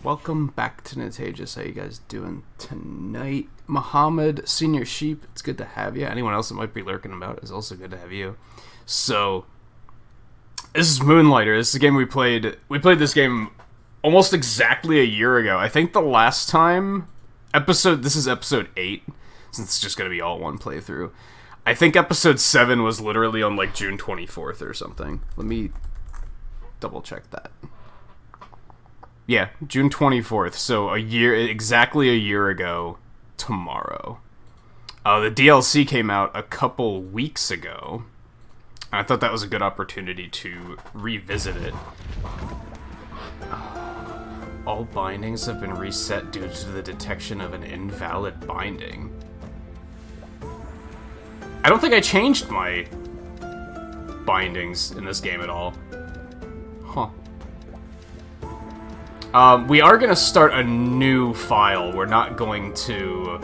Welcome back to Nintagious. How you guys doing tonight? Muhammad, Senior Sheep, it's good to have you. Anyone else that might be lurking about, it's also good to have you. So, this is Moonlighter. This is a game we played. We played this game almost exactly a year ago. I think the last time this is episode 8, since it's just going to be all one playthrough. I think episode 7 was literally on like June 24th or something. Let me double check that. Yeah, June 24th, so exactly a year ago tomorrow. The DLC came out a couple weeks ago. I thought that was a good opportunity to revisit it. All bindings have been reset due to the detection of an invalid binding. I don't think I changed my bindings in this game at all. Huh. We are going to start a new file. We're not going to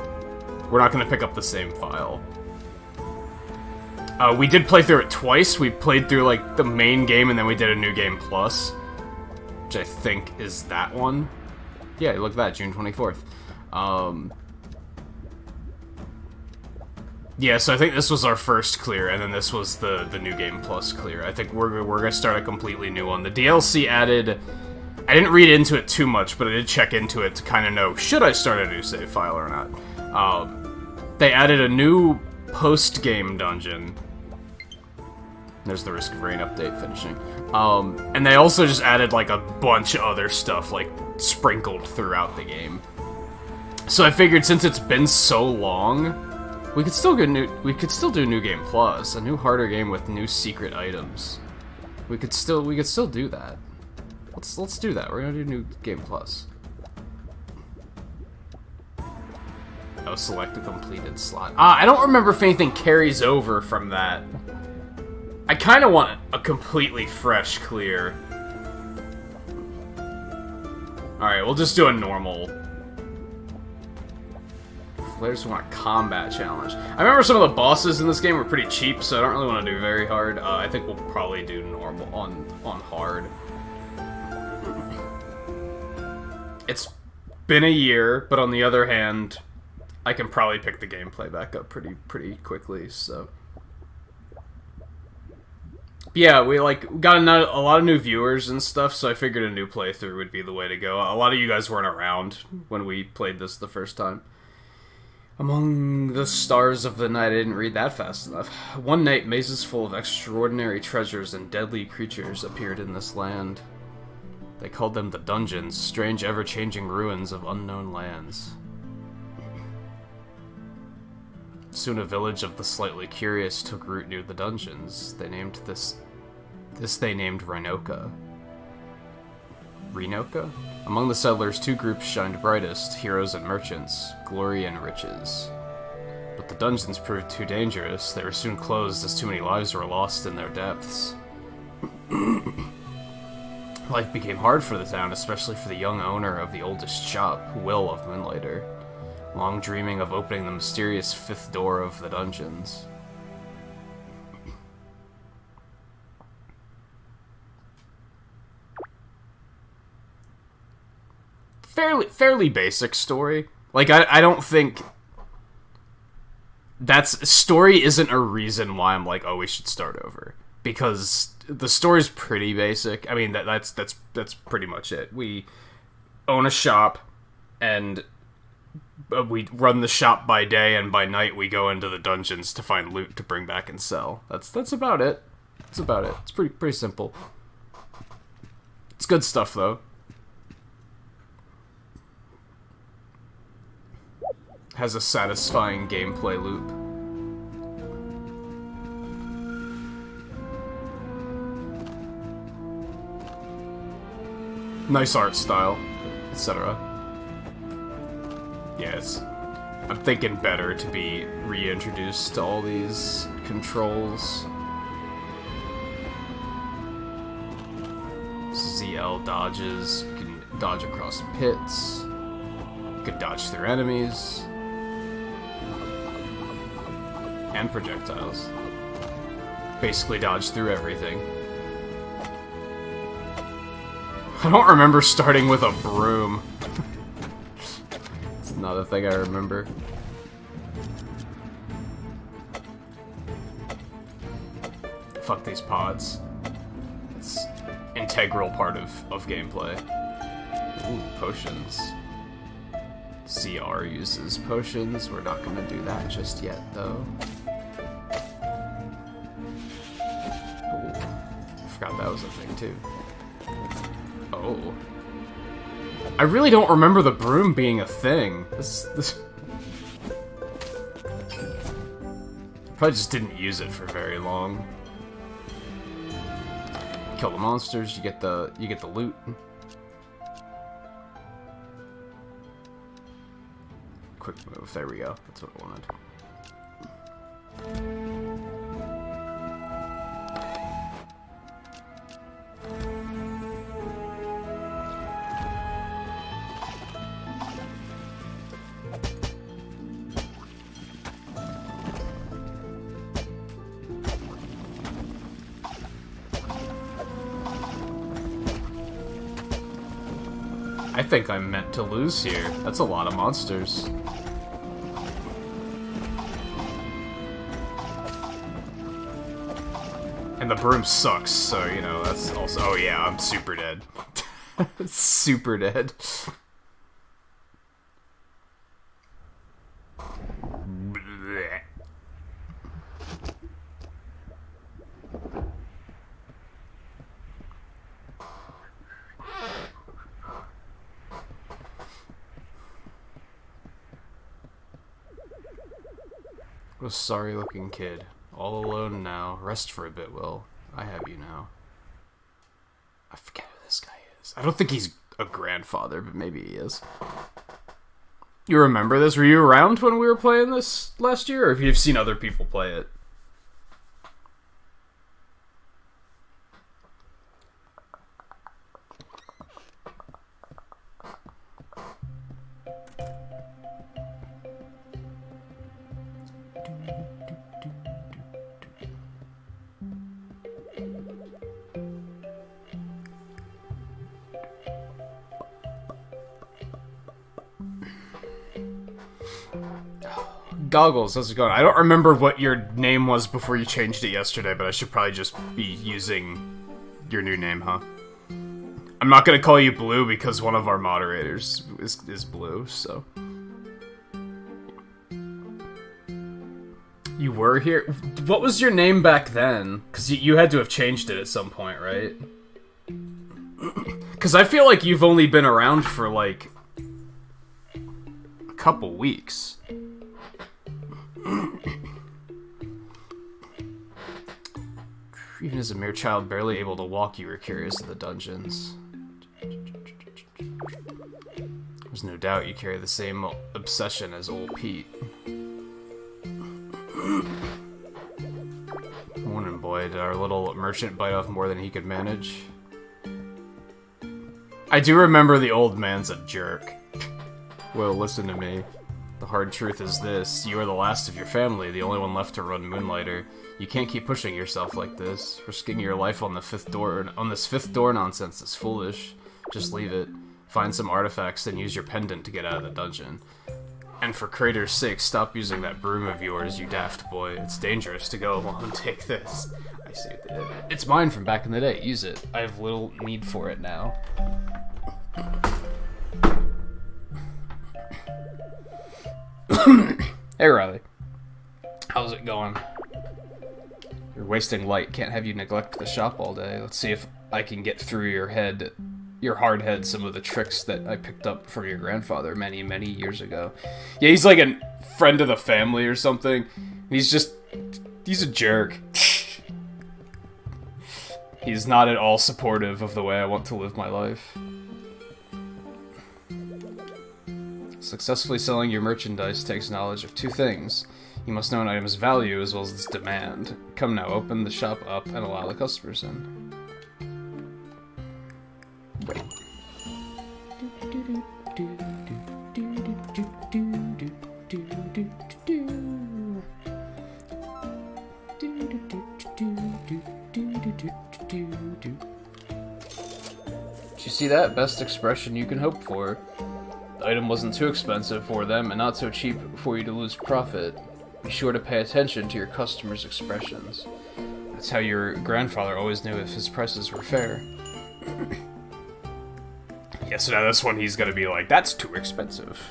pick up the same file. We did play through it twice. We played through, like, the main game, and then we did a new game plus. Which I think is that one. Yeah, look at that, June 24th. Yeah, so I think this was our first clear, and then this was the new game plus clear. I think we're going to start a completely new one. The DLC added... I didn't read into it too much, but I did check into it to kind of know, should I start a new save file or not? They added a new post-game dungeon. There's the Risk of Rain update finishing. And they also just added, like, a bunch of other stuff, like, sprinkled throughout the game. So I figured since it's been so long, we could still do New Game Plus, a new harder game with new secret items. We could still do that. Let's do that. We're gonna do New Game Plus. Oh, select a completed slot. I don't remember if anything carries over from that. I kind of want a completely fresh clear. Alright, we'll just do a normal. Players who want a combat challenge. I remember some of the bosses in this game were pretty cheap, so I don't really want to do very hard. I think we'll probably do normal on hard. It's been a year, but on the other hand, I can probably pick the gameplay back up pretty quickly, so... Yeah, we got a lot of new viewers and stuff, so I figured a new playthrough would be the way to go. A lot of you guys weren't around when we played this the first time. Among the stars of the night, I didn't read that fast enough. One night, mazes full of extraordinary treasures and deadly creatures appeared in this land. They called them the dungeons, strange ever-changing ruins of unknown lands. Soon a village of the slightly curious took root near the dungeons. They named this they named Renoka. Renoka? Among the settlers, two groups shined brightest, heroes and merchants, glory and riches. But the dungeons proved too dangerous. They were soon closed as too many lives were lost in their depths. Life became hard for the town, especially for the young owner of the oldest shop, Will of Moonlighter, long dreaming of opening the mysterious fifth door of the dungeons. Fairly basic story. Like, I don't think... Story isn't a reason why I'm like, oh, we should start over. Because the story's pretty basic. I mean, that's pretty much it. We own a shop, and we run the shop by day, and by night we go into the dungeons to find loot to bring back and sell. That's about it. That's about it. It's pretty simple. It's good stuff, though. Has a satisfying gameplay loop. Nice art style, etc. Yes, I'm thinking better to be reintroduced to all these controls. ZL dodges, you can dodge across pits, you can dodge through enemies, and projectiles. Basically dodge through everything. I don't remember starting with a broom. It's not a thing I remember. Fuck these pods. It's integral part of gameplay. Ooh, potions. CR uses potions. We're not gonna do that just yet, though. Ooh, I forgot that was a thing, too. Oh. I really don't remember the broom being a thing. This... Probably just didn't use it for very long. Kill the monsters, you get the loot. Quick move, there we go. That's what I wanted. I think I'm meant to lose here. That's a lot of monsters. And the broom sucks, so, you know, that's also... Oh yeah, I'm super dead. Super dead. What a sorry-looking kid. All alone now. Rest for a bit, Will. I have you now. I forget who this guy is. I don't think he's a grandfather, but maybe he is. You remember this? Were you around when we were playing this last year, or have you seen other people play it? Goggles, how's it going? I don't remember what your name was before you changed it yesterday, but I should probably just be using your new name, huh? I'm not gonna call you Blue because one of our moderators is Blue, so... You were here? What was your name back then? Because you had to have changed it at some point, right? Because I feel like you've only been around for, like... a couple weeks. Even as a mere child, barely able to walk, you were curious of the dungeons. There's no doubt you carry the same obsession as old Pete. Morning, boy. Did our little merchant bite off more than he could manage? I do remember the old man's a jerk. Well, listen to me. The hard truth is this. You are the last of your family, the only one left to run Moonlighter. You can't keep pushing yourself like this. Risking your life on this fifth door nonsense is foolish. Just leave it. Find some artifacts, then use your pendant to get out of the dungeon. And for Crater's sake, stop using that broom of yours, you daft boy. It's dangerous to go alone. Take this. I saved it. It's mine from back in the day. Use it. I have little need for it now. Hey, Riley. How's it going? You're wasting light. Can't have you neglect the shop all day. Let's see if I can get through your hard head, some of the tricks that I picked up from your grandfather many, many years ago. Yeah, he's like a friend of the family or something. He's a jerk. He's not at all supportive of the way I want to live my life. Successfully selling your merchandise takes knowledge of two things. You must know an item's value as well as its demand. Come now, open the shop up and allow the customers in. see that? Best expression you can hope for. The item wasn't too expensive for them, and not so cheap for you to lose profit. Be sure to pay attention to your customers' expressions. That's how your grandfather always knew if his prices were fair. Yeah, so now this one he's gonna be like, that's too expensive.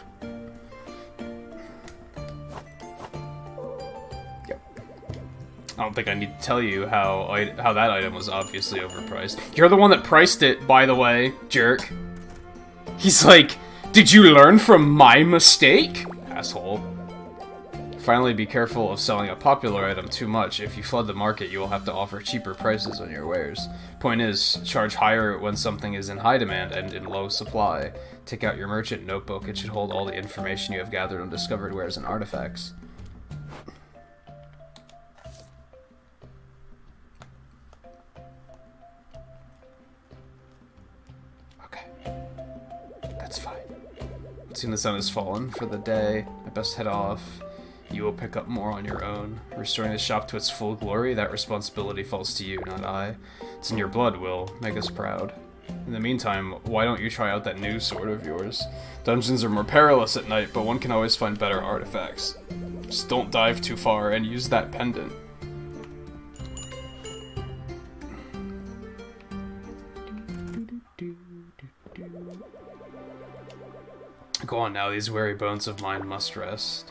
Yep. I don't think I need to tell you how that item was obviously overpriced. You're the one that priced it, by the way, jerk. He's like, did you learn from my mistake? Asshole. Finally, be careful of selling a popular item too much. If you flood the market, you will have to offer cheaper prices on your wares. Point is, charge higher when something is in high demand and in low supply. Take out your merchant notebook. It should hold all the information you have gathered on discovered wares and artifacts. Okay. That's fine. Soon the sun has fallen for the day. I best head off. You will pick up more on your own. Restoring the shop to its full glory, that responsibility falls to you, not I. It's in your blood, Will. Make us proud. In the meantime, why don't you try out that new sword of yours? Dungeons are more perilous at night, but one can always find better artifacts. Just don't dive too far and use that pendant. Go on now, these weary bones of mine must rest.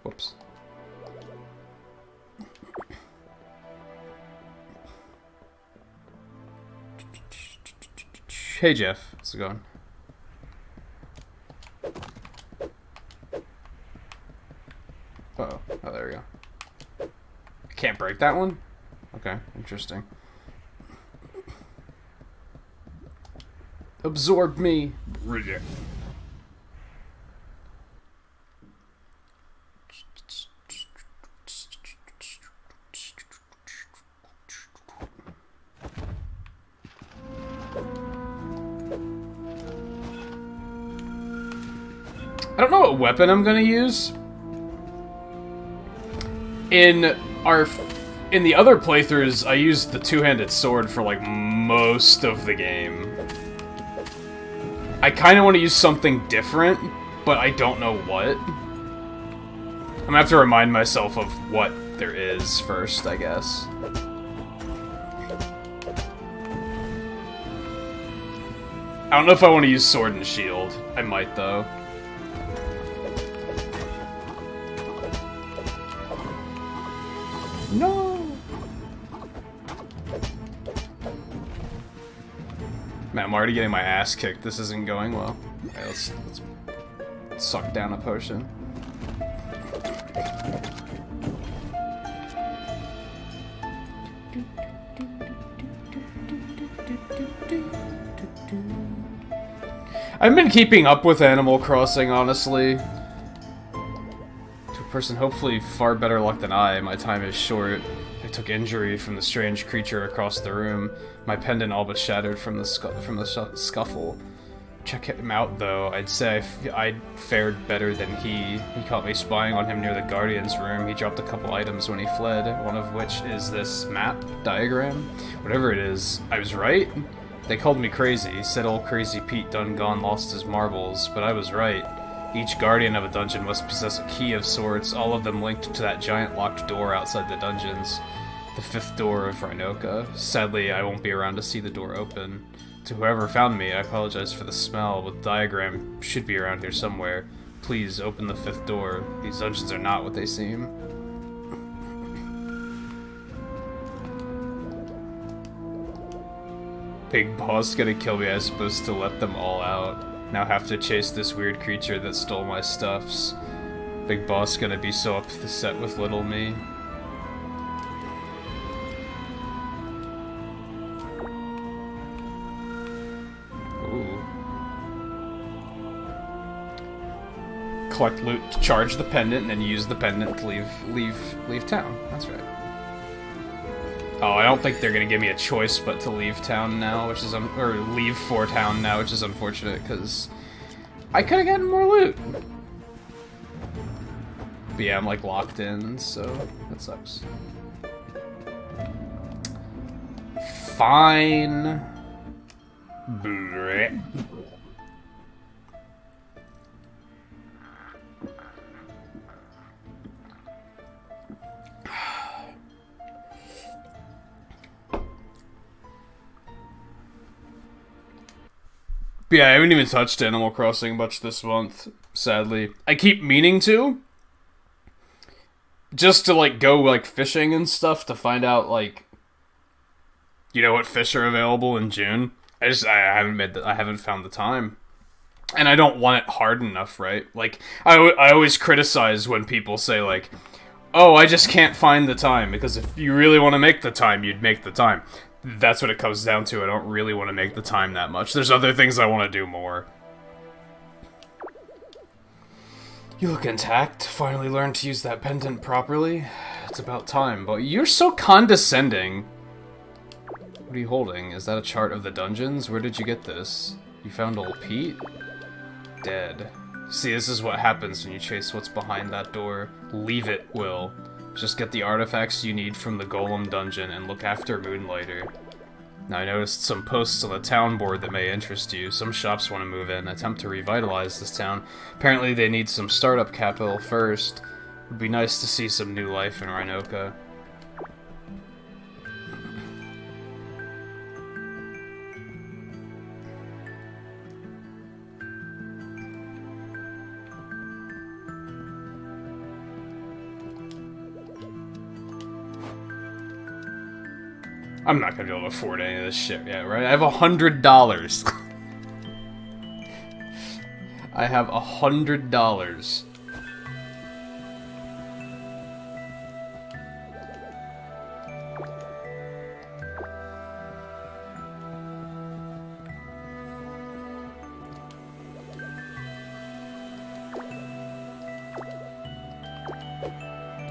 Whoops. Hey Jeff, how's it going? Uh-oh. Oh, there we go. Can't break that one? Okay, interesting. Absorb me. I don't know what weapon I'm gonna use. In the other playthroughs, I used the two-handed sword for like most of the game. I kind of want to use something different, but I don't know what. I'm gonna have to remind myself of what there is first, I guess. I don't know if I want to use sword and shield. I might, though. No! Man, I'm already getting my ass kicked. This isn't going well. Okay, let's suck down a potion. I've been keeping up with Animal Crossing, honestly. To a person hopefully far better luck than I, my time is short. I took injury from the strange creature across the room. My pendant all but shattered from the scuffle. Check him out, though. I'd say I'd fared better than he. He caught me spying on him near the Guardian's room. He dropped a couple items when he fled, one of which is this map diagram. Whatever it is, I was right. They called me crazy, said old Crazy Pete done gone lost his marbles, but I was right. Each guardian of a dungeon must possess a key of sorts, all of them linked to that giant locked door outside the dungeons. The fifth door of Rhinoka. Sadly, I won't be around to see the door open. To whoever found me, I apologize for the smell, but the diagram should be around here somewhere. Please, open the fifth door. These dungeons are not what they seem. Big boss gonna kill me, I was supposed to let them all out. Now have to chase this weird creature that stole my stuffs. Big boss gonna be so upset with little me. Ooh. Collect loot, charge the pendant, and then use the pendant to leave town. That's right. Oh, I don't think they're gonna give me a choice but to leave town now, which is or leave for town now, which is unfortunate because I could have gotten more loot. But yeah, I'm like locked in, so that sucks. Fine. Bleh. But yeah, I haven't even touched Animal Crossing much this month, sadly. I keep meaning to. Just to, like, go, like, fishing and stuff to find out, like, you know, what fish are available in June. I haven't found the time. And I don't want it hard enough, right? Like, I always criticize when people say, like, oh, I just can't find the time. Because if you really want to make the time, you'd make the time. That's what it comes down to. I don't really want to make the time that much. There's other things I want to do more. You look intact. Finally learned to use that pendant properly. It's about time, but you're so condescending. What are you holding? Is that a chart of the dungeons? Where did you get this? You found old Pete? Dead. See, this is what happens when you chase what's behind that door. Leave it, Will. Just get the artifacts you need from the Golem dungeon and look after Moonlighter. Now, I noticed some posts on the town board that may interest you. Some shops want to move in, attempt to revitalize this town. Apparently they need some startup capital first. It would be nice to see some new life in Rhinoka. I'm not gonna be able to afford any of this shit yet, right? I have $100. I have $100.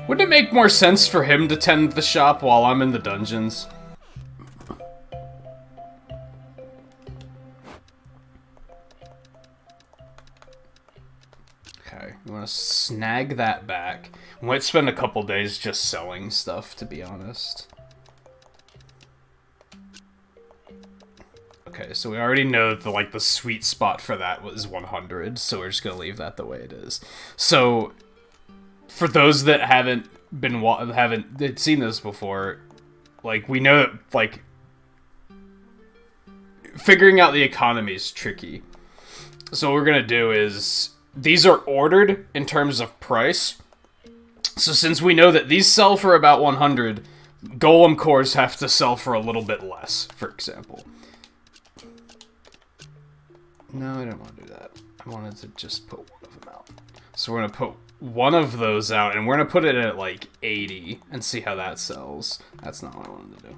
Wouldn't it make more sense for him to tend the shop while I'm in the dungeons? We want to snag that back. We might spend a couple days just selling stuff, to be honest. Okay, so we already know that the sweet spot for that was 100, so we're just gonna leave that the way it is. So, for those that haven't seen this before, like, we know that, like, figuring out the economy is tricky. So what we're gonna do is, these are ordered in terms of price. So since we know that these sell for about 100, Golem cores have to sell for a little bit less, for example. No, I didn't want to do that. I wanted to just put one of them out. So we're going to put one of those out, and we're going to put it at, like, 80, and see how that sells. That's not what I wanted to do.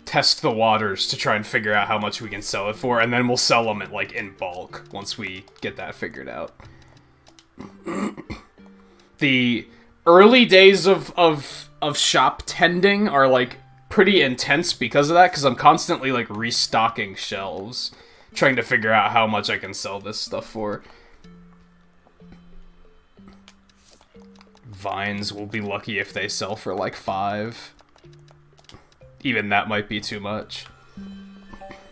Test the waters to try and figure out how much we can sell it for, and then we'll sell them at, like, in bulk once we get that figured out. The early days of shop tending are, like, pretty intense because of that, because I'm constantly, like, restocking shelves, trying to figure out how much I can sell this stuff for. Vines will be lucky if they sell for, like, 5. Even that might be too much.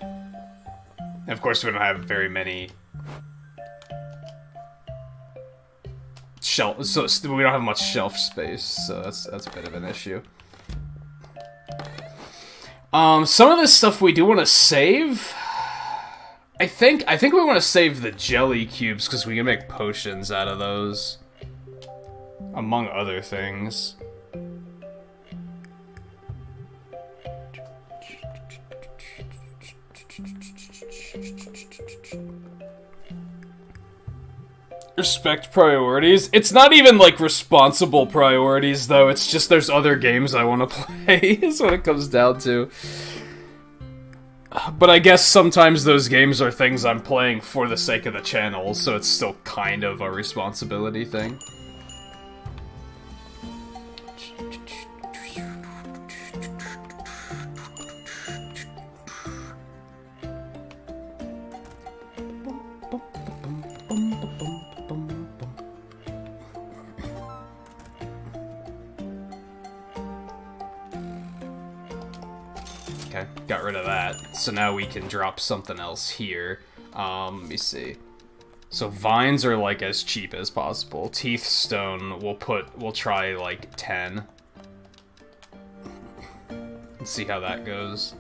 And of course, we don't have very many shelf, so we don't have much shelf space, so that's a bit of an issue. Some of this stuff we do want to save. I think we want to save the jelly cubes because we can make potions out of those, among other things. Respect priorities. It's not even, like, responsible priorities, though. It's just there's other games I want to play, is what it comes down to. But I guess sometimes those games are things I'm playing for the sake of the channel, so it's still kind of a responsibility thing. Okay, got rid of that. So now we can drop something else here. Let me see. So vines are like as cheap as possible. Teeth stone, we'll try like 10. Let's see how that goes.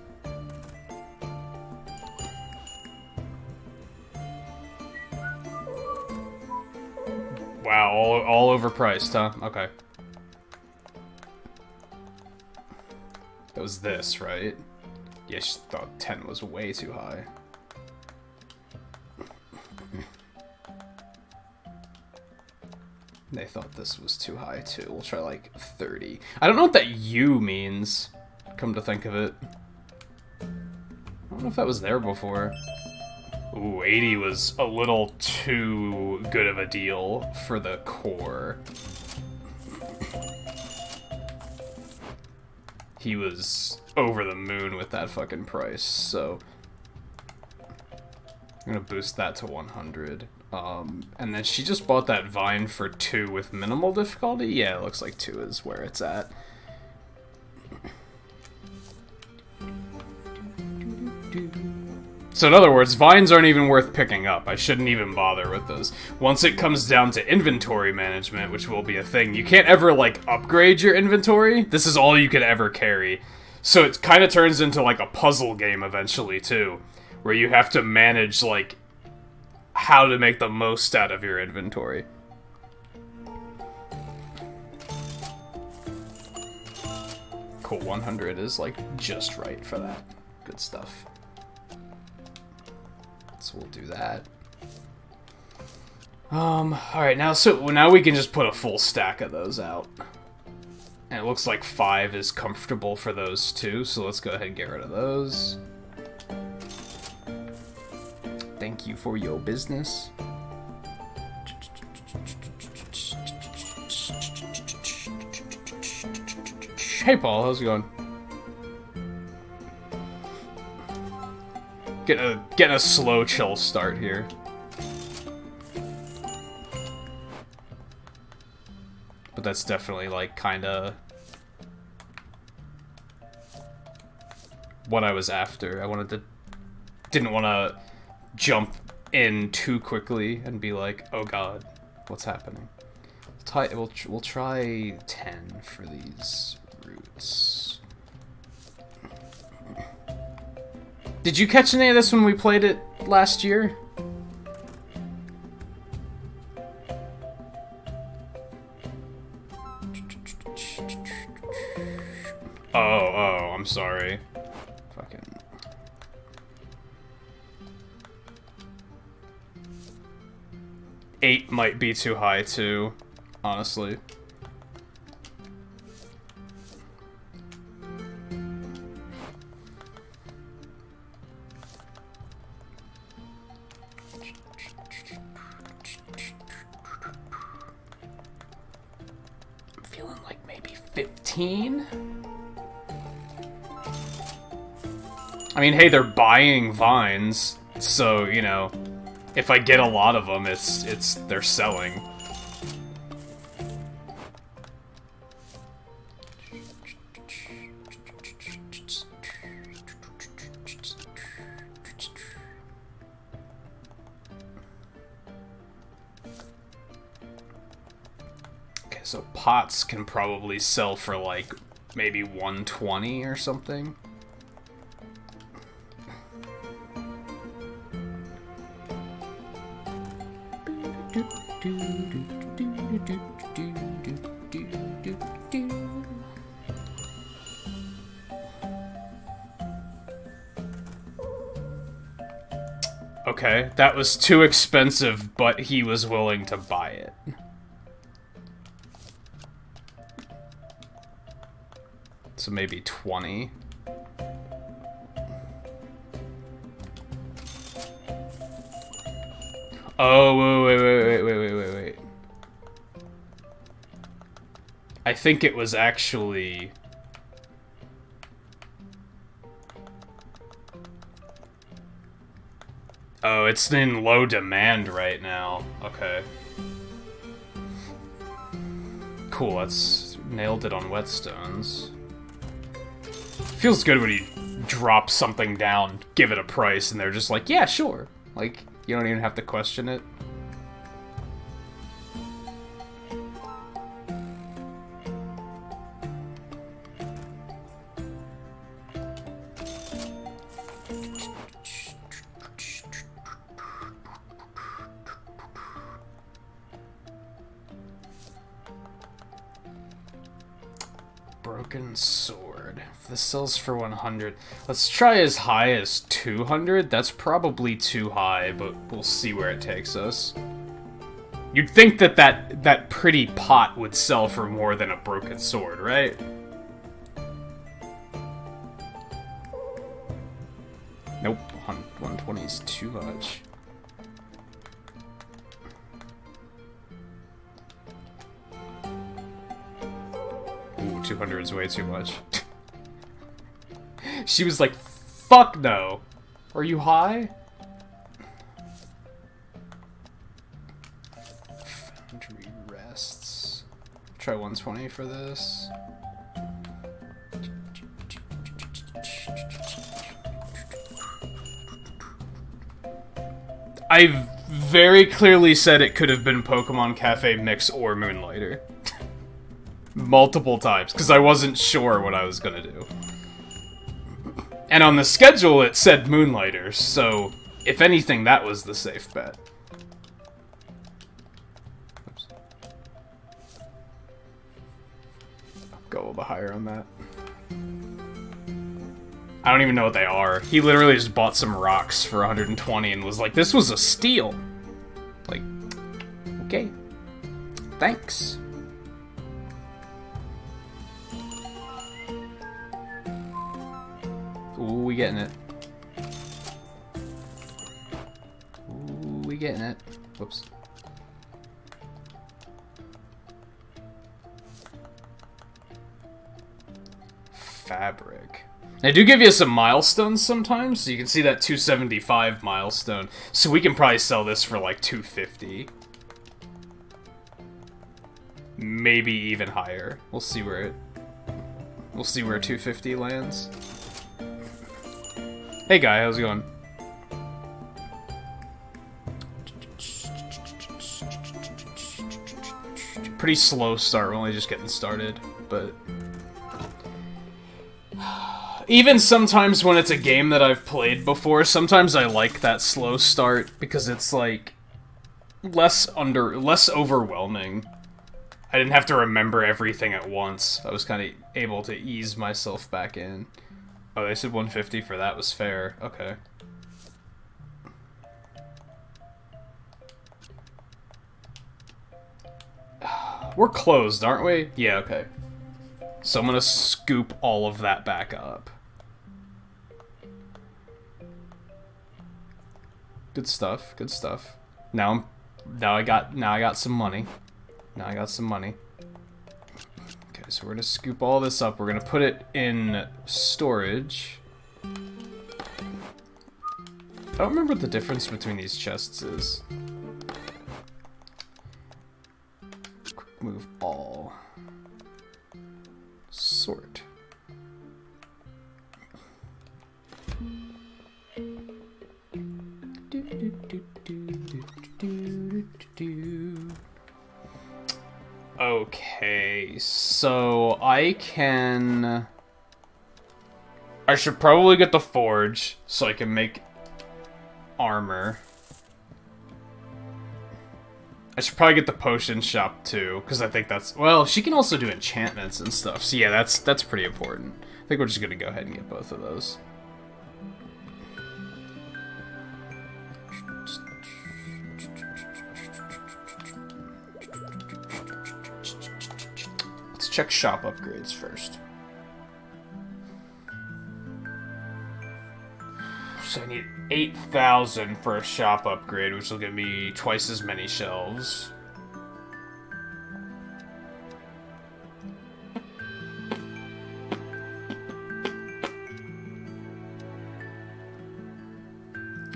Wow, all overpriced, huh? Okay. That was this, right? Yeah, she thought 10 was way too high. They thought this was too high, too. We'll try, like, 30. I don't know what that U means, come to think of it. I don't know if that was there before. Ooh, 80 was a little too good of a deal for the core. He was over the moon with that fucking price, so... I'm gonna boost that to 100. And then she just bought that vine for 2 with minimal difficulty? Yeah, it looks like 2 is where it's at. So in other words, vines aren't even worth picking up. I shouldn't even bother with those. Once it comes down to inventory management, which will be a thing, you can't ever, like, upgrade your inventory. This is all you can ever carry. So it kind of turns into, like, a puzzle game eventually, too. Where you have to manage, like, how to make the most out of your inventory. Cool, 100 is, like, just right for that. Good stuff. So we'll do that. Alright, now we can just put a full stack of those out. And it looks like 5 is comfortable for those too, so let's go ahead and get rid of those. Thank you for your business. Hey Paul, how's it going? Getting a slow chill start here. But that's definitely like kinda what I was after. Didn't want to jump in too quickly and be like, oh god, what's happening? We'll try 10 for these roots. Did you catch any of this when we played it last year? Oh, I'm sorry. Fucking... Eight might be too high, too, honestly. I'm feeling like maybe 15? I mean, hey, they're buying vines, so, you know... If I get a lot of them, they're selling. Okay, so pots can probably sell for like maybe 120 or something. Okay, that was too expensive, but he was willing to buy it. So maybe 20. Oh, wait. I think it was actually... Oh, it's in low demand right now. Okay. Cool, that's nailed it on whetstones. Feels good when you drop something down, give it a price, and they're just like, yeah, sure. Like, you don't even have to question it. Broken sword. If this sells for 100, let's try as high as 200. That's probably too high, but we'll see where it takes us. You'd think that pretty pot would sell for more than a broken sword, right? Nope, 120 is too much. Ooh, 200 is way too much. She was like, fuck no. Are you high? Foundry rests. Try 120 for this. I very clearly said it could have been Pokemon Cafe Mix or Moonlighter. Multiple times, because I wasn't sure what I was gonna do. And on the schedule it said Moonlighter, so if anything, that was the safe bet. Oops. I'll go a little bit higher on that. I don't even know what they are. He literally just bought some rocks for 120 and was like, this was a steal. Like, okay. Thanks. Ooh, we getting it. Ooh, we getting it. Whoops. Fabric. They do give you some milestones sometimes, so you can see that 275 milestone. So we can probably sell this for like 250. Maybe even higher. We'll see where 250 lands. Hey guy, how's it going? Pretty slow start, we're only just getting started, but... Even sometimes when it's a game that I've played before, sometimes I like that slow start, because it's like... less overwhelming. I didn't have to remember everything at once. I was kind of able to ease myself back in. Oh, they said 150 for that was fair. Okay. We're closed, aren't we? Yeah, okay. So I'm gonna scoop all of that back up. Good stuff, good stuff. Now I got some money. Now I got some money. Okay, so we're gonna scoop all this up. We're gonna put it in storage. I don't remember what the difference between these chests is. Quick move all. Sort. Okay, so I should probably get the forge so I can make armor. I should probably get the potion shop too, because I think that's... Well, she can also do enchantments and stuff, so yeah, that's pretty important. I think we're just gonna go ahead and get both of those. Let's check shop upgrades first. So I need 8,000 for a shop upgrade, which will give me twice as many shelves.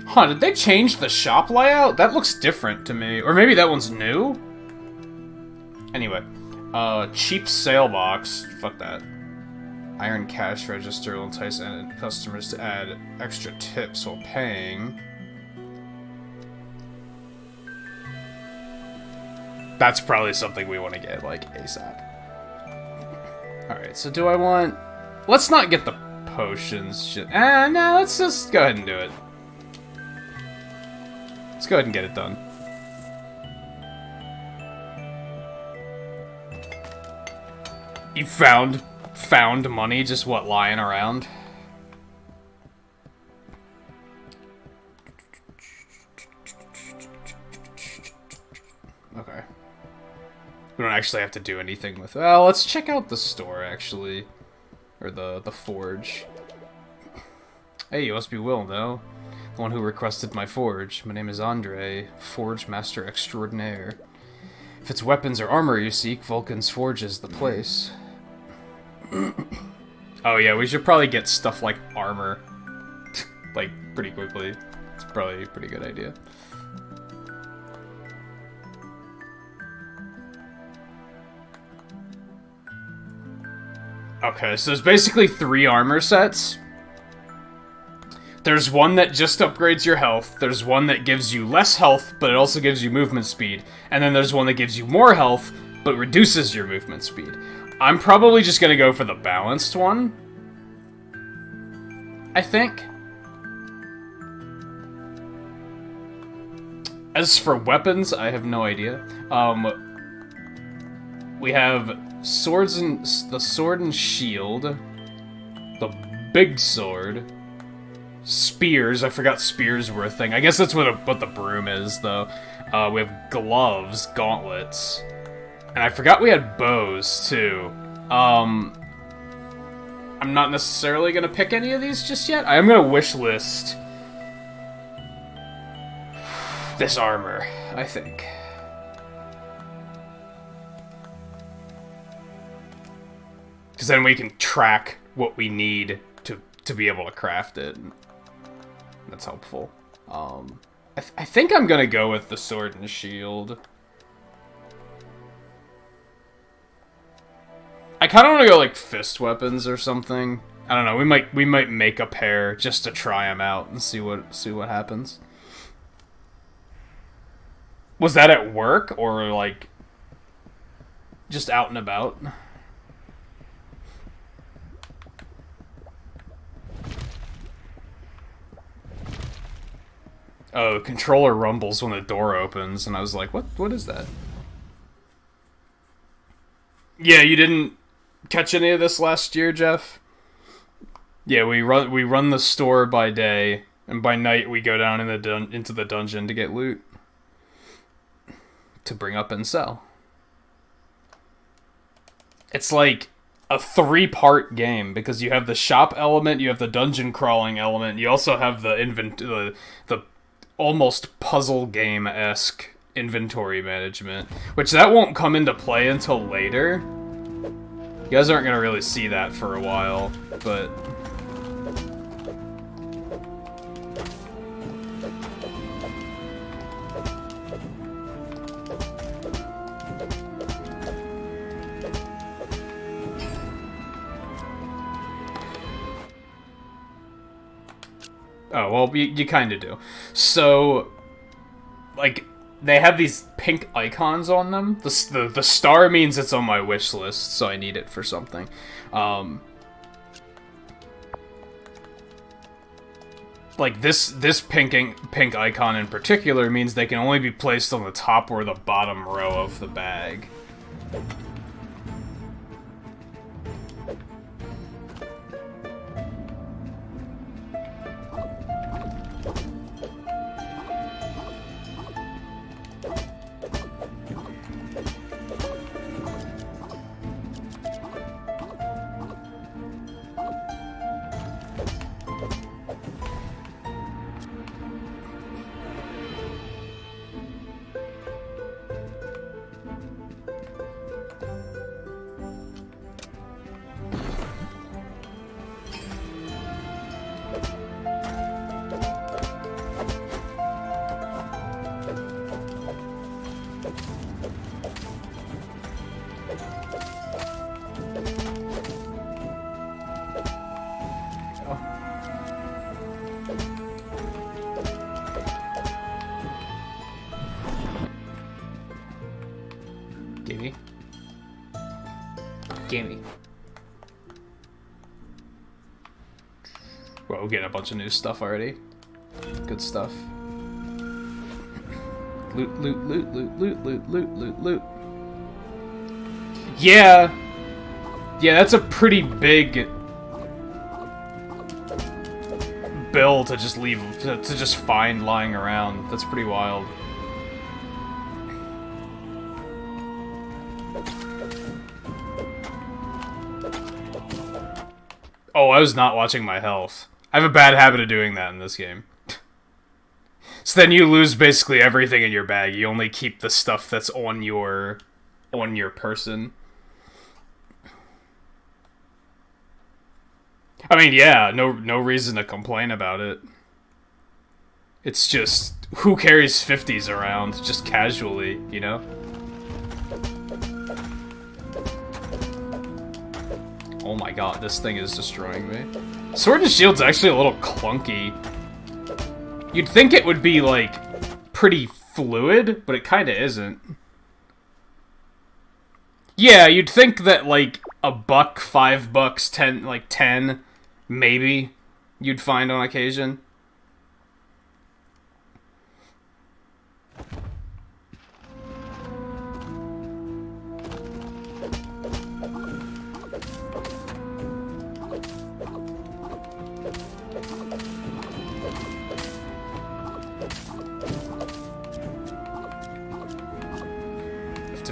Huh, did they change the shop layout? That looks different to me. Or maybe that one's new? Anyway. Cheap sale box. Fuck that. Iron cash register will entice customers to add extra tips while paying. That's probably something we want to get, like, ASAP. Alright, so do I want... Let's not get the potions shit. No, let's just go ahead and do it. Let's go ahead and get it done. You found money just, what, lying around? Okay. We don't actually have to do anything with it. Well, let's check out the store, actually. Or the forge. Hey, you must be Will, no? The one who requested my forge. My name is Andre, Forge Master Extraordinaire. If it's weapons or armor you seek, Vulcan's Forge is the place. Oh yeah, we should probably get stuff like armor. Like, pretty quickly. It's probably a pretty good idea. Okay, so there's basically 3 armor sets. There's one that just upgrades your health, there's one that gives you less health, but it also gives you movement speed, and then there's one that gives you more health, but reduces your movement speed. I'm probably just gonna go for the balanced one, I think. As for weapons, I have no idea. We have swords and the sword and shield, the big sword, spears. I forgot spears were a thing. I guess that's what the broom is, though. We have gloves, gauntlets, and I forgot we had bows too. I'm not necessarily gonna pick any of these just yet. I am gonna wish list this armor, I think. Because then we can track what we need to be able to craft it. That's helpful. I think I'm gonna go with the sword and shield. I kind of want to go like fist weapons or something. I don't know. We might make a pair just to try them out and see what happens. Was that at work or like just out and about? Oh, controller rumbles when the door opens, and I was like, what is that? Yeah, you didn't catch any of this last year, Jeff? Yeah, we run the store by day, and by night we go down in into the dungeon to get loot. To bring up and sell. It's like a 3-part game, because you have the shop element, you have the dungeon crawling element, you also have the the almost puzzle game-esque inventory management, which that won't come into play until later. You guys aren't gonna really see that for a while, but oh, well, you kind of do. So, like, they have these pink icons on them. The star means it's on my wish list, so I need it for something. Like, this pink icon in particular means they can only be placed on the top or the bottom row of the bag. Gimme. Gimme. Well, we're getting a bunch of new stuff already. Good stuff. Loot, loot, loot, loot, loot, loot, loot, loot, loot. Yeah! Yeah, that's a pretty big bill to just leave, to just find lying around. That's pretty wild. Oh, I was not watching my health. I have a bad habit of doing that in this game. So then you lose basically everything in your bag. You only keep the stuff that's on your person. I mean, yeah, no reason to complain about it. It's just, who carries 50s around just casually, you know? Oh my god, this thing is destroying me. Sword and Shield's actually a little clunky. You'd think it would be, like, pretty fluid, but it kinda isn't. Yeah, you'd think that, like, $1, $5, 10, like, 10, maybe, you'd find on occasion.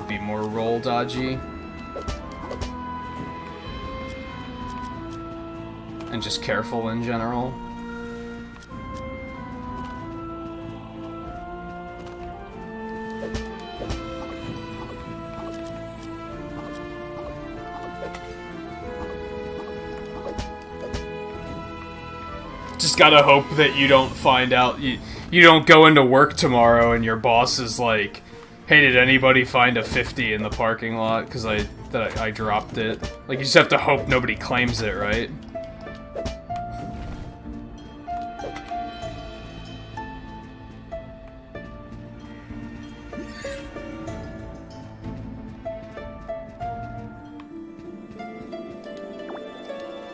Be more roll dodgy and just careful in general. Just gotta hope that you don't find out, you don't go into work tomorrow and your boss is like, hey, did anybody find a 50 in the parking lot? Because I dropped it. Like, you just have to hope nobody claims it, right?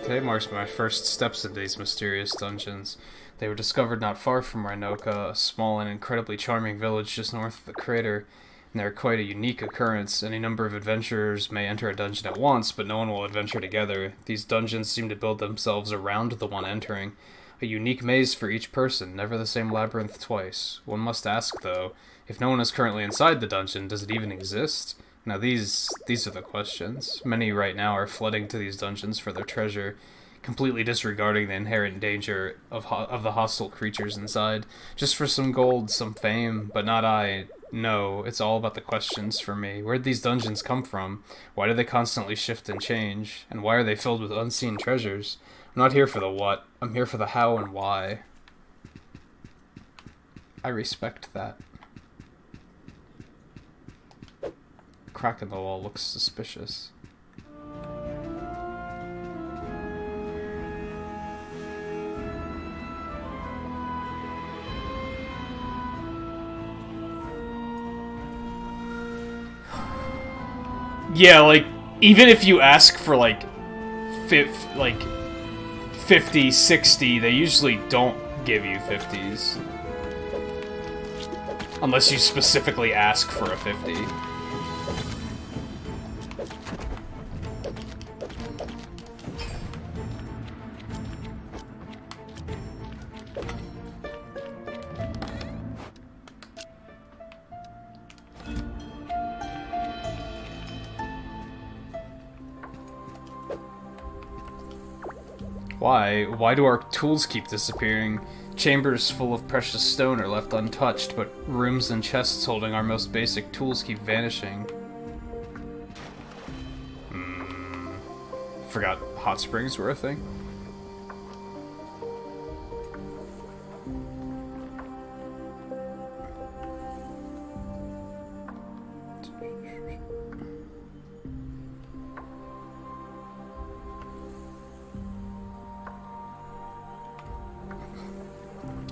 Today marks my first steps into these mysterious dungeons. They were discovered not far from Rhinoka, a small and incredibly charming village just north of the crater, and they're quite a unique occurrence. Any number of adventurers may enter a dungeon at once, but no one will adventure together. These dungeons seem to build themselves around the one entering. A unique maze for each person, never the same labyrinth twice. One must ask, though, if no one is currently inside the dungeon, does it even exist? Now these are the questions. Many right now are flooding to these dungeons for their treasure, completely disregarding the inherent danger of the hostile creatures inside, just for some gold, some fame, but not I. No, it's all about the questions for me. Where'd these dungeons come from? Why do they constantly shift and change? And why are they filled with unseen treasures? I'm not here for the what, I'm here for the how and why. I respect that. Crack in the wall looks suspicious. Yeah, like, even if you ask for, like 50, 60, they usually don't give you 50s. Unless you specifically ask for a 50. Why do our tools keep disappearing? Chambers full of precious stone are left untouched, but rooms and chests holding our most basic tools keep vanishing. Forgot hot springs were a thing.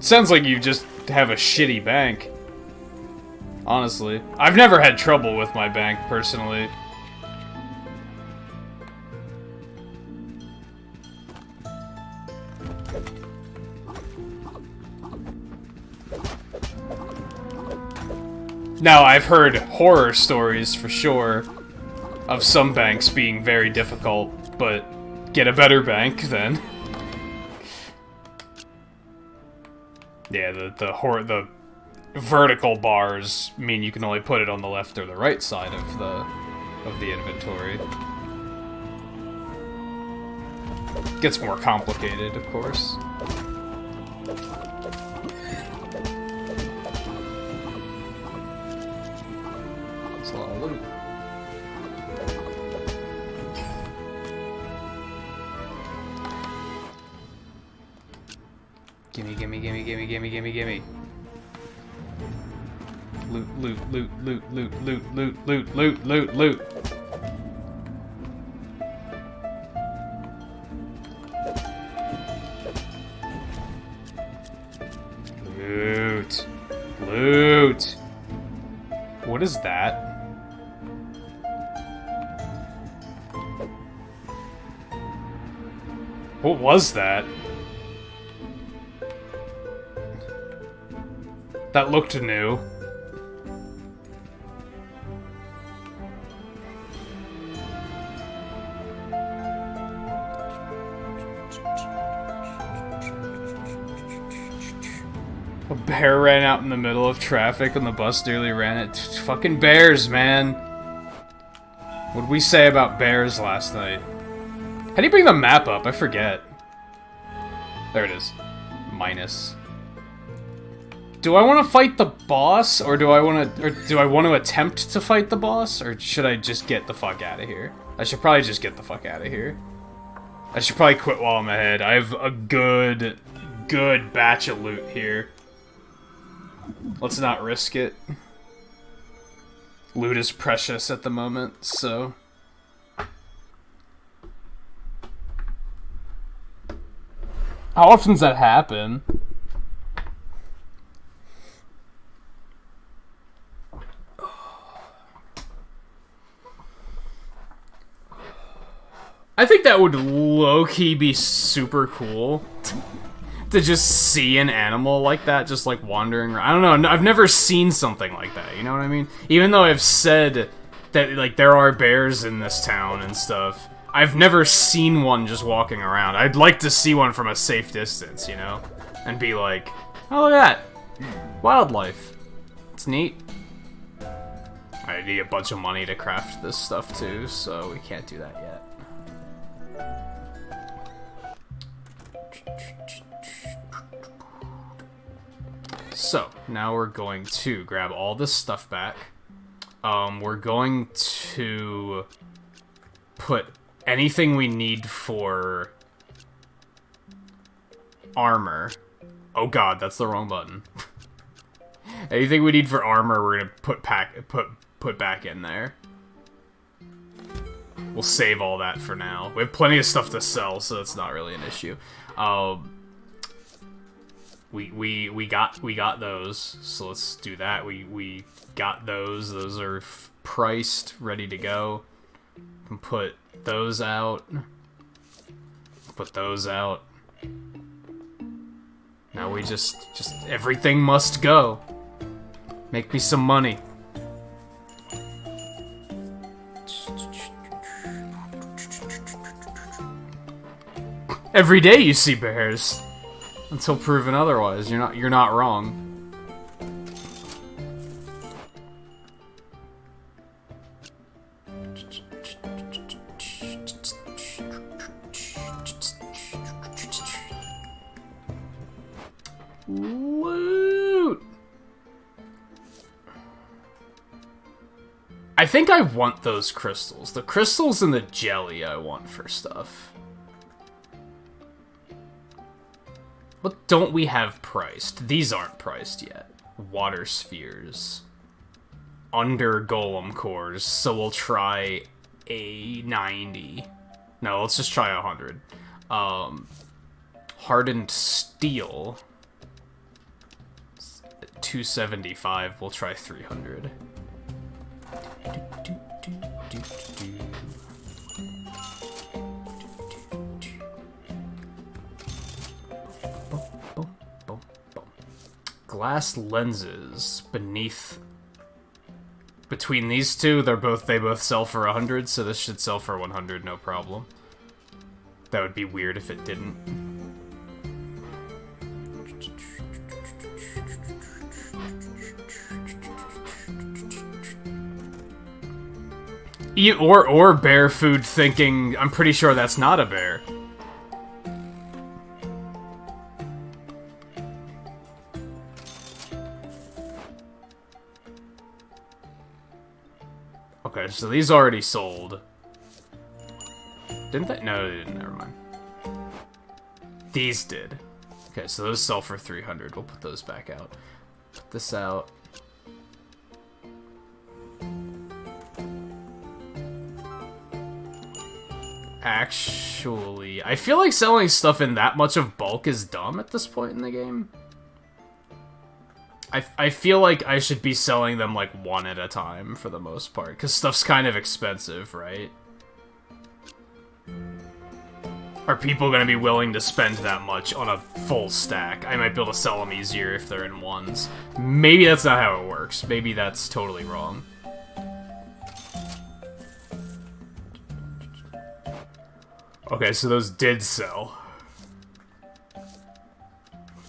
Sounds like you just have a shitty bank. Honestly. I've never had trouble with my bank, personally. Now, I've heard horror stories, for sure, of some banks being very difficult, but get a better bank, then. Yeah, the vertical bars mean you can only put it on the left or the right side of the inventory. Gets more complicated, of course. That's a lot of loot. Gimme, gimme, gimme, gimme, gimme, gimme, gimme. Loot, loot, loot, loot, loot, loot, loot, loot, loot, loot, loot. Loot. Loot. What is that? What was that? That looked new. A bear ran out in the middle of traffic and the bus nearly ran it. Fucking bears, man. What did we say about bears last night? How do you bring the map up? I forget. There it is. Minus. Do I want to fight the boss, or do I want to attempt to fight the boss, or should I just get the fuck out of here? I should probably just get the fuck out of here. I should probably quit while I'm ahead. I have a good batch of loot here. Let's not risk it. Loot is precious at the moment, so... How often does that happen? I think that would low-key be super cool. To just see an animal like that, just like wandering around. I don't know, I've never seen something like that, you know what I mean? Even though I've said that, like, there are bears in this town and stuff, I've never seen one just walking around. I'd like to see one from a safe distance, you know? And be like, oh, look at that! Wildlife. It's neat. I need a bunch of money to craft this stuff too, so we can't do that yet. So, now we're going to grab all this stuff back. We're going to put anything we need for armor. Oh god, that's the wrong button. Anything we need for armor, we're gonna put back in there. We'll save all that for now. We have plenty of stuff to sell, so that's not really an issue. We got those, so let's do that. We got those. Those are priced, ready to go. Can put those out. Put those out. Now we just everything must go. Make me some money. Every day you see bears. Until proven otherwise. You're not wrong. Loot. I think I want those crystals. The crystals and the jelly I want for stuff. What don't we have priced? These aren't priced yet. Water spheres. Under golem cores, so we'll try a 90. No, let's just try 100. Hardened steel. 275. We'll try 300. Glass lenses beneath. Between these two, they both sell for 100, so this should sell for 100, no problem. That would be weird if it didn't. Or bear food thinking, I'm pretty sure that's not a bear. Okay, so these already sold. Didn't they? No, they didn't. Never mind. These did. Okay, so those sell for 300. We'll put those back out. Put this out. Actually, I feel like selling stuff in that much of bulk is dumb at this point in the game. I feel like I should be selling them, like, one at a time, for the most part. Because stuff's kind of expensive, right? Are people going to be willing to spend that much on a full stack? I might be able to sell them easier if they're in ones. Maybe that's not how it works. Maybe that's totally wrong. Okay, so those did sell.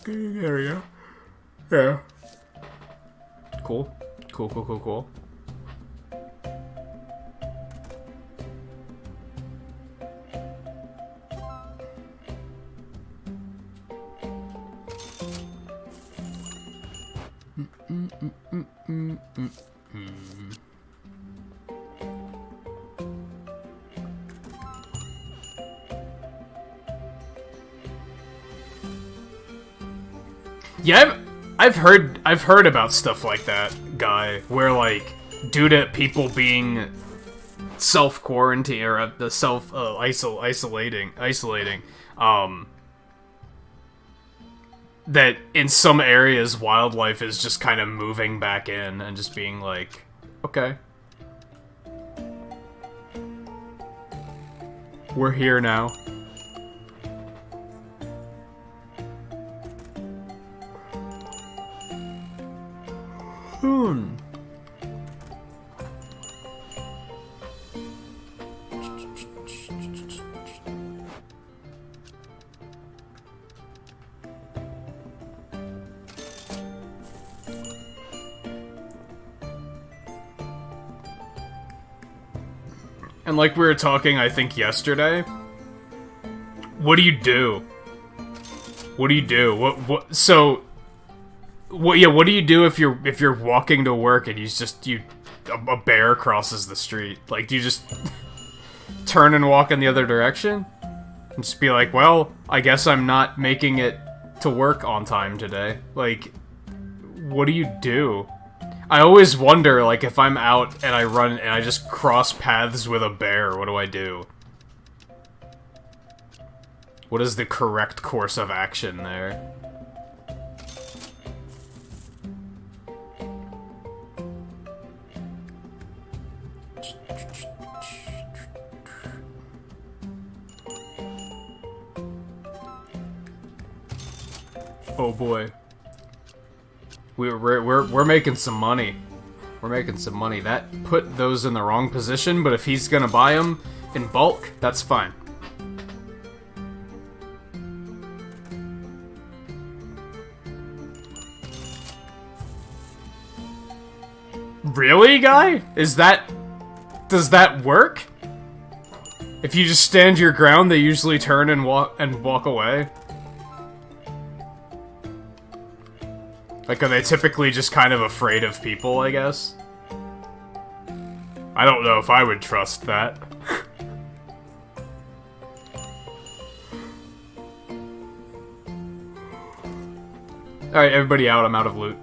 Okay, there we go. Yeah. Cool. Cool. Yeah, I've heard about stuff like that, Guy, where, like, due to people being self-quarantine or the isolating, that in some areas wildlife is just kind of moving back in and just being like, okay, we're here now. And like we were talking, I think, yesterday, what do you do? What do you do? What do you do if you're walking to work and a bear crosses the street? Like, do you just turn and walk in the other direction? And just be like, well, I guess I'm not making it to work on time today. Like, what do you do? I always wonder, like, if I'm out and I run and I just cross paths with a bear, what do I do? What is the correct course of action there? Oh boy. We're making some money. We're making some money. That put those in the wrong position, but if he's gonna buy them in bulk, that's fine. Really, Guy? Does that work? If you just stand your ground, they usually turn and walk away. Like, are they typically just kind of afraid of people, I guess? I don't know if I would trust that. Alright, everybody out. I'm out of loot.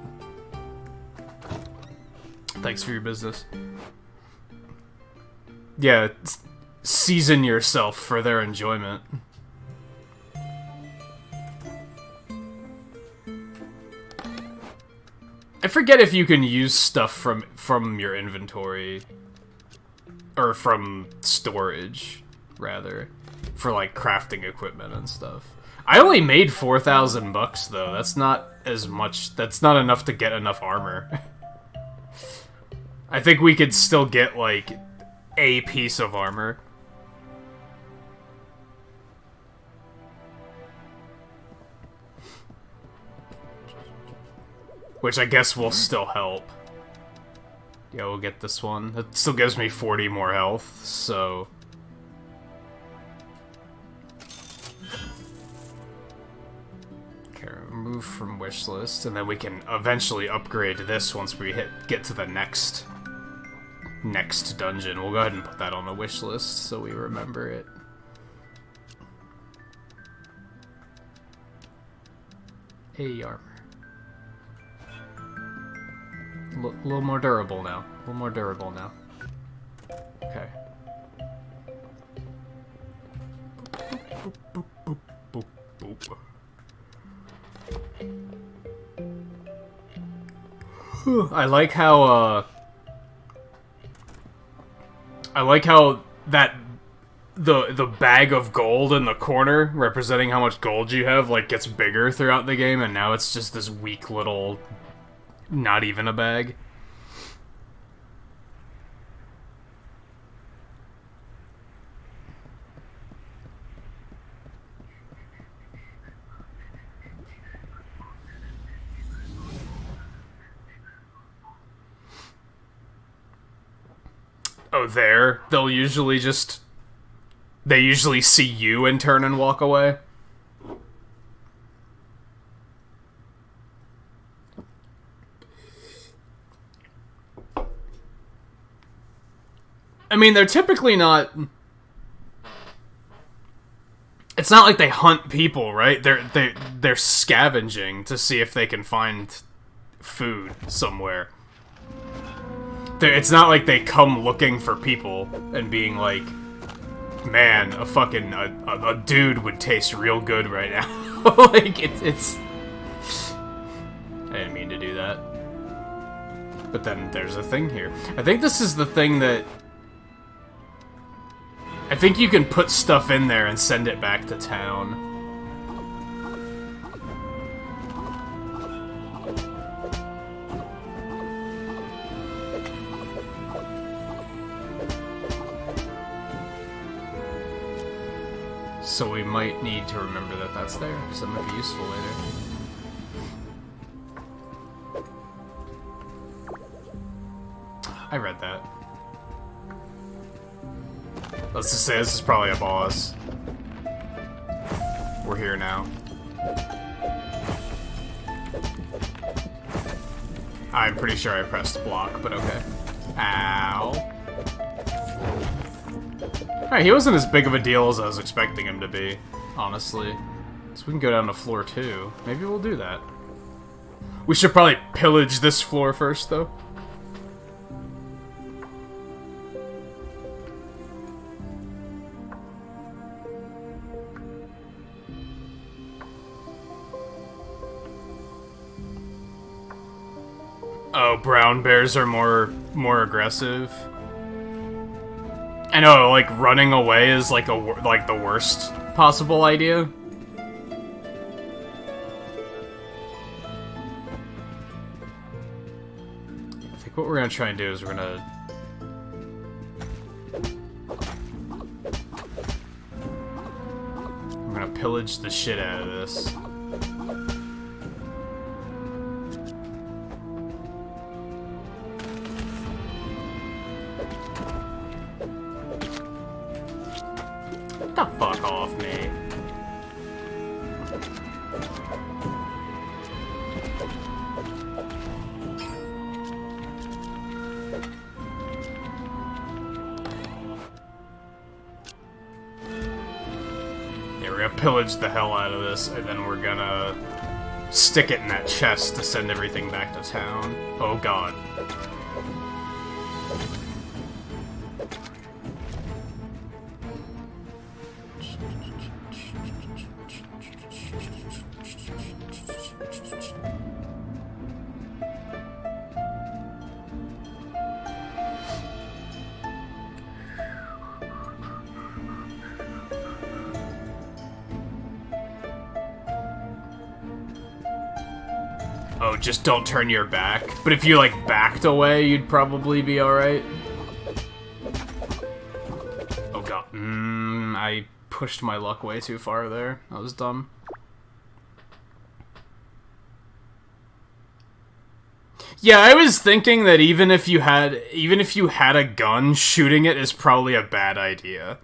Thanks for your business. Yeah, season yourself for their enjoyment. I forget if you can use stuff from your inventory, or from storage, rather, for like crafting equipment and stuff. I only made 4,000 bucks though. That's not as much. That's not enough to get enough armor. I think we could still get like a piece of armor. Which I guess will still help. Yeah, we'll get this one. It still gives me 40 more health, so... Okay, remove from wishlist, and then we can eventually upgrade this once we get to the next dungeon. We'll go ahead and put that on the wishlist so we remember it. A armor. A little more durable now. A little more durable now. Okay. Boop, boop, boop, boop, boop. I like how that the bag of gold in the corner representing how much gold you have like gets bigger throughout the game, and now it's just this weak little, not even a bag. Oh, there? They'll usually just... They usually see you and turn and walk away? I mean, they're typically not... It's not like they hunt people, right? They're scavenging to see if they can find food somewhere. It's not like they come looking for people and being like, man, a dude would taste real good right now. Like, it's... I didn't mean to do that. But then there's a thing here. I think this is the thing that... I think you can put stuff in there and send it back to town. So we might need to remember that that's there, because that might be useful later. I read that. Let's just say this is probably a boss. We're here now. I'm pretty sure I pressed block, but okay. Ow. Alright, he wasn't as big of a deal as I was expecting him to be, honestly. So we can go down to floor 2. Maybe we'll do that. We should probably pillage this floor first, though. Oh, brown bears are more aggressive. I know, like, running away is like the worst possible idea. I think what we're gonna try and do is we're gonna pillage the shit out of this. Get the fuck off me. Yeah, we're gonna pillage the hell out of this, and then we're gonna stick it in that chest to send everything back to town. Oh god. Oh, just don't turn your back. But if you, like, backed away, you'd probably be alright. Oh god. I pushed my luck way too far there. That was dumb. Yeah, I was thinking that even if you had a gun, shooting it is probably a bad idea.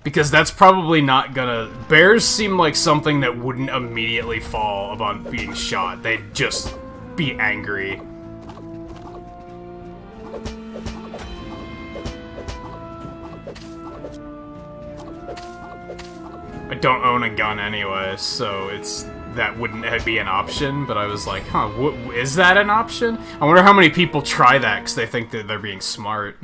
Because that's probably not gonna... Bears seem like something that wouldn't immediately fall upon being shot. They'd just be angry. I don't own a gun anyway, so that wouldn't be an option, but I was like, huh, is that an option? I wonder how many people try that because they think that they're being smart.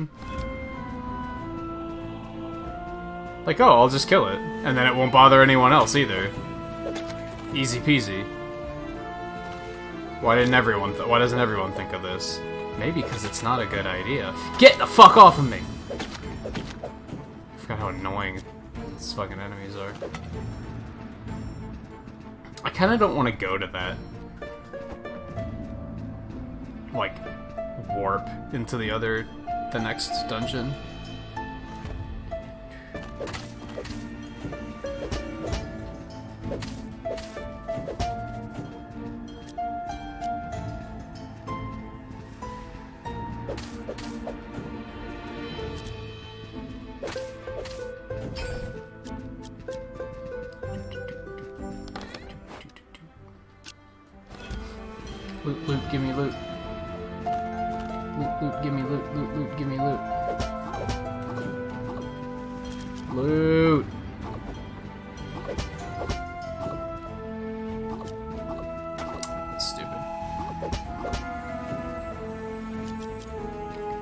Like, oh, I'll just kill it. And then it won't bother anyone else either. Easy peasy. Why doesn't everyone think of this? Maybe because it's not a good idea. Get the fuck off of me! I forgot how annoying these fucking enemies are. I kinda don't want to go to that. Like, warp into the next dungeon. Loot, loot, give me loot. Loot, loot, give me loot, loot, loot, give me loot. Loot! Stupid.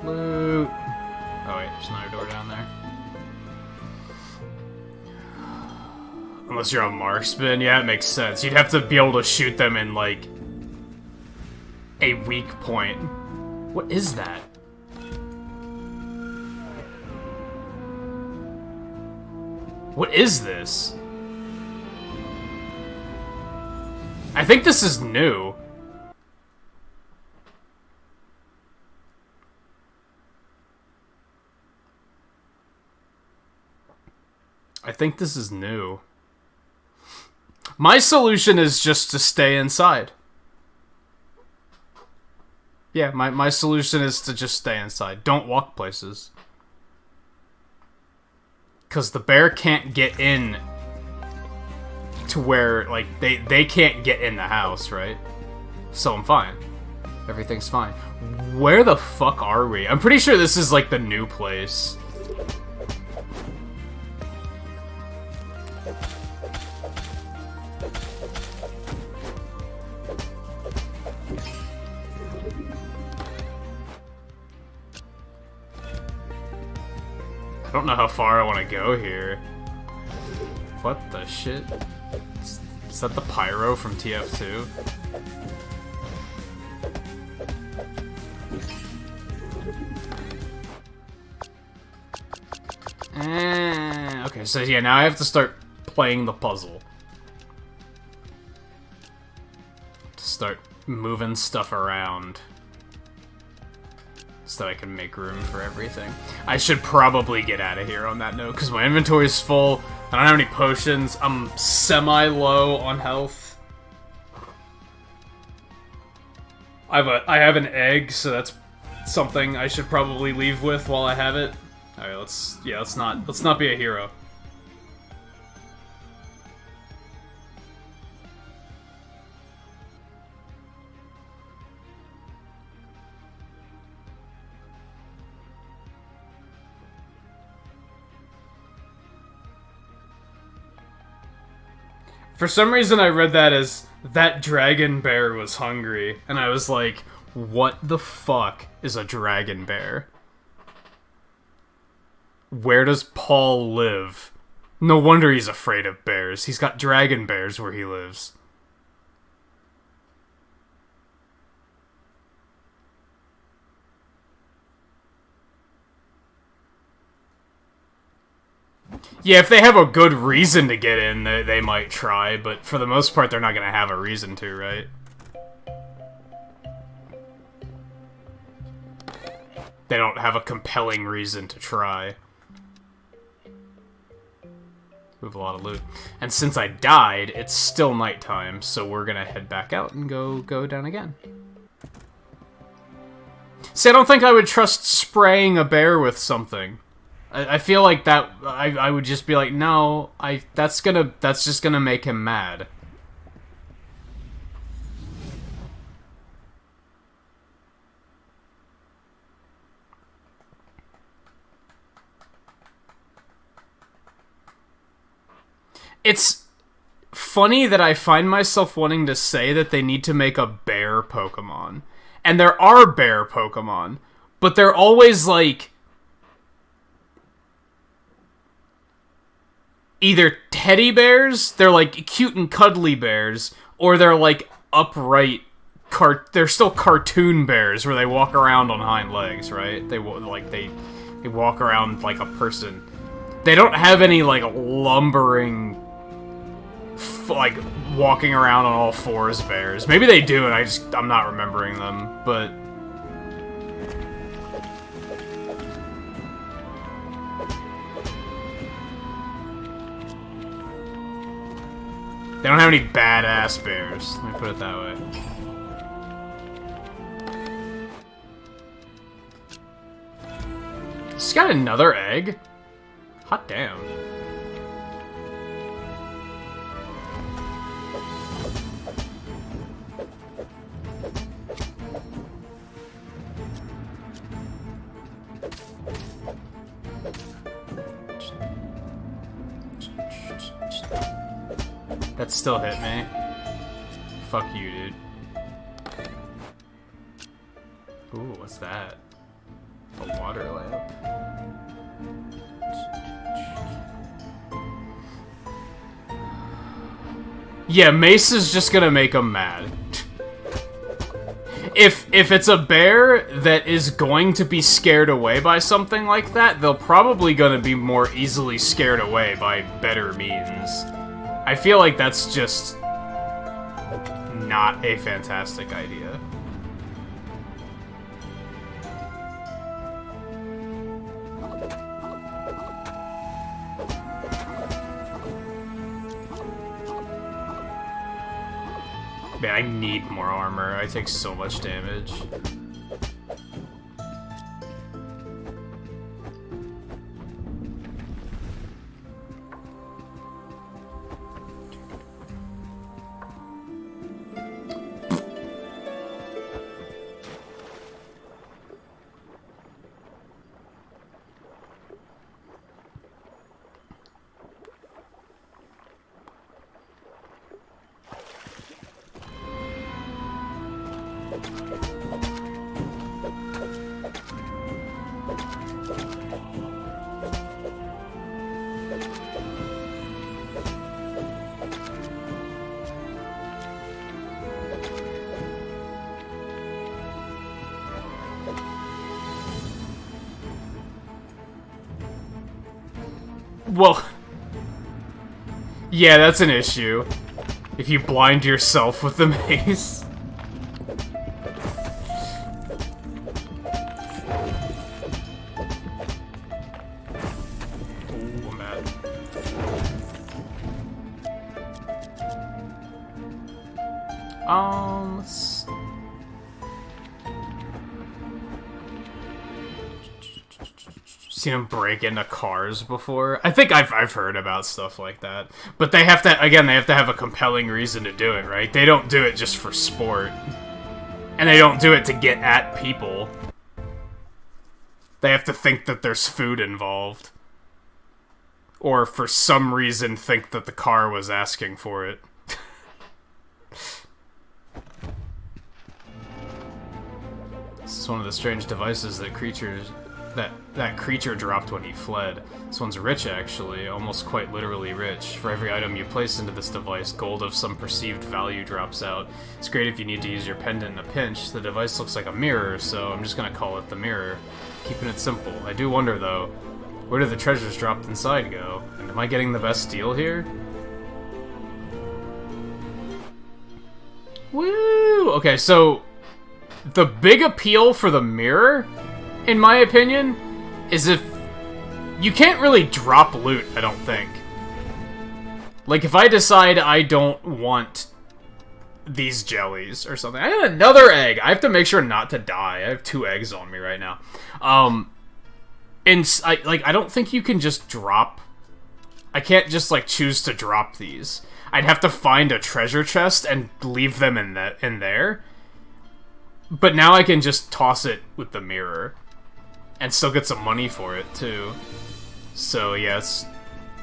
Loot! Oh wait, there's another door down there. Unless you're a marksman, yeah, it makes sense. You'd have to be able to shoot them in, like, a weak point. What is that? What is this? I think this is new. I think this is new. My solution is just to stay inside. Yeah, my solution is to just stay inside. Don't walk places. Because the bear can't get in to where, like, they can't get in the house, right? So I'm fine. Everything's fine. Where the fuck are we? I'm pretty sure this is, like, the new place. I don't know how far I want to go here. What the shit? Is that the pyro from TF2? Okay, so yeah, now I have to start playing the puzzle. To start moving stuff around. So that I can make room for everything. I should probably get out of here on that note, because my inventory is full. I don't have any potions. I'm semi-low on health. I have an egg, so that's something I should probably leave with while I have it. Alright, let's not be a hero. For some reason I read that as, that dragon bear was hungry, and I was like, what the fuck is a dragon bear? Where does Paul live? No wonder he's afraid of bears. He's got dragon bears where he lives. Yeah, if they have a good reason to get in, they might try, but for the most part, they're not gonna have a reason to, right? They don't have a compelling reason to try. We have a lot of loot. And since I died, it's still nighttime, so we're gonna head back out and go down again. See, I don't think I would trust spraying a bear with something. I feel like that I would just be like, no, that's just gonna make him mad. It's funny that I find myself wanting to say that they need to make a bear Pokemon. And there are bear Pokemon, but they're always like either teddy bears, they're like cute and cuddly bears, or they're like upright they're still cartoon bears where they walk around on hind legs, right? They walk around like a person. They don't have any like lumbering like walking around on all fours bears. Maybe they do and I'm not remembering them, but they don't have any badass bears. Let me put it that way. She's got another egg? Hot damn. That still hit me. Fuck you, dude. Ooh, what's that? A water lamp. Yeah, Mace is just gonna make him mad. If it's a bear that is going to be scared away by something like that, they're probably gonna be more easily scared away by better means. I feel like that's just not a fantastic idea. Man, I need more armor. I take so much damage. Well, yeah, that's an issue. If you blind yourself with the mace. Ooh, I'm mad. Let's... Seen them break into cars before. I think I've heard about stuff like that. But they have to, again, they have to have a compelling reason to do it, right? They don't do it just for sport. And they don't do it to get at people. They have to think that there's food involved. Or for some reason think that the car was asking for it. This is one of the strange devices that that creature dropped when he fled. This one's rich, actually, almost quite literally rich. For every item you place into this device, gold of some perceived value drops out. It's great if you need to use your pendant in a pinch. The device looks like a mirror, so I'm just gonna call it the mirror. Keeping it simple. I do wonder, though, where did the treasures dropped inside go? And am I getting the best deal here? Woo! Okay, so the big appeal for the mirror in my opinion, is if you can't really drop loot, I don't think. Like, if I decide I don't want these jellies or something. I have another egg. I have to make sure not to die. I have 2 eggs on me right now. And I don't think you can just drop... I can't just, like, choose to drop these. I'd have to find a treasure chest and leave them in there. But now I can just toss it with the mirror. And still get some money for it, too. So, yeah, it's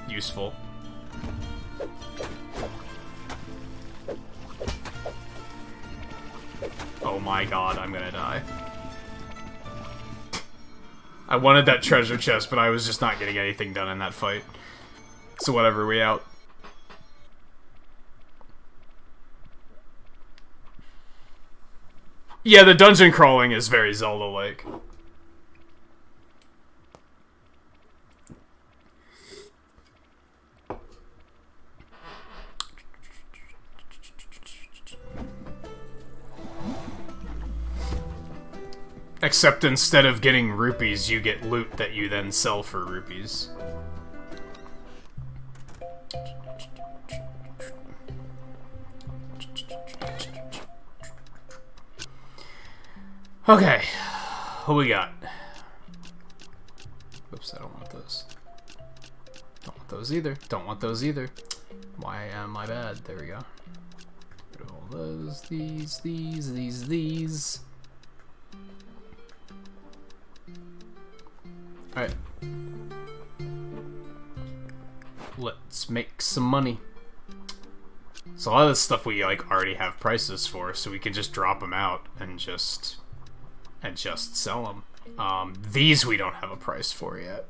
useful. Oh my god, I'm gonna die. I wanted that treasure chest, but I was just not getting anything done in that fight. So whatever, we out. Yeah, the dungeon crawling is very Zelda-like. Except instead of getting rupees, you get loot that you then sell for rupees. Okay, what we got? Oops, I don't want those. Don't want those either. Don't want those either. Why am I bad? There we go. Put all those, these. Alright. Let's make some money. So a lot of this stuff we like already have prices for, so we can just drop them out and just sell them. These we don't have a price for yet.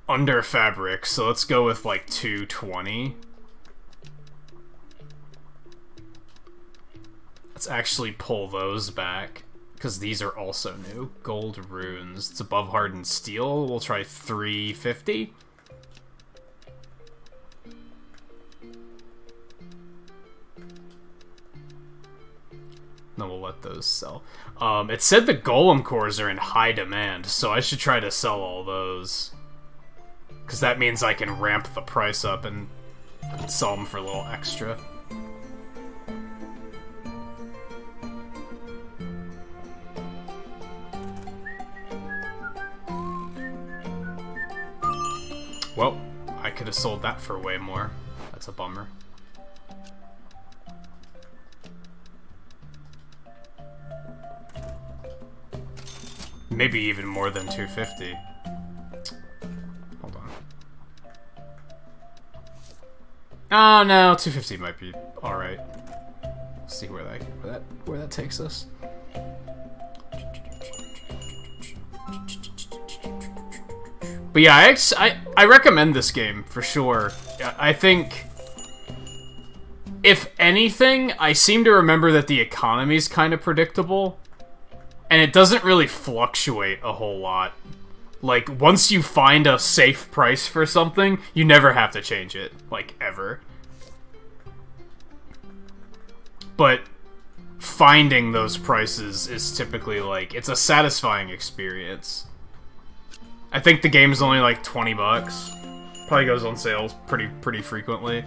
Under fabric, so let's go with like 220. Let's actually pull those back, because these are also new. Gold runes. It's above hardened steel. We'll try 350. Then we'll let those sell. It said the golem cores are in high demand, so I should try to sell all those. Because that means I can ramp the price up and sell them for a little extra. Well, I could have sold that for way more. That's a bummer. Maybe even more than 250. Hold on. Oh no, 250 might be alright. See where that takes us. But yeah, I recommend this game for sure. I think, if anything, I seem to remember that the economy's kind of predictable, and it doesn't really fluctuate a whole lot. Like, once you find a safe price for something, you never have to change it, like, ever. But finding those prices is typically, like, it's a satisfying experience. I think the game's only like 20 bucks. Probably goes on sales pretty frequently.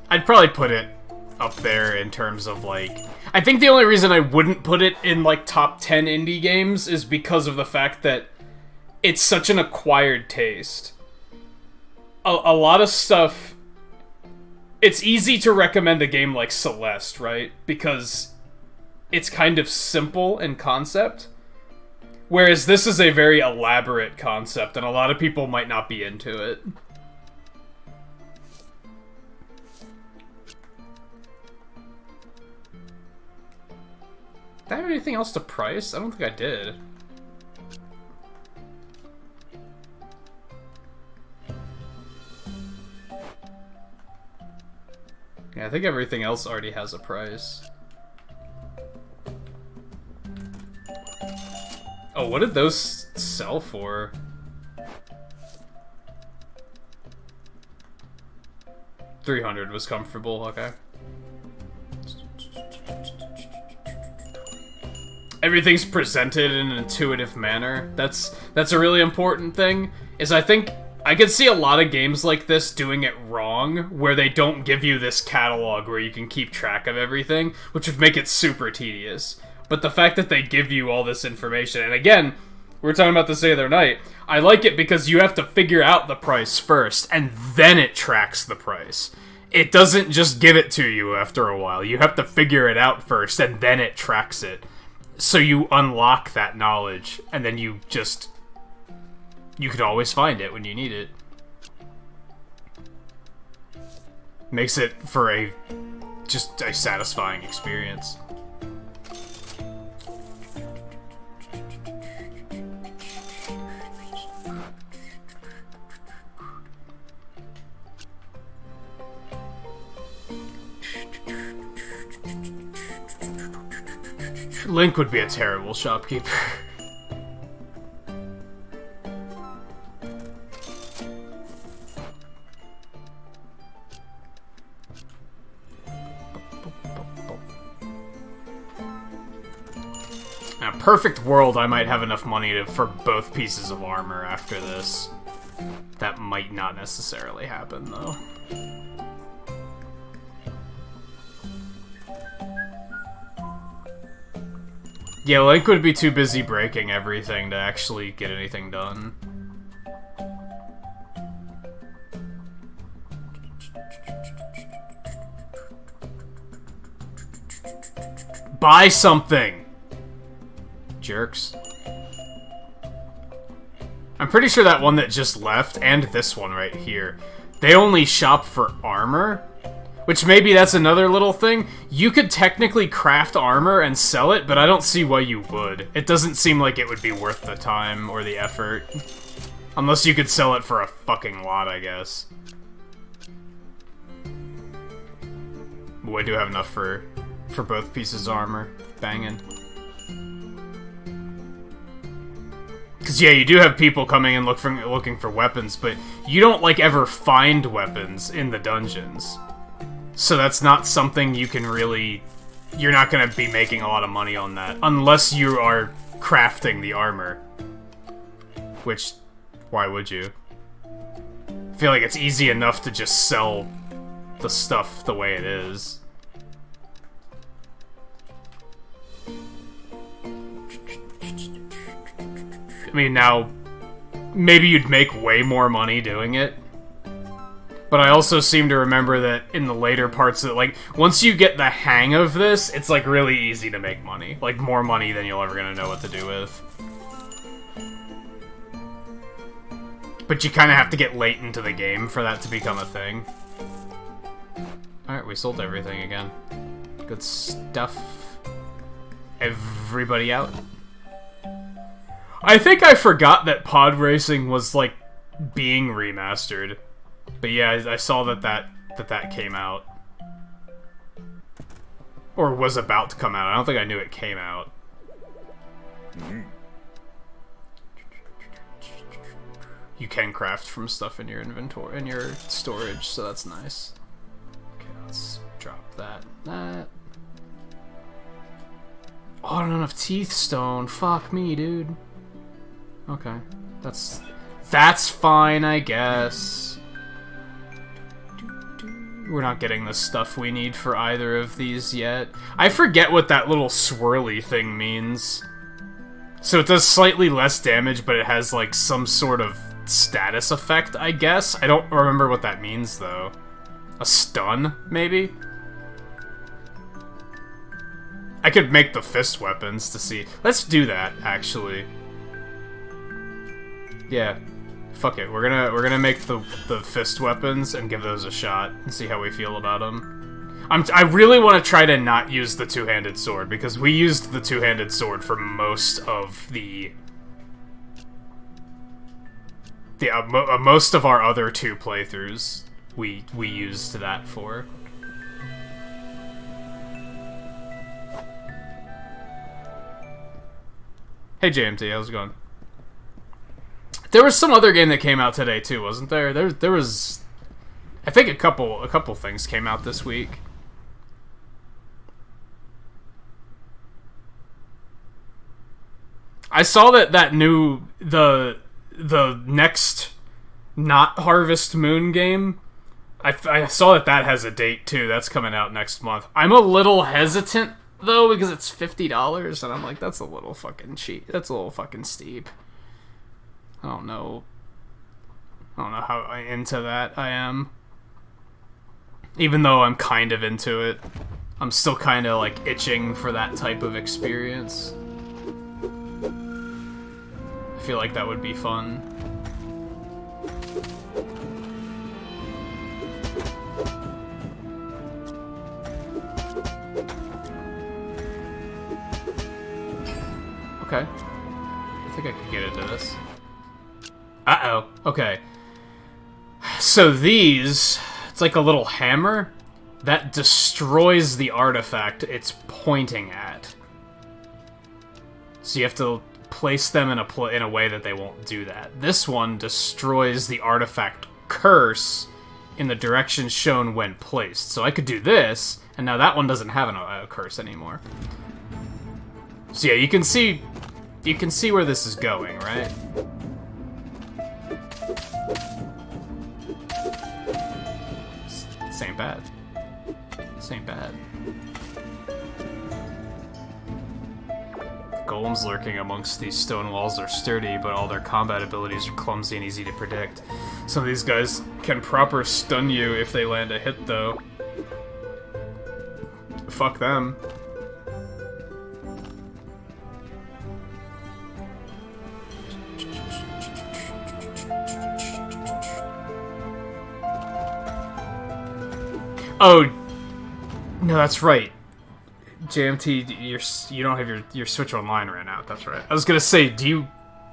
I'd probably put it up there in terms of like... I think the only reason I wouldn't put it in like top 10 indie games is because of the fact that it's such an acquired taste. A lot of stuff... It's easy to recommend a game like Celeste, right? Because it's kind of simple in concept. Whereas this is a very elaborate concept, and a lot of people might not be into it. Did I have anything else to price? I don't think I did. Yeah, I think everything else already has a price. Oh, what did those sell for? 300 was comfortable, okay. Everything's presented in an intuitive manner. That's a really important thing, is I think I could see a lot of games like this doing it wrong, where they don't give you this catalog where you can keep track of everything, which would make it super tedious. But the fact that they give you all this information, and again, we were talking about this the other night, I like it because you have to figure out the price first, and then it tracks the price. It doesn't just give it to you after a while. You have to figure it out first, and then it tracks it. So you unlock that knowledge, and then you could always find it when you need it. Makes it for just a satisfying experience. Link would be a terrible shopkeeper. In a perfect world, I might have enough money for both pieces of armor after this. That might not necessarily happen, though. Yeah, Link would be too busy breaking everything to actually get anything done. Buy something! Jerks. I'm pretty sure that one that just left, and this one right here, they only shop for armor? Which maybe that's another little thing. You could technically craft armor and sell it, but I don't see why you would. It doesn't seem like it would be worth the time or the effort. Unless you could sell it for a fucking lot, I guess. Ooh, I do have enough for both pieces of armor. Banging. Because, yeah, you do have people coming and looking for weapons, but you don't, like, ever find weapons in the dungeons. So that's not something you can really... You're not going to be making a lot of money on that. Unless you are crafting the armor. Which, why would you? I feel like it's easy enough to just sell the stuff the way it is. I mean, now, maybe you'd make way more money doing it. But I also seem to remember that in the later parts of it, like, once you get the hang of this, it's, like, really easy to make money. Like, more money than you're ever gonna know what to do with. But you kind of have to get late into the game for that to become a thing. Alright, we sold everything again. Good stuff. Everybody out. I think I forgot that pod racing was, like, being remastered. But yeah, I saw that came out. Or was about to come out. I don't think I knew it came out. You can craft from stuff in your inventory, in your storage, so that's nice. Okay, let's drop that. Oh, I don't have enough teeth stone. Fuck me, dude. Okay, that's fine, I guess. We're not getting the stuff we need for either of these yet. I forget what that little swirly thing means. So it does slightly less damage, but it has, like, some sort of status effect, I guess? I don't remember what that means, though. A stun, maybe? I could make the fist weapons to see. Let's do that, actually. Yeah. Fuck it. We're gonna make the fist weapons and give those a shot and see how we feel about them. I really want to try to not use the two-handed sword, because we used the two-handed sword for most of most of our other two playthroughs. We used that for. Hey JMT, how's it going? There was some other game that came out today too, wasn't there? There was... I think a couple things came out this week. I saw that the next not Harvest Moon game. I saw that has a date too. That's coming out next month. I'm a little hesitant though because it's $50, and I'm like, that's a little fucking cheap. That's a little fucking steep. I don't know how into that I am. Even though I'm kind of into it, I'm still kind of like itching for that type of experience. I feel like that would be fun. Okay. I think I could get into this. Uh-oh. Okay. So these... It's like a little hammer that destroys the artifact it's pointing at. So you have to place them in a way that they won't do that. This one destroys the artifact curse in the direction shown when placed. So I could do this, and now that one doesn't have a curse anymore. So yeah, you can see where this is going, right? This ain't bad. This ain't bad. Golems lurking amongst these stone walls are sturdy, but all their combat abilities are clumsy and easy to predict. Some of these guys can proper stun you if they land a hit, though. Fuck them. Oh, no, that's right. JMT, you don't have your Switch Online ran out. That's right. I was gonna say, do you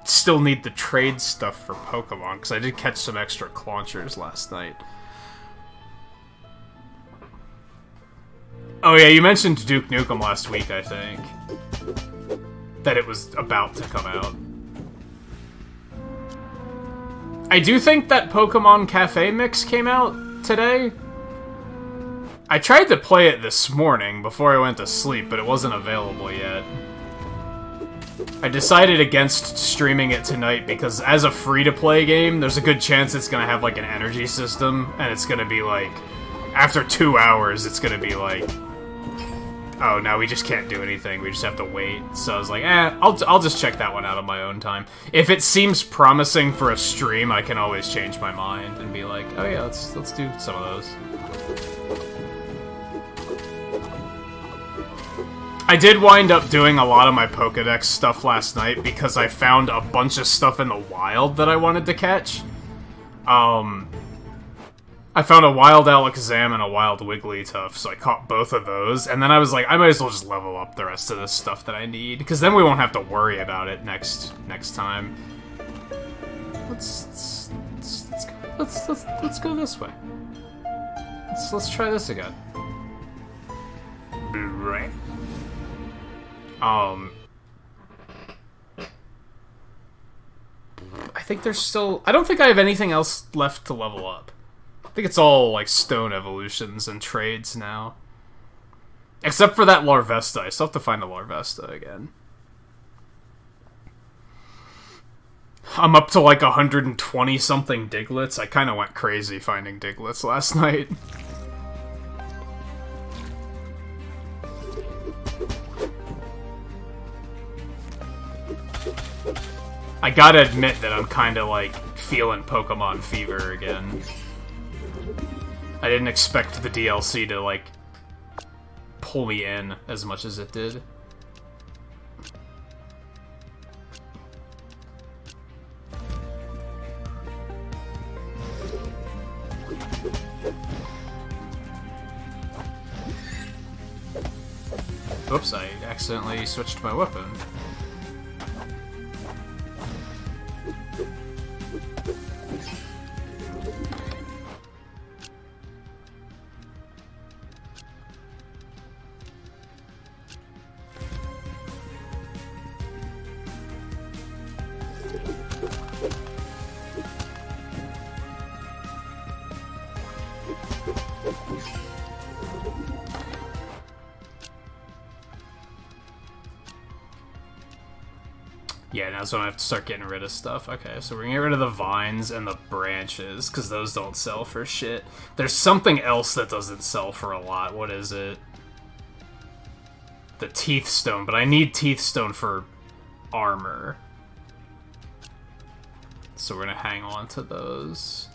still need the trade stuff for Pokemon? Because I did catch some extra claunchers last night. Oh yeah, you mentioned Duke Nukem last week, I think. That it was about to come out. I do think that Pokemon Cafe Mix came out today. I tried to play it this morning before I went to sleep, but it wasn't available yet. I decided against streaming it tonight because as a free-to-play game, there's a good chance it's gonna have like an energy system, and it's gonna be like, after 2 hours, it's gonna be like, oh, no, we just can't do anything, we just have to wait. So I was like, I'll just check that one out on my own time. If it seems promising for a stream, I can always change my mind and be like, oh yeah, let's do some of those. I did wind up doing a lot of my Pokedex stuff last night because I found a bunch of stuff in the wild that I wanted to catch. I found a wild Alakazam and a wild Wigglytuff, so I caught both of those, and then I was like, I might as well just level up the rest of this stuff that I need, because then we won't have to worry about it next time. Let's go this way. Let's try this again. Right. I think there's still... I don't think I have anything else left to level up. I think it's all, like, stone evolutions and trades now. Except for that Larvesta. I still have to find the Larvesta again. I'm up to, like, 120-something Diglets. I kind of went crazy finding Diglets last night. I gotta admit that I'm kinda, like, feeling Pokemon fever again. I didn't expect the DLC to, like, pull me in as much as it did. Oops, I accidentally switched my weapon. Yeah, now so I have to start getting rid of stuff. Okay, so we're gonna get rid of the vines and the branches, because those don't sell for shit. There's something else that doesn't sell for a lot. What is it? The teeth stone, but I need teeth stone for armor. So we're gonna hang on to those.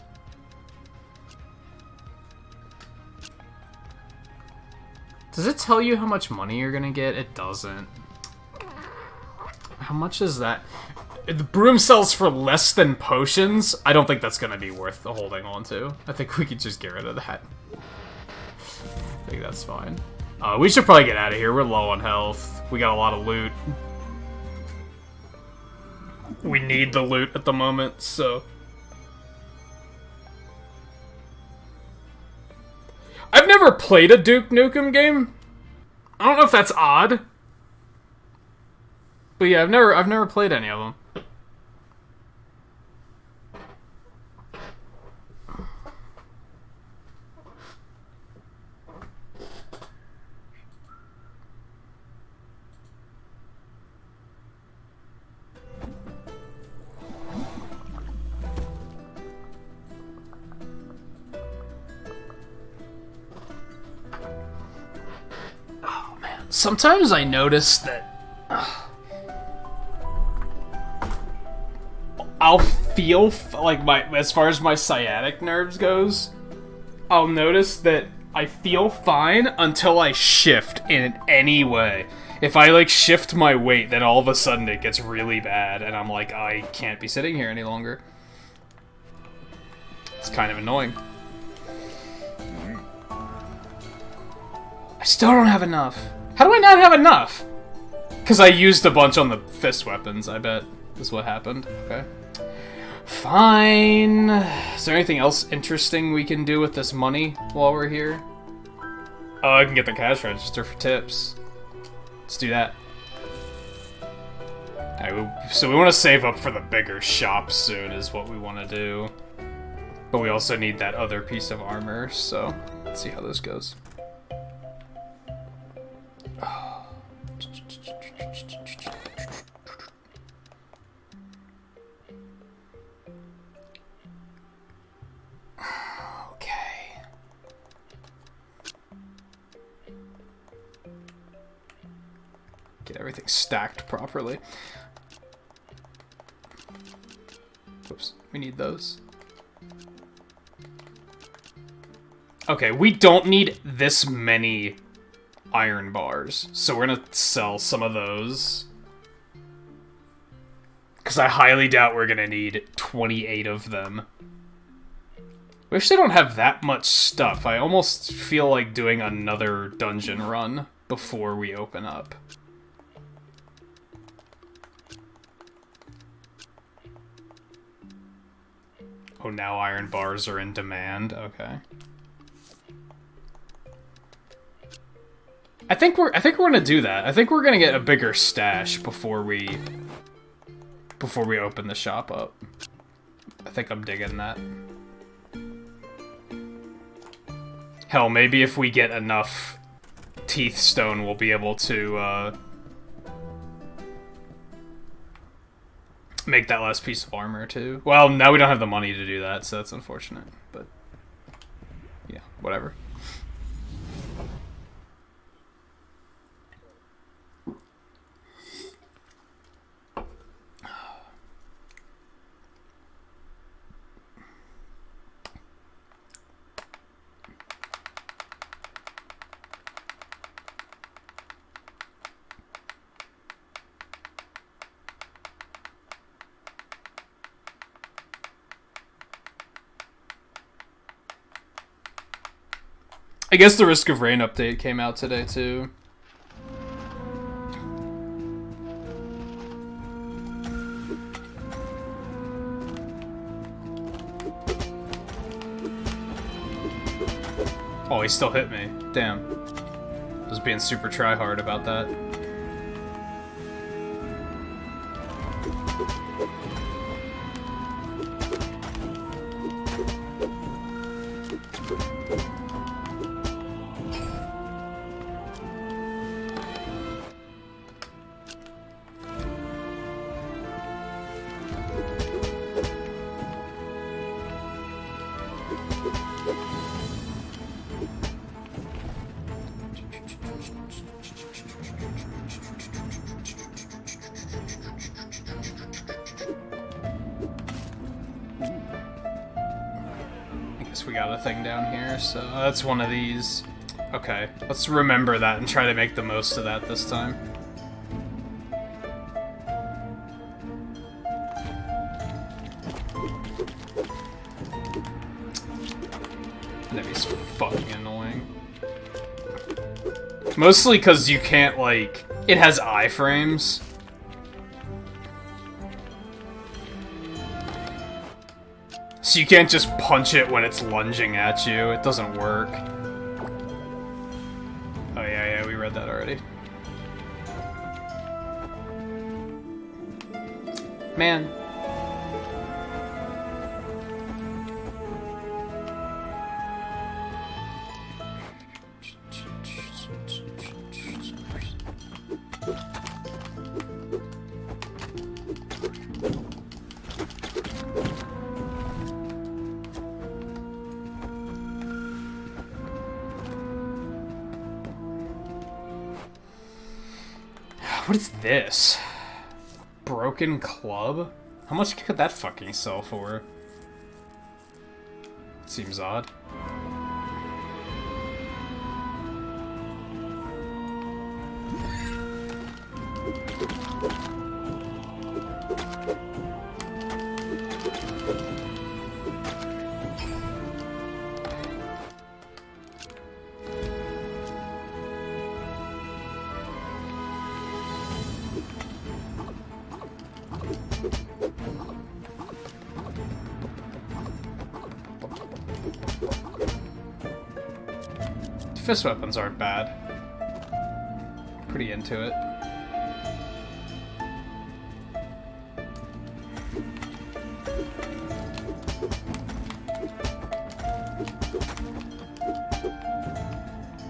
Does it tell you how much money you're gonna get? It doesn't. How much is that? The broom sells for less than potions. I don't think that's gonna be worth holding on to. I think we could just get rid of that. I think that's fine. We should probably get out of here. We're low on health. We got a lot of loot. We need the loot at the moment, so... I've never played a Duke Nukem game. I don't know if that's odd. But yeah, I've never played any of them. Oh man, sometimes I notice that I'll feel like as far as my sciatic nerves goes, I'll notice that I feel fine until I shift in any way. If I like shift my weight, then all of a sudden it gets really bad, and I'm like, I can't be sitting here any longer. It's kind of annoying. I still don't have enough. How do I not have enough? Because I used a bunch on the fist weapons, I bet, is what happened. Okay. Fine. Is there anything else interesting we can do with this money while we're here? Oh, I can get the cash register for tips. Let's do that. Alright, so we want to save up for the bigger shop soon is what we want to do. But we also need that other piece of armor, so let's see how this goes. Get everything stacked properly. Oops, we need those. Okay, we don't need this many iron bars, so we're gonna sell some of those. Because I highly doubt we're gonna need 28 of them. We actually don't have that much stuff. I almost feel like doing another dungeon run before we open up. Oh, now iron bars are in demand. Okay. I think we're gonna do that. I think we're gonna get a bigger stash before we open the shop up. I think I'm digging that. Hell, maybe if we get enough teeth stone, we'll be able to make that last piece of armor too. Well, now we don't have the money to do that, so that's unfortunate. But yeah, whatever. I guess the Risk of Rain update came out today, too. Oh, he still hit me. Damn. I was being super try-hard about that. we got a thing down here, so that's one of these. Okay, let's remember that and try to make the most of that this time. That'd be fucking annoying. Mostly because you can't, like... It has iframes. So you can't just punch it when it's lunging at you. It doesn't work. Oh yeah, we read that already. Man. What is this? Broken club? How much could that fucking sell for? Seems odd. Fist weapons aren't bad. Pretty into it.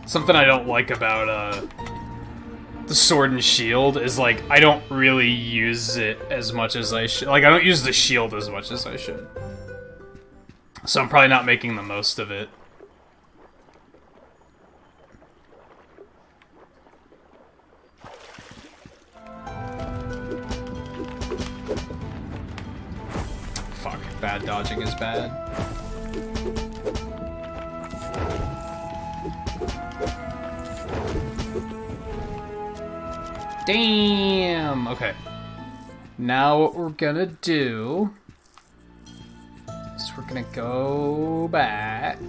Something I don't like about the sword and shield is, like, I don't really use it as much as I should. Like, I don't use the shield as much as I should. So I'm probably not making the most of it. Bad dodging is bad. Damn! Okay. Now what we're gonna do is we're gonna go back.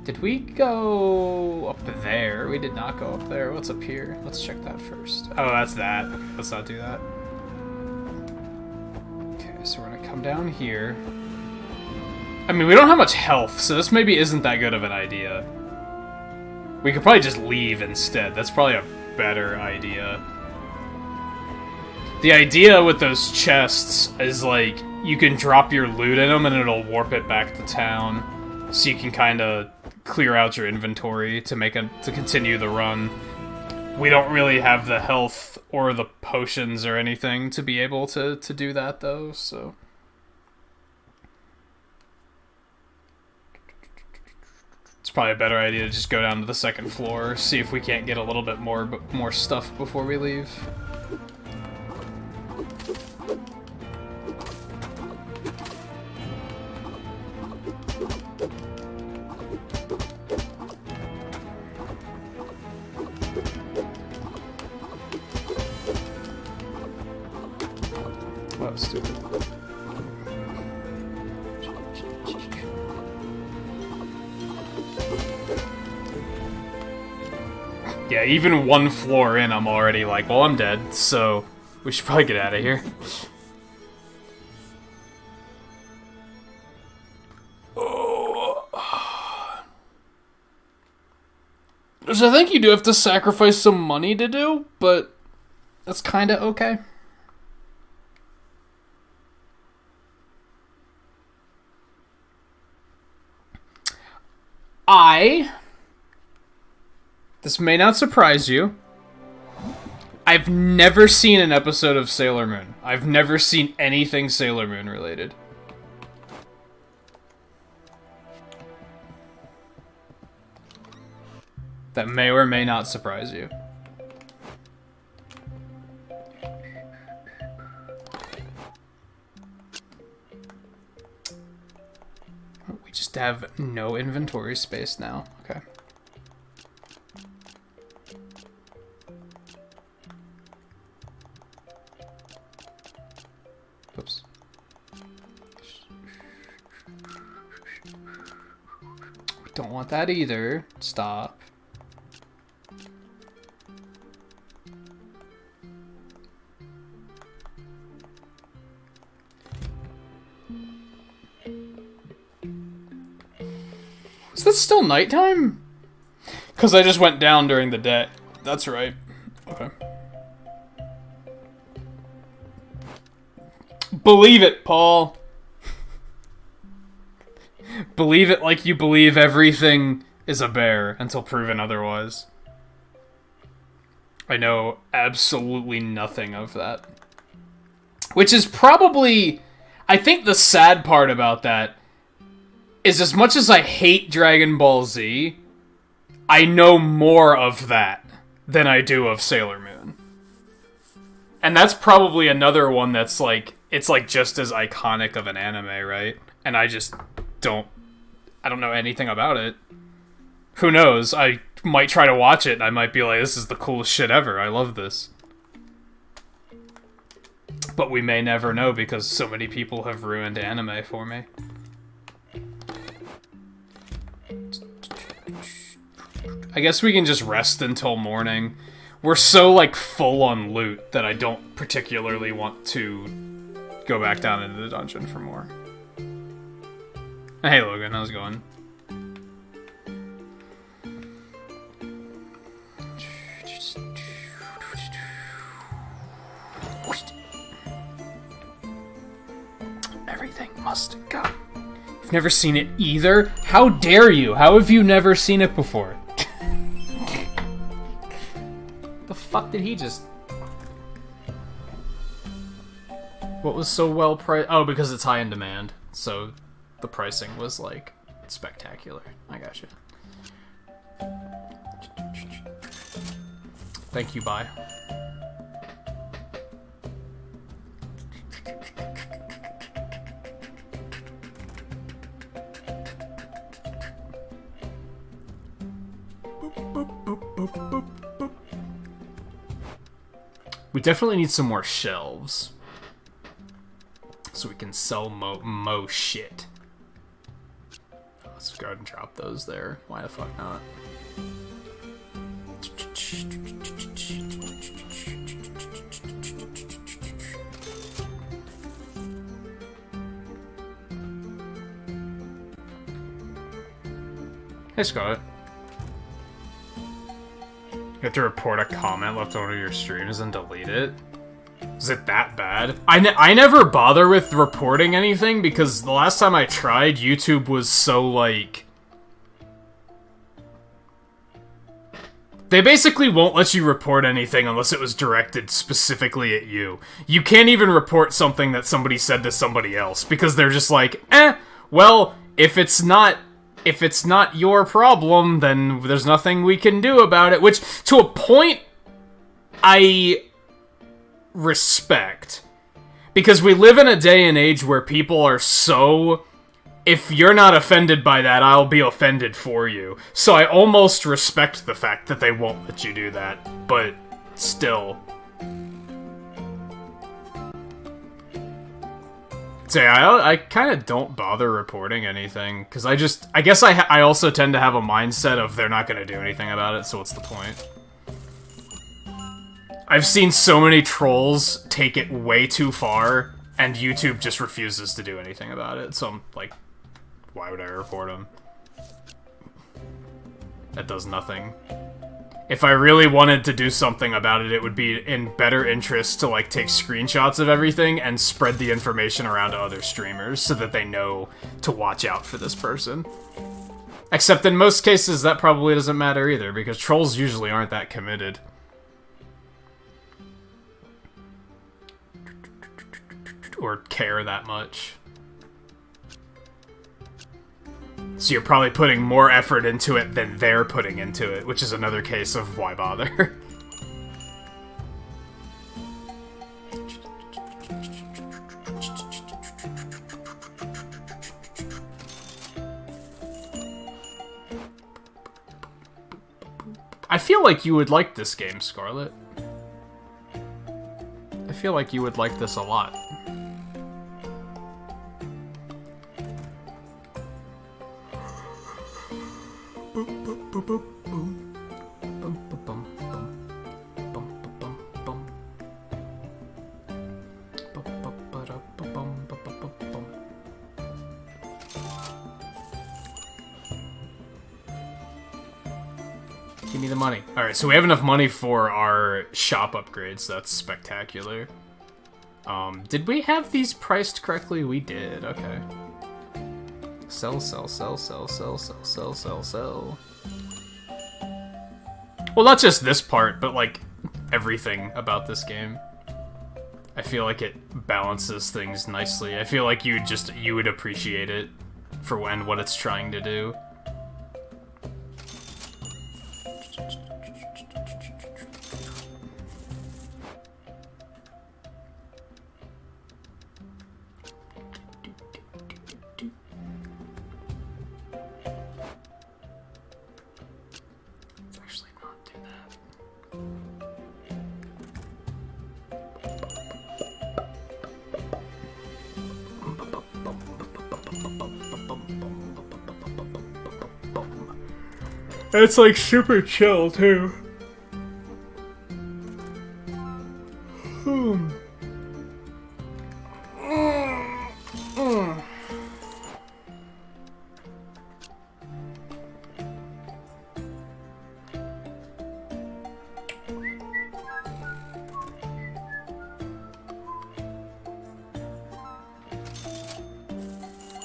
Did we go up there? We did not go up there. What's up here? Let's check that first. Oh, that's that. Okay, let's not do that. So we're gonna come down here. I mean, we don't have much health, so this maybe isn't that good of an idea. We could probably just leave instead. That's probably a better idea. The idea with those chests is, like, you can drop your loot in them and it'll warp it back to town. So you can kind of clear out your inventory to continue the run. We don't really have the health or the potions or anything to be able to do that, though, so... It's probably a better idea to just go down to the second floor, see if we can't get a little bit more stuff before we leave. Oh, stupid. Yeah, even one floor in, I'm already like, well, I'm dead, so we should probably get out of here. Which I think you do have to sacrifice some money to do, but that's kind of okay. This may not surprise you. I've never seen an episode of Sailor Moon. I've never seen anything Sailor Moon related. That may or may not surprise you. We just just have no inventory space now. Okay. Oops. Don't want that either. Stop. Is this still nighttime? Because I just went down during the day. That's right. Okay. Believe it, Paul. Believe it like you believe everything is a bear until proven otherwise. I know absolutely nothing of that. Which is probably... I think the sad part about that is as much as I hate Dragon Ball Z, I know more of that than I do of Sailor Moon. And that's probably another one that's like, it's like just as iconic of an anime, right? And I just don't know anything about it. Who knows? I might try to watch it and I might be like, this is the coolest shit ever. I love this. But we may never know because so many people have ruined anime for me. I guess we can just rest until morning. We're so, like, full on loot that I don't particularly want to go back down into the dungeon for more. Hey, Logan, how's it going? Everything must go. You've never seen it either? How dare you? How have you never seen it before? The fuck did he just... What was so well priced? Oh, because it's high in demand. So the pricing was, like, spectacular. I gotcha. Thank you, bye. We definitely need some more shelves. So we can sell mo shit. Let's go ahead and drop those there. Why the fuck not? Hey, Scott. You have to report a comment left on one of your streams and delete it? Is it that bad? I never bother with reporting anything because the last time I tried, YouTube was so, like... They basically won't let you report anything unless it was directed specifically at you. You can't even report something that somebody said to somebody else because they're just like, well, if it's not your problem, then there's nothing we can do about it. Which, to a point, I respect. Because we live in a day and age where people are so... If you're not offended by that, I'll be offended for you. So I almost respect the fact that they won't let you do that. But still... So yeah, I kind of don't bother reporting anything, because I guess I also tend to have a mindset of they're not going to do anything about it, so what's the point? I've seen so many trolls take it way too far, and YouTube just refuses to do anything about it, so I'm like, why would I report them? That does nothing. If I really wanted to do something about it, it would be in better interest to, like, take screenshots of everything and spread the information around to other streamers so that they know to watch out for this person. Except in most cases, that probably doesn't matter either, because trolls usually aren't that committed. Or care that much. So you're probably putting more effort into it than they're putting into it, which is another case of why bother. I feel like you would like this game, Scarlet. I feel like you would like this a lot. Give me the money. Alright, so we have enough money for our shop upgrades. That's spectacular. Did we have these priced correctly? We did, okay. Sell, sell, sell, sell, sell, sell, sell, sell, sell. Well, not just this part, but, like, everything about this game. I feel like it balances things nicely. I feel like you would appreciate it for what it's trying to do. It's like super chill too.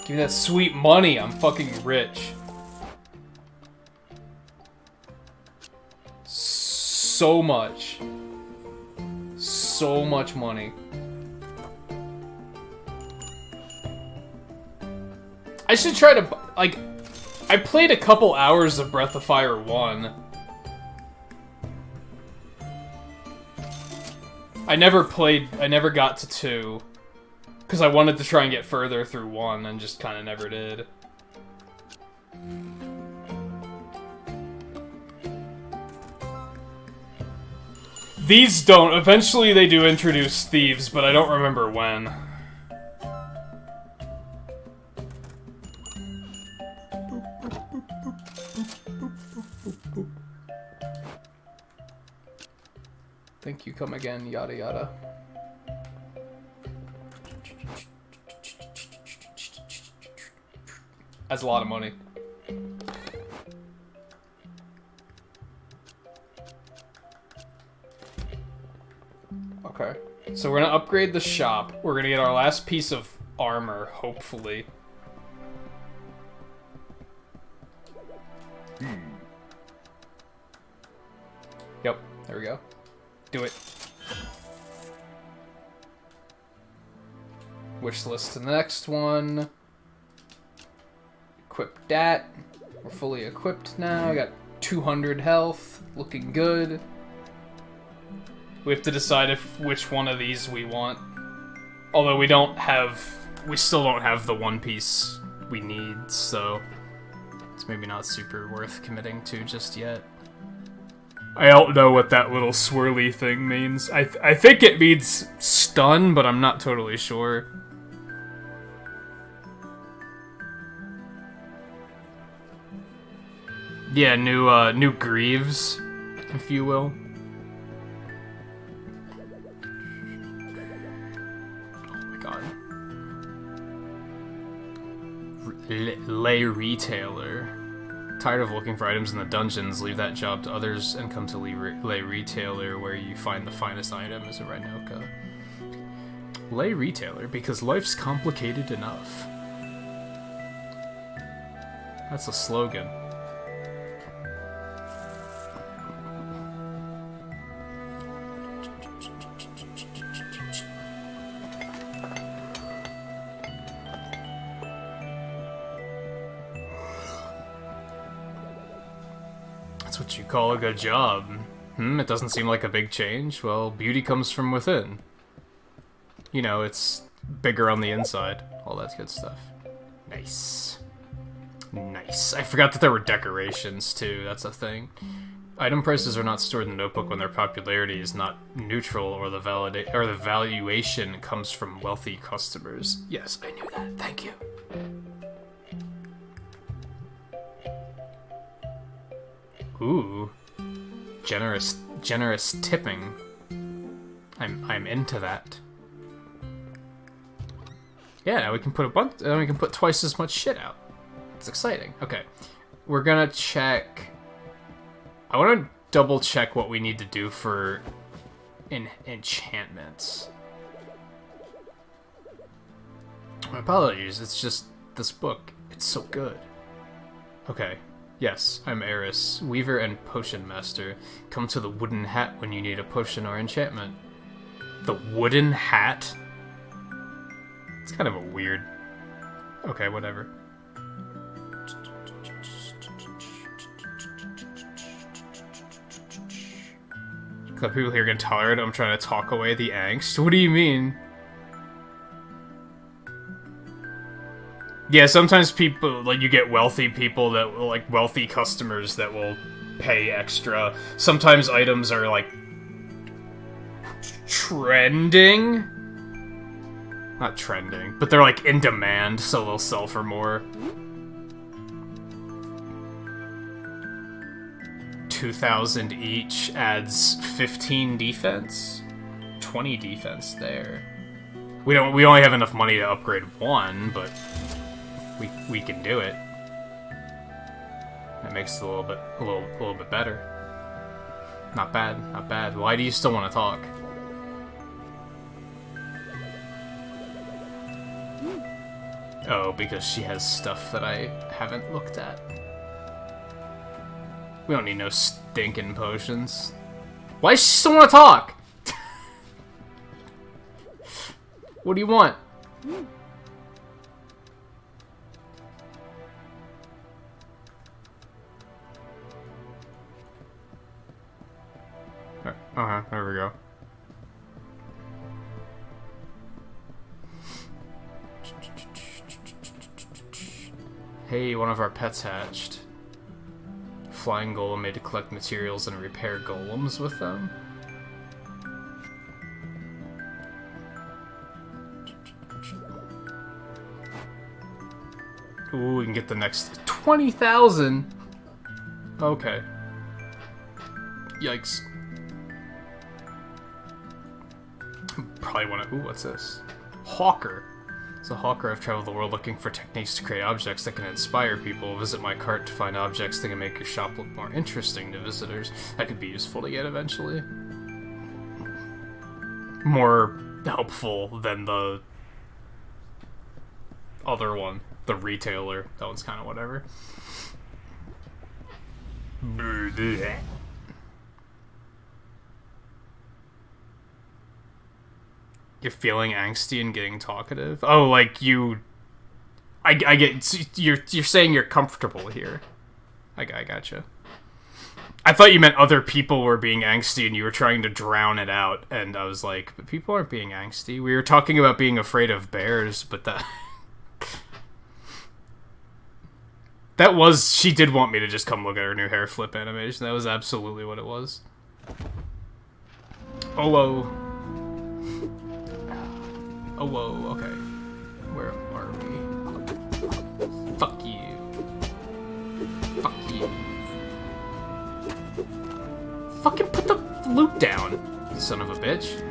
Give me that sweet money, I'm fucking rich. So much. So much money. I should try to, like, I played a couple hours of Breath of Fire 1. I never got to 2. Because I wanted to try and get further through 1 and just kind of never did. These don't. Eventually they do introduce thieves, but I don't remember when. Thank you, come again, yada yada. That's a lot of money. Okay. So we're gonna upgrade the shop. We're gonna get our last piece of armor, hopefully. Yep, there we go. Do it. Wish list to the next one. Equip that. We're fully equipped now. I got 200 health. Looking good. We have to decide which one of these we want. Although we still don't have the one piece we need, so it's maybe not super worth committing to just yet. I don't know what that little swirly thing means. I think it means stun, but I'm not totally sure. Yeah, new Greaves, if you will. Lay Retailer. Tired of looking for items in the dungeons, leave that job to others and come to Lay Retailer, where you find the finest item as a Rhinoka. Lay Retailer, because life's complicated enough. That's a slogan. What you call a good job. It doesn't seem like a big change. Well, beauty comes from within. You know, it's bigger on the inside. All that good stuff. Nice. Nice. I forgot that there were decorations, too. That's a thing. Item prices are not stored in the notebook when their popularity is not neutral, or the valuation comes from wealthy customers. Yes, I knew that. Thank you. Ooh, generous tipping. I'm into that. Yeah, now we can put we can put twice as much shit out. It's exciting. Okay, we're gonna check. I want to double check what we need to do for enchantments. My apologies. It's just this book. It's so good. Okay. Yes, I'm Eris, Weaver and Potion Master. Come to the Wooden Hat when you need a potion or enchantment. The Wooden Hat? It's kind of a weird... Okay, whatever. The people here get tired. I'm trying to talk away the angst. What do you mean? Yeah, sometimes people, like, you get wealthy people that, like, wealthy customers that will pay extra. Sometimes items are, like, trending? Not trending, but they're, like, in demand, so they'll sell for more. 2,000 each adds 15 defense? 20 defense there. We only have enough money to upgrade one, but... We can do it. That makes it a little bit better. Not bad, not bad. Why do you still want to talk? Oh, because she has stuff that I haven't looked at. We don't need no stinking potions. Why does she still want to talk? What do you want? There we go. Hey, one of our pets hatched. Flying golem made to collect materials and repair golems with them. Ooh, we can get the next 20,000! Okay. Yikes. Probably want to... Ooh, what's this? Hawker. As a hawker, I've traveled the world looking for techniques to create objects that can inspire people. Visit my cart to find objects that can make your shop look more interesting to visitors. That could be useful to get eventually. More helpful than the other one. The retailer. That one's kind of whatever. You're feeling angsty and getting talkative? Oh, like you... I get... You're saying you're comfortable here. I gotcha. I thought you meant other people were being angsty and you were trying to drown it out. And I was like, but people aren't being angsty. We were talking about being afraid of bears, but that... That was... She did want me to just come look at her new hair flip animation. That was absolutely what it was. Oh, whoa. Oh, whoa, okay. Where are we? Fuck you. Fuck you. Fucking put the loot down, son of a bitch.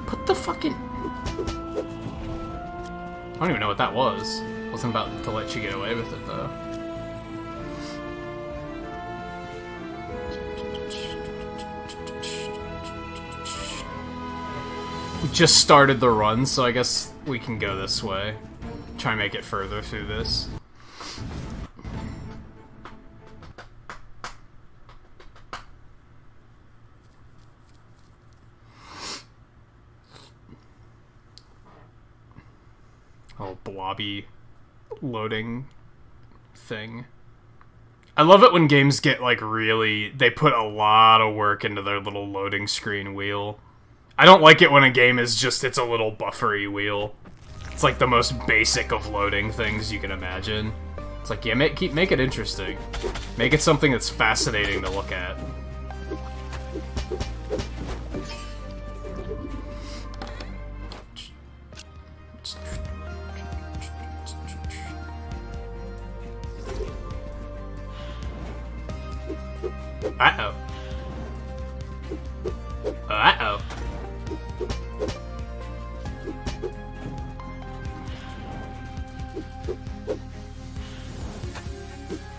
Put the fucking... I don't even know what that was. Wasn't about to let you get away with it, though. We just started the run, so I guess we can go this way. Try and make it further through this. Oh, blobby loading thing. I love it when games get, like, really... They put a lot of work into their little loading screen wheel. I don't like it when a game is just, it's a little buffery wheel. It's like the most basic of loading things you can imagine. It's like, yeah, make it interesting. Make it something that's fascinating to look at. Uh-oh. Uh-oh.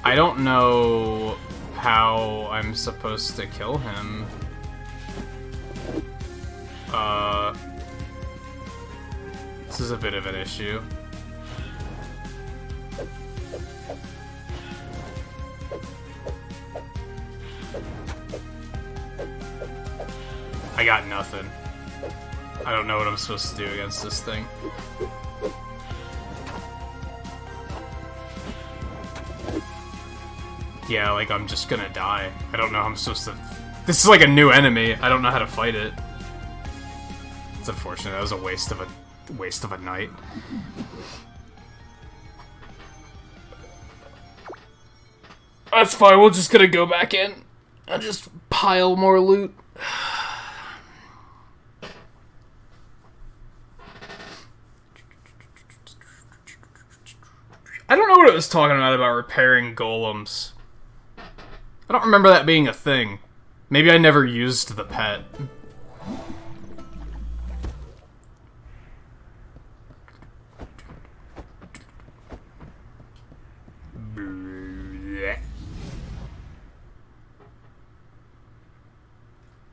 I don't know how I'm supposed to kill him. This is a bit of an issue. I got nothing. I don't know what I'm supposed to do against this thing. Yeah, like, I'm just gonna die. I don't know how I'm supposed to... This is like a new enemy. I don't know how to fight it. It's unfortunate. That was a waste of a night. That's fine. We're just gonna go back in and just pile more loot. I don't know what it was talking about repairing golems. I don't remember that being a thing. Maybe I never used the pet.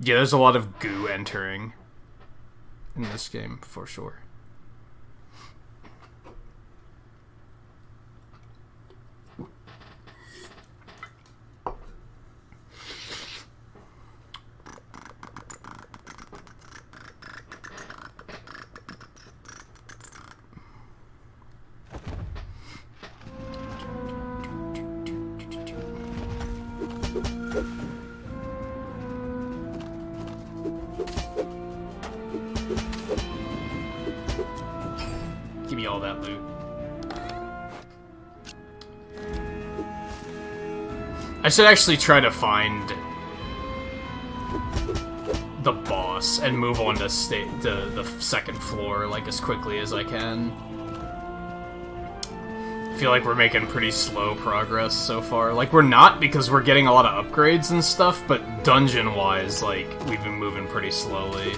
Yeah, there's a lot of goo entering in this game, for sure. Give me all that loot. I should actually try to find the boss and move on to the second floor like as quickly as I can. I feel like we're making pretty slow progress so far. Like, we're not, because we're getting a lot of upgrades and stuff, but dungeon-wise, like, we've been moving pretty slowly.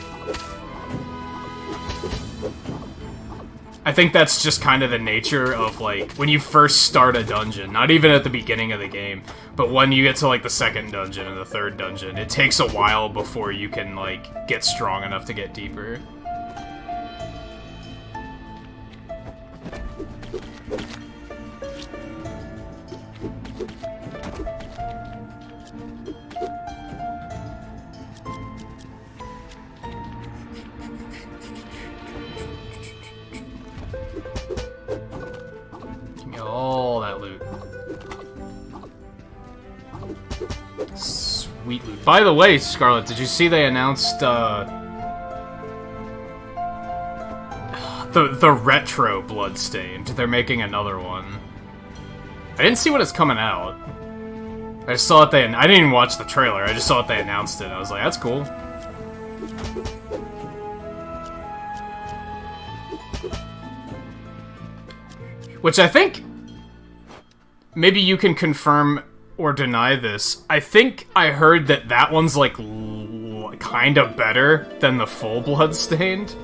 I think that's just kind of the nature of, like, when you first start a dungeon, not even at the beginning of the game, but when you get to, like, the second dungeon and the third dungeon, it takes a while before you can, like, get strong enough to get deeper. All that loot. Sweet loot. By the way, Scarlet, did you see they announced the retro Bloodstained? They're making another one. I didn't see when it's coming out. I just saw it I didn't even watch the trailer. I just saw it they announced it. I was like, that's cool. Which I think... Maybe you can confirm or deny this. I think I heard that that one's, like, kind of better than the full Bloodstained.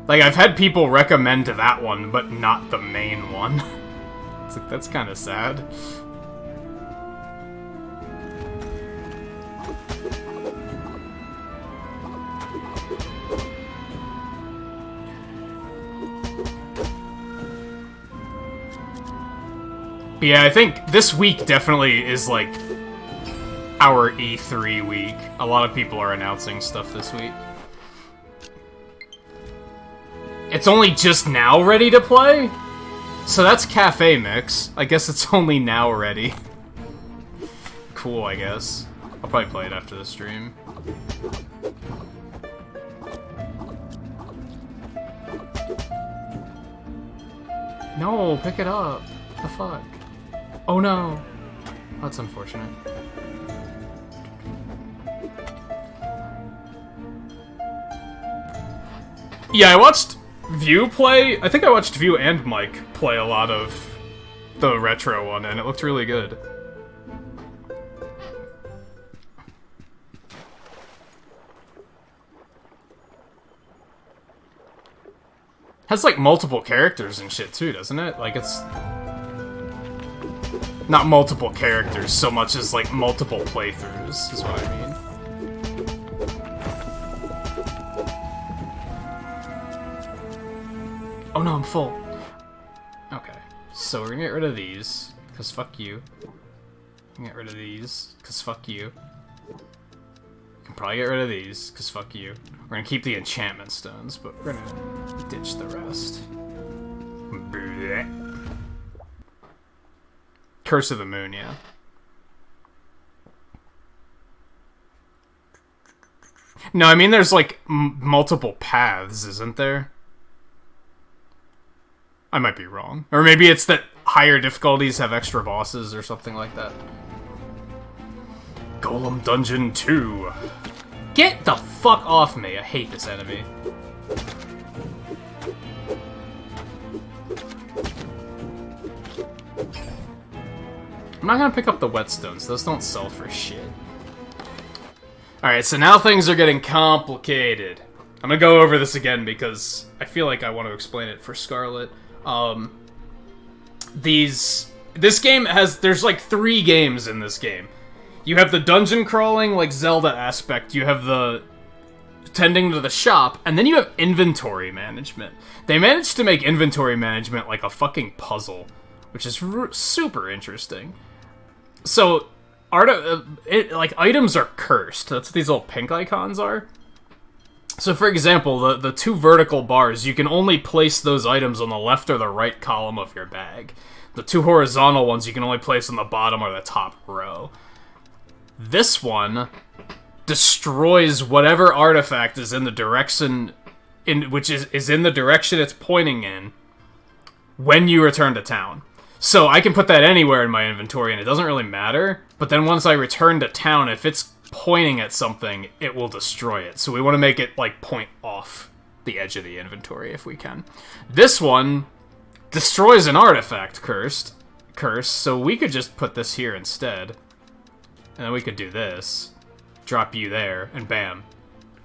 Like, I've had people recommend that one, but not the main one. It's like, that's kind of sad. But yeah, I think this week definitely is, like, our E3 week. A lot of people are announcing stuff this week. It's only just now ready to play? So that's Cafe Mix. I guess it's only now ready. Cool, I guess. I'll probably play it after the stream. No, pick it up. What the fuck? Oh no. That's unfortunate. Yeah, I watched View play. I think I watched View and Mike play a lot of the retro one, and it looked really good. Has like multiple characters and shit too, doesn't it? Like it's not multiple characters so much as like multiple playthroughs is what I mean. Oh no, I'm full. Okay, so we're gonna get rid of these, cause fuck you. Get rid of these, cause fuck you. We can probably get rid of these, cause fuck you. We're gonna keep the enchantment stones, but we're gonna ditch the rest. Blech. Curse of the Moon, yeah. No, I mean there's like multiple paths, isn't there? I might be wrong. Or maybe it's that higher difficulties have extra bosses or something like that. Golem Dungeon 2. Get the fuck off me. I hate this enemy. I'm not gonna pick up the whetstones. Those don't sell for shit. Alright, so now things are getting complicated. I'm gonna go over this again because I feel like I want to explain it for Scarlet. This game there's like 3 games in this game. You have the dungeon crawling, like Zelda aspect, you have the tending to the shop, and then you have inventory management. They managed to make inventory management like a fucking puzzle, which is super interesting. So, like, items are cursed. That's what these little pink icons are. So, for example, the 2 vertical bars, you can only place those items on the left or the right column of your bag. The 2 horizontal ones you can only place on the bottom or the top row. This one destroys whatever artifact is in the direction which is in the direction it's pointing in when you return to town. So I can put that anywhere in my inventory and it doesn't really matter, but then once I return to town, if it's pointing at something, it will destroy it. So we want to make it like point off the edge of the inventory if we can. This one destroys an artifact curse, so we could just put this here instead. And then we could do this, drop you there, and bam,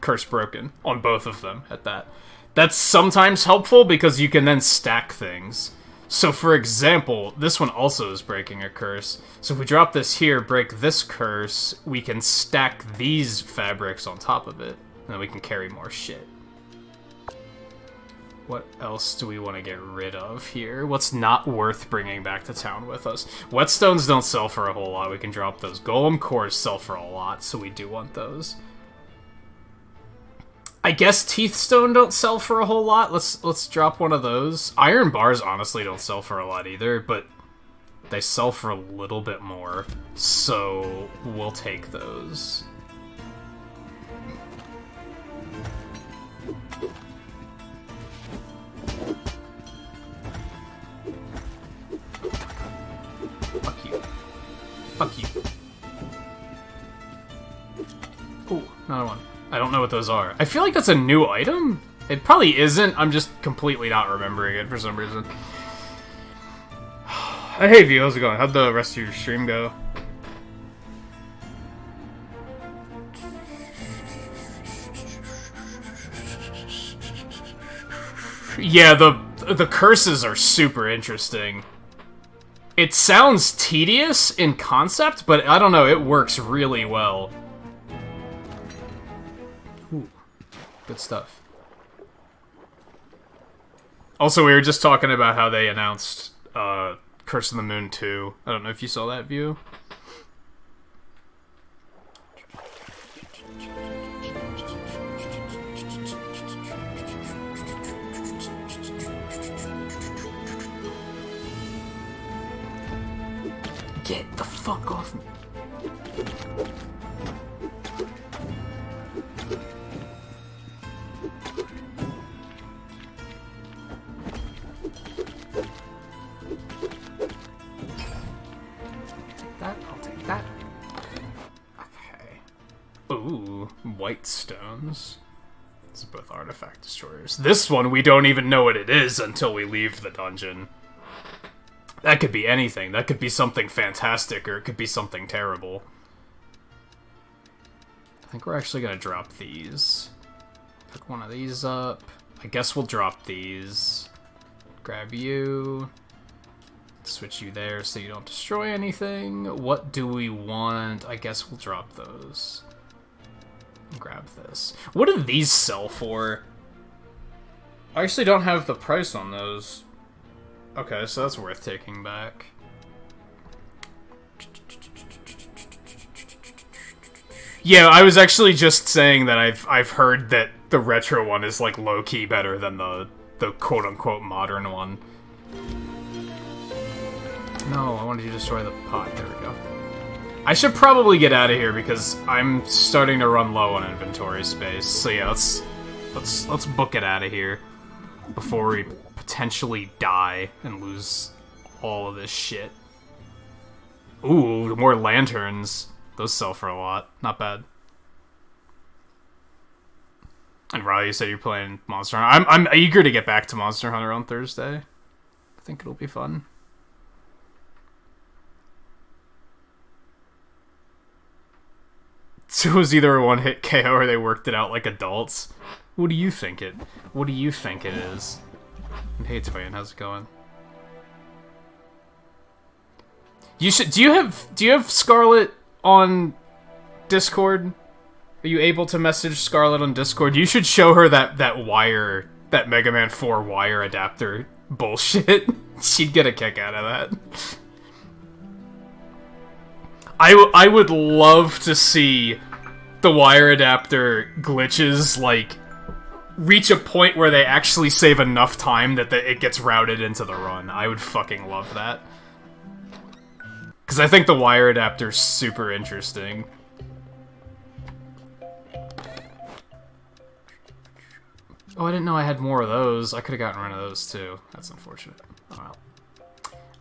curse broken on both of them at that. That's sometimes helpful because you can then stack things. So for example, this one also is breaking a curse. So if we drop this here, break this curse, we can stack these fabrics on top of it, and then we can carry more shit. What else do we want to get rid of here? What's not worth bringing back to town with us? Whetstones don't sell for a whole lot. We can drop those. Golem cores sell for a lot, so we do want those. I guess Teethstone don't sell for a whole lot. Let's drop one of those. Iron bars honestly don't sell for a lot either, but they sell for a little bit more, so we'll take those. Fuck you. Fuck you. Ooh, another one. I don't know what those are. I feel like that's a new item? It probably isn't. I'm just completely not remembering it for some reason. Hey, V, how's it going? How'd the rest of your stream go? Yeah, the curses are super interesting. It sounds tedious in concept, but I don't know, it works really well. Ooh, good stuff. Also, we were just talking about how they announced Curse of the Moon 2. I don't know if you saw that view. Get the fuck off me. white stones. These are both artifact destroyers. This one, we don't even know what it is until we leave the dungeon. That could be anything. That could be something fantastic, or it could be something terrible. I think we're actually gonna drop these. Pick one of these up. I guess we'll drop these. Grab you. Switch you there so you don't destroy anything. What do we want? I guess we'll drop those. Grab this. What do these sell for? I actually don't have the price on those. Okay, so that's worth taking back. Yeah, I was actually just saying that I've heard that the retro one is like low-key better than the quote-unquote modern one. No, I wanted you to destroy the pot. There we go. I should probably get out of here because I'm starting to run low on inventory space. So yeah, let's book it out of here before we potentially die and lose all of this shit. Ooh, more lanterns. Those sell for a lot. Not bad. And Riley, you said you're playing Monster Hunter. I'm eager to get back to Monster Hunter on Thursday. I think it'll be fun. So it was either a one-hit KO or they worked it out like adults. What do you think it? What do you think it is? And hey, Toyin, how's it going? You should. Do you have Scarlet on Discord? Are you able to message Scarlet on Discord? You should show her that wire, that Mega Man 4 wire adapter bullshit. She'd get a kick out of that. I would love to see the wire adapter glitches, like, reach a point where they actually save enough time that it gets routed into the run. I would fucking love that. Because I think the wire adapter's super interesting. Oh, I didn't know I had more of those. I could have gotten rid of those, too. That's unfortunate. Oh, well.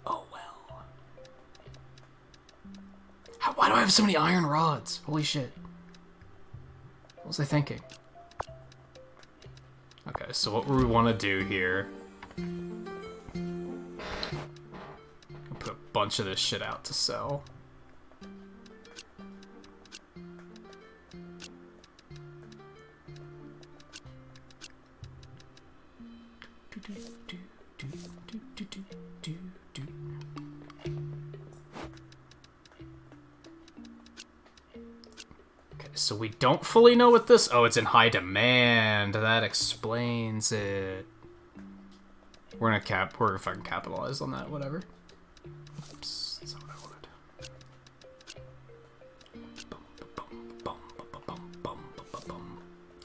Oh, well. Why do I have so many iron rods? Holy shit. What was I thinking? Okay, so what we want to do here... put a bunch of this shit out to sell. Okay, so we don't fully know what this... Oh, it's in high demand. That explains it. We're gonna fucking capitalize on that, whatever. Oops, that's not what I wanted.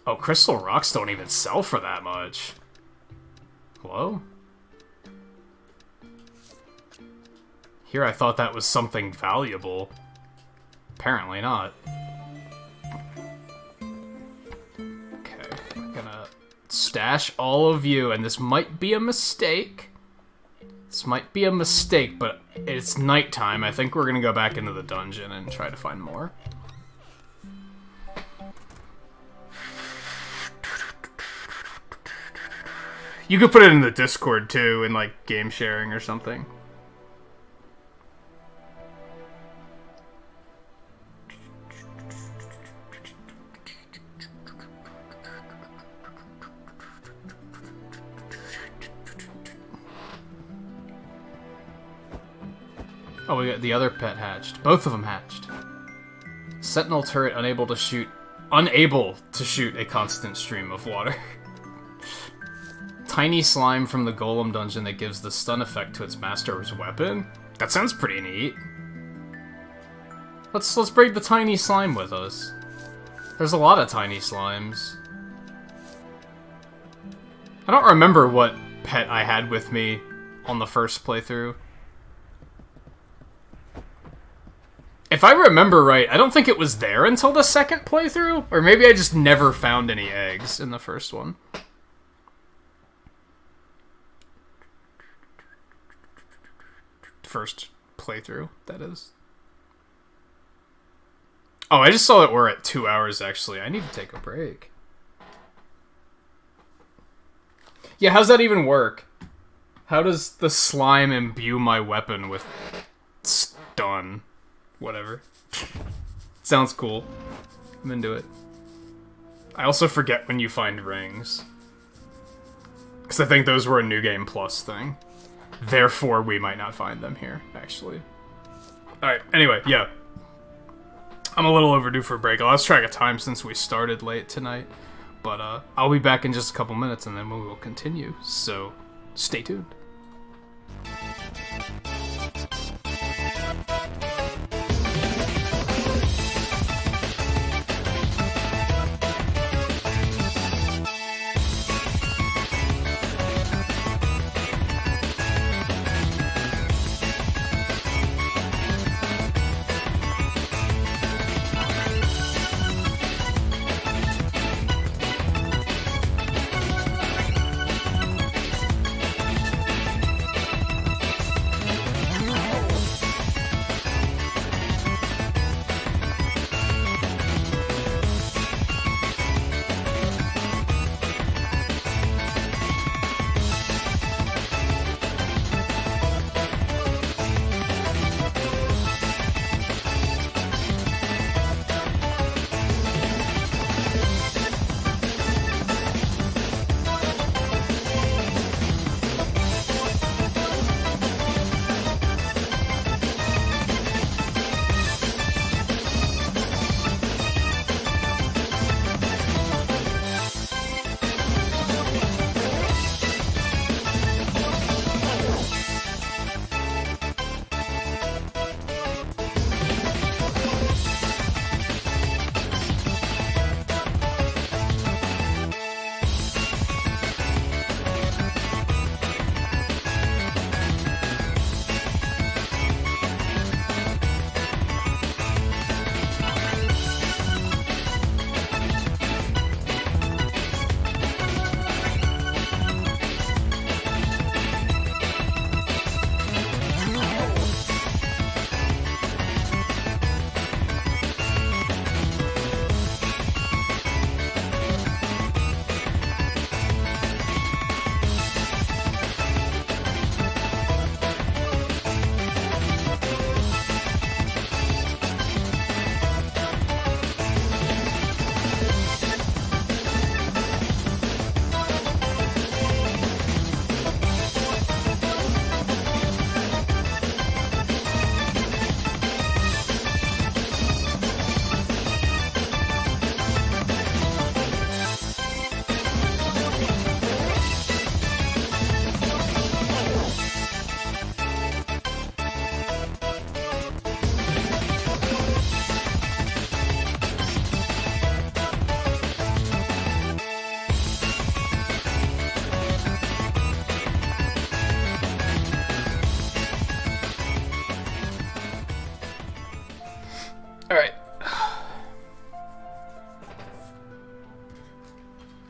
Oh, crystal rocks don't even sell for that much. Hello? Here I thought that was something valuable. Apparently not. Okay, I'm gonna stash all of you, and this might be a mistake. This might be a mistake, but it's nighttime. I think we're gonna go back into the dungeon and try to find more. You could put it in the Discord, too, in, like, game sharing or something. Oh, we got the other pet hatched. Both of them hatched. Sentinel turret unable to shoot a constant stream of water. Tiny slime from the golem dungeon that gives the stun effect to its master's weapon? That sounds pretty neat. Let's bring the tiny slime with us. There's a lot of tiny slimes. I don't remember what pet I had with me on the first playthrough. If I remember right, I don't think it was there until the second playthrough, or maybe I just never found any eggs in the first one. First playthrough, that is. Oh, I just saw that we're at 2 hours, actually. I need to take a break. Yeah, how's that even work? How does the slime imbue my weapon with stun? Whatever. Sounds cool. I'm into it. I also forget when you find rings. Because I think those were a New Game Plus thing. Therefore, we might not find them here, actually. Alright, anyway, yeah. I'm a little overdue for a break. I lost track of time since we started late tonight. But I'll be back in just a couple minutes and then we will continue. So, stay tuned.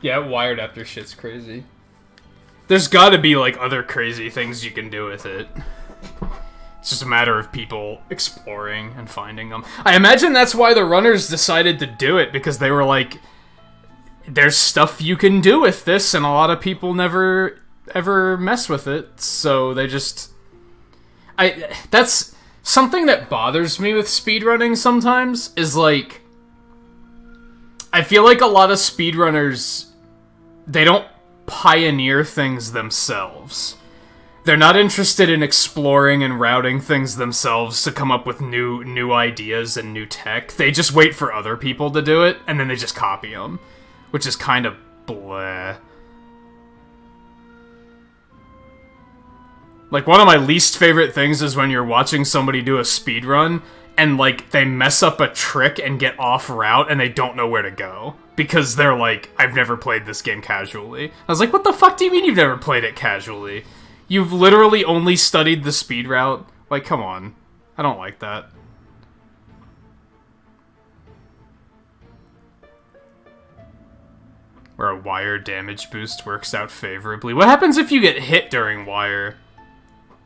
Yeah, wired after shit's crazy. There's gotta be, like, other crazy things you can do with it. It's just a matter of people exploring and finding them. I imagine that's why the runners decided to do it, because they were like, there's stuff you can do with this, and a lot of people never ever mess with it, so they just... That's something that bothers me with speedrunning sometimes, is like... I feel like a lot of speedrunners, they don't pioneer things themselves. They're not interested in exploring and routing things themselves to come up with new ideas and new tech. They just wait for other people to do it, and then they just copy them. Which is kind of bleh. Like, one of my least favorite things is when you're watching somebody do a speedrun, and, like, they mess up a trick and get off route, and they don't know where to go. Because they're like, I've never played this game casually. I was like, what the fuck do you mean you've never played it casually? You've literally only studied the speed route? Like, come on. I don't like that. Where a wire damage boost works out favorably. What happens if you get hit during wire?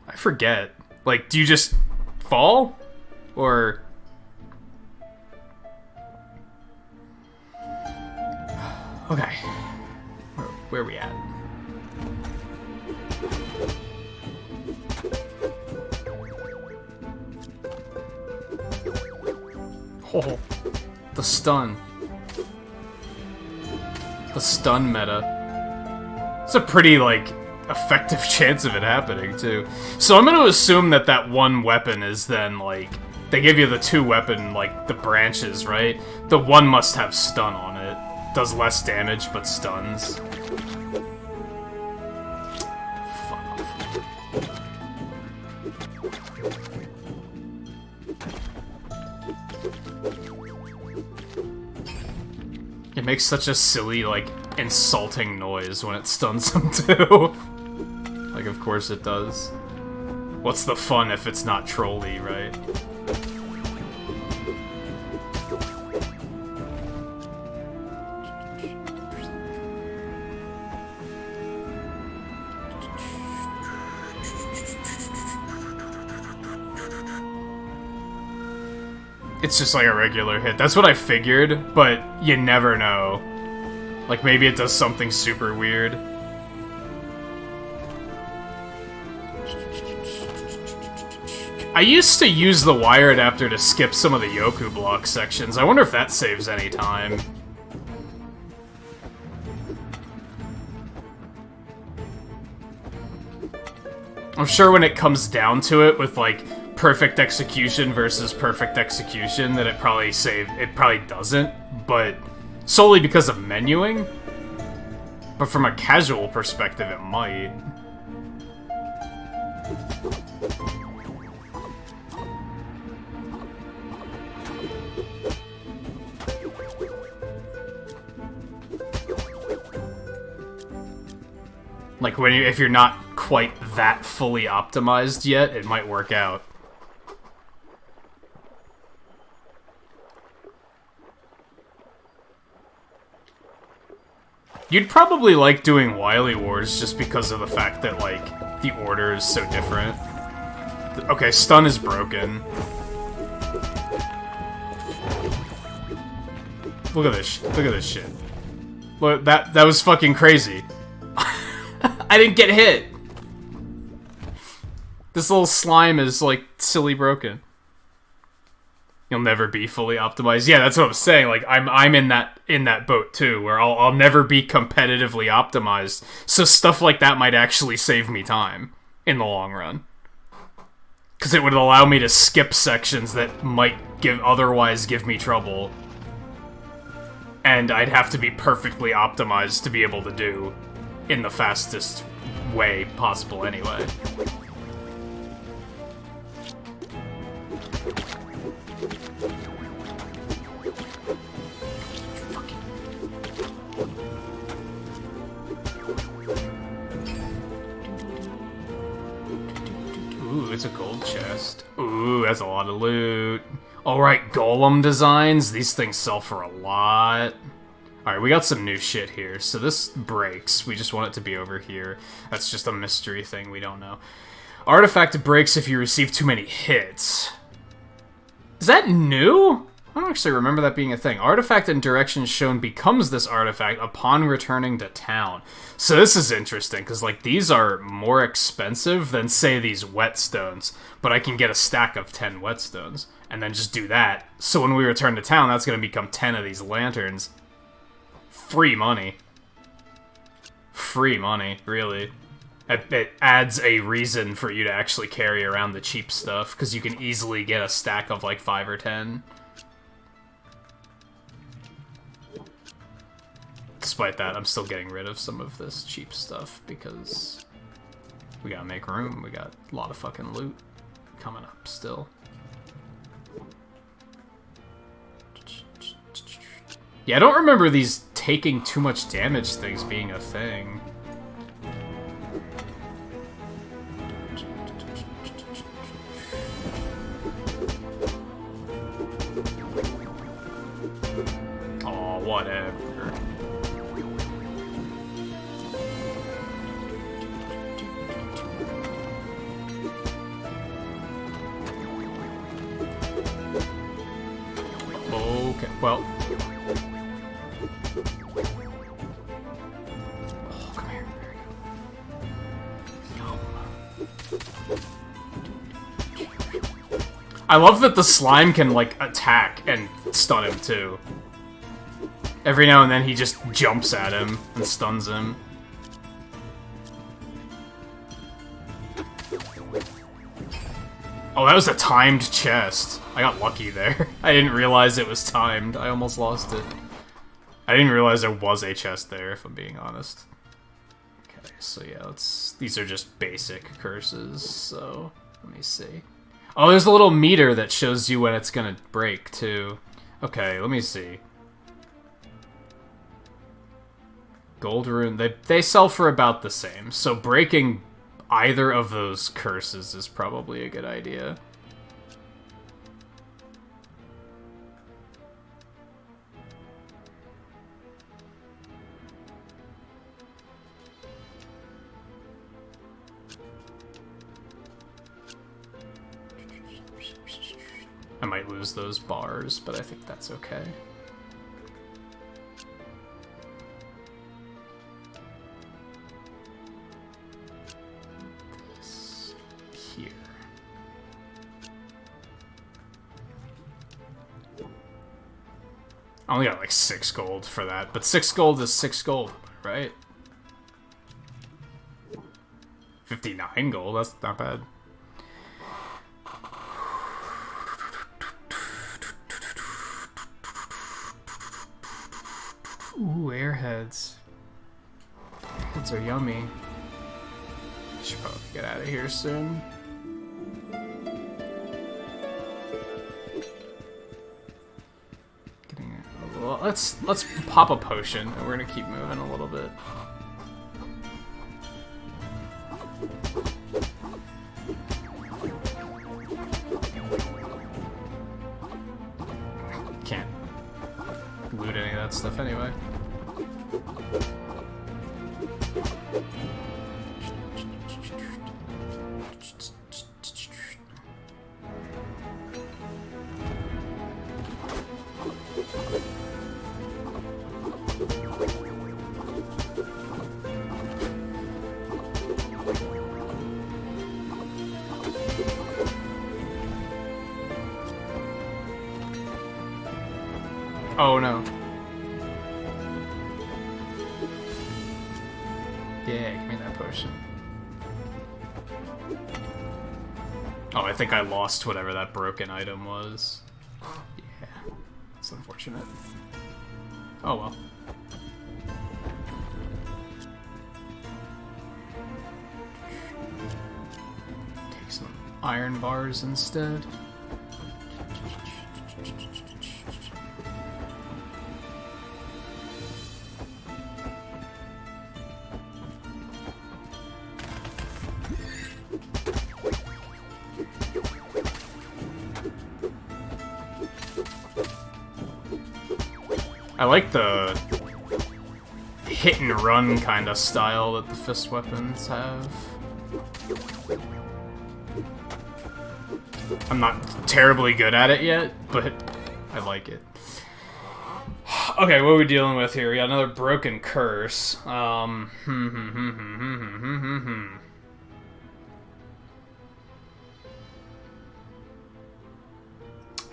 I forget. Like, do you just fall? Or... Okay. Where are we at? Oh, the stun. The stun meta. It's a pretty, like, effective chance of it happening, too. So I'm gonna assume that that one weapon is then, like... They give you the two weapon, like, the branches, right? The one must have stun on it. Does less damage, but stuns. Fuck off. It makes such a silly, like, insulting noise when it stuns him, too. Like, of course it does. What's the fun if it's not trolly, right? It's just like a regular hit. That's what I figured, but you never know. Like, maybe it does something super weird. I used to use the wire adapter to skip some of the Yoku block sections. I wonder if that saves any time. I'm sure when it comes down to it with, like, perfect execution versus perfect execution, that it probably doesn't, but solely because of menuing. But from a casual perspective, it might. Like, if you're not quite that fully optimized yet, it might work out. You'd probably like doing Wily Wars just because of the fact that, like, the order is so different. Okay, stun is broken. Look at this. Look at this shit. Look, that was fucking crazy. I didn't get hit. This little slime is, like, silly broken. You'll never be fully optimized. Yeah, that's what I'm saying. Like, I'm in that boat too, where I'll never be competitively optimized. So stuff like that might actually save me time in the long run, because it would allow me to skip sections that might otherwise give me trouble, and I'd have to be perfectly optimized to be able to do in the fastest way possible anyway. Ooh, it's a gold chest. Ooh, that's a lot of loot. Alright, golem designs. These things sell for a lot. Alright, we got some new shit here. So this breaks. We just want it to be over here. That's just a mystery thing. We don't know. Artifact breaks if you receive too many hits. Is that new? I don't actually remember that being a thing. Artifact and directions shown becomes this artifact upon returning to town. So this is interesting, because, like, these are more expensive than, say, these whetstones. But I can get a stack of 10 whetstones, and then just do that. So when we return to town, that's going to become 10 of these lanterns. Free money. Free money, really. It adds a reason for you to actually carry around the cheap stuff, because you can easily get a stack of, like, 5 or 10. Despite that, I'm still getting rid of some of this cheap stuff, because we gotta make room. We got a lot of fucking loot coming up still. Yeah, I don't remember these taking too much damage things being a thing. Aw, whatever. Okay, well. I love that the slime can, like, attack and stun him, too. Every now and then he just jumps at him and stuns him. Oh, that was a timed chest. I got lucky there. I didn't realize it was timed. I almost lost it. I didn't realize there was a chest there, if I'm being honest. Okay, so yeah, these are just basic curses, so let me see. Oh, there's a little meter that shows you when it's gonna break, too. Okay, let me see. Gold rune, they sell for about the same, so breaking either of those curses is probably a good idea. I might lose those bars, but I think that's okay. This here. I only got like 6 gold for that, but 6 gold is 6 gold, right? 59 gold, that's not bad. Ooh, airheads. Airheads are yummy. Should probably get out of here soon. Getting it. Well, let's pop a potion, and we're gonna keep moving a little bit. Can't loot any of that stuff anyway. Oh no. Yeah, give me that potion. Oh, I think I lost whatever that broken item was. Yeah, it's unfortunate. Oh well. Take some iron bars instead. I like the hit and run kind of style that the fist weapons have. I'm not terribly good at it yet, but I like it. Okay, what are we dealing with here? We got another broken curse. How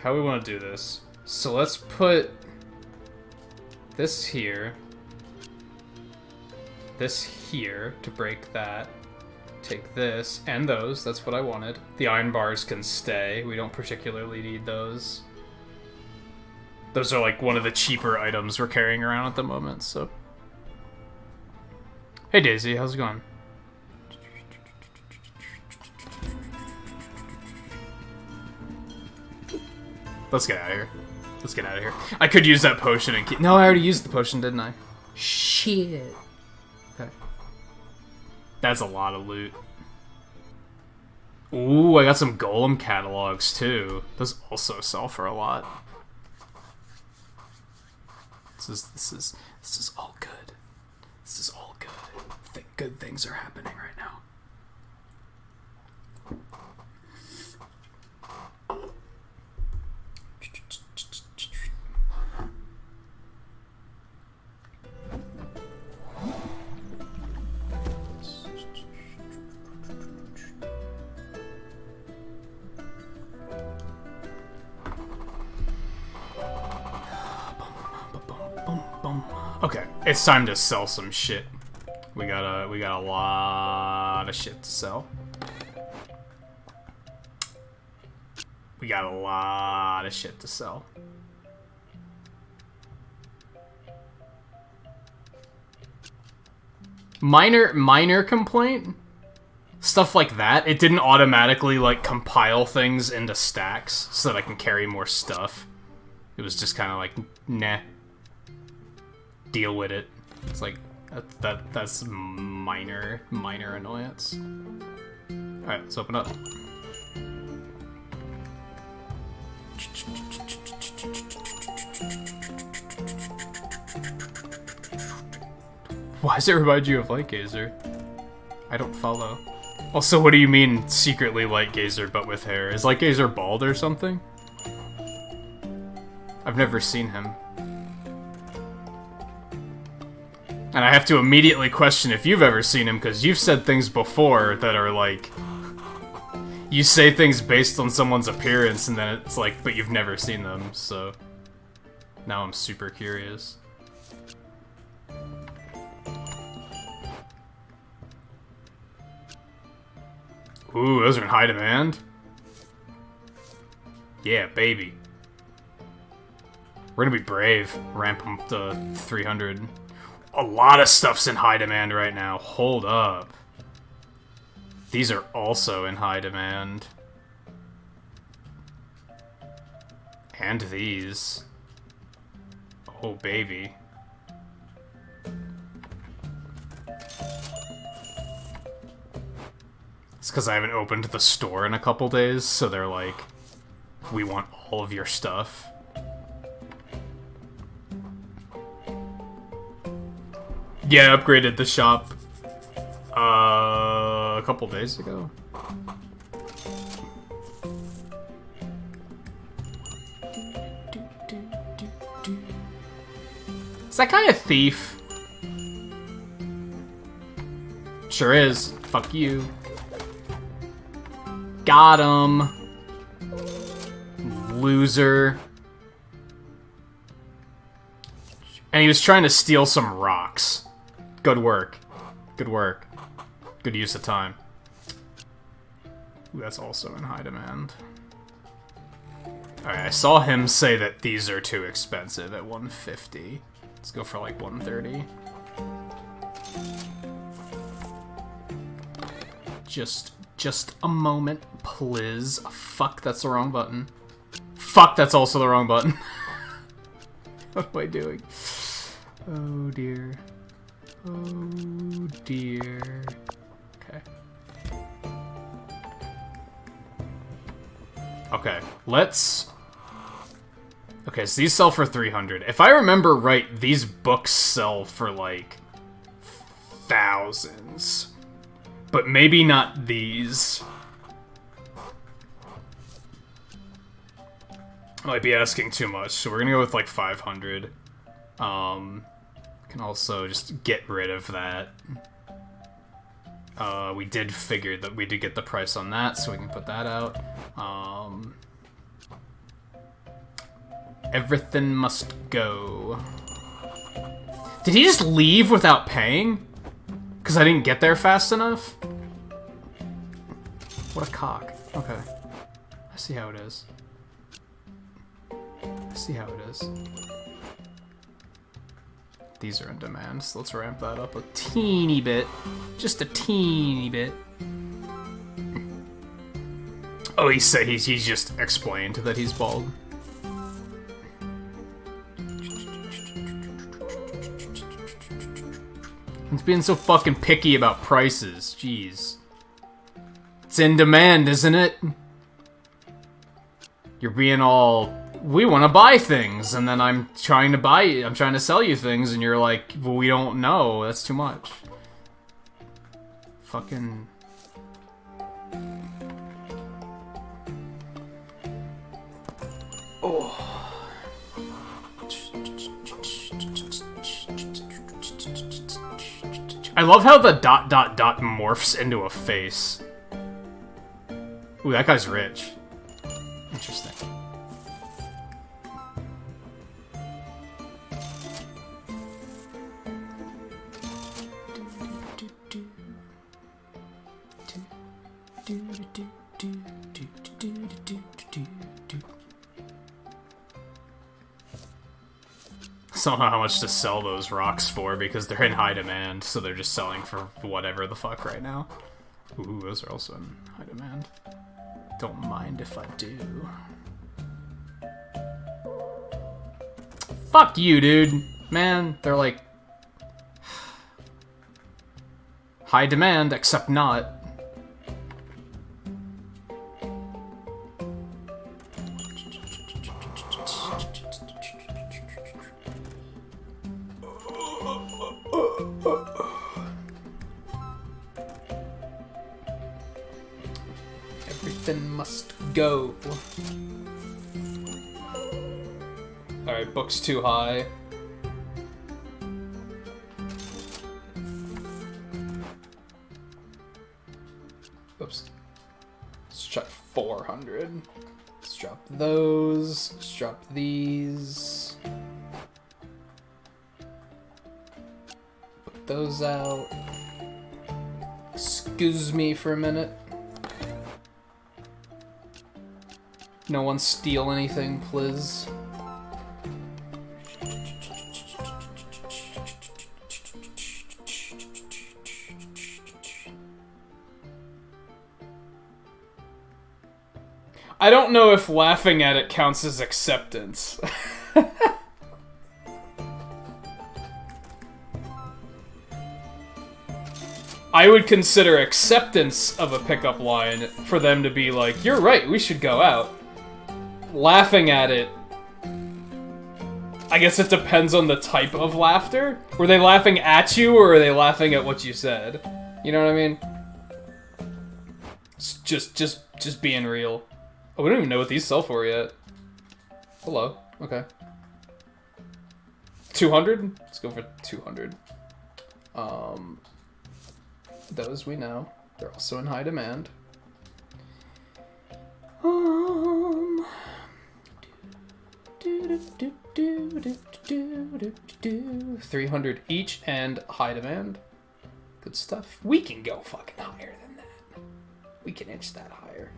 we want to do this? So let's put this here to break that. Take this and those, that's what I wanted. The iron bars can stay, we don't particularly need those. Those are like one of the cheaper items we're carrying around at the moment, so. Hey Daisy, how's it going? Let's get out of here. Let's get out of here. I could use that potion and keep... No, I already used the potion, didn't I? Shit. Okay. That's a lot of loot. Ooh, I got some golem catalogs, too. Those also sell for a lot. This is all good. This is all good. Good things are happening right now. Okay, it's time to sell some shit. We got a lot of shit to sell. We got a lot of shit to sell. Minor complaint? Stuff like that. It didn't automatically, like, compile things into stacks so that I can carry more stuff. It was just kind of like, nah. Deal with it. It's like, that's minor annoyance. Alright, let's open up. Why does it remind you of Light Gazer? I don't follow. Also, what do you mean secretly Light Gazer but with hair? Is Light Gazer bald or something? I've never seen him. And I have to immediately question if you've ever seen him, because you've said things before that are like... You say things based on someone's appearance, and then it's like, but you've never seen them, so... Now I'm super curious. Ooh, those are in high demand? Yeah, baby. We're gonna be brave. Ramp them up to 300. A lot of stuff's in high demand right now. Hold up. These are also in high demand. And these. Oh, baby. It's because I haven't opened the store in a couple days, so they're like, we want all of your stuff. Yeah, upgraded the shop a couple days ago. Is that guy a thief? Sure is. Fuck you. Got him. Loser. And he was trying to steal some rocks. Good work. Good work. Good use of time. Ooh, that's also in high demand. Alright, I saw him say that these are too expensive at 150. Let's go for like 130. Just a moment, please. Fuck, that's the wrong button. Fuck, that's also the wrong button. What am I doing? Oh dear. Oh dear. Okay. Okay, let's... Okay, so these sell for 300. If I remember right, these books sell for like thousands. But maybe not these. I might be asking too much, so we're gonna go with like 500. Can also just get rid of that. We did figure that we did get the price on that, so we can put that out. Everything must go. Did he just leave without paying? Because I didn't get there fast enough? What a cock. Okay. I see how it is. I see how it is. These are in demand, so let's ramp that up a teeny bit. Just a teeny bit. Oh, he said he's just explained that he's bald. He's being so fucking picky about prices. Jeez. It's in demand, isn't it? You're being all, we want to buy things, and then I'm trying to sell you things, and you're like, well, we don't know. That's too much. Fucking... Oh. I love how the ... morphs into a face. Ooh, that guy's rich. Interesting. Still don't know how much to sell those rocks for because they're in high demand, so they're just selling for whatever the fuck right now. Ooh, those are also in high demand. Don't mind if I do. Fuck you, dude. Man, they're like... high demand, except not. Everything must go. Alright, book's too high. Oops. Let's drop 400. Let's drop those. Let's drop these. Put those out. Excuse me for a minute. No one steal anything, please. I don't know if laughing at it counts as acceptance. I would consider acceptance of a pickup line for them to be like, you're right, we should go out. Laughing at it, I guess it depends on the type of laughter. Were they laughing at you, or are they laughing at what you said? You know what I mean? It's just being real. Oh, we don't even know what these sell for yet. Hello. Okay. 200? Let's go for 200. Those we know. They're also in high demand. 300 each and high demand. Good stuff. We can go fucking higher than that. We can inch that higher.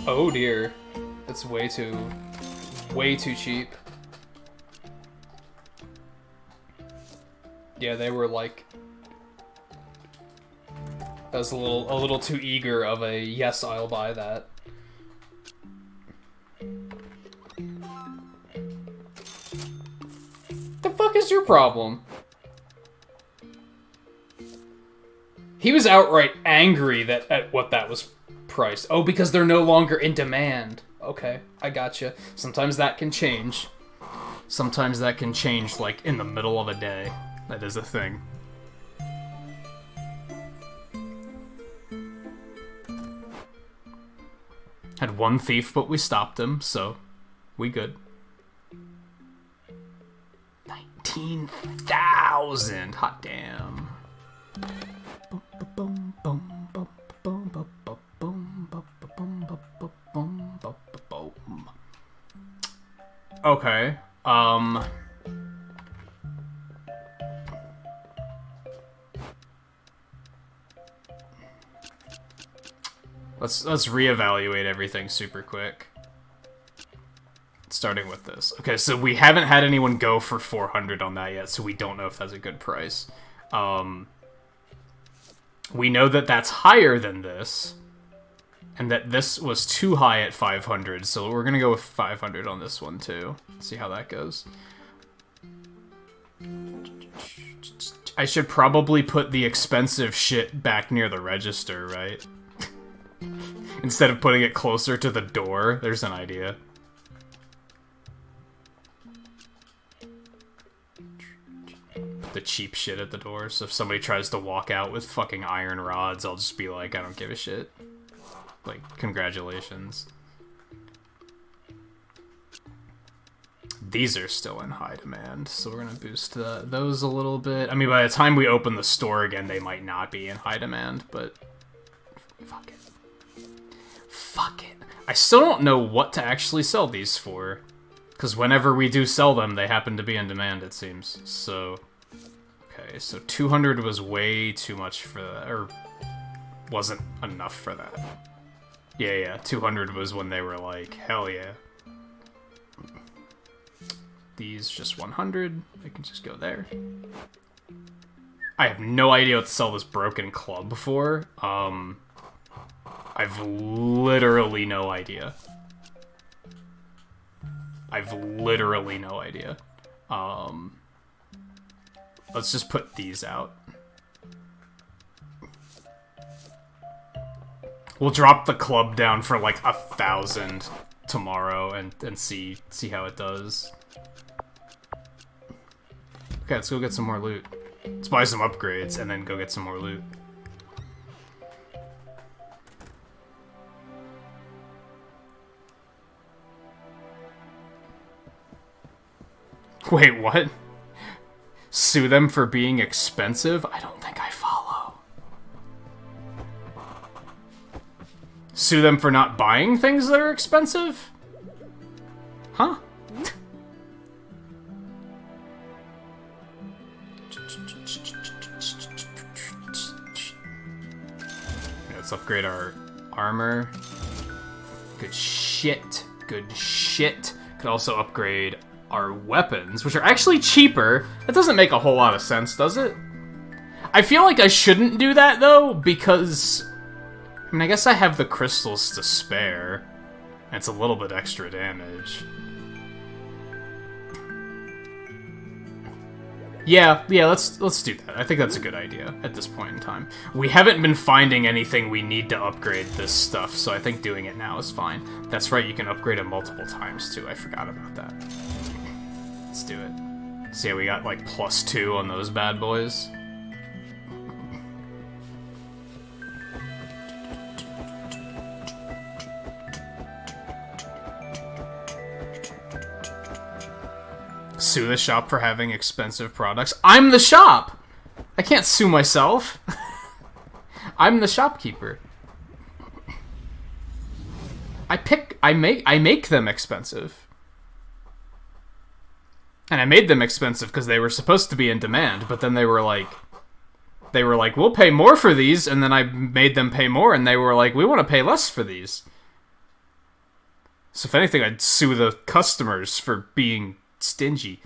Oh dear. That's way too cheap. Yeah, they were like... That was a little too eager of a, yes, I'll buy that. The fuck is your problem? He was outright angry at what that was priced. Oh, because they're no longer in demand. Okay, I gotcha. Sometimes that can change. Sometimes that can change, like, in the middle of a day. That is a thing. Had one thief, but we stopped him, so we good. 19,000! Hot damn. Okay, Let's reevaluate everything super quick. Starting with this. Okay, so we haven't had anyone go for 400 on that yet, so we don't know if that's a good price. We know that that's higher than this, and that this was too high at 500, so we're gonna go with 500 on this one too. See how that goes. I should probably put the expensive shit back near the register, right? Instead of putting it closer to the door. There's an idea. Put the cheap shit at the door, so if somebody tries to walk out with fucking iron rods, I'll just be like, I don't give a shit. Like, congratulations. These are still in high demand, so we're gonna boost those a little bit. I mean, by the time we open the store again, they might not be in high demand, but fuck it. Fuck it. I still don't know what to actually sell these for, because whenever we do sell them, they happen to be in demand, it seems. So, okay, so 200 was way too much for that, or wasn't enough for that. Yeah, 200 was when they were like, hell yeah. These just 100. I can just go there. I have no idea what to sell this broken club for. I've literally no idea. Let's just put these out. We'll drop the club down for like 1,000 tomorrow and see how it does. Okay, let's go get some more loot. Let's buy some upgrades and then go get some more loot. Wait, what? Sue them for being expensive? I don't think I follow. Sue them for not buying things that are expensive? Huh? Let's upgrade our armor. Good shit. Good shit. Could also upgrade our weapons, which are actually cheaper. That doesn't make a whole lot of sense, does it? I feel like I shouldn't do that, though, because... I mean, I guess I have the crystals to spare. And it's a little bit extra damage. Yeah, let's do that. I think that's a good idea at this point in time. We haven't been finding anything we need to upgrade this stuff, so I think doing it now is fine. That's right, you can upgrade it multiple times, too. I forgot about that. Let's do it. See how we got, like, +2 on those bad boys? Sue the shop for having expensive products. I'm the shop! I can't sue myself. I'm the shopkeeper. I make them expensive. And I made them expensive because they were supposed to be in demand, but then they were like, we'll pay more for these, and then I made them pay more, and they were like, we want to pay less for these. So if anything, I'd sue the customers for being stingy.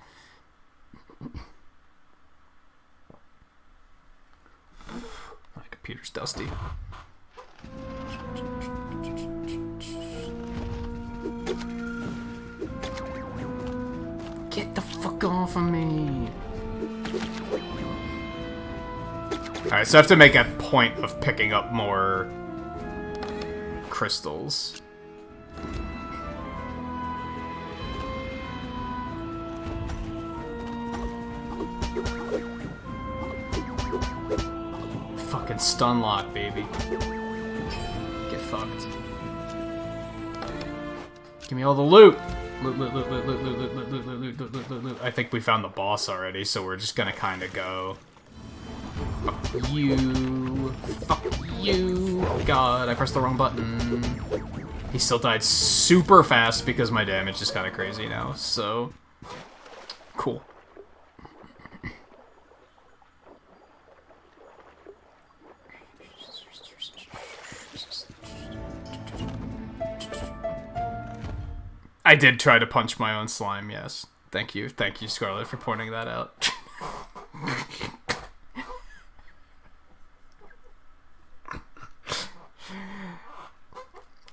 My computer's dusty. Get the fuck off of me. Alright, so I have to make a point of picking up more crystals. Fucking stun lock, baby. Get fucked. Give me all the loot! Loot. I think we found the boss already, so we're just gonna kinda go. Fuck you. Fuck you. Oh god, I pressed the wrong button. He still died super fast because my damage is kinda crazy now, so... Cool. I did try to punch my own slime, yes. Thank you, Scarlet, for pointing that out.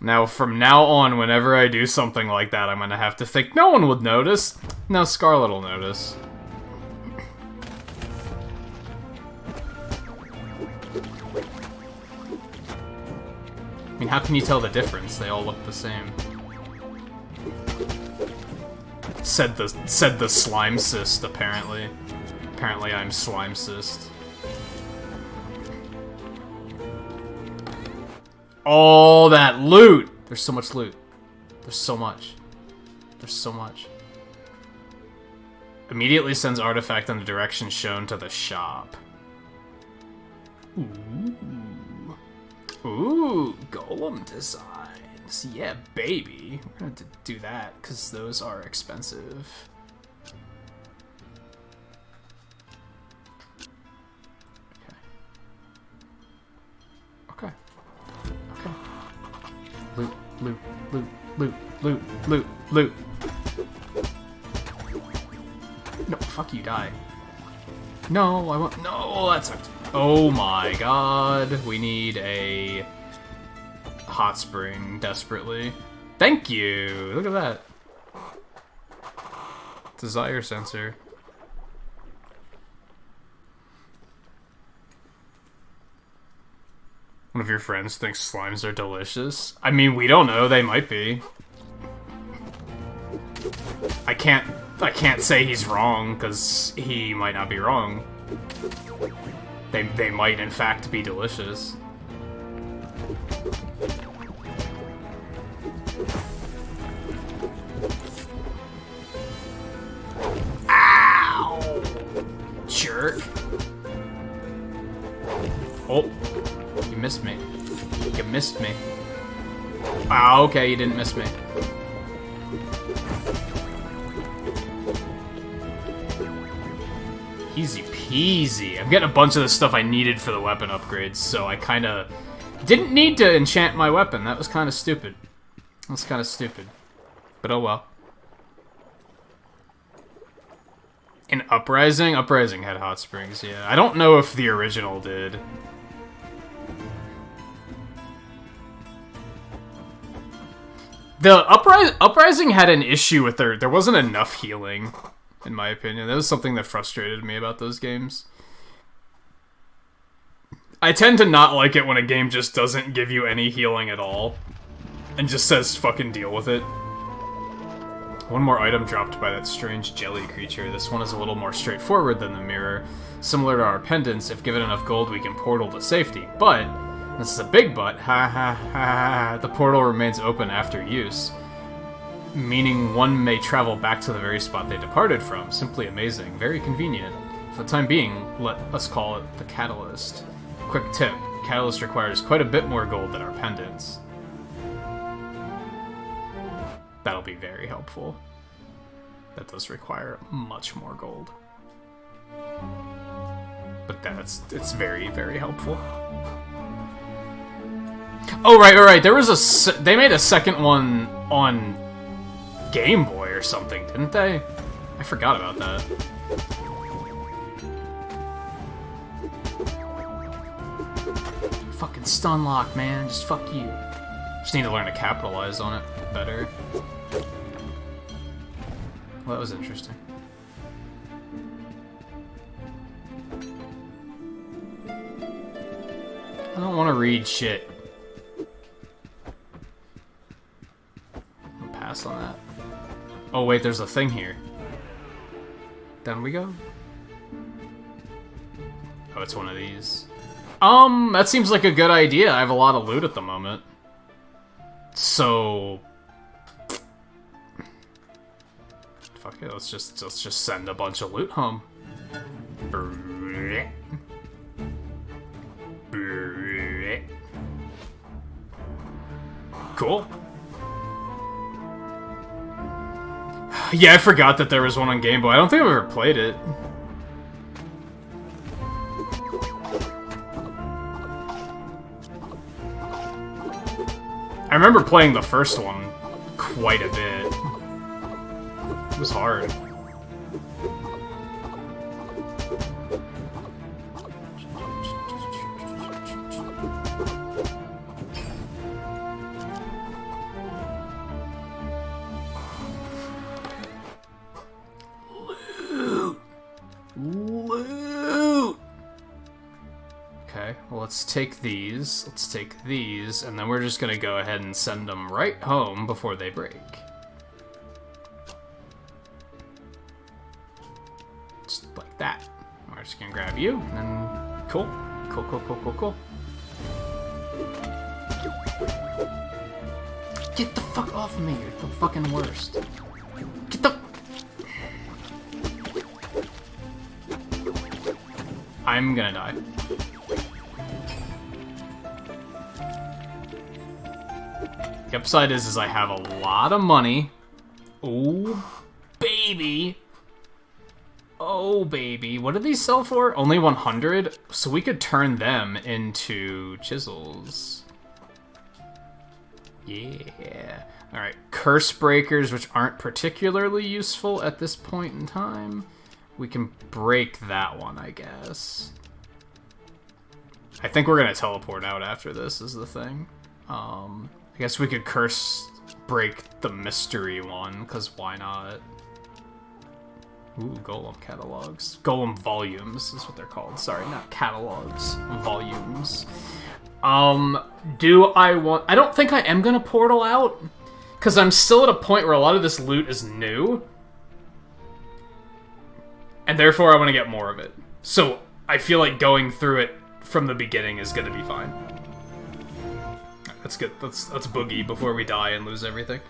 Now, from now on, whenever I do something like that, I'm gonna have to think, no one would notice. No, Scarlet will notice. I mean, how can you tell the difference? They all look the same. Said the slime cyst, apparently. Apparently I'm slime cyst. All that loot! There's so much loot. There's so much. There's so much. Immediately sends artifact in the direction shown to the shop. Ooh. Ooh, golem designs. Yeah, baby. We're gonna have to do that, because those are expensive. Okay. Okay. Loot, loot, loot, loot, loot, loot, loot. No, fuck you, die. No, I want. No, that sucked. Oh my god. We need a hot spring desperately. Thank you. Look at that. Desire sensor. One of your friends thinks slimes are delicious. I mean, we don't know. They might be. I can't say he's wrong, because he might not be wrong. They might, in fact, be delicious. Ow! Jerk. Oh. You missed me. You missed me. Ah, okay, you didn't miss me. Easy peasy. I'm getting a bunch of the stuff I needed for the weapon upgrades, so I kinda didn't need to enchant my weapon. That was kinda stupid. That's kinda stupid. But oh well. In Uprising? Uprising had hot springs, yeah. I don't know if the original did. The Uprising had an issue with there wasn't enough healing, in my opinion. That was something that frustrated me about those games. I tend to not like it when a game just doesn't give you any healing at all, and just says fucking deal with it. One more item dropped by that strange jelly creature. This one is a little more straightforward than the mirror. Similar to our pendants, if given enough gold we can portal to safety, but... this is a big but. Ha ha ha. The portal remains open after use. Meaning one may travel back to the very spot they departed from. Simply amazing. Very convenient. For the time being, let us call it the Catalyst. Quick tip. Catalyst requires quite a bit more gold than our pendants. That'll be very helpful. That does require much more gold. But it's very, very helpful. Oh, right. There was they made a second one on Game Boy or something, didn't they? I forgot about that. Fucking stun lock, man. Just fuck you. Just need to learn to capitalize on it better. Well, that was interesting. I don't want to read shit. I'll pass on that. Oh wait, there's a thing here. Down we go. Oh, it's one of these. That seems like a good idea. I have a lot of loot at the moment. So... fuck it, let's just send a bunch of loot home. Cool. Yeah, I forgot that there was one on Game Boy. I don't think I've ever played it. I remember playing the first one quite a bit. It was hard. Loot! Okay, well, let's take these, and then we're just gonna go ahead and send them right home before they break. Just like that. We're just gonna grab you, and then... cool. Cool. Get the fuck off of me, you're the fucking worst. Get the... I'm gonna die. The upside is I have a lot of money. Oh, baby. Oh, baby. What do these sell for? Only 100? So we could turn them into chisels. Yeah. Alright, curse breakers, which aren't particularly useful at this point in time. We can break that one, I guess. I think we're gonna teleport out after this, is the thing. I guess we could curse break the mystery one, because why not? Ooh, golem catalogs. Golem volumes is what they're called. Sorry, not catalogs. Volumes. Do I want... I don't think I am gonna portal out, because I'm still at a point where a lot of this loot is new. And therefore I want to get more of it. So I feel like going through it from the beginning is gonna be fine. That's good. Let's boogie before we die and lose everything.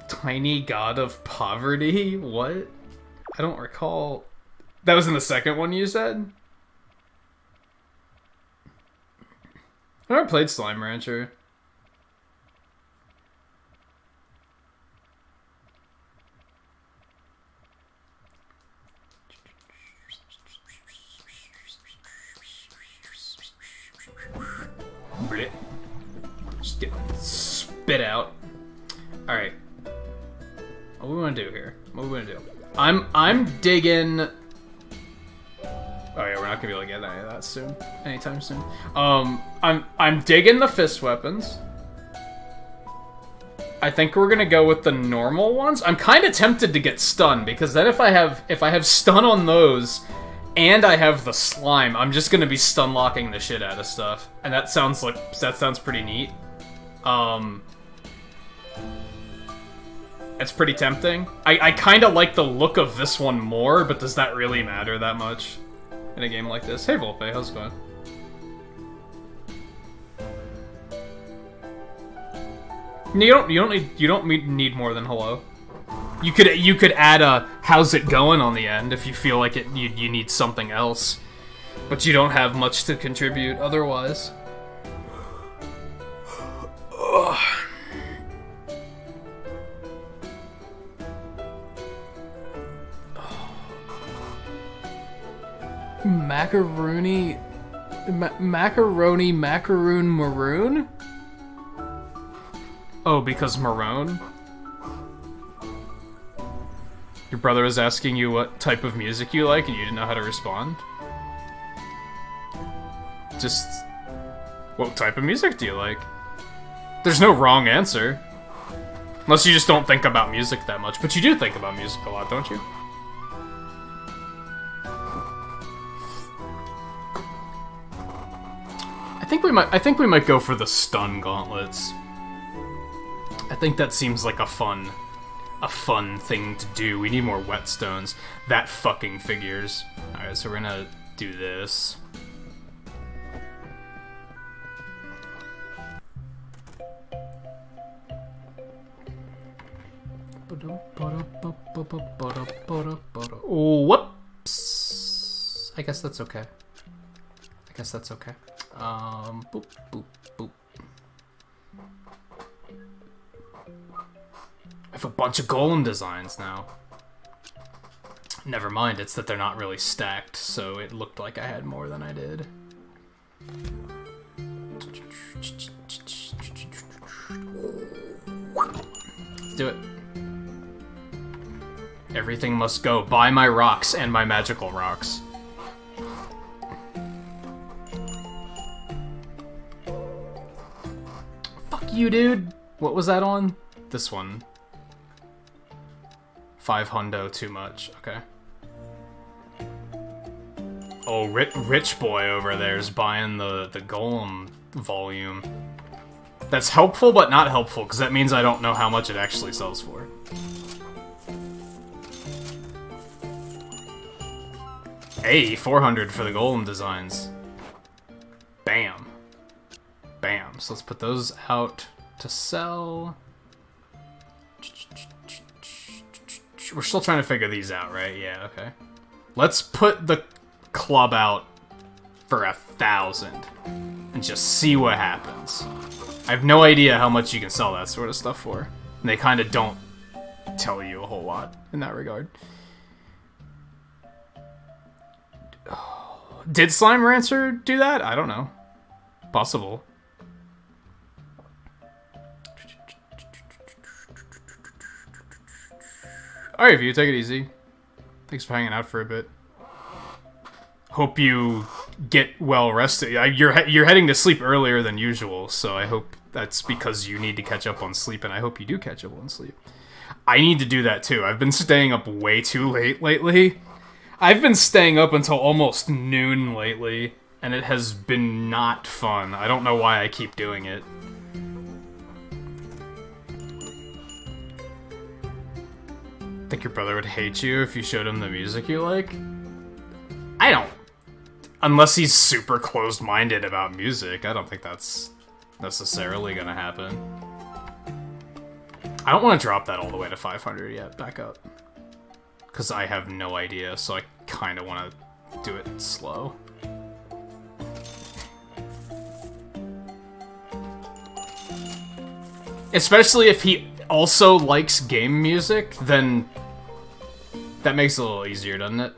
Tiny God of Poverty? What? I don't recall. That was in the second one you said? I never played Slime Rancher. Just get spit out. Alright. What do we want to do here? What do we want to do? I'm digging... Oh yeah, we're not gonna be able to get any of that soon. Anytime soon. I'm digging the fist weapons. I think we're gonna go with the normal ones. I'm kind of tempted to get stun, because then if I have stun on those and I have the slime, I'm just gonna be stun locking the shit out of stuff. And that sounds pretty neat. It's pretty tempting. I kind of like the look of this one more, but does that really matter that much in a game like this? Hey Volpe, how's it going? You don't need more than hello. You could add a how's it going on the end if you feel like you need something else, but you don't have much to contribute otherwise. Ugh. Macaroni macaroon maroon? Oh, because maroon? Your brother was asking you what type of music you like and you didn't know how to respond? Just... what type of music do you like? There's no wrong answer. Unless you just don't think about music that much. But you do think about music a lot, don't you? I think we might go for the stun gauntlets. I think that seems like a fun thing to do. We need more whetstones. That fucking figures. Alright, so we're gonna do this. Whoops. I guess that's okay. Boop, boop, boop. I have a bunch of golem designs now. Never mind, it's that they're not really stacked, so it looked like I had more than I did. Let's do it. Everything must go. Buy my rocks and my magical rocks. Fuck you, dude. What was that on? This one. 5 hundo, too much. Okay. Oh, rich boy over there is buying the golem volume. That's helpful, but not helpful, because that means I don't know how much it actually sells for. Hey, 400 for the golem designs. So let's put those out to sell. We're still trying to figure these out, right? Yeah, okay. Let's put the club out for 1,000 and just see what happens. I have no idea how much you can sell that sort of stuff for. And they kind of don't tell you a whole lot in that regard. Did Slime Rancer do that? I don't know. Possible. Alright, View, take it easy. Thanks for hanging out for a bit. Hope you get well rested. You're heading to sleep earlier than usual, so I hope that's because you need to catch up on sleep, and I hope you do catch up on sleep. I need to do that too. I've been staying up way too late lately. I've been staying up until almost noon lately, and it has been not fun. I don't know why I keep doing it. Think your brother would hate you if you showed him the music you like? I don't. Unless he's super closed-minded about music, I don't think that's necessarily gonna happen. I don't want to drop that all the way to 500 yet. Back up. Because I have no idea, so I kind of want to do it slow. Especially if he also likes game music, then that makes it a little easier, doesn't it?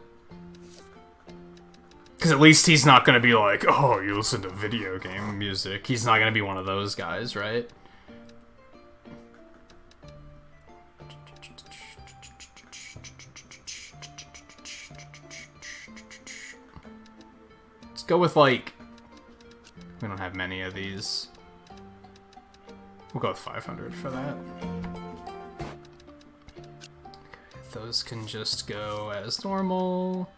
Because at least he's not going to be like, oh, you listen to video game music. He's not going to be one of those guys, right? Let's go with, like... We don't have many of these. We'll go with 500 for that. Okay, those can just go as normal.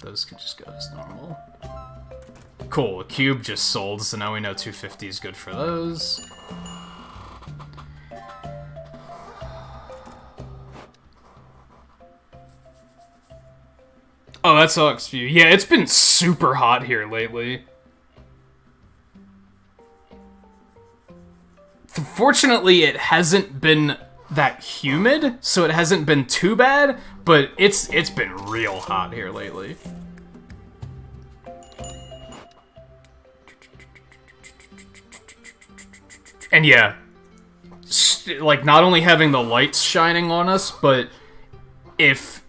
Those can just go as normal. Cool, a cube just sold, so now we know 250 is good for those. Oh, that sucks, View. Yeah, it's been super hot here lately. Fortunately, it hasn't been that humid, so it hasn't been too bad, but it's been real hot here lately. And yeah, like, not only having the lights shining on us, but if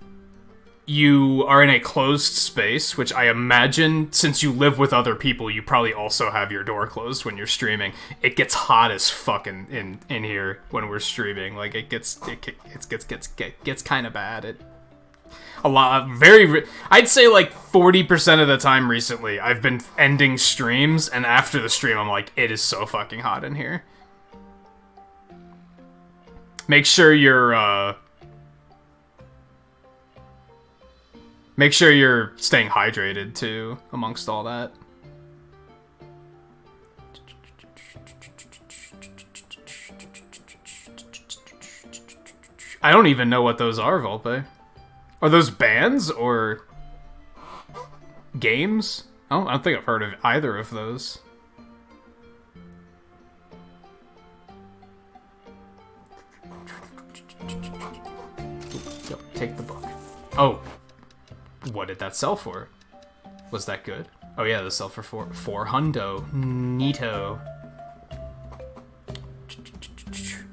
you are in a closed space, which I imagine, since you live with other people, you probably also have your door closed when you're streaming. It gets hot as fuck in here when we're streaming. Like, it gets kind of bad. I'd say like 40% of the time recently, I've been ending streams, and after the stream, I'm like, it is so fucking hot in here. Make sure you're staying hydrated, too, amongst all that. I don't even know what those are, Volpe. Are those bands, or games? I don't think I've heard of either of those. Yo, take the book. Oh. What did that sell for? Was that good? Oh yeah, this sell for four hundo. Neato.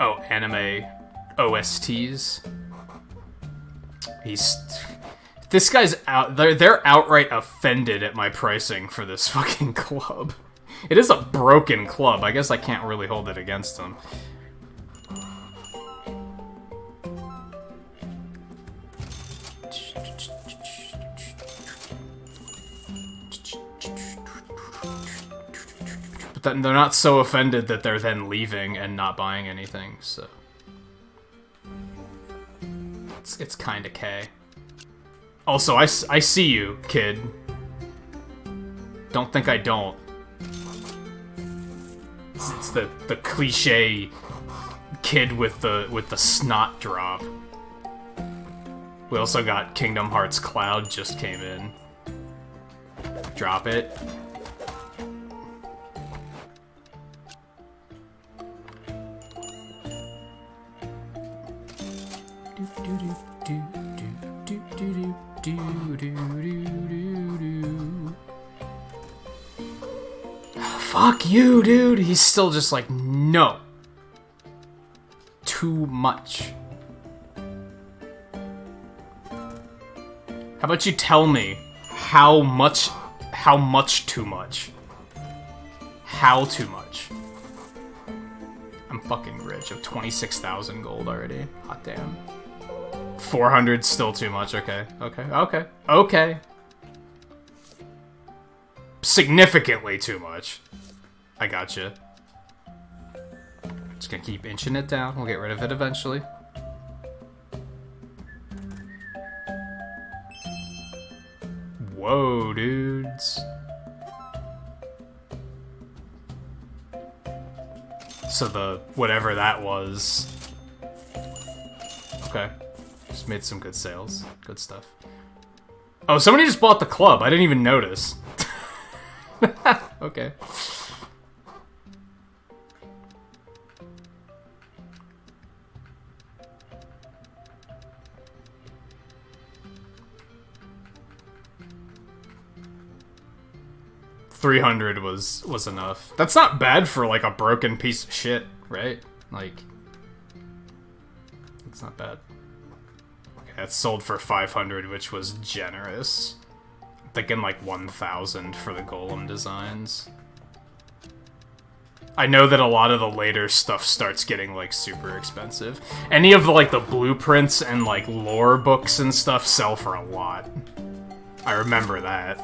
Oh, anime OSTs. This guy's out. They're outright offended at my pricing for this fucking club. It is a broken club. I guess I can't really hold it against them. They're not so offended that they're then leaving and not buying anything, so... It's kinda K. Also, I see you, kid. Don't think I don't. It's the cliche kid with the snot drop. We also got Kingdom Hearts Cloud just came in. Drop it. Fuck you, dude. He's still just like, no. Too much. How about you tell me how much too much? How too much? I'm fucking rich. I have 26,000 gold already. Hot damn. 400 still too much. Okay. Significantly too much. I gotcha. Just gonna keep inching it down. We'll get rid of it eventually. Whoa, dudes. So the whatever that was. Okay. Just made some good sales. Good stuff. Oh, somebody just bought the club. I didn't even notice. Okay. $300 was enough. That's not bad for like a broken piece of shit, right? Like, it's not bad. Okay, that's sold for 500, which was generous. I'm thinking like 1,000 for the golem designs. I know that a lot of the later stuff starts getting like super expensive. Any of the like the blueprints and like lore books and stuff sell for a lot. I remember that.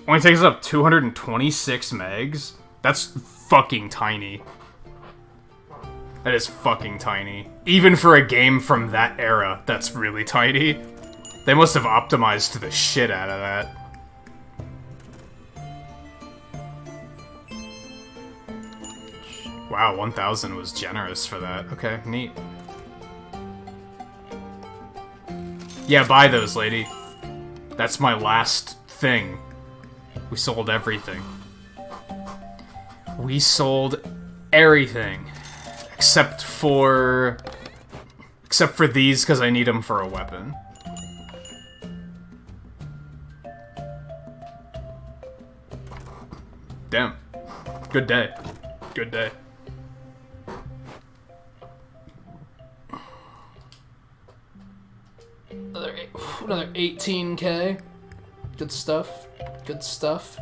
Only takes up 226 megs? That's fucking tiny. That is fucking tiny. Even for a game from that era, that's really tiny. They must have optimized the shit out of that. Wow, 1,000 was generous for that. Okay, neat. Yeah, buy those, lady. That's my last thing. We sold everything. We sold everything. Except for these, because I need them for a weapon. Damn. Good day. Good day. Another 18k. Good stuff. Good stuff.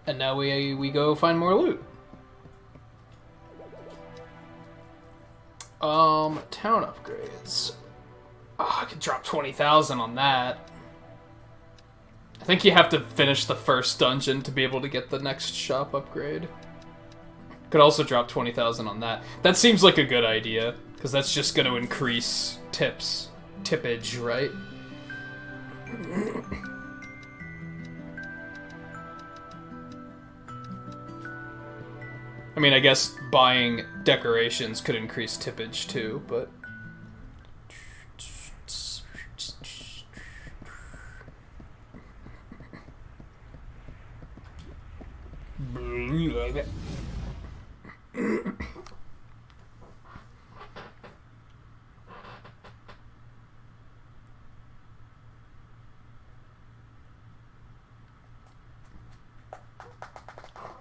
And now we go find more loot. Town upgrades. Oh, I could drop 20,000 on that. I think you have to finish the first dungeon to be able to get the next shop upgrade. Could also drop 20,000 on that. That seems like a good idea, because that's just going to increase tippage, right? I mean, I guess buying decorations could increase tippage too, but...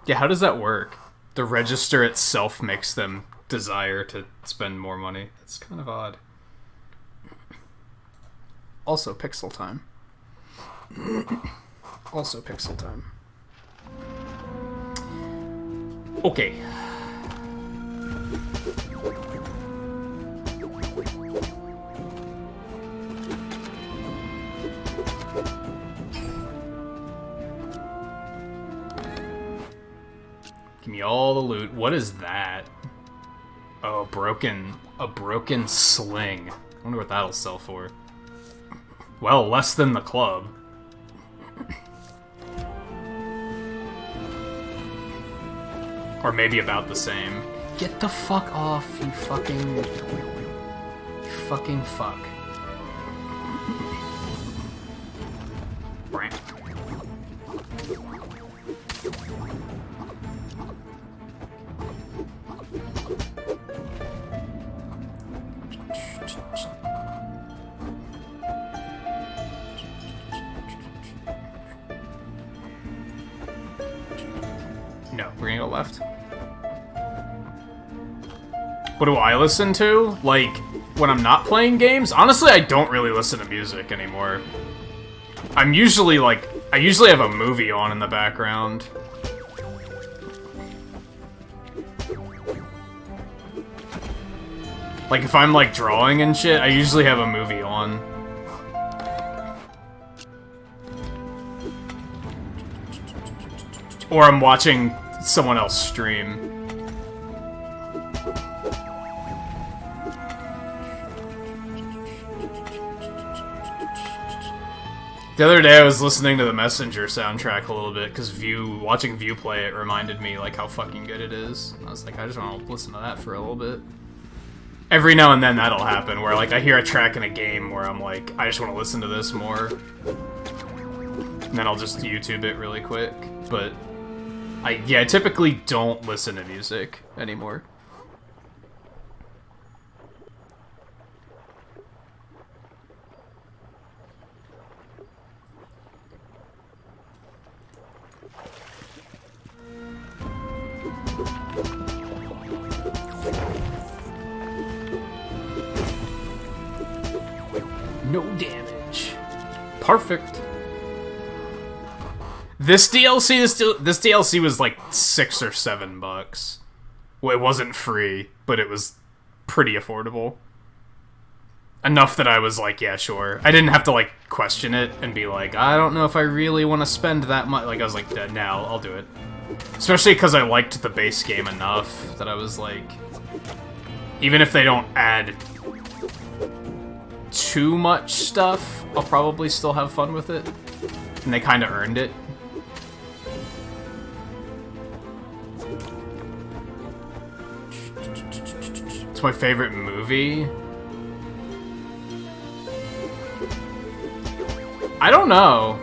Yeah, how does that work? The register itself makes them desire to spend more money. It's kind of odd. Also pixel time. Also pixel time. Okay. Give me all the loot. What is that? Oh, a broken sling. I wonder what that'll sell for. Well, less than the club. Or maybe about the same. Get the fuck off, you fucking fuck. Brant. No, we're gonna go left. What do I listen to? Like, when I'm not playing games? Honestly, I don't really listen to music anymore. I'm usually, like, I usually have a movie on in the background. Like, if I'm, like, drawing and shit, I usually have a movie on. Or I'm watching someone else stream. The other day I was listening to the Messenger soundtrack a little bit, because watching View play it reminded me, like, how fucking good it is. I was like, I just want to listen to that for a little bit. Every now and then that'll happen, where, like, I hear a track in a game where I'm like, I just want to listen to this more. And then I'll just YouTube it really quick. But, I typically don't listen to music anymore. No damage. Perfect. This DLC was like $6 or $7. Well, it wasn't free, but it was pretty affordable. Enough that I was like, yeah, sure. I didn't have to like question it and be like, I don't know if I really want to spend that much. Like, I was like, now I'll do it. Especially because I liked the base game enough that I was like, even if they don't add too much stuff, I'll probably still have fun with it. And they kind of earned it. It's my favorite movie. I don't know.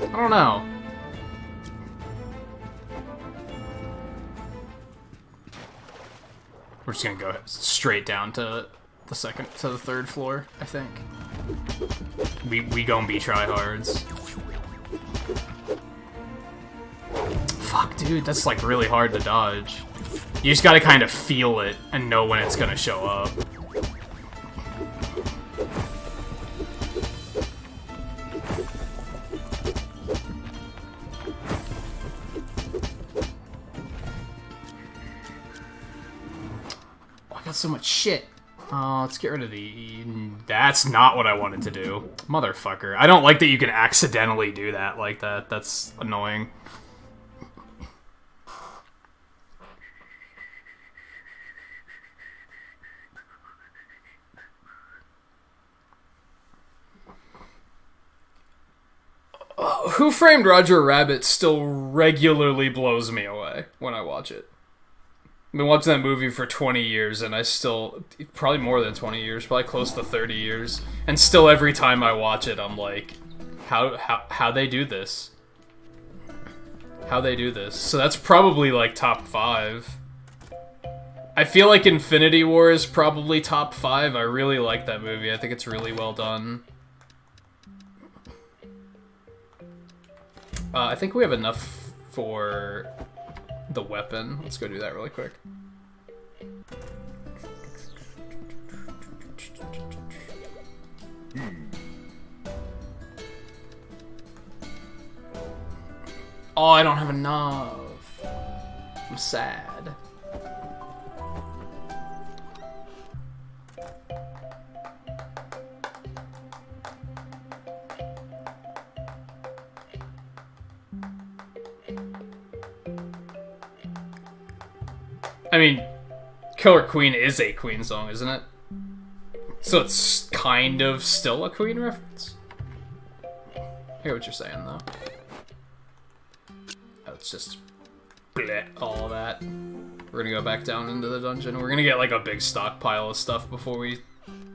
I don't know. We're just gonna go straight down to the third floor, I think. We gonna be tryhards. Fuck, dude, that's like really hard to dodge. You just gotta kind of feel it and know when it's gonna show up. Oh, I got so much shit. Let's get rid of the... That's not what I wanted to do. Motherfucker. I don't like that you can accidentally do that like that. That's annoying. Who Framed Roger Rabbit still regularly blows me away when I watch it. I've been watching that movie for 20 years, and I still... Probably more than 20 years, probably close to 30 years. And still every time I watch it, I'm like, how they do this? How they do this? So that's probably, like, top 5. I feel like Infinity War is probably top 5. I really like that movie. I think it's really well done. I think we have enough for the weapon. Let's go do that really quick. Oh, I don't have enough. I'm sad. I mean, Killer Queen is a Queen song, isn't it? So it's kind of still a Queen reference? I hear what you're saying, though. Oh, it's just bleh, all that. We're gonna go back down into the dungeon. We're gonna get like a big stockpile of stuff before we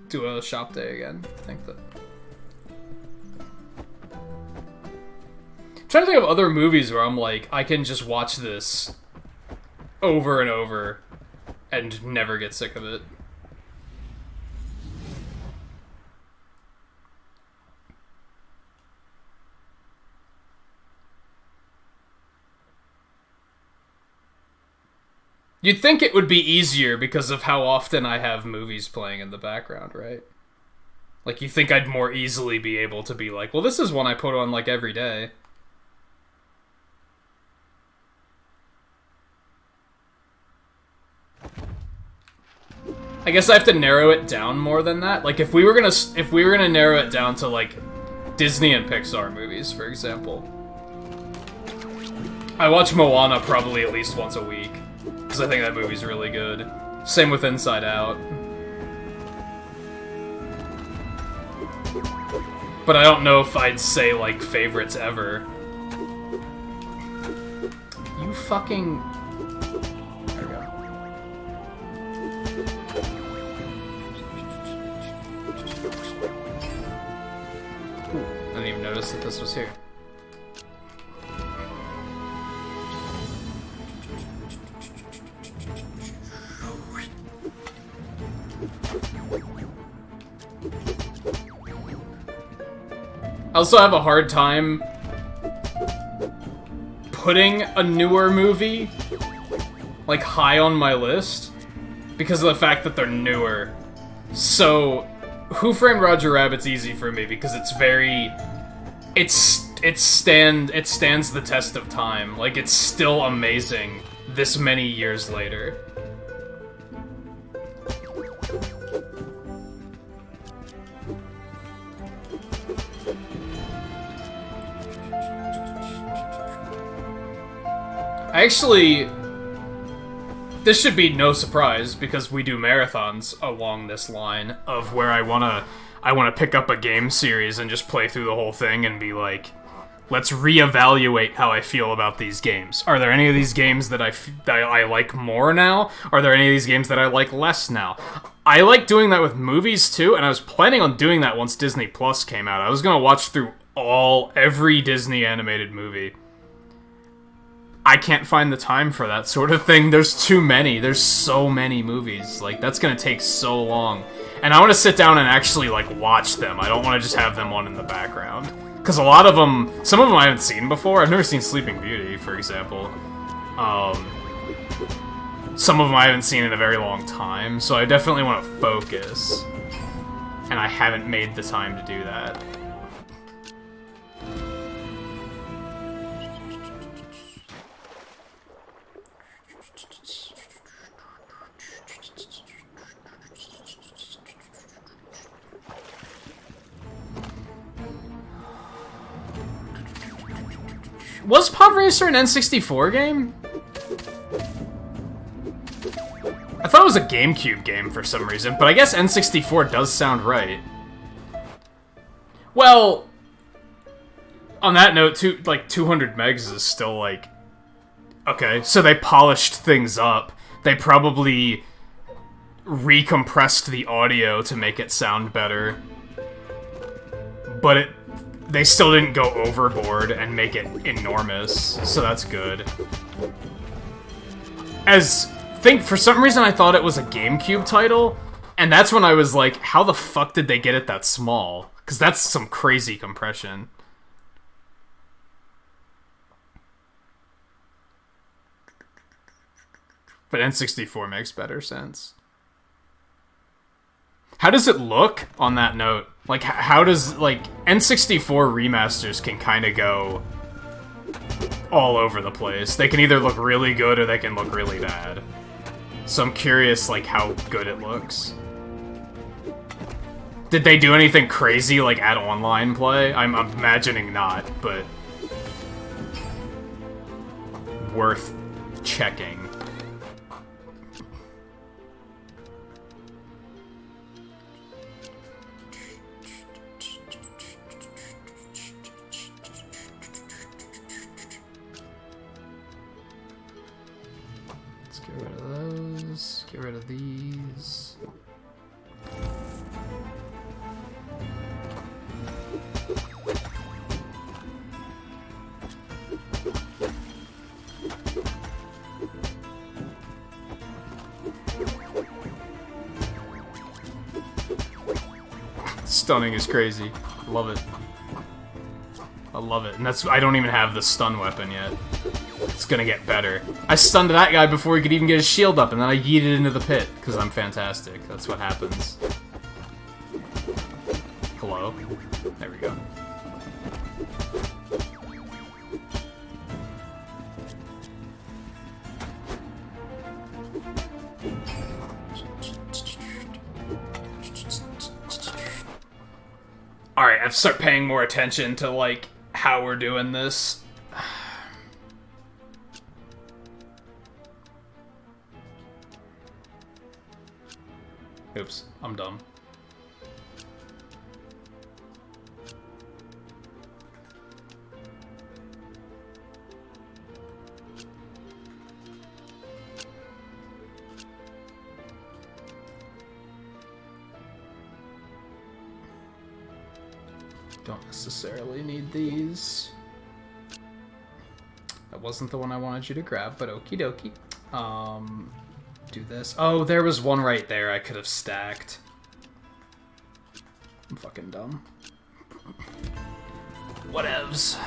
do a shop day again. I think that. I'm trying to think of other movies where I'm like, I can just watch this over and over and never get sick of it. You'd think it would be easier because of how often I have movies playing in the background, right? Like, you think I'd more easily be able to be like, well, this is one I put on, like, every day. I guess I have to narrow it down more than that. Like, if we were gonna narrow it down to, like, Disney and Pixar movies, for example, I watch Moana probably at least once a week. Because I think that movie's really good. Same with Inside Out. But I don't know if I'd say, like, favorites ever. You fucking... There we go. Ooh, I didn't even notice that this was here. I also have a hard time putting a newer movie, like, high on my list because of the fact that they're newer. So, Who Framed Roger Rabbit's easy for me because it's very... It stands the test of time. Like, it's still amazing this many years later. Actually, this should be no surprise because we do marathons along this line of where I wanna pick up a game series and just play through the whole thing and be like, let's reevaluate how I feel about these games. Are there any of these games that I like more now? Are there any of these games that I like less now? I like doing that with movies too, and I was planning on doing that once Disney Plus came out. I was gonna watch through every Disney animated movie. I can't find the time for that sort of thing. There's too many. There's so many movies. Like, that's gonna take so long. And I want to sit down and actually, like, watch them. I don't want to just have them on in the background. Because a lot of them... Some of them I haven't seen before. I've never seen Sleeping Beauty, for example. Some of them I haven't seen in a very long time. So I definitely want to focus. And I haven't made the time to do that. Was Pod Racer an N64 game? I thought it was a GameCube game for some reason, but I guess N64 does sound right. Well, on that note, like 200 megs is still like... Okay, so they polished things up. They probably recompressed the audio to make it sound better. But they still didn't go overboard and make it enormous, so that's good. For some reason I thought it was a GameCube title, and that's when I was like, how the fuck did they get it that small? Because that's some crazy compression. But N64 makes better sense. How does it look on that note? Like, how does, like, N64 remasters can kind of go all over the place. They can either look really good or they can look really bad. So I'm curious, like, how good it looks. Did they do anything crazy, like, add online play? I'm imagining not, but... worth checking. Stunning is crazy. Love it. I love it. And that's, I don't even have the stun weapon yet. It's gonna get better. I stunned that guy before he could even get his shield up, and then I yeeted into the pit, because I'm fantastic. That's what happens. Hello? There we go. Alright, I have to start paying more attention to, like, how we're doing this. Oops, I'm dumb. Don't necessarily need these. That wasn't the one I wanted you to grab, but okie dokie. Do this. Oh, there was one right there I could have stacked. I'm fucking dumb. Whatevs.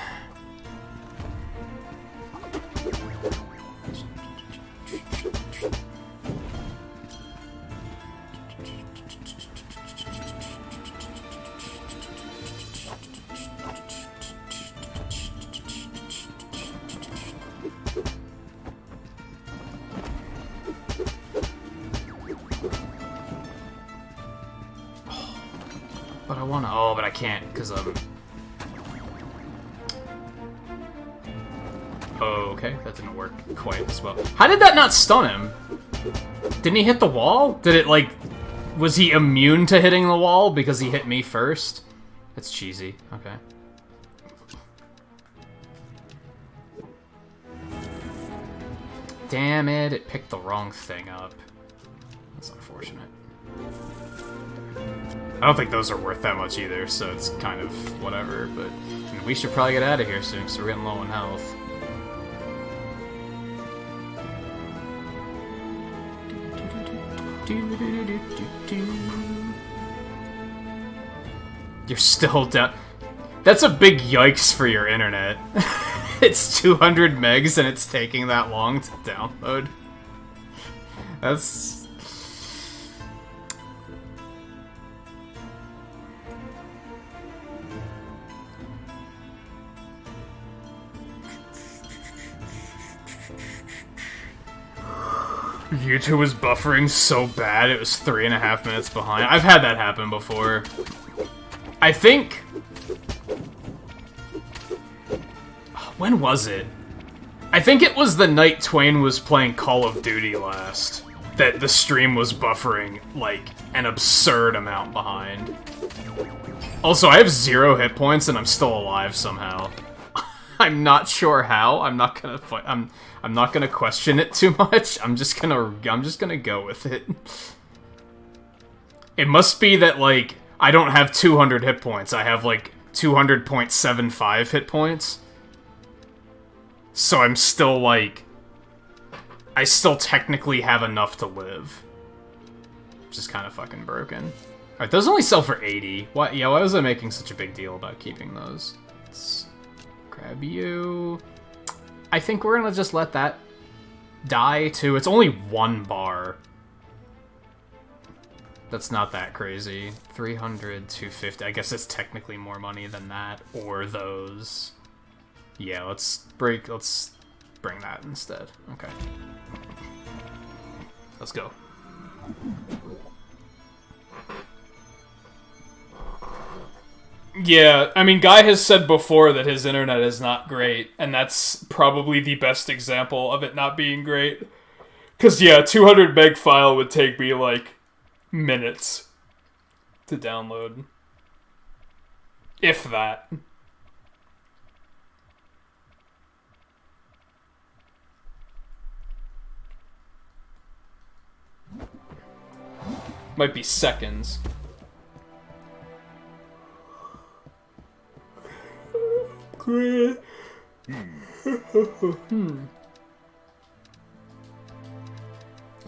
But I wanna. Oh, but I can't because okay, that didn't work quite as well. How did that not stun him? Didn't he hit the wall? Did it, like... Was he immune to hitting the wall because he hit me first? That's cheesy. Okay. Damn it, it picked the wrong thing up. That's unfortunate. I don't think those are worth that much either, so it's kind of whatever, but... I mean, we should probably get out of here soon, because we're getting low on health. You're still down. That's a big yikes for your internet. It's 200 megs and it's taking that long to download. That's... YouTube was buffering so bad it was 3.5 minutes behind. I've had that happen before. I think... When was it? I think it was the night Twain was playing Call of Duty last. That the stream was buffering, like, an absurd amount behind. Also, I have 0 hit points and I'm still alive somehow. I'm not sure how. I'm not gonna fight. I'm not gonna question it too much. I'm just gonna go with it. It must be that, like, I don't have 200 hit points. I have, like, 200.75 hit points. So I'm still, like... I still technically have enough to live. Which is kind of fucking broken. Alright, those only sell for 80. Why was I making such a big deal about keeping those? Let's grab you... I think we're gonna just let that die, too. It's only 1 bar. That's not that crazy. 300, 250. I guess it's technically more money than that. Or those. Yeah, let's bring that instead. Okay. Let's go. Yeah, I mean, Guy has said before that his internet is not great, and that's probably the best example of it not being great. Because, yeah, a 200 meg file would take me, like, minutes to download. If that. Might be seconds. Great. Let's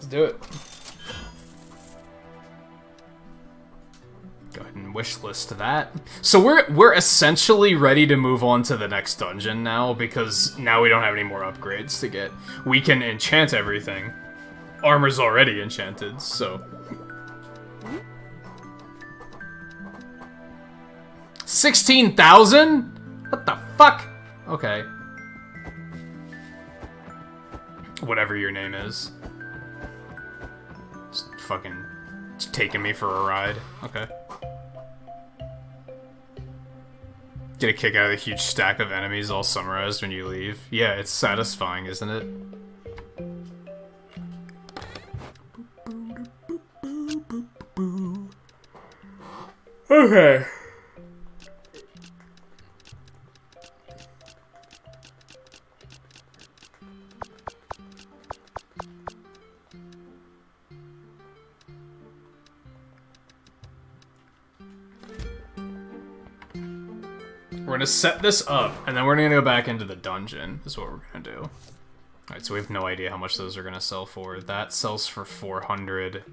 do it. Go ahead and wishlist that. So we're essentially ready to move on to the next dungeon now, because now we don't have any more upgrades to get. We can enchant everything. Armor's already enchanted, so... 16,000? What the fuck? Okay. Whatever your name is. Just fucking taking me for a ride. Okay. Get a kick out of the huge stack of enemies all summarized when you leave. Yeah, it's satisfying, isn't it? Okay. We're gonna set this up, and then we're gonna go back into the dungeon, is what we're gonna do. Alright, so we have no idea how much those are gonna sell for. That sells for 400.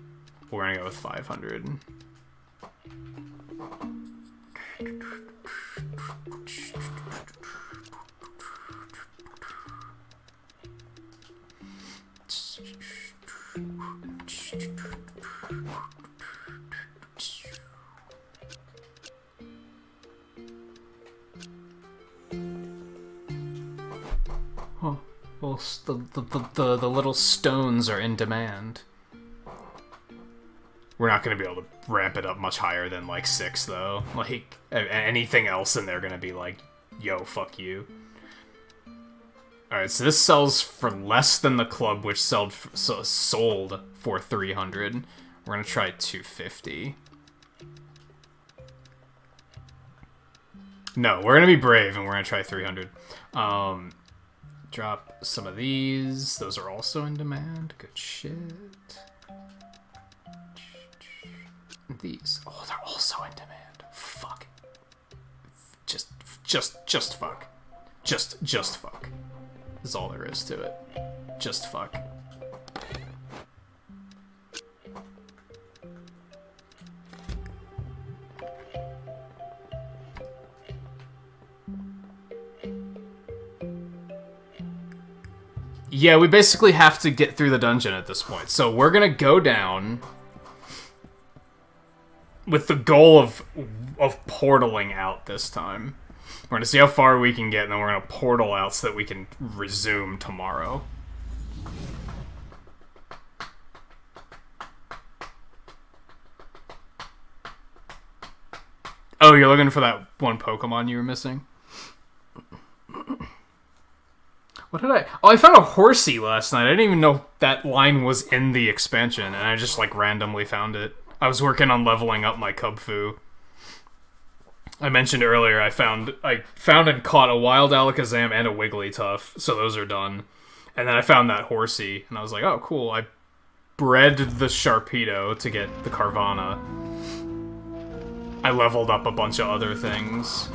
We're gonna go with 500. Oh, well, the little stones are in demand. We're not going to be able to ramp it up much higher than, like, 6, though. Like, anything else in there going to be like, yo, fuck you. Alright, so this sells for less than the club, which sold for 300. We're going to try 250. No, we're going to be brave, and we're going to try 300. Drop some of these. Those are also in demand. Good shit. These. Oh, they're also in demand. Fuck. Just fuck. Just fuck. That's all there is to it. Just fuck. Yeah, we basically have to get through the dungeon at this point. So we're gonna go down with the goal of portaling out this time. We're gonna see how far we can get, and then we're gonna portal out so that we can resume tomorrow. Oh, you're looking for that one Pokemon you were missing? What did I... Oh, I found a Horsey last night. I didn't even know that line was in the expansion, and I just, like, randomly found it. I was working on leveling up my Cubfu. I mentioned earlier I found and caught a Wild Alakazam and a Wigglytuff, so those are done. And then I found that Horsey, and I was like, oh, cool. I bred the Sharpedo to get the Carvana. I leveled up a bunch of other things.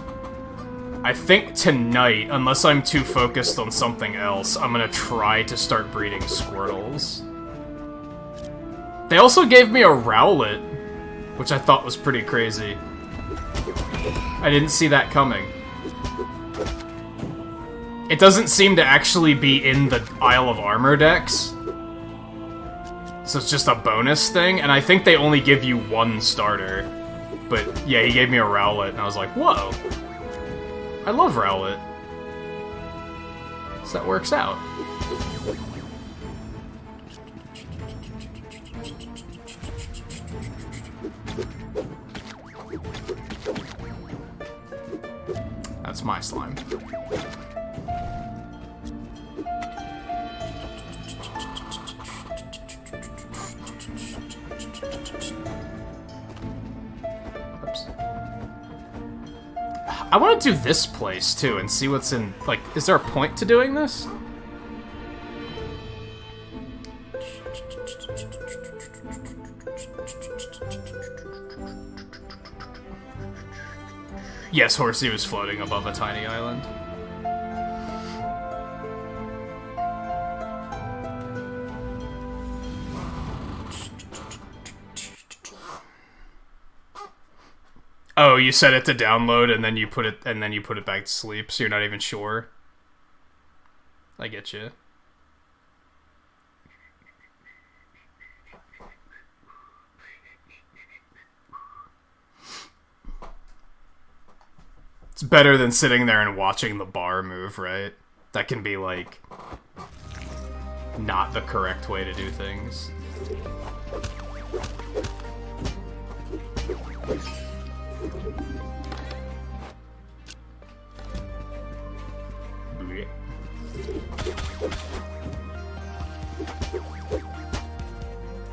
I think tonight, unless I'm too focused on something else, I'm gonna try to start breeding Squirtles. They also gave me a Rowlet, which I thought was pretty crazy. I didn't see that coming. It doesn't seem to actually be in the Isle of Armor decks. So it's just a bonus thing, and I think they only give you one starter. But yeah, he gave me a Rowlet, and I was like, whoa. I love Rowlet. So that works out. That's my slime. Oops. I want to do this place, too, and see what's in... Like, is there a point to doing this? Yes, Horsey was floating above a tiny island. you set it to download and then you put it back to sleep, so you're not even sure. I get you. It's better than sitting there and watching the bar move, right? That can be, like, not the correct way to do things.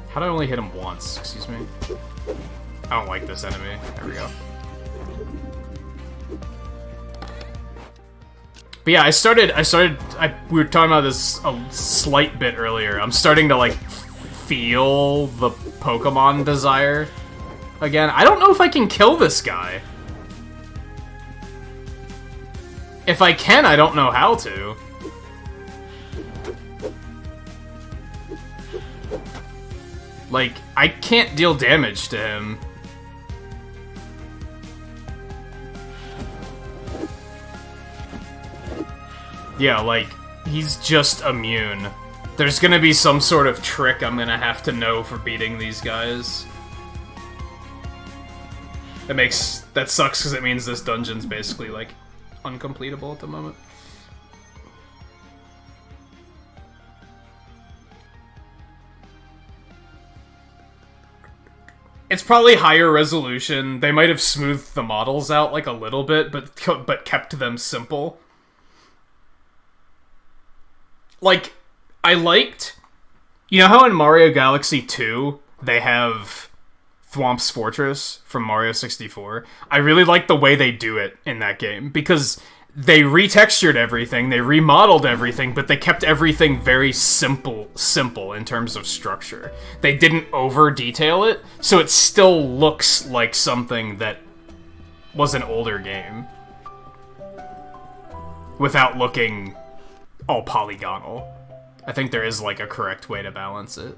How'd I only hit him once? Excuse me. I don't like this enemy. There we go. But yeah, we were talking about this a slight bit earlier. I'm starting to, like, feel the Pokemon desire again. I don't know if I can kill this guy. If I can, I don't know how to. Like, I can't deal damage to him. Yeah, like, he's just immune. There's gonna be some sort of trick I'm gonna have to know for beating these guys. That sucks because it means this dungeon's basically, like, uncompletable at the moment. It's probably higher resolution. They might have smoothed the models out, like, a little bit, but kept them simple. Like, I liked... You know how in Mario Galaxy 2, they have Thwomp's Fortress from Mario 64? I really like the way they do it in that game, because they retextured everything, they remodeled everything, but they kept everything very simple in terms of structure. They didn't over-detail it, so it still looks like something that was an older game. Without looking all polygonal. I think there is, like, a correct way to balance it.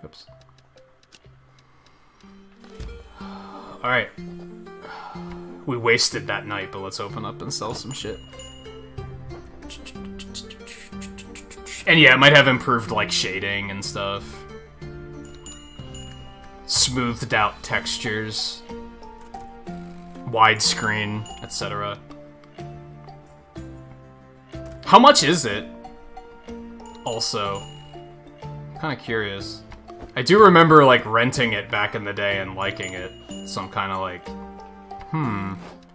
Oops. Alright. We wasted that night, but let's open up and sell some shit. And yeah, it might have improved, like, shading and stuff. Smoothed out textures. Widescreen, etc. How much is it? Also. Kind of curious. I do remember, like, renting it back in the day and liking it. So I'm kind of like,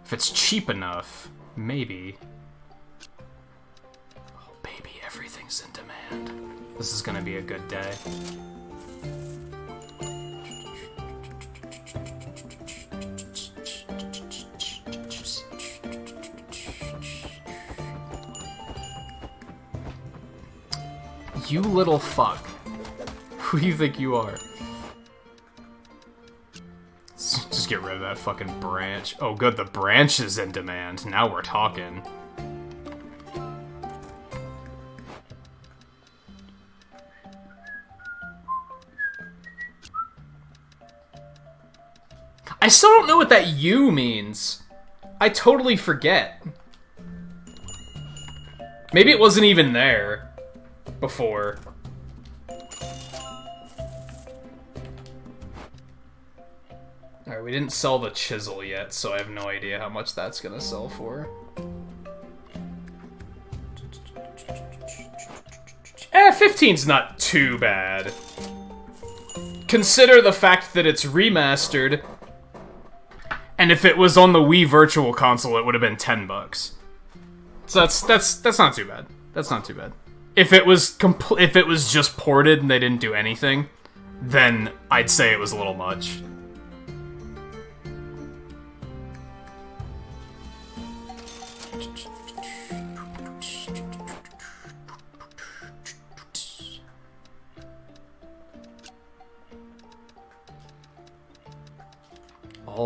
if it's cheap enough, maybe. Oh, baby, everything's in demand. This is gonna be a good day. You little fuck. Who do you think you are? Let's just get rid of that fucking branch. Oh good, the branch is in demand. Now we're talking. I still don't know what that U means. I totally forget. Maybe it wasn't even there before. Alright, we didn't sell the chisel yet, so I have no idea how much that's gonna sell for. 15's not too bad. Consider the fact that it's remastered, and if it was on the Wii Virtual Console, it would have been $10. So that's not too bad. That's not too bad. If it was just ported and they didn't do anything, then I'd say it was a little much.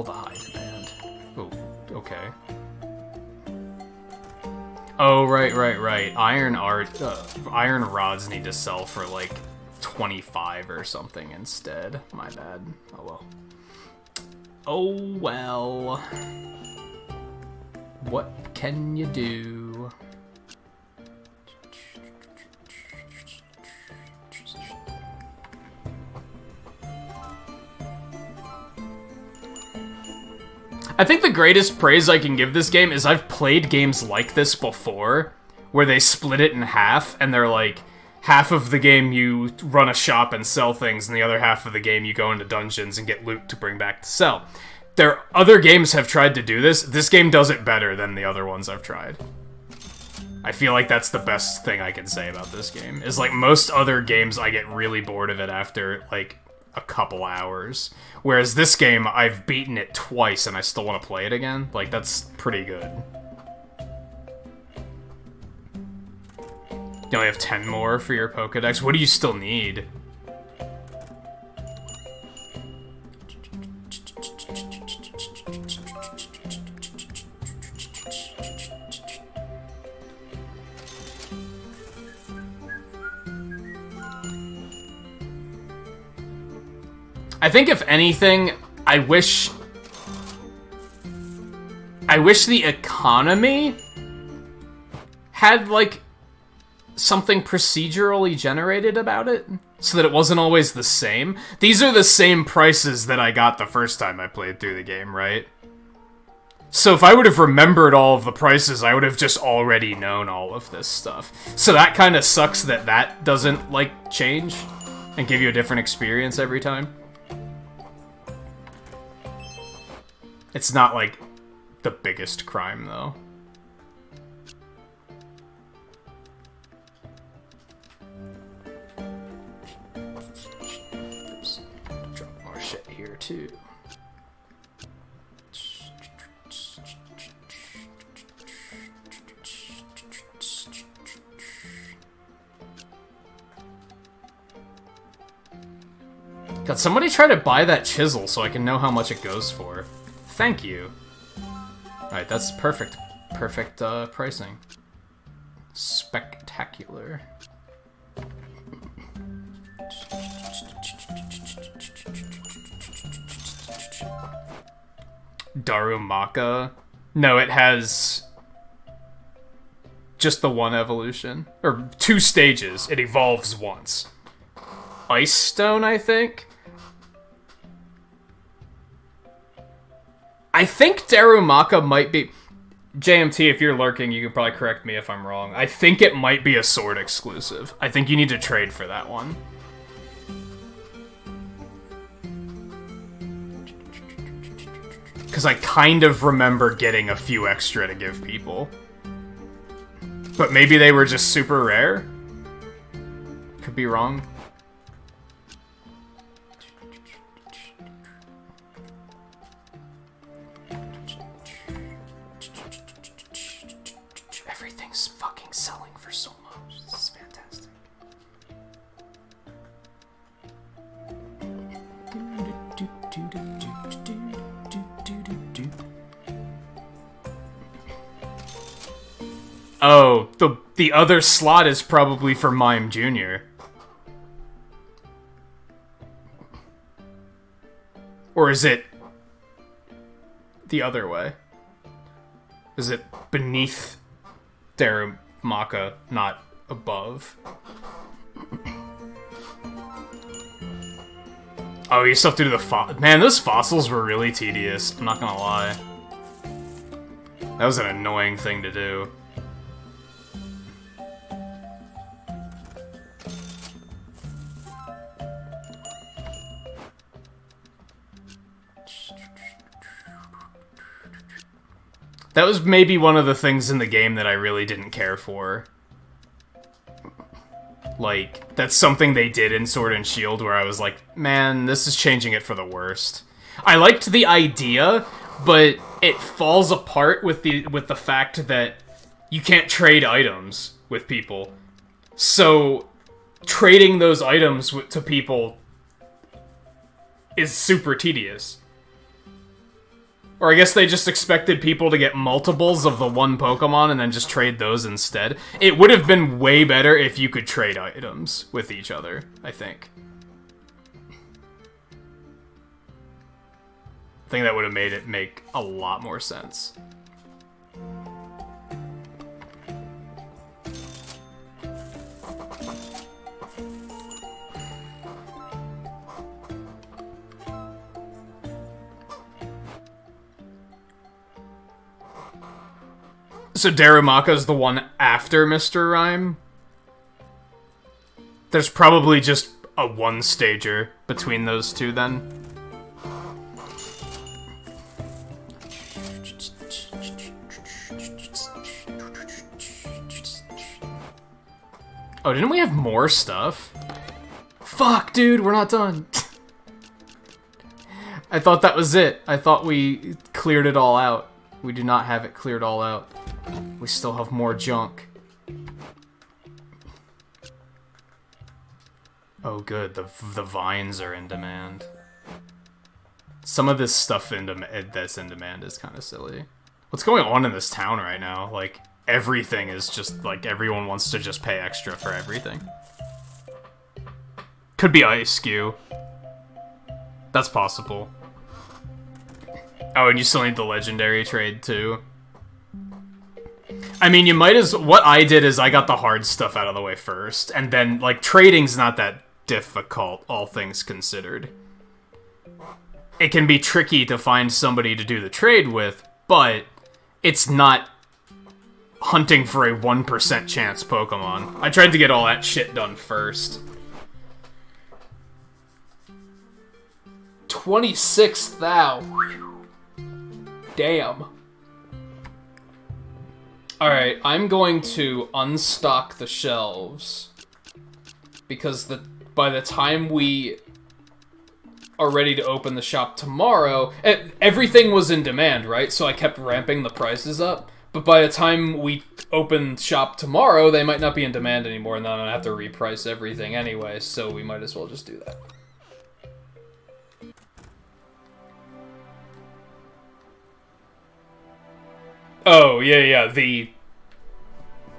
all the high demand. Oh, okay. Oh, right. Iron rods need to sell for, like, 25 or something instead. My bad. Oh, well. Oh, well. What can you do? I think the greatest praise I can give this game is I've played games like this before, where they split it in half, and they're like, half of the game you run a shop and sell things, and the other half of the game you go into dungeons and get loot to bring back to sell. Other games have tried to do this. This game does it better than the other ones I've tried. I feel like that's the best thing I can say about this game, is like most other games I get really bored of it after, like, a couple hours. Whereas this game, I've beaten it twice and I still want to play it again. Like, that's pretty good. You only have 10 more for your Pokedex. What do you still need? I think, if anything, I wish the economy had, like, something procedurally generated about it, so that it wasn't always the same. These are the same prices that I got the first time I played through the game, right? So if I would have remembered all of the prices, I would have just already known all of this stuff. So that kind of sucks that that doesn't, like, change and give you a different experience every time. It's not, like, the biggest crime, though. Oops. Drop more shit here, too. God, somebody try to buy that chisel so I can know how much it goes for. Thank you. Alright, that's perfect. Perfect pricing. Spectacular. Darumaka? No, it has just the one evolution. Or 2 stages. It evolves once. Ice Stone, I think? I think Darumaka might be... JMT, if you're lurking, you can probably correct me if I'm wrong. I think it might be a sword exclusive. I think you need to trade for that one. Because I kind of remember getting a few extra to give people. But maybe they were just super rare? Could be wrong. Everything's fucking selling for so much. This is fantastic. Oh, the other slot is probably for Mime Jr. Or is it the other way? Is it beneath Darumaka, not above? Oh, you still have to do the Man, those fossils were really tedious, I'm not gonna lie. That was an annoying thing to do. That was maybe one of the things in the game that I really didn't care for. Like, that's something they did in Sword and Shield where I was like, man, this is changing it for the worst. I liked the idea, but it falls apart with the fact that you can't trade items with people. So, trading those items to people is super tedious. Or I guess they just expected people to get multiples of the one Pokemon and then just trade those instead. It would have been way better if you could trade items with each other, I think. I think that would have made it make a lot more sense. So Darumaka's the one after Mr. Rhyme? There's probably just a one-stager between those two, then. Oh, didn't we have more stuff? Fuck, dude, we're not done. I thought that was it. I thought we cleared it all out. We do not have it cleared all out. We still have more junk. Oh good, the vines are in demand. Some of this stuff that's in demand is kind of silly. What's going on in this town right now? Like, everything is just, like, everyone wants to just pay extra for everything. Could be Ice Skew. That's possible. Oh, and you still need the legendary trade, too. I mean, you might as... What I did is I got the hard stuff out of the way first, and then, like, trading's not that difficult, all things considered. It can be tricky to find somebody to do the trade with, but it's not hunting for a 1% chance Pokemon. I tried to get all that shit done first. 26,000. Damn. Alright, I'm going to unstock the shelves. Because by the time we are ready to open the shop tomorrow... Everything was in demand, right? So I kept ramping the prices up. But by the time we open shop tomorrow, they might not be in demand anymore, and then I'm going to have to reprice everything anyway, so we might as well just do that. Oh, yeah, the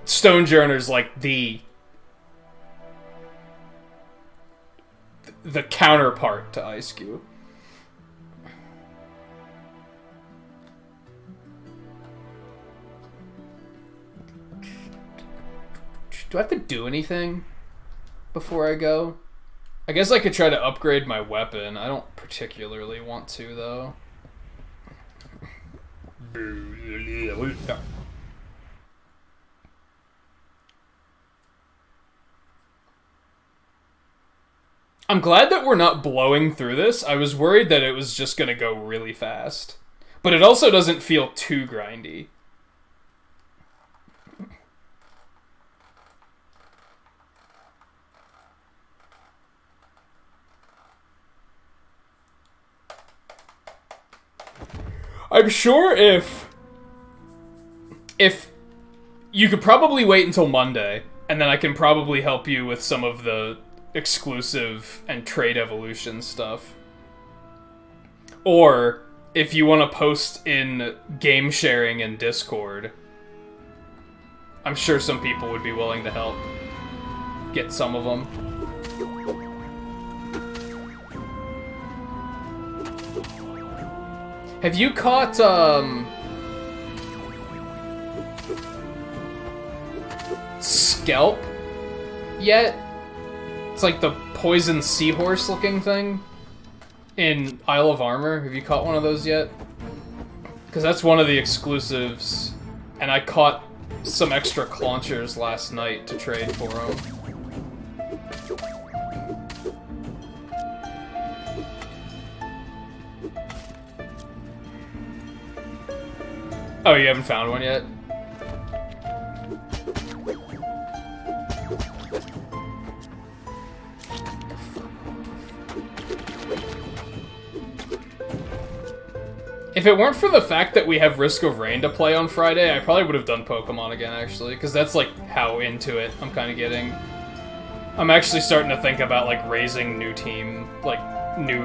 Stonejourner's like the counterpart to Ice-Q. Do I have to do anything before I go? I guess I could try to upgrade my weapon. I don't particularly want to, though. I'm glad that we're not blowing through this. I was worried that it was just gonna go really fast. But it also doesn't feel too grindy. I'm sure if you could probably wait until Monday, and then I can probably help you with some of the exclusive and trade evolution stuff. Or if you want to post in game sharing in Discord, I'm sure some people would be willing to help get some of them. Have you caught, Scalp yet? It's like the poison seahorse looking thing in Isle of Armor. Have you caught one of those yet? Because that's one of the exclusives, and I caught some extra claunchers last night to trade for them. Oh, you haven't found one yet? If it weren't for the fact that we have Risk of Rain to play on Friday, I probably would have done Pokemon again, actually, because that's, like, how into it I'm kind of getting. I'm actually starting to think about, like, raising new team, like, new,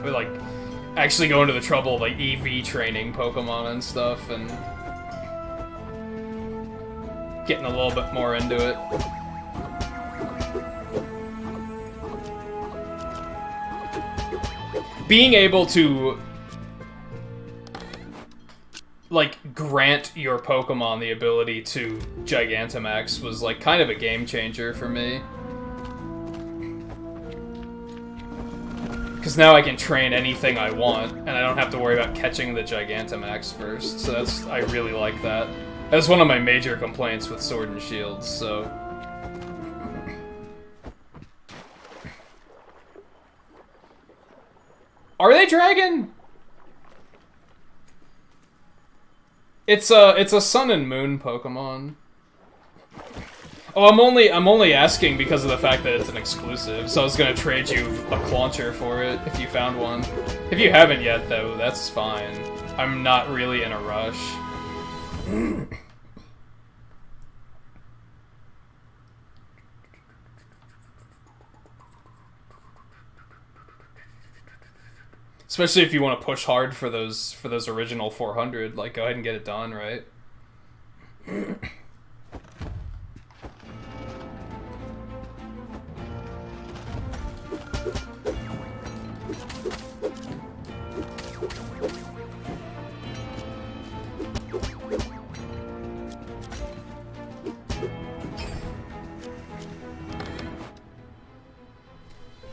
like, actually go into the trouble of, like, EV training Pokemon and stuff, and getting a little bit more into it. Being able to, like, grant your Pokemon the ability to Gigantamax was, like, kind of a game changer for me. Because now I can train anything I want, and I don't have to worry about catching the Gigantamax first, so I really like that. That's one of my major complaints with Sword and Shield, so... Are they dragon? It's a Sun and Moon Pokemon. Oh, I'm only asking because of the fact that it's an exclusive, so I was gonna trade you a Clauncher for it if you found one. If you haven't yet, though, that's fine. I'm not really in a rush. Especially if you want to push hard for those original 400, like, go ahead and get it done, right?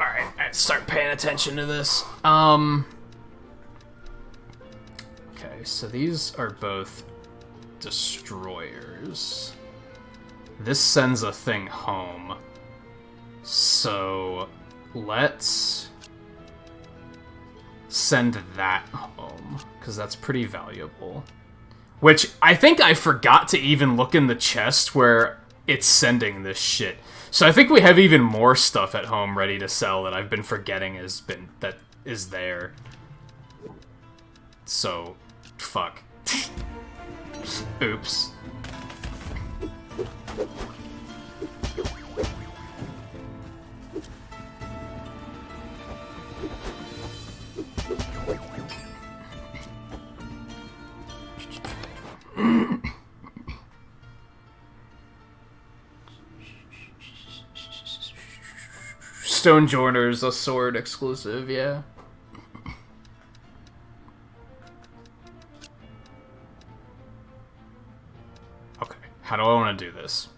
Alright, start paying attention to this. Okay, so these are both destroyers. This sends a thing home. So let's send that home, because that's pretty valuable. Which, I think I forgot to even look in the chest where it's sending this shit. So I think we have even more stuff at home ready to sell that I've been forgetting that is there. So, fuck. Oops. Stonejourner's a sword exclusive, yeah. Okay, how do I want to do this?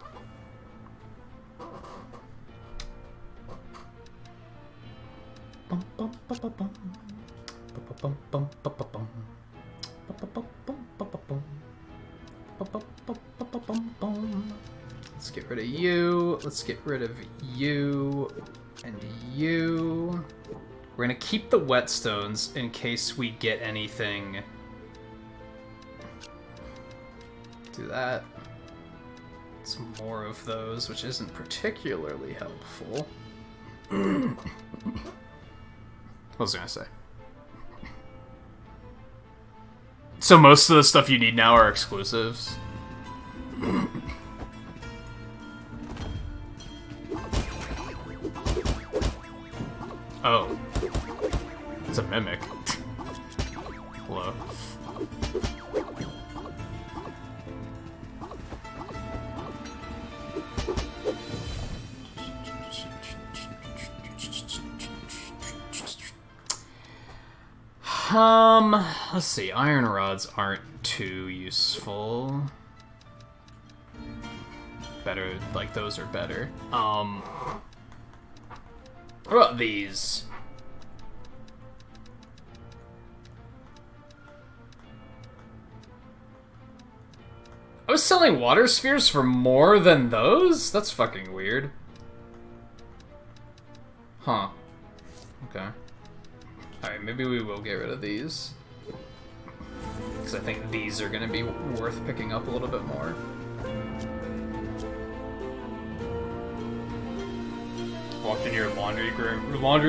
Let's get rid of you. Let's get rid of you. And you... We're gonna keep the whetstones in case we get anything. Do that. Some more of those, which isn't particularly helpful. What was I gonna say? So most of the stuff you need now are exclusives? Oh. It's a mimic. Hello. Let's see. Iron rods aren't too useful. Better, like, those are better. What about these? I was selling water spheres for more than those? That's fucking weird. Huh. Okay. Alright, maybe we will get rid of these. Because I think these are going to be worth picking up a little bit more. Walked into your laundry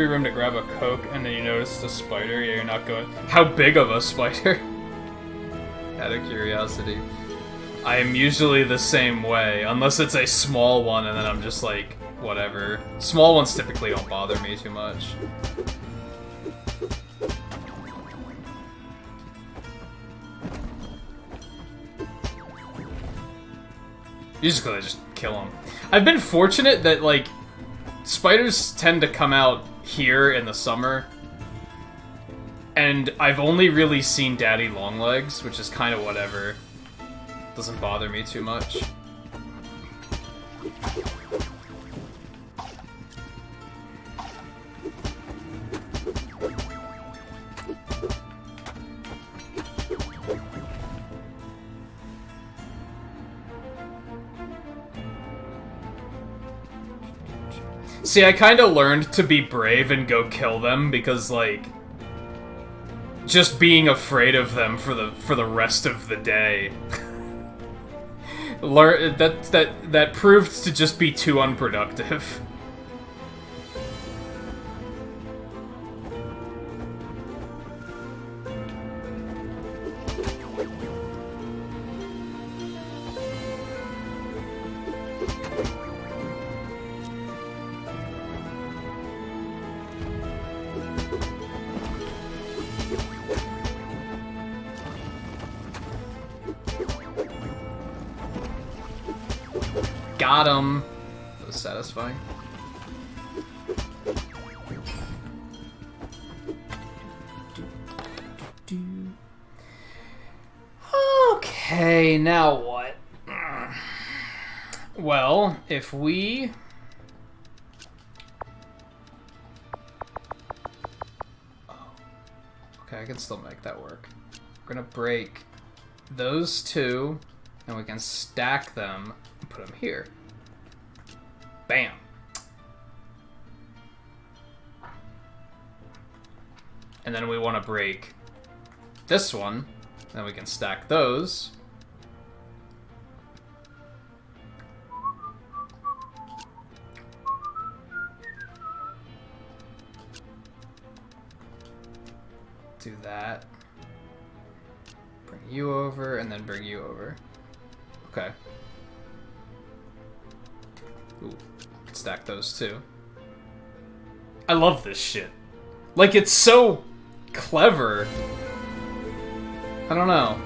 room to grab a Coke, and then you noticed a spider. Yeah, you're not going... How big of a spider? Out of curiosity. I am usually the same way, unless it's a small one, and then I'm just like, whatever. Small ones typically don't bother me too much. You just gotta just kill them. I've been fortunate that, like, spiders tend to come out here in the summer, and I've only really seen daddy longlegs, which is kind of whatever. Doesn't bother me too much. See, I kind of learned to be brave and go kill them because, like, just being afraid of them for the rest of the day, that proved to just be too unproductive. Got him. That was satisfying. Okay, now what? Well, if we... Okay, I can still make that work. We're gonna break those two, and we can stack them and put them here. Bam. And then we want to break this one, then we can stack those. Do that. Bring you over, and then bring you over. Okay. Ooh, stack those too. I love this shit. Like, it's so clever. I don't know.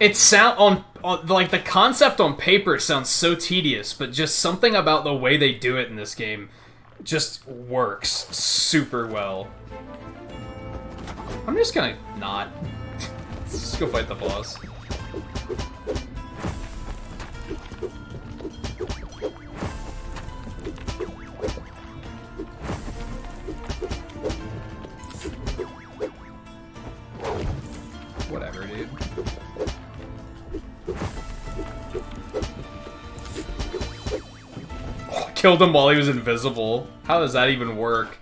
It sound on like the concept on paper sounds so tedious, but just something about the way they do it in this game just works super well. I'm just gonna not. Let's just go fight the boss. Whatever, dude. Oh, killed him while he was invisible. How does that even work?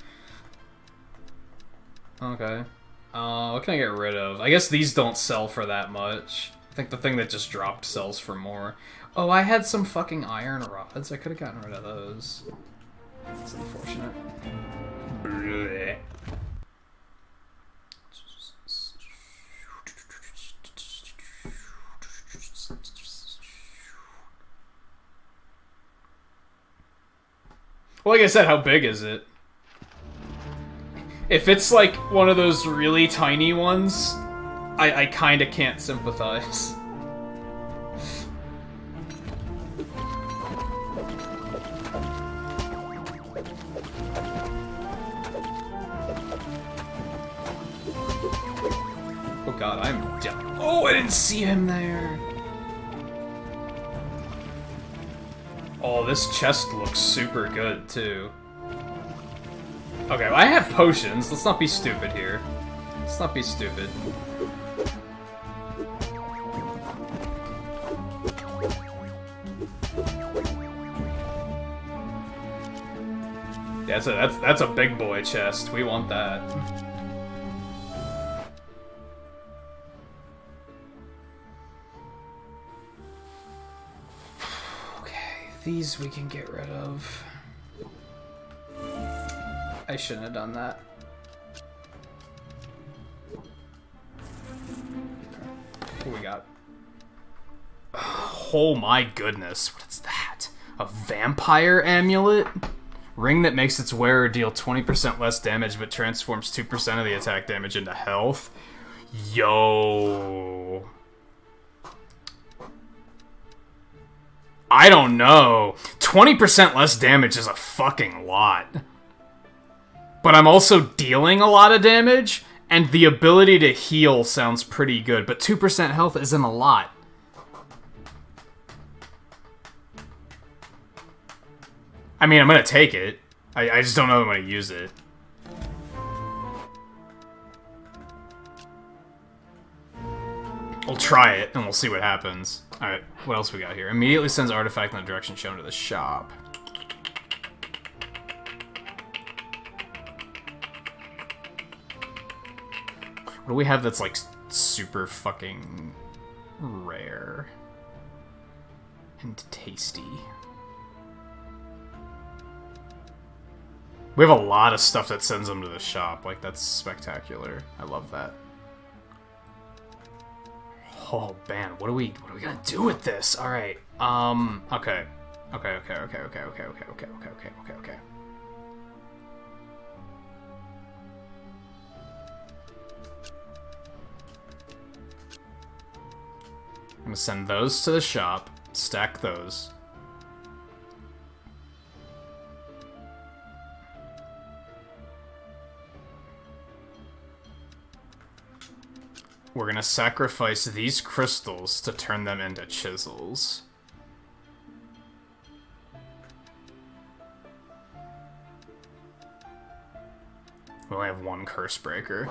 Okay. What can I get rid of? I guess these don't sell for that much. I think the thing that just dropped sells for more. Oh, I had some fucking iron rods. I could have gotten rid of those. That's unfortunate. Blech. Well, like I said, how big is it? If it's like one of those really tiny ones, I kinda can't sympathize. Oh god, I'm down. Oh, I didn't see him there! Oh, this chest looks super good, too. Okay, well, I have potions. Let's not be stupid here. Let's not be stupid. Yeah, that's a big boy chest. We want that. Okay, these we can get rid of. I shouldn't have done that. What we got? Oh my goodness, what is that? A vampire amulet? Ring that makes its wearer deal 20% less damage but transforms 2% of the attack damage into health? Yo. I don't know. 20% less damage is a fucking lot. But I'm also dealing a lot of damage, and the ability to heal sounds pretty good, but 2% health isn't a lot. I mean, I'm gonna take it. I just don't know if I'm gonna use it. We'll try it, and we'll see what happens. Alright, what else we got here? Immediately sends artifact in the direction shown to the shop. What do we have that's, like, super fucking rare? And tasty. We have a lot of stuff that sends them to the shop. Like, that's spectacular. I love that. Oh, man, what are we gonna do with this? Alright, okay. Okay. I'm gonna send those to the shop, stack those. We're gonna sacrifice these crystals to turn them into chisels. We only have one curse breaker.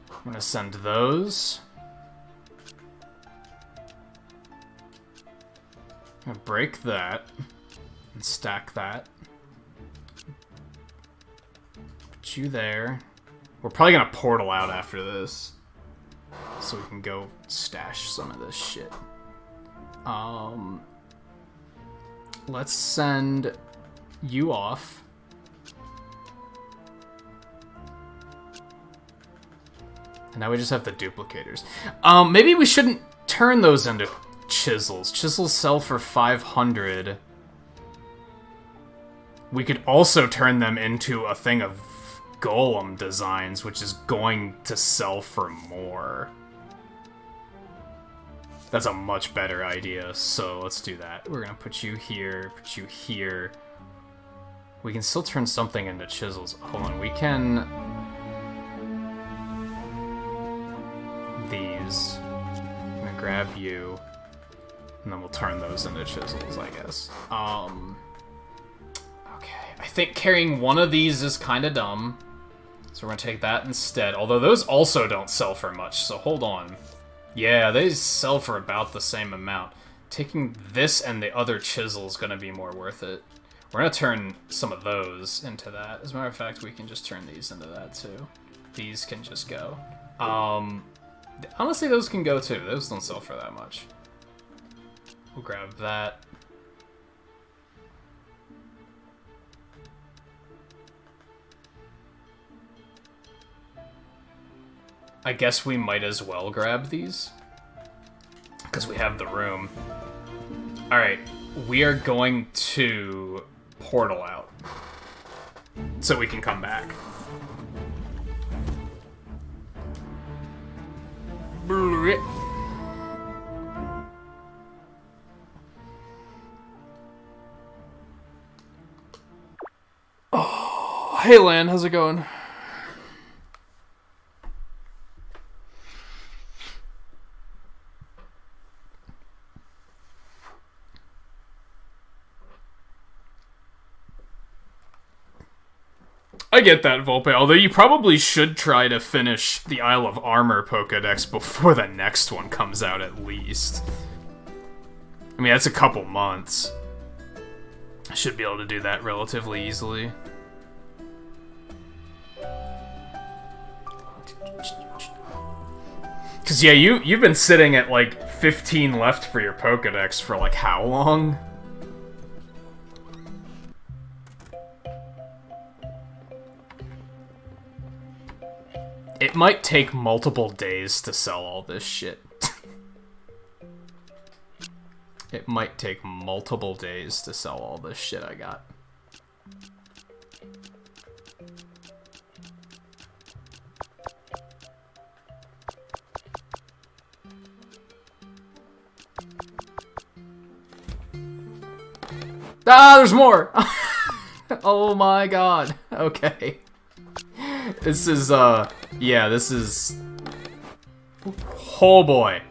I'm gonna send those. I'm gonna break that and stack that. Put you there. We're probably gonna portal out after this, so we can go stash some of this shit. Let's send you off. And now we just have the duplicators. Maybe we shouldn't turn those into chisels. Chisels sell for 500. We could also turn them into a thing of golem designs, which is going to sell for more. That's a much better idea, so let's do that. We're gonna put you here, put you here. We can still turn something into chisels. Hold on, we can... These. I'm gonna grab you, and then we'll turn those into chisels, I guess. Okay, I think carrying one of these is kind of dumb, so we're gonna take that instead. Although those also don't sell for much, so hold on. Yeah, they sell for about the same amount. Taking this and the other chisel is gonna be more worth it. We're gonna turn some of those into that. As a matter of fact, we can just turn these into that too. These can just go. Honestly, those can go too. Those don't sell for that much. We'll grab that. I guess we might as well grab these, because we have the room. Alright, we are going to portal out, so we can come back. Oh, hey Lan, how's it going? I get that, Volpe, although you probably should try to finish the Isle of Armor Pokédex before the next one comes out, at least. I mean, that's a couple months. I should be able to do that relatively easily. Because, yeah, you've been sitting at, like, 15 left for your Pokédex for, like, how long? It might take multiple days to sell all this shit. It might take multiple days to sell all this shit I got. Ah, there's more! Oh my god. Okay. This is, yeah, this is... Oh boy.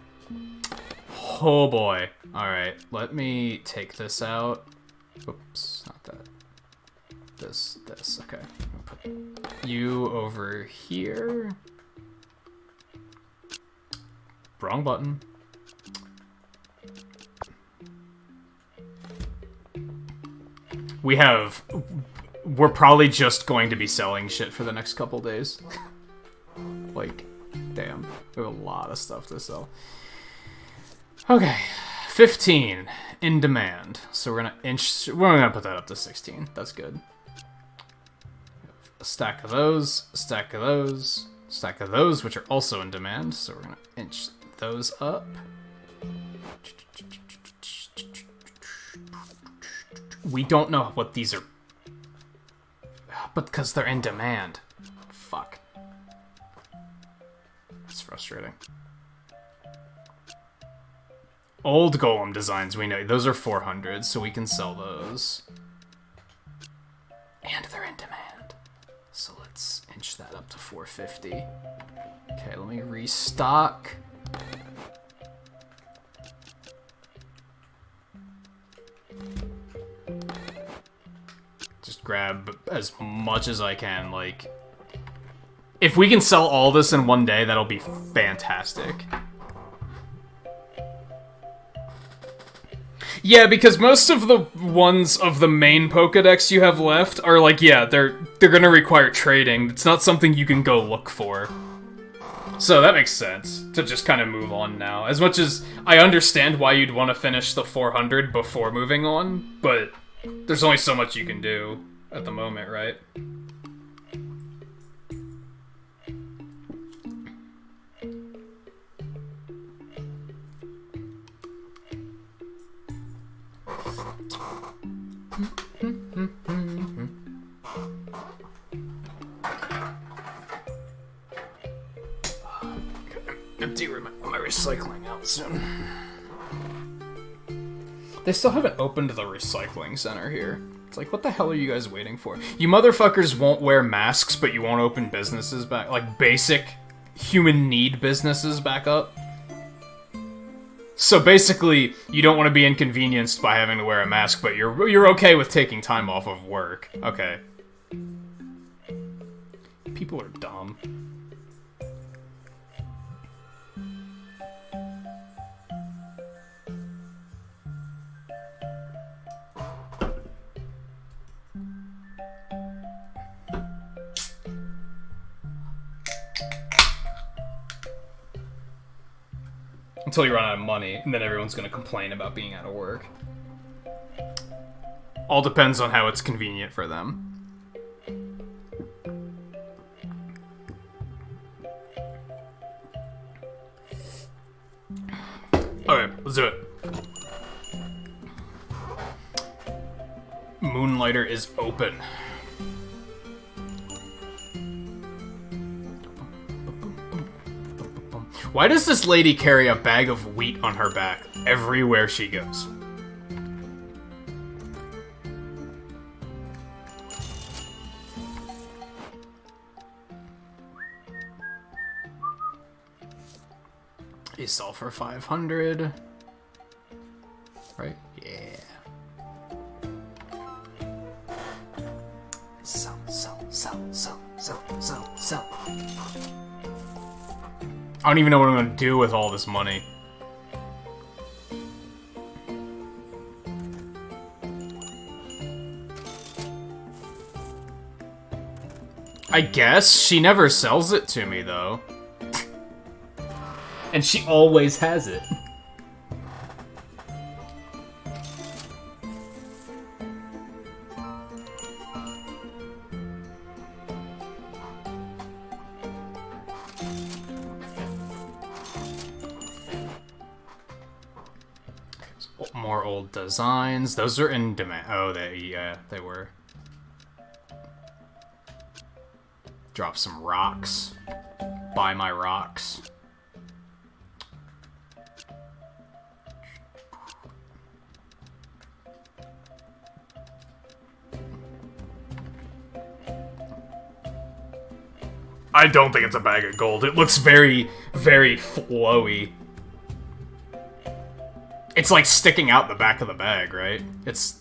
Oh boy. Alright, let me take this out. Oops, not that. This, okay. I'll put you over here. Wrong button. We're probably just going to be selling shit for the next couple days. Like, damn. We have a lot of stuff to sell. Okay. 15 in demand. So we're gonna put that up to 16. That's good. A stack of those, a stack of those, a stack of those, which are also in demand. So we're gonna inch those up. We don't know what these are, but because they're in demand. Fuck. It's frustrating. Old golem designs, we know. Those are 400, so we can sell those. And they're in demand. So let's inch that up to 450. Okay, let me restock. Just grab as much as I can, like... If we can sell all this in one day, that'll be fantastic. Yeah, because most of the ones of the main Pokedex you have left are like, yeah, they're gonna require trading. It's not something you can go look for. So that makes sense, to just kind of move on now. As much as I understand why you'd want to finish the 400 before moving on, but there's only so much you can do at the moment, right? Empty my recycling out soon. They still haven't opened the recycling center here. It's like, what the hell are you guys waiting for? You motherfuckers won't wear masks, but you won't open businesses back, like basic human need businesses back up. So basically, you don't want to be inconvenienced by having to wear a mask, but you're okay with taking time off of work. Okay. People are dumb. Until you run out of money, and then everyone's gonna complain about being out of work. All depends on how it's convenient for them. Okay, let's do it. Moonlighter is open. Why does this lady carry a bag of wheat on her back everywhere she goes? You sell for 500. Right? Yeah. Sell. I don't even know what I'm gonna do with all this money. I guess she never sells it to me, though. And she always has it. More old designs. Those are in demand. Oh, they were. Drop some rocks. Buy my rocks. I don't think it's a bag of gold. It looks very, very flowy. It's like sticking out the back of the bag, right? It's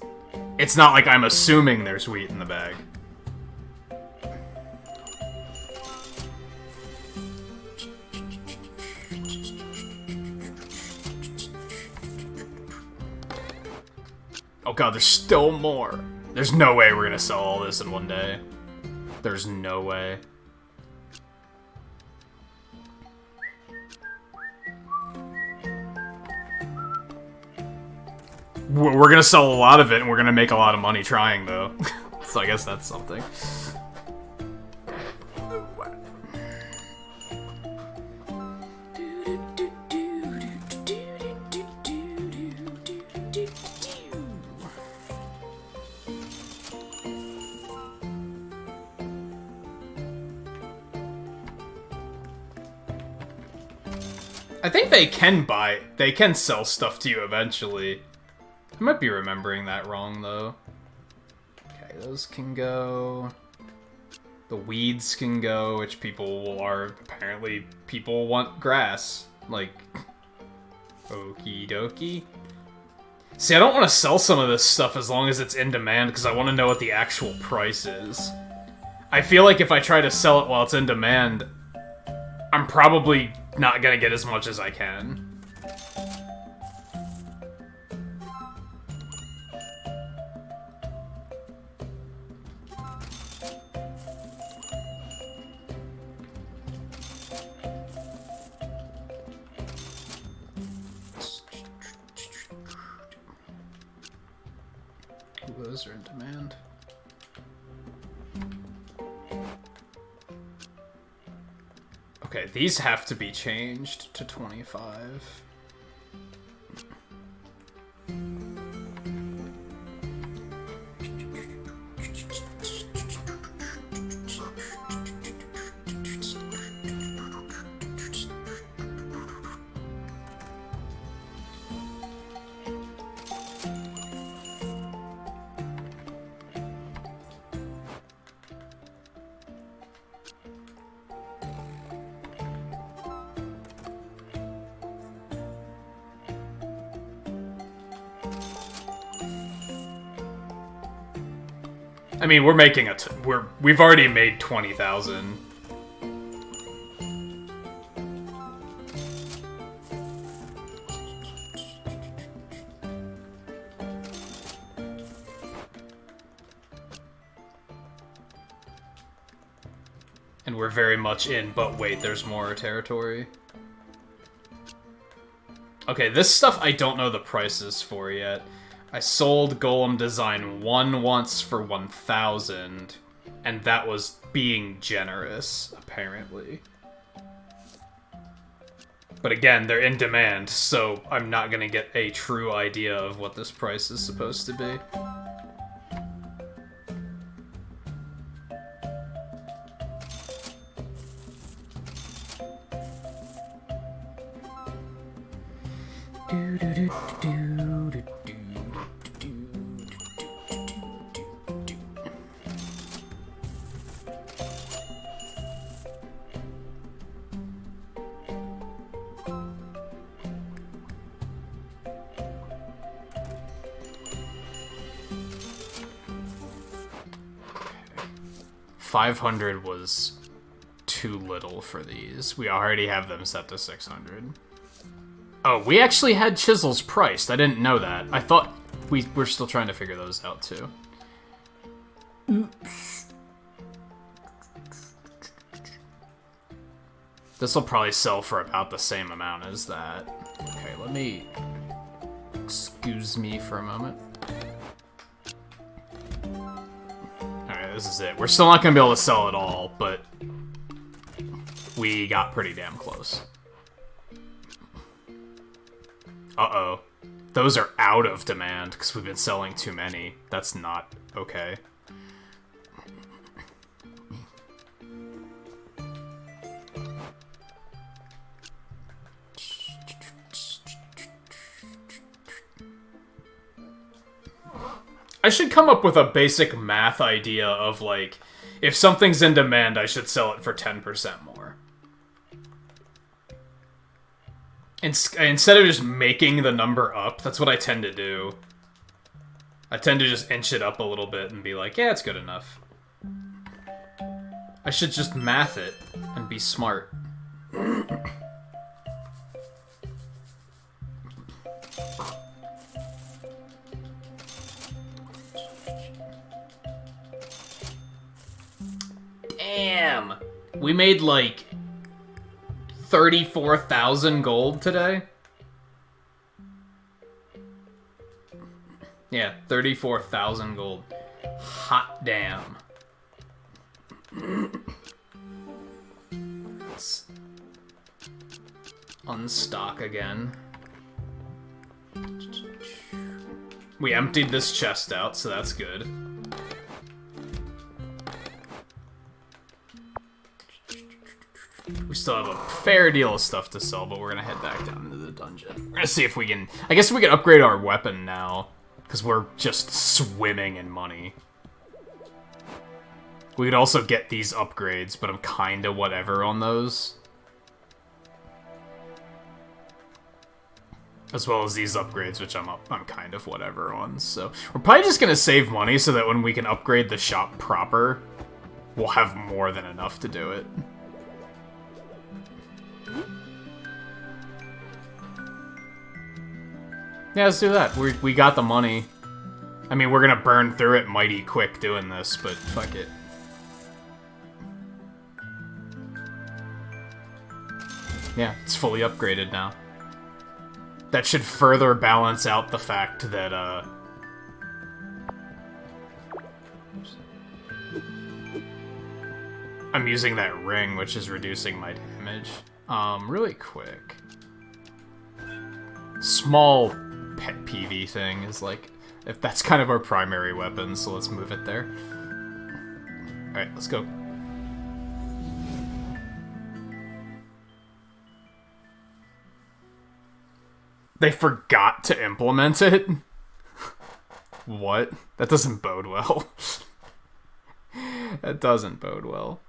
not like I'm assuming there's wheat in the bag. Oh god, there's still more. There's no way we're gonna sell all this in one day. There's no way. We're gonna sell a lot of it, and we're gonna make a lot of money trying, though. So I guess that's something. I think they can sell stuff to you eventually. I might be remembering that wrong, though. Okay, those can go. The weeds can go, which apparently people want grass. Like, okie dokie. See, I don't want to sell some of this stuff as long as it's in demand, because I want to know what the actual price is. I feel like if I try to sell it while it's in demand, I'm probably not gonna get as much as I can. Those are in demand. Okay, these have to be changed to 25. I mean, we're making we've already made 20,000. And we're very much in, but wait, there's more territory. Okay, this stuff I don't know the prices for yet. I sold Golem Design 1 once for 1,000, and that was being generous, apparently. But again, they're in demand, so I'm not gonna get a true idea of what this price is supposed to be. $500 was too little for these. We already have them set to 600. Oh, we actually had chisels priced. I didn't know that. I thought we're still trying to figure those out, too. Oops. This will probably sell for about the same amount as that. Okay, let me... excuse me for a moment. Alright, this is it. We're still not going to be able to sell it all, but... we got pretty damn close. Uh-oh. Those are out of demand, because we've been selling too many. That's not okay. I should come up with a basic math idea of, like, If something's in demand, I should sell it for 10% more. Instead of just making the number up, that's what I tend to do. I tend to just inch it up a little bit and be like, yeah, it's good enough. I should just math it and be smart. Damn! We made like 34,000 gold today. Yeah, 34,000 gold. Hot damn. Let's unstock again. We emptied this chest out, so that's good. We still have a fair deal of stuff to sell, but we're gonna head back down into the dungeon. We're gonna see if we can... I guess we can upgrade our weapon now, because we're just swimming in money. We could also get these upgrades, but I'm kinda whatever on those. As well as these upgrades, which I'm kind of whatever on, so... We're probably just gonna save money so that when we can upgrade the shop proper, we'll have more than enough to do it. Yeah, let's do that. We got the money. I mean, we're gonna burn through it mighty quick doing this, but fuck it. Yeah, it's fully upgraded now. That should further balance out the fact that, I'm using that ring, which is reducing my damage. Really quick. Small pet PV thing is like, if that's kind of our primary weapon, so let's move it there. Alright, let's go. They forgot to implement it? What? That doesn't bode well. That doesn't bode well.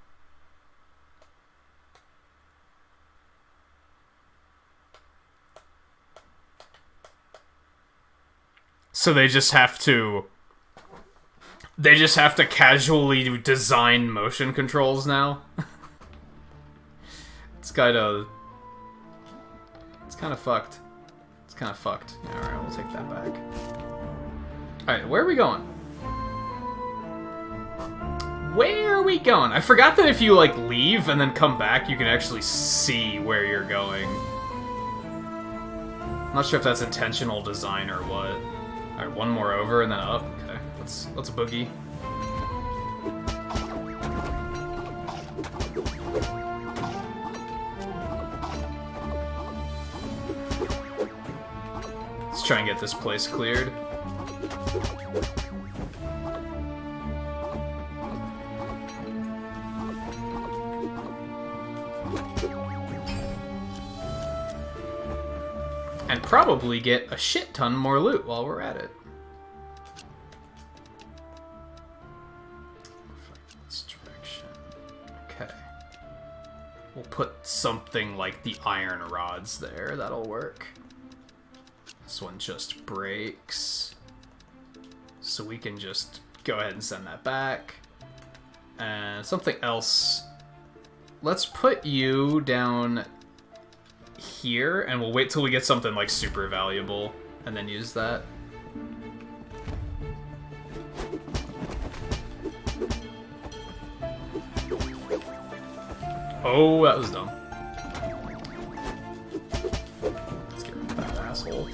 So they just have to casually design motion controls now. It's kind of fucked. It's kind of fucked. Yeah, alright, we'll take that back. Alright, where are we going? Where are we going? I forgot that if you, like, leave and then come back, you can actually see where you're going. I'm not sure if that's intentional design or what. Alright, one more over and then up. Okay, let's boogie. Let's try and get this place cleared. And probably get a shit ton more loot while we're at it. This direction. Okay. We'll put something like the iron rods there. That'll work. This one just breaks. So we can just go ahead and send that back. And something else. Let's put you down here, and we'll wait till we get something like super valuable, and then use that. Oh, that was dumb. Let's get rid of that asshole.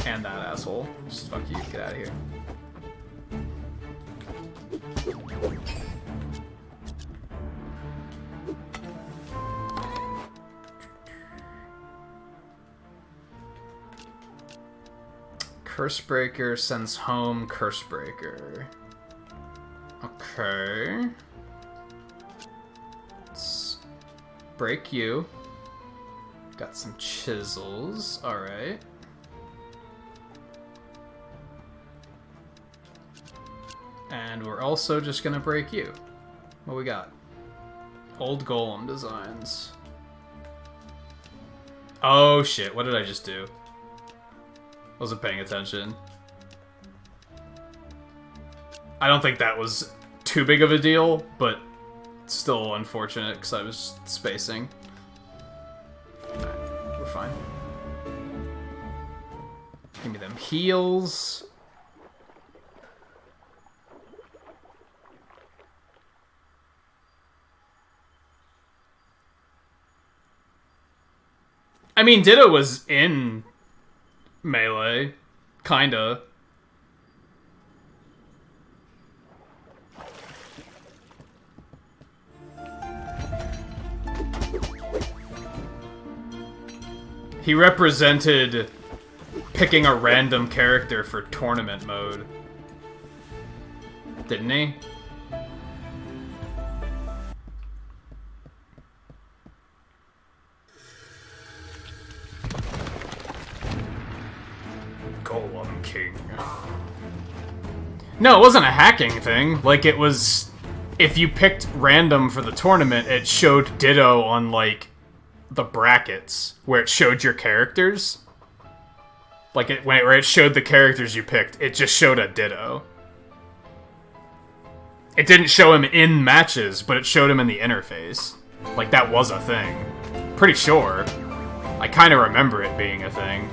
And that asshole. Just fuck you, get out of here. Cursebreaker sends home Cursebreaker. Okay. Let's break you. Got some chisels. Alright. And we're also just gonna break you. What we got? Old golem designs. Oh shit, what did I just do? Wasn't paying attention. I don't think that was too big of a deal, but still unfortunate because I was spacing. Alright, we're fine. Give me them heals. I mean, Ditto was in Melee. Kinda. He represented picking a random character for tournament mode. Didn't he? Golem King. No, it wasn't a hacking thing. Like, it was... If you picked random for the tournament, it showed Ditto on, like, the brackets, where it showed your characters. Like, where it showed the characters you picked, it just showed a Ditto. It didn't show him in matches, but it showed him in the interface. Like, that was a thing. Pretty sure. I kind of remember it being a thing.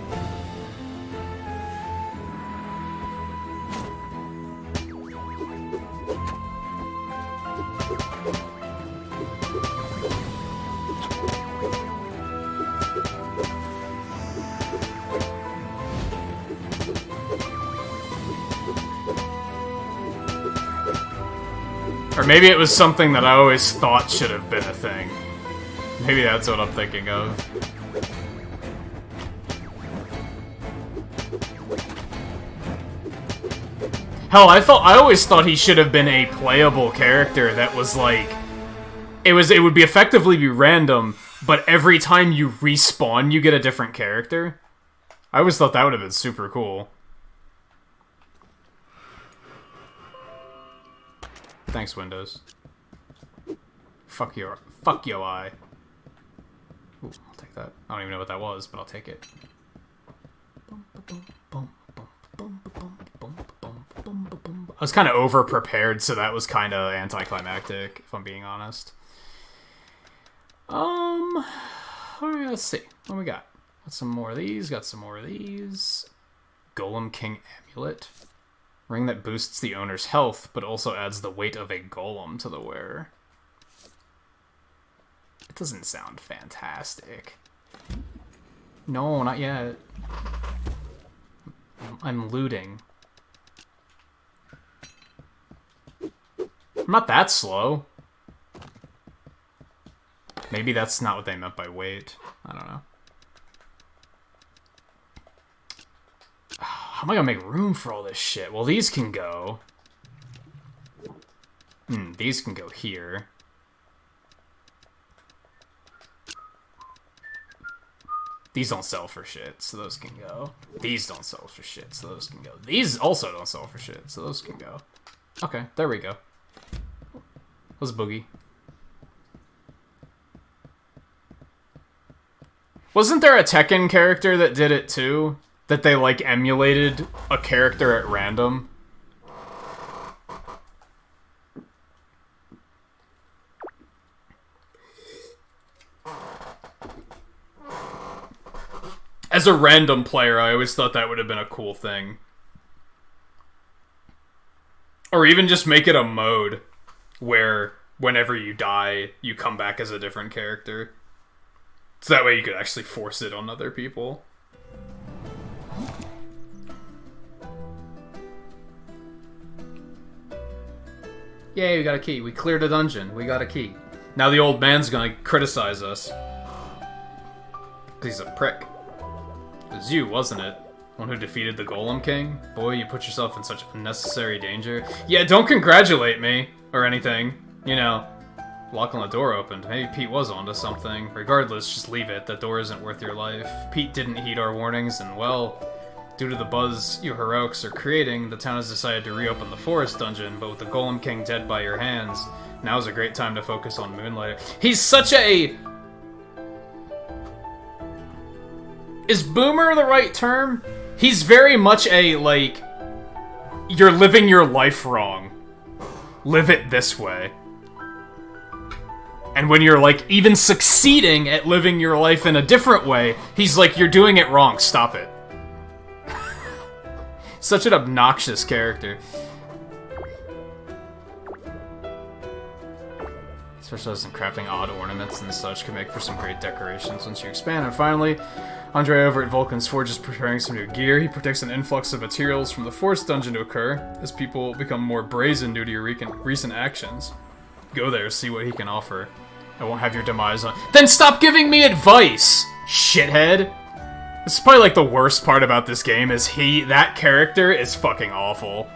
Or maybe it was something that I always thought should have been a thing. Maybe that's what I'm thinking of. Hell, I always thought he should have been a playable character that was like... It would be effectively be random, but every time you respawn, you get a different character. I always thought that would have been super cool. Thanks, Windows. Fuck your eye. Ooh, I'll take that. I don't even know what that was, but I'll take it. I was kind of over-prepared, so that was kind of anticlimactic, if I'm being honest. Alright, let's see. What we got? Got some more of these, got some more of these. Golem King Amulet. Ring that boosts the owner's health, but also adds the weight of a golem to the wearer. It doesn't sound fantastic. No, not yet. I'm looting. I'm not that slow. Maybe that's not what they meant by weight. I don't know. How am I gonna make room for all this shit? Well, these can go. These can go here. These don't sell for shit, so those can go. These don't sell for shit, so those can go. These also don't sell for shit, so those can go. Okay, there we go. Let's boogie. Wasn't there a Tekken character that did it too? That they, like, emulated a character at random? As a random player, I always thought that would have been a cool thing. Or even just make it a mode where whenever you die, you come back as a different character. So that way you could actually force it on other people. Yay, we got a key. We cleared a dungeon. We got a key. Now the old man's gonna criticize us. He's a prick. It was you, wasn't it? One who defeated the Golem King? Boy, you put yourself in such unnecessary danger. Yeah, don't congratulate me, or anything. You know, lock on the door opened. Maybe Pete was onto something. Regardless, just leave it. That door isn't worth your life. Pete didn't heed our warnings, and well, Due to the buzz you heroics are creating, the town has decided to reopen the forest dungeon, but with the Golem King dead by your hands, now's a great time to focus on Moonlighter. He's such a... Is boomer the right term? He's very much a, like, you're living your life wrong. Live it this way. And when you're, like, even succeeding at living your life in a different way, he's like, you're doing it wrong, stop it. Such an obnoxious character. Specializes in crafting odd ornaments and such, can make for some great decorations once you expand. And finally, Andre over at Vulcan's Forge is preparing some new gear. He predicts an influx of materials from the Forest Dungeon to occur as people become more brazen due to your recent actions. Go there, see what he can offer. I won't have your demise on- Then stop giving me advice, shithead! This is probably like the worst part about this game is that character is fucking awful.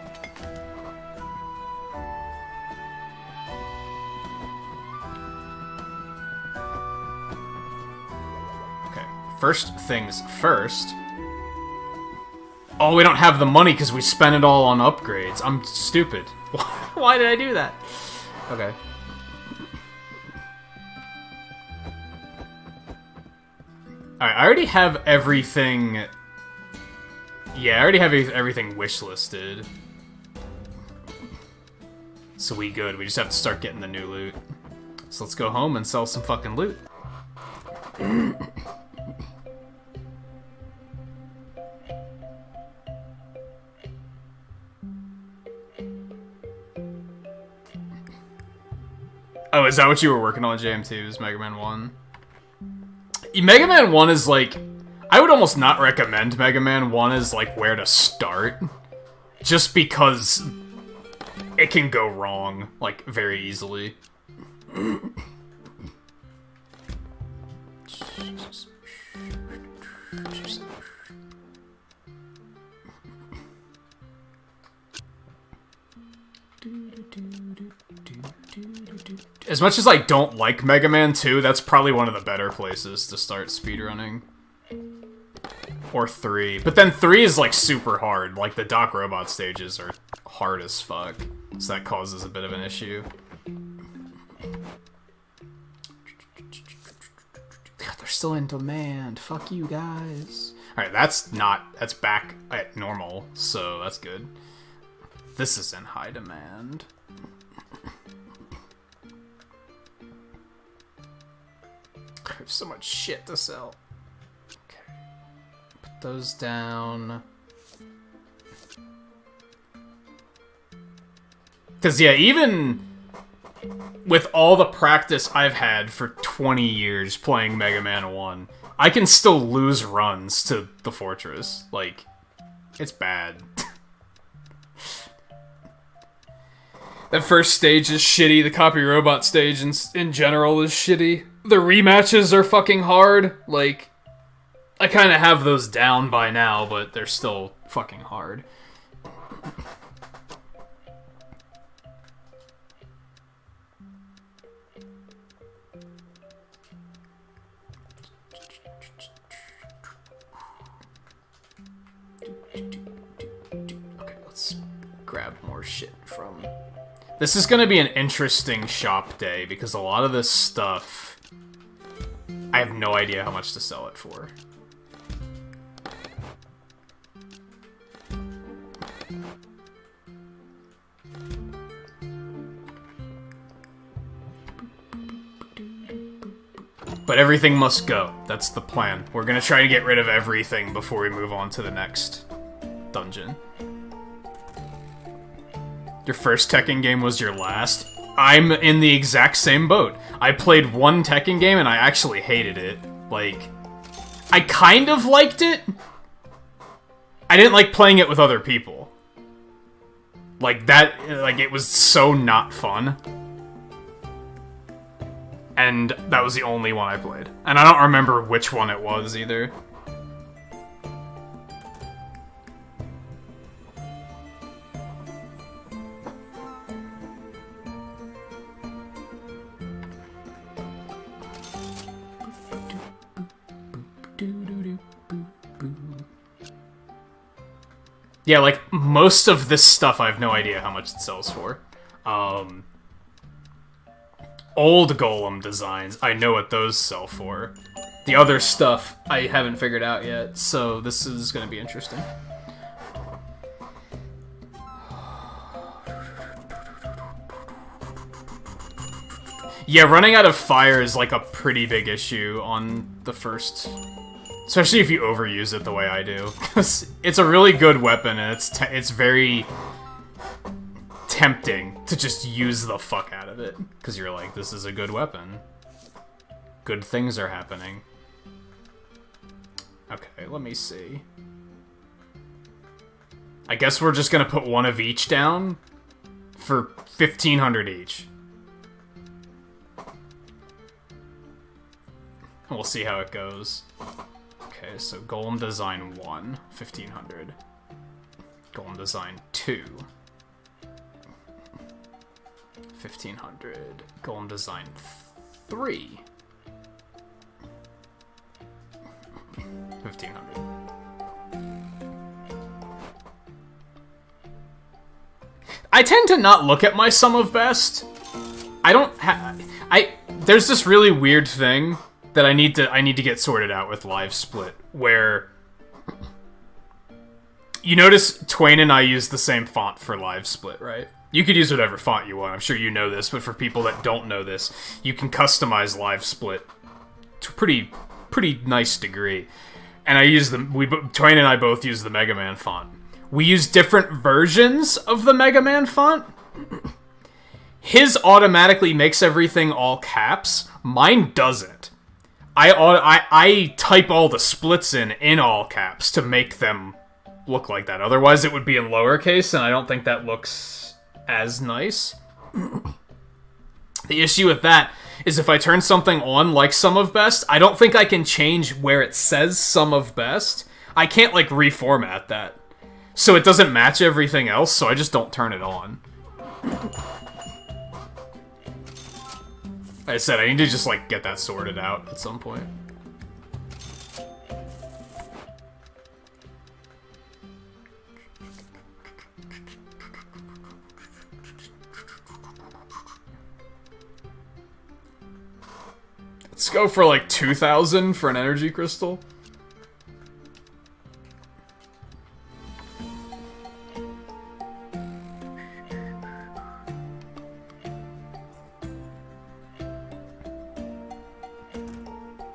Okay, first things first. Oh, we don't have the money because we spent it all on upgrades. I'm stupid. Why did I do that? Okay. Alright, I already have everything... Yeah, I already have everything wishlisted. So we good. We just have to start getting the new loot. So let's go home and sell some fucking loot. Oh, is that what you were working on, JMT? Was Mega Man 1? Mega Man 1 is like... I would almost not recommend Mega Man 1 as like where to start. Just because it can go wrong, like, very easily. As much as I don't like Mega Man 2, that's probably one of the better places to start speedrunning. Or 3. But then 3 is, like, super hard. Like, the Doc Robot stages are hard as fuck. So that causes a bit of an issue. God, they're still in demand. Fuck you guys. Alright, that's back at normal, so that's good. This is in high demand. I have so much shit to sell. Okay. Put those down. Because, yeah, even with all the practice I've had for 20 years playing Mega Man 1, I can still lose runs to the Fortress. Like, it's bad. That first stage is shitty. The Copy Robot stage in general is shitty. The rematches are fucking hard. Like, I kind of have those down by now, but they're still fucking hard. Okay, let's grab more shit from... This is going to be an interesting shop day, because a lot of this stuff, I have no idea how much to sell it for. But everything must go. That's the plan. We're going to try to get rid of everything before we move on to the next dungeon. Your first Tekken game was your last? I'm in the exact same boat. I played one Tekken game and I actually hated it. Like, I kind of liked it. I didn't like playing it with other people. Like, it was so not fun. And that was the only one I played. And I don't remember which one it was either. Yeah, like, most of this stuff I have no idea how much it sells for. Old Golem designs, I know what those sell for. The other stuff I haven't figured out yet, so this is going to be interesting. Yeah, running out of fire is like a pretty big issue on the first... Especially if you overuse it the way I do. Because it's a really good weapon, and it's very tempting to just use the fuck out of it. Because you're like, this is a good weapon. Good things are happening. Okay, let me see. I guess we're just gonna put one of each down for 1,500 each. And we'll see how it goes. Okay, so Golem Design 1, 1,500. Golem Design 2, 1,500. Golem Design 3, 1,500. I tend to not look at my sum of best. I don't have... There's this really weird thing that I need to get sorted out with Live Split, where you notice Twain and I use the same font for Live Split, right? You could use whatever font you want. I'm sure you know this, but for people that don't know this, you can customize Live Split to a pretty nice degree. And I use Twain and I both use the Mega Man font. We use different versions of the Mega Man font. His automatically makes everything all caps. Mine doesn't. I type all the splits in all caps to make them look like that. Otherwise, it would be in lowercase, and I don't think that looks as nice. The issue with that is if I turn something on like Sum of Best, I don't think I can change where it says Sum of Best. I can't, like, reformat that. So it doesn't match everything else, so I just don't turn it on. Like I said, I need to just, like, get that sorted out at some point. Let's go for, like, 2,000 for an energy crystal.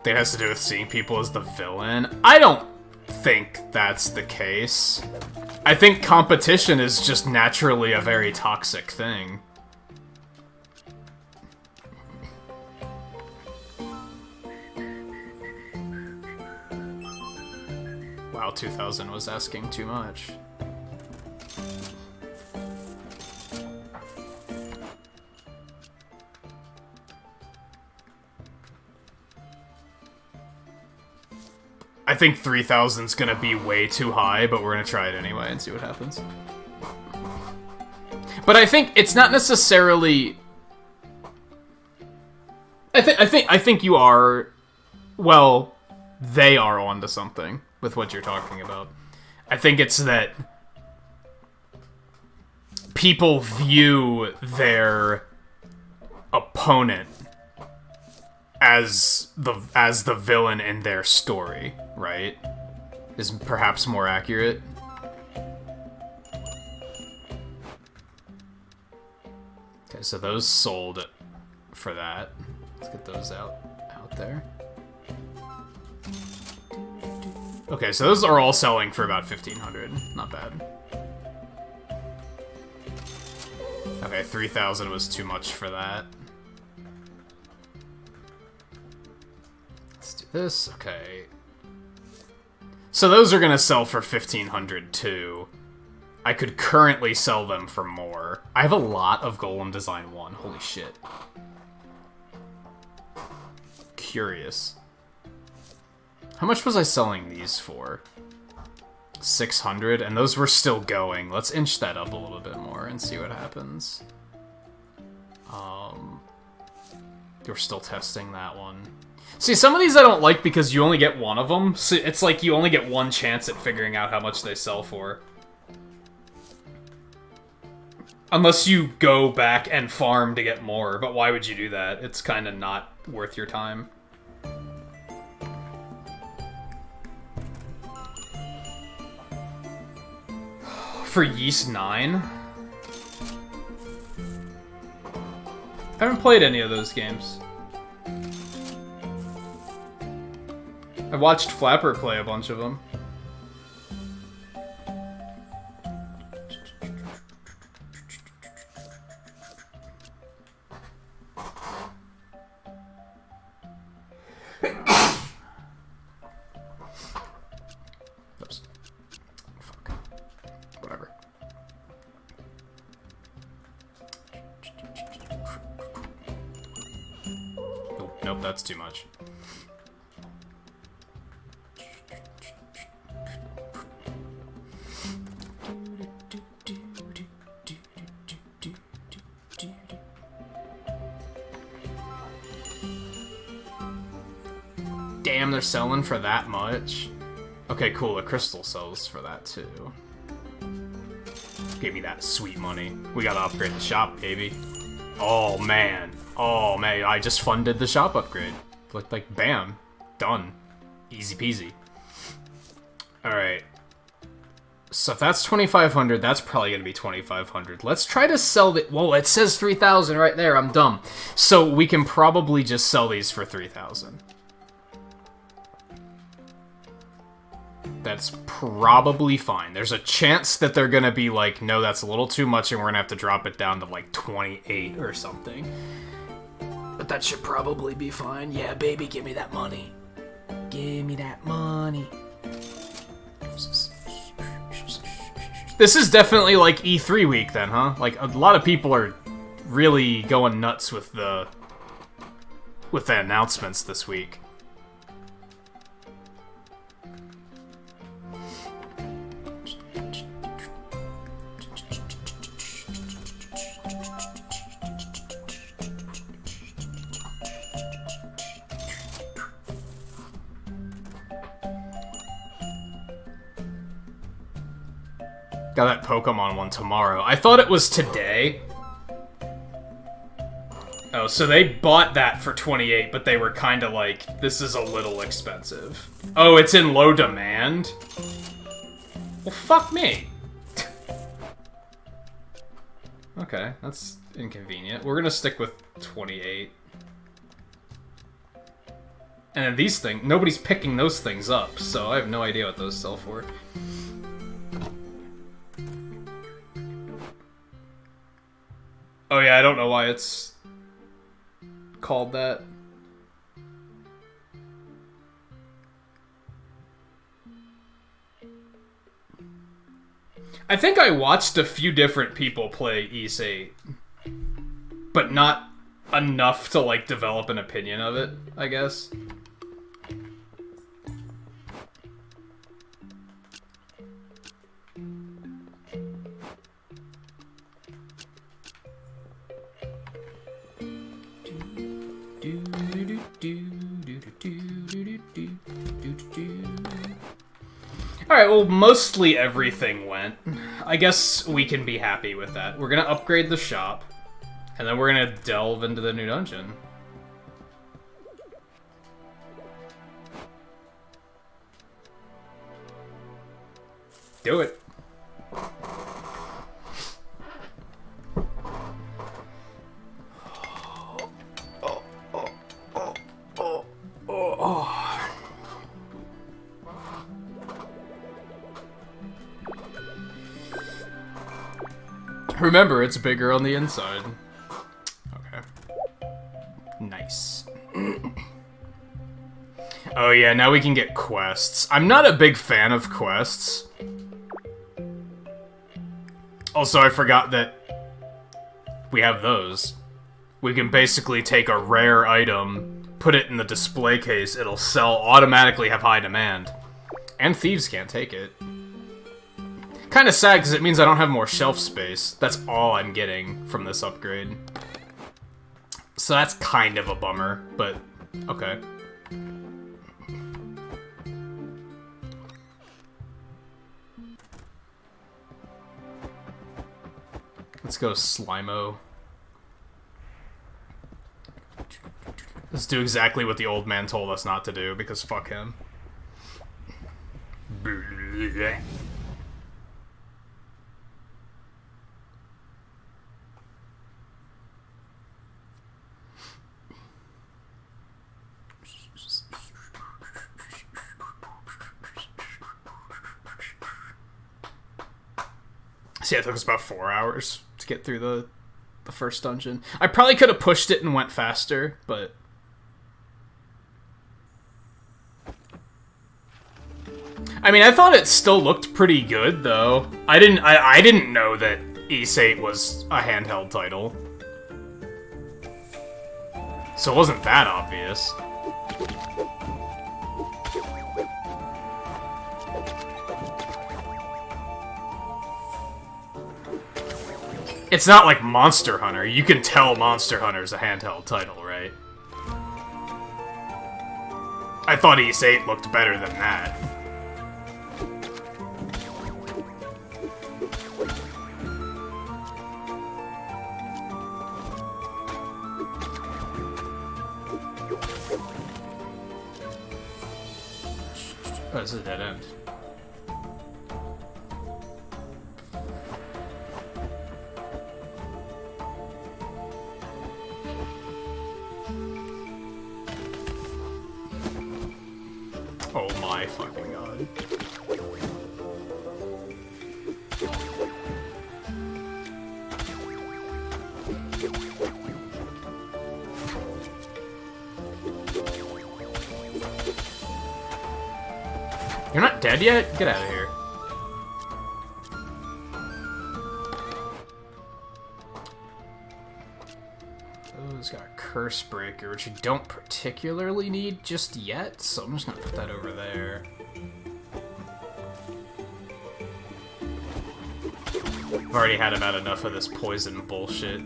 It has to do with seeing people as the villain. I don't think that's the case. I think competition is just naturally a very toxic thing. Wow, 2,000 was asking too much. I think 3,000's gonna be way too high, but we're gonna try it anyway and see what happens. But I think it's not necessarily... I think you are... Well, they are onto something with what you're talking about. I think it's that people view their opponent as the villain in their story, right? Is perhaps more accurate. Okay, so those sold for that. Let's get those out there. Okay, so those are all selling for about 1,500. Not bad. Okay, 3,000 was too much for that. Let's do this. Okay. So those are gonna sell for 1,500 too. I could currently sell them for more. I have a lot of Golem Design 1. Holy shit. Curious. How much was I selling these for? 600, and those were still going. Let's inch that up a little bit more and see what happens. You're still testing that one. See, some of these I don't like because you only get one of them. So it's like you only get one chance at figuring out how much they sell for. Unless you go back and farm to get more, but why would you do that? It's kind of not worth your time. For Yeast 9? I haven't played any of those games. I watched Flapper play a bunch of them. Oops. Fuck. Whatever. Nope, that's too much. Damn, they're selling for that much? Okay, cool, the crystal sells for that too. Give me that sweet money. We gotta upgrade the shop, baby. Oh man, I just funded the shop upgrade. Like bam, done. Easy peasy. Alright. So if that's 2,500, that's probably gonna be 2,500. Let's try to sell the... Whoa, it says 3,000 right there, I'm dumb. So we can probably just sell these for 3,000. That's probably fine. There's a chance that they're gonna be like, no, that's a little too much and we're gonna have to drop it down to like 28 or something. But that should probably be fine. Yeah, baby, give me that money. Give me that money. This is definitely like E3 week then, huh? Like, a lot of people are really going nuts with the announcements this week. Got that Pokemon one tomorrow. I thought it was today. Oh, so they bought that for 28, but they were kind of like, this is a little expensive. Oh, it's in low demand? Well, fuck me. Okay, that's inconvenient. We're gonna stick with 28. And then these things, nobody's picking those things up, so I have no idea what those sell for. Oh yeah, I don't know why it's called that. I think I watched a few different people play Ys 8, but not enough to like develop an opinion of it, I guess. Alright, well, mostly everything went. I guess we can be happy with that. We're gonna upgrade the shop, and then we're gonna delve into the new dungeon. Do it. Remember, it's bigger on the inside. Okay. Nice. Oh yeah, now we can get quests. I'm not a big fan of quests. Also, I forgot that we have those. We can basically take a rare item, put it in the display case, it'll sell, automatically have high demand. And thieves can't take it. Kind of sad, because it means I don't have more shelf space. That's all I'm getting from this upgrade. So that's kind of a bummer, but okay. Let's go Slimo. Let's do exactly what the old man told us not to do, because fuck him. See, it took us about 4 hours to get through the first dungeon. I probably could have pushed it and went faster, but... I mean, I thought it still looked pretty good, though. I didn't know that Ys 8 was a handheld title. So it wasn't that obvious. It's not like Monster Hunter. You can tell Monster Hunter's a handheld title, right? I thought Ys 8 looked better than that. Oh, this is a dead end. Oh my fucking god. You're not dead yet? Get out of here. Oh, it's got a Curse Breaker, which you don't particularly need just yet, so I'm just gonna put that over there. I've already had about enough of this poison bullshit.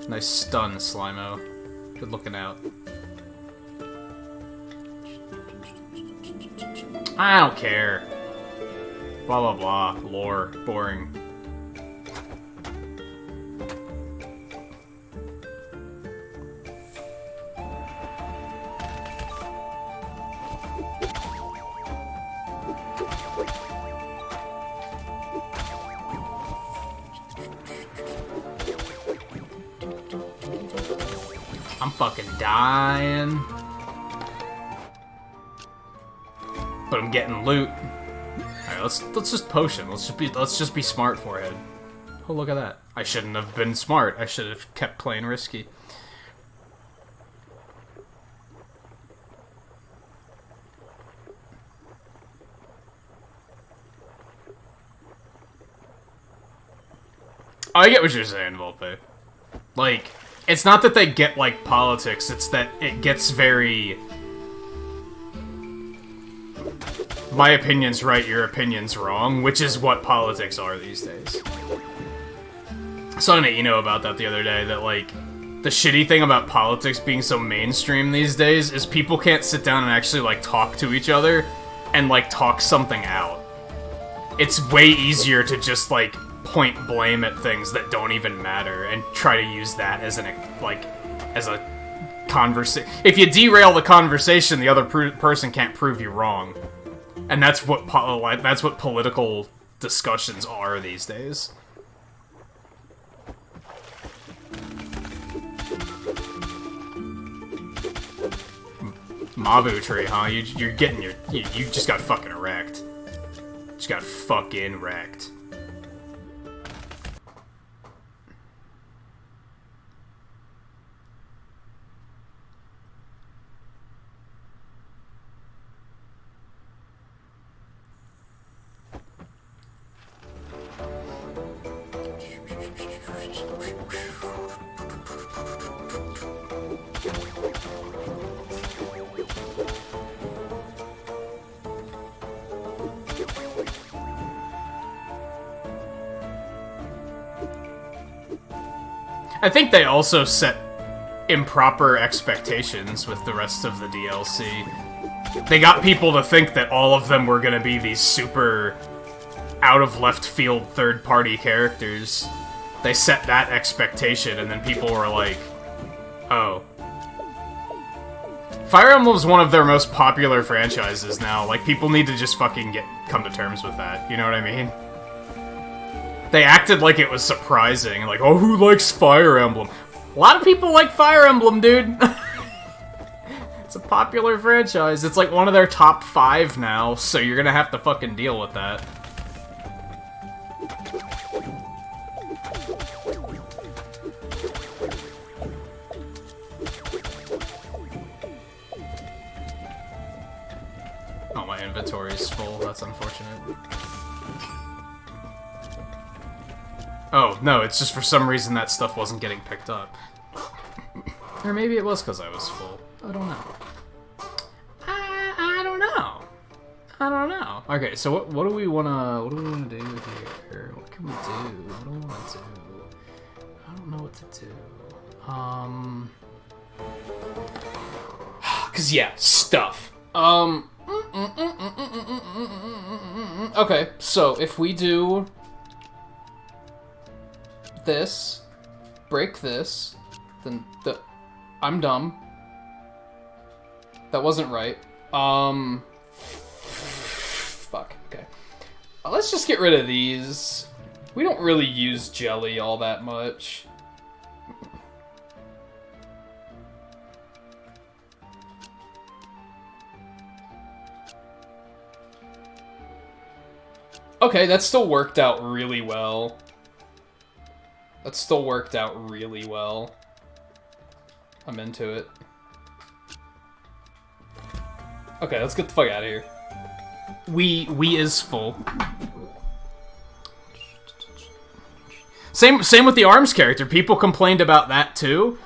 Nice stun, Slimo. Good looking out. I don't care. Blah blah blah. Lore. Boring. I'm fucking dying. But I'm getting loot. Alright, let's just potion. Let's just be smart, Forehead. Oh, look at that. I shouldn't have been smart. I should have kept playing risky. Oh, I get what you're saying, Volpe. Like, it's not that they get like politics, it's that it gets very... my opinion's right, your opinion's wrong, which is what politics are these days. Saw an you know about that the other day, that like, the shitty thing about politics being so mainstream these days is people can't sit down and actually like talk to each other and like talk something out. It's way easier to just like point blame at things that don't even matter and try to use that as a conversation. If you derail the conversation, the other person can't prove you wrong, and that's what political discussions are these days. Mabu tree, huh? You're getting you just got fucking wrecked. Just got fucking wrecked. I think they also set improper expectations with the rest of the DLC. They got people to think that all of them were gonna be these super out-of-left-field third-party characters. They set that expectation, and then people were like, oh. Fire Emblem's one of their most popular franchises now. Like, people need to just fucking come to terms with that. You know what I mean? They acted like it was surprising. Like, oh, who likes Fire Emblem? A lot of people like Fire Emblem, dude. It's a popular franchise. It's like one of their top 5 now, so you're gonna have to fucking deal with that. Oh, my inventory's full. That's unfortunate. Oh, no, it's just for some reason that stuff wasn't getting picked up. Or maybe it was because I was full. I don't know. I don't know. I don't know. Okay, so what do we wanna do here? What can we do? What do we wanna do? I don't know what to do. Cause yeah, stuff. Okay, so if we do this, break this, then I'm dumb. That wasn't right. Fuck, okay. Let's just get rid of these. We don't really use jelly all that much. Okay, that still worked out really well. That still worked out really well. I'm into it. Okay, let's get the fuck out of here. We is full. Same with the arms character. People complained about that too.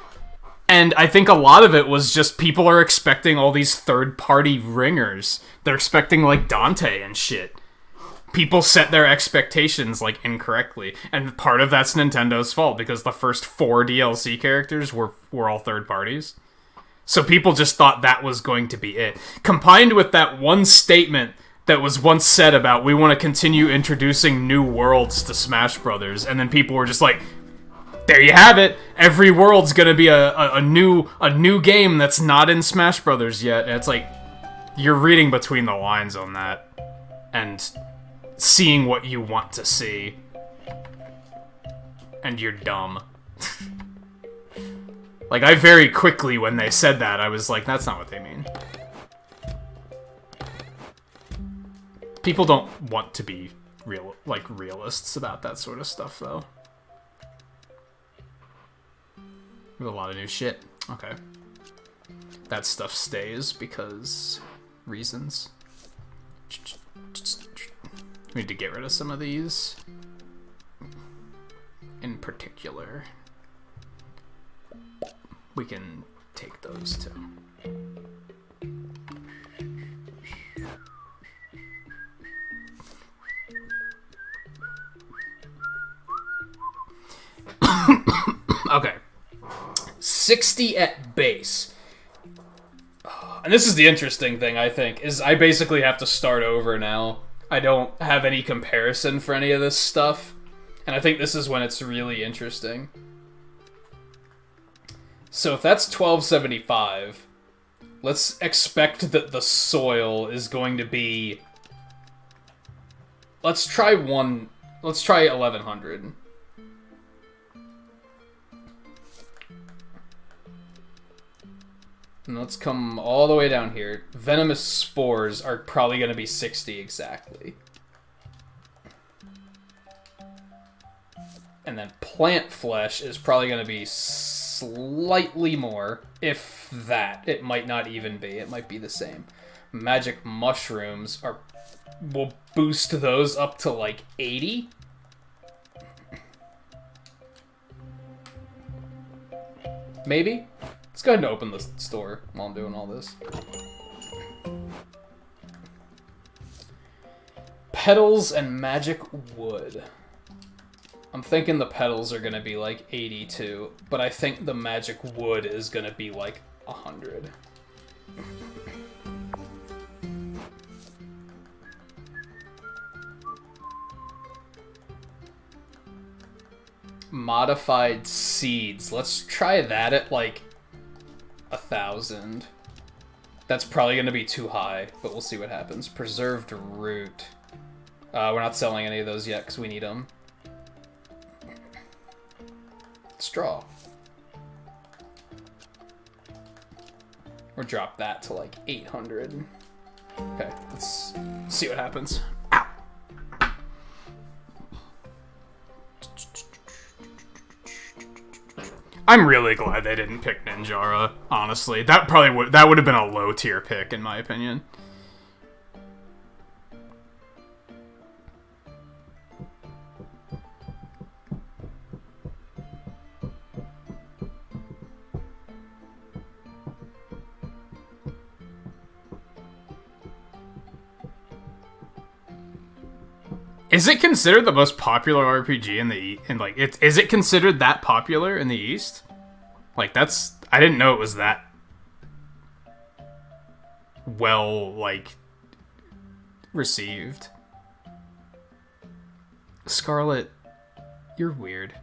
And I think a lot of it was just people are expecting all these third-party ringers. They're expecting, like, Dante and shit. People set their expectations, like, incorrectly. And part of that's Nintendo's fault, because the first 4 DLC characters were all third parties. So people just thought that was going to be it. Combined with that one statement that was once said about, we want to continue introducing new worlds to Smash Brothers, and then people were just like, there you have it! Every world's gonna be a new game that's not in Smash Brothers yet. And it's like, you're reading between the lines on that. And seeing what you want to see. And you're dumb. Like, I very quickly, when they said that, I was like, that's not what they mean. People don't want to be realists about that sort of stuff, though. We have a lot of new shit. Okay. That stuff stays because reasons. We need to get rid of some of these. In particular. We can take those too. Okay. 60 at base. And this is the interesting thing, I think, is I basically have to start over now. I don't have any comparison for any of this stuff. And I think this is when it's really interesting. So if that's 1275, let's expect that the soil is going to be... Let's try 1100. And let's come all the way down here. Venomous spores are probably going to be 60 exactly. And then plant flesh is probably going to be slightly more, if that. It might not even be. It might be the same. Magic mushrooms will boost those up to like 80. Maybe? Let's go ahead and open the store while I'm doing all this. Petals and magic wood. I'm thinking the petals are going to be like 82, but I think the magic wood is going to be like 100. Modified seeds. Let's try that at, like, 1,000. That's probably going to be too high, but we'll see what happens. Preserved root. We're not selling any of those yet, because we need them. Straw. Or drop that to, like, 800. Okay, let's see what happens. Ow! I'm really glad they didn't pick Ninjara, honestly. That would have been a low tier pick, in my opinion. Is it considered the most popular RPG in the is it considered that popular in the East? Like, that's, I didn't know it was that well, like, received. Scarlet, you're weird.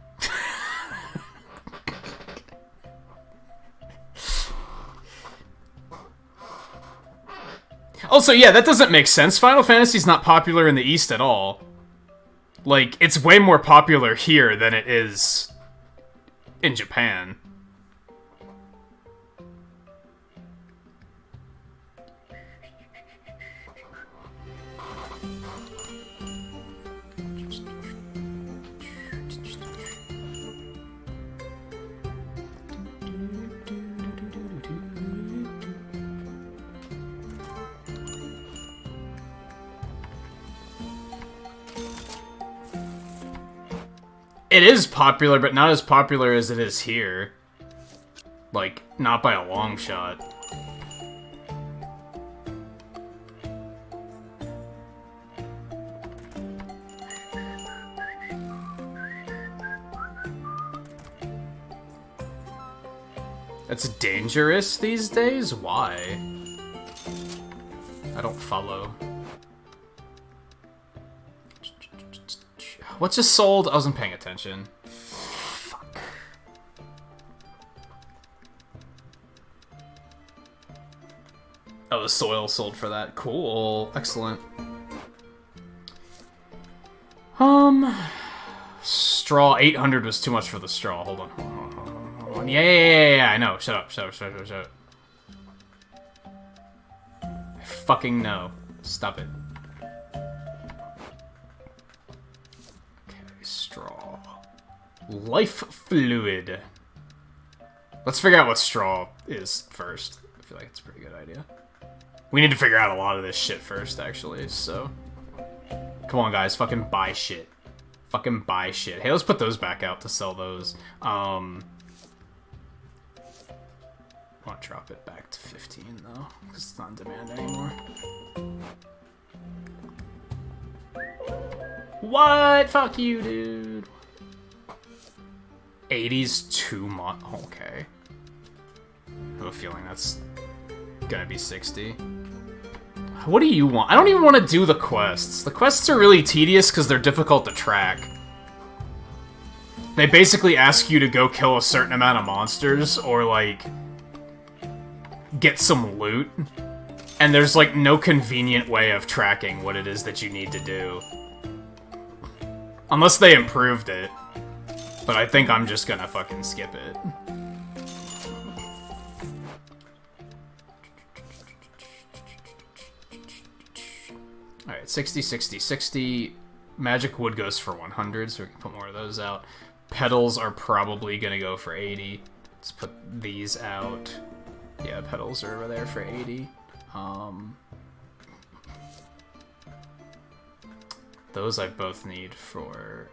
Also, yeah, that doesn't make sense. Final Fantasy's not popular in the East at all. Like, it's way more popular here than it is in Japan. It is popular, but not as popular as it is here. Like, not by a long shot. That's dangerous these days? Why? I don't follow. What just sold? I wasn't paying attention. Fuck. Oh, the soil sold for that. Cool. Excellent. Straw. 800 was too much for the straw. Hold on. Yeah, I know. Shut up. I fucking know. Stop it. Straw. Life fluid. Let's figure out what straw is first. I feel like it's a pretty good idea. We need to figure out a lot of this shit first, actually, so... Come on, guys. Fucking buy shit. Fucking buy shit. Hey, let's put those back out to sell those. I want to drop it back to 15, though, because it's not in demand anymore. What? Fuck you, dude. 80's too much. Okay. I have a feeling that's gonna be 60. What do you want? I don't even want to do the quests. The quests are really tedious because they're difficult to track. They basically ask you to go kill a certain amount of monsters or, like, get some loot. And there's, like, no convenient way of tracking what it is that you need to do. Unless they improved it. But I think I'm just gonna fucking skip it. Alright, 60, 60, 60. Magic wood goes for 100, so we can put more of those out. Petals are probably gonna go for 80. Let's put these out. Yeah, petals are over there for 80. Those I both need for...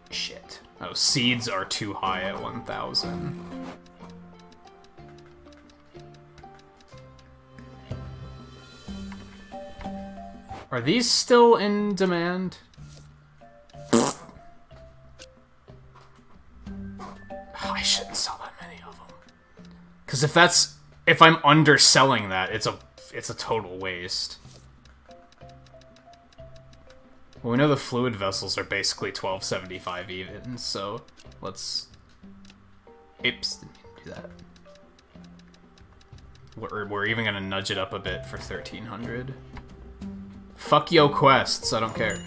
Shit. Oh, seeds are too high at 1,000. Are these still in demand? I shouldn't sell that many of them. Because if I'm underselling that, it's a total waste. Well, we know the fluid vessels are basically 1275 even, so let's... Oops, didn't mean to do that. We're even gonna nudge it up a bit for 1300. Fuck yo quests, I don't care.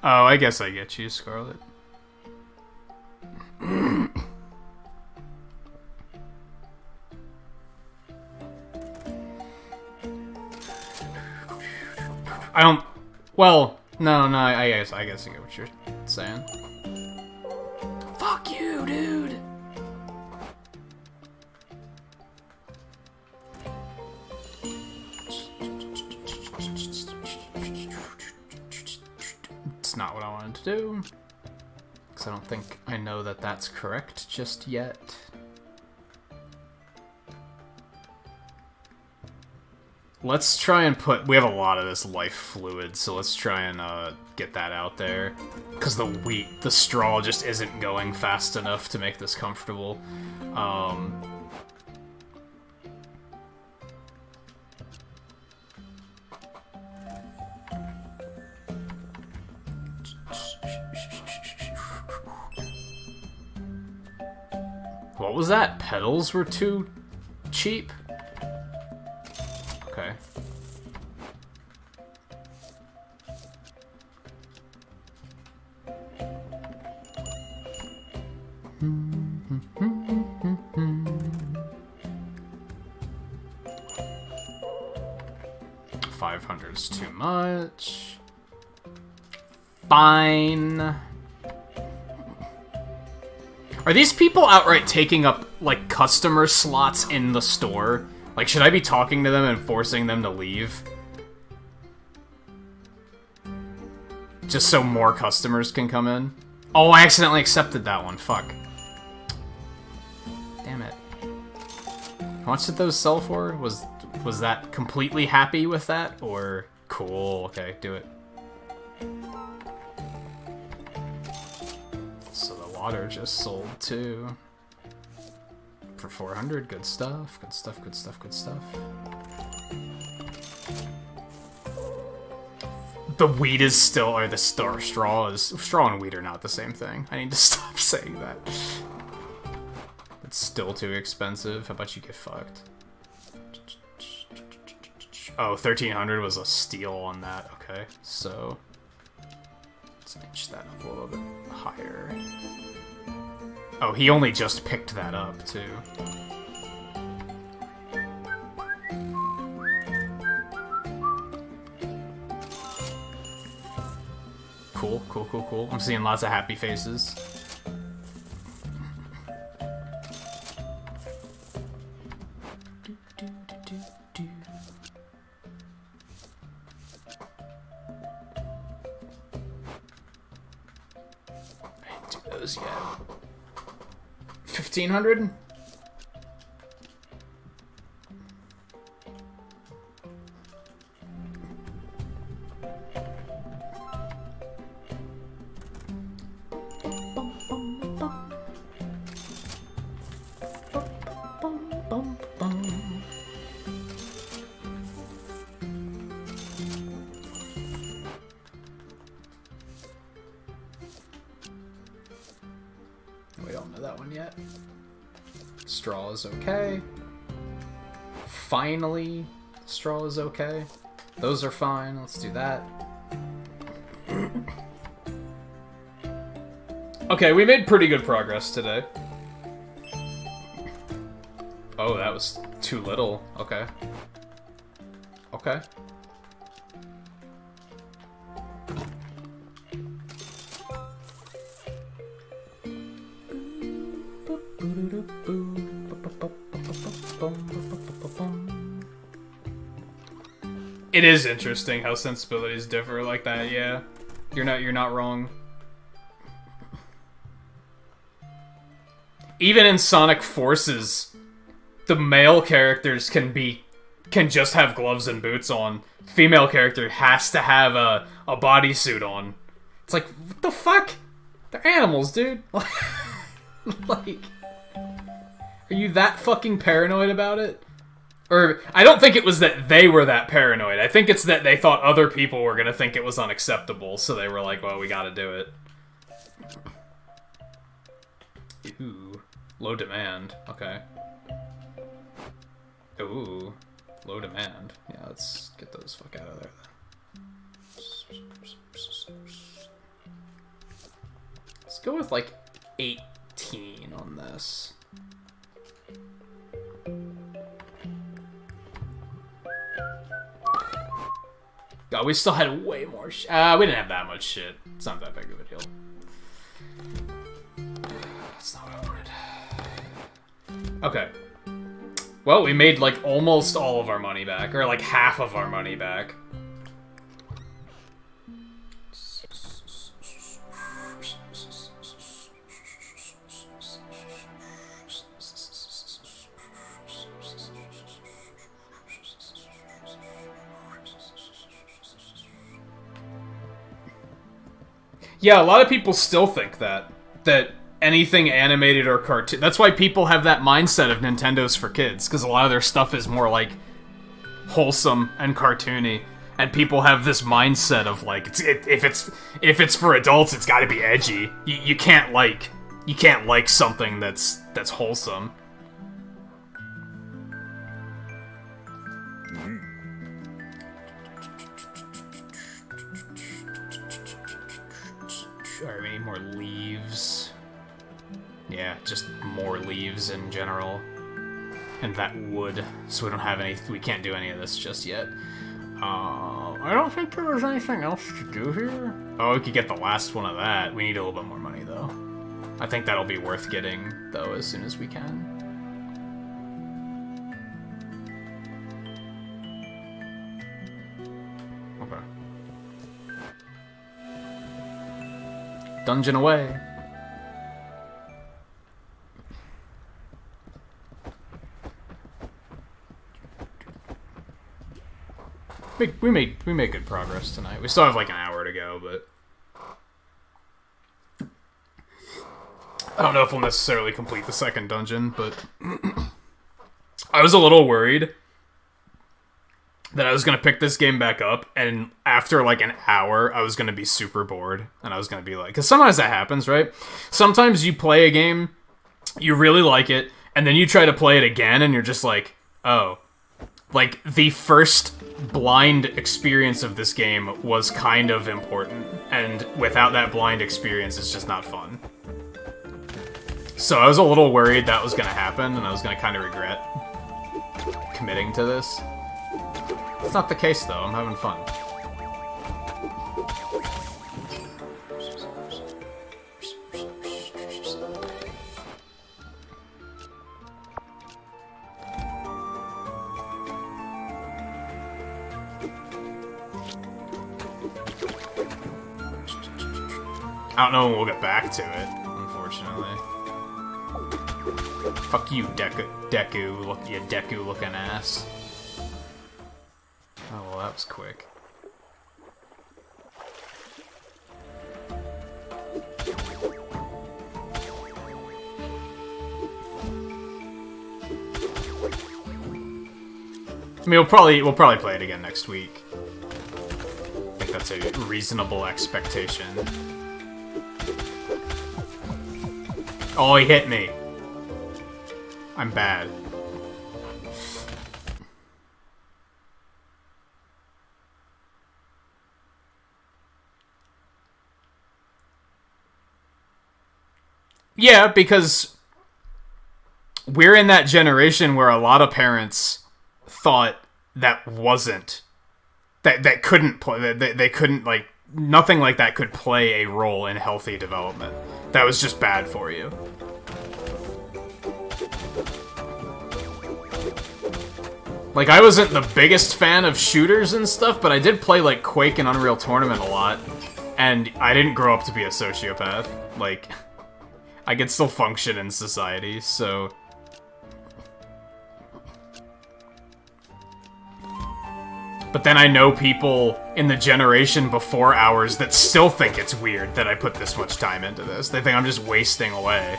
Oh, I guess I get you, Scarlet. I don't... Well, no, I guess I get what you're saying. Fuck you, dude! It's not what I wanted to do. Because I don't think I know that that's correct just yet. Let's try and put... We have a lot of this life fluid, so let's try and get that out there. Because the straw just isn't going fast enough to make this comfortable. What was that? Pedals were too cheap? Okay. $500's too much. Fine. Are these people outright taking up, like, customer slots in the store? Like, should I be talking to them and forcing them to leave? Just so more customers can come in? Oh, I accidentally accepted that one. Fuck. Damn it. How much did those sell for? Was that completely happy with that? Or... Cool. Okay, do it. So the water just sold, too. For 400, good stuff, good stuff, good stuff, good stuff. The weed is still, or the straw and weed are not the same thing. I need to stop saying that. It's still too expensive. How about you get fucked? Oh, 1300 was a steal on that. Okay, so let's inch that up a little bit higher. Oh, he only just picked that up, too. Cool, cool, cool, cool. I'm seeing lots of happy faces. I didn't do those yet. 1500? We don't know that one yet. Straw is okay. Finally, straw is okay. Those are fine. Let's do that. Okay, we made pretty good progress today. Oh, that was too little. Okay. Okay. It is interesting how sensibilities differ like that, yeah. You're not wrong. Even in Sonic Forces, the male characters can can just have gloves and boots on. Female character has to have a bodysuit on. It's like, what the fuck? They're animals, dude. Like, are you that fucking paranoid about it? Or, I don't think it was that they were that paranoid. I think it's that they thought other people were gonna think it was unacceptable, so they were like, well, we gotta do it. Ooh. Low demand. Okay. Ooh. Low demand. Yeah, let's get those fuck out of there, then. Let's go with, like, 18 on this. God, we still had way more we didn't have that much shit. It's not that big of a deal. That's not what I wanted. Okay. Well, we made, like, almost all of our money back. Or, like, half of our money back. Yeah, a lot of people still think that anything animated or cartoon... That's why people have that mindset of Nintendo's for kids, because a lot of their stuff is more, like, wholesome and cartoony. And people have this mindset of, like, if it's for adults, it's gotta be edgy. You can't like something that's wholesome. Alright, we need more leaves. Yeah, just more leaves in general. And that wood. So we don't have any... We can't do any of this just yet. I don't think there was anything else to do here. Oh, we could get the last one of that. We need a little bit more money, though. I think that'll be worth getting, though, as soon as we can. Okay. Dungeon away. We made good progress tonight. We still have like an hour to go, but I don't know if we'll necessarily complete the second dungeon, but I was a little worried that I was going to pick this game back up, and after like an hour, I was going to be super bored, and I was going to be like... Because sometimes that happens, right? Sometimes you play a game, you really like it, and then you try to play it again, and you're just like, oh. Like, the first blind experience of this game was kind of important, and without that blind experience, it's just not fun. So I was a little worried that was going to happen, and I was going to kind of regret committing to this. It's not the case, though. I'm having fun. I don't know when we'll get back to it, unfortunately. Fuck you, you Deku-looking ass. Oh, well, that was quick. I mean, we'll probably play it again next week. I think that's a reasonable expectation. Oh, he hit me. I'm bad. Yeah, because we're in that generation where a lot of parents thought that wasn't... That couldn't play... They couldn't, like... Nothing like that could play a role in healthy development. That was just bad for you. Like, I wasn't the biggest fan of shooters and stuff, but I did play, like, Quake and Unreal Tournament a lot. And I didn't grow up to be a sociopath. Like, I could still function in society, so... But then I know people in the generation before ours that still think it's weird that I put this much time into this. They think I'm just wasting away.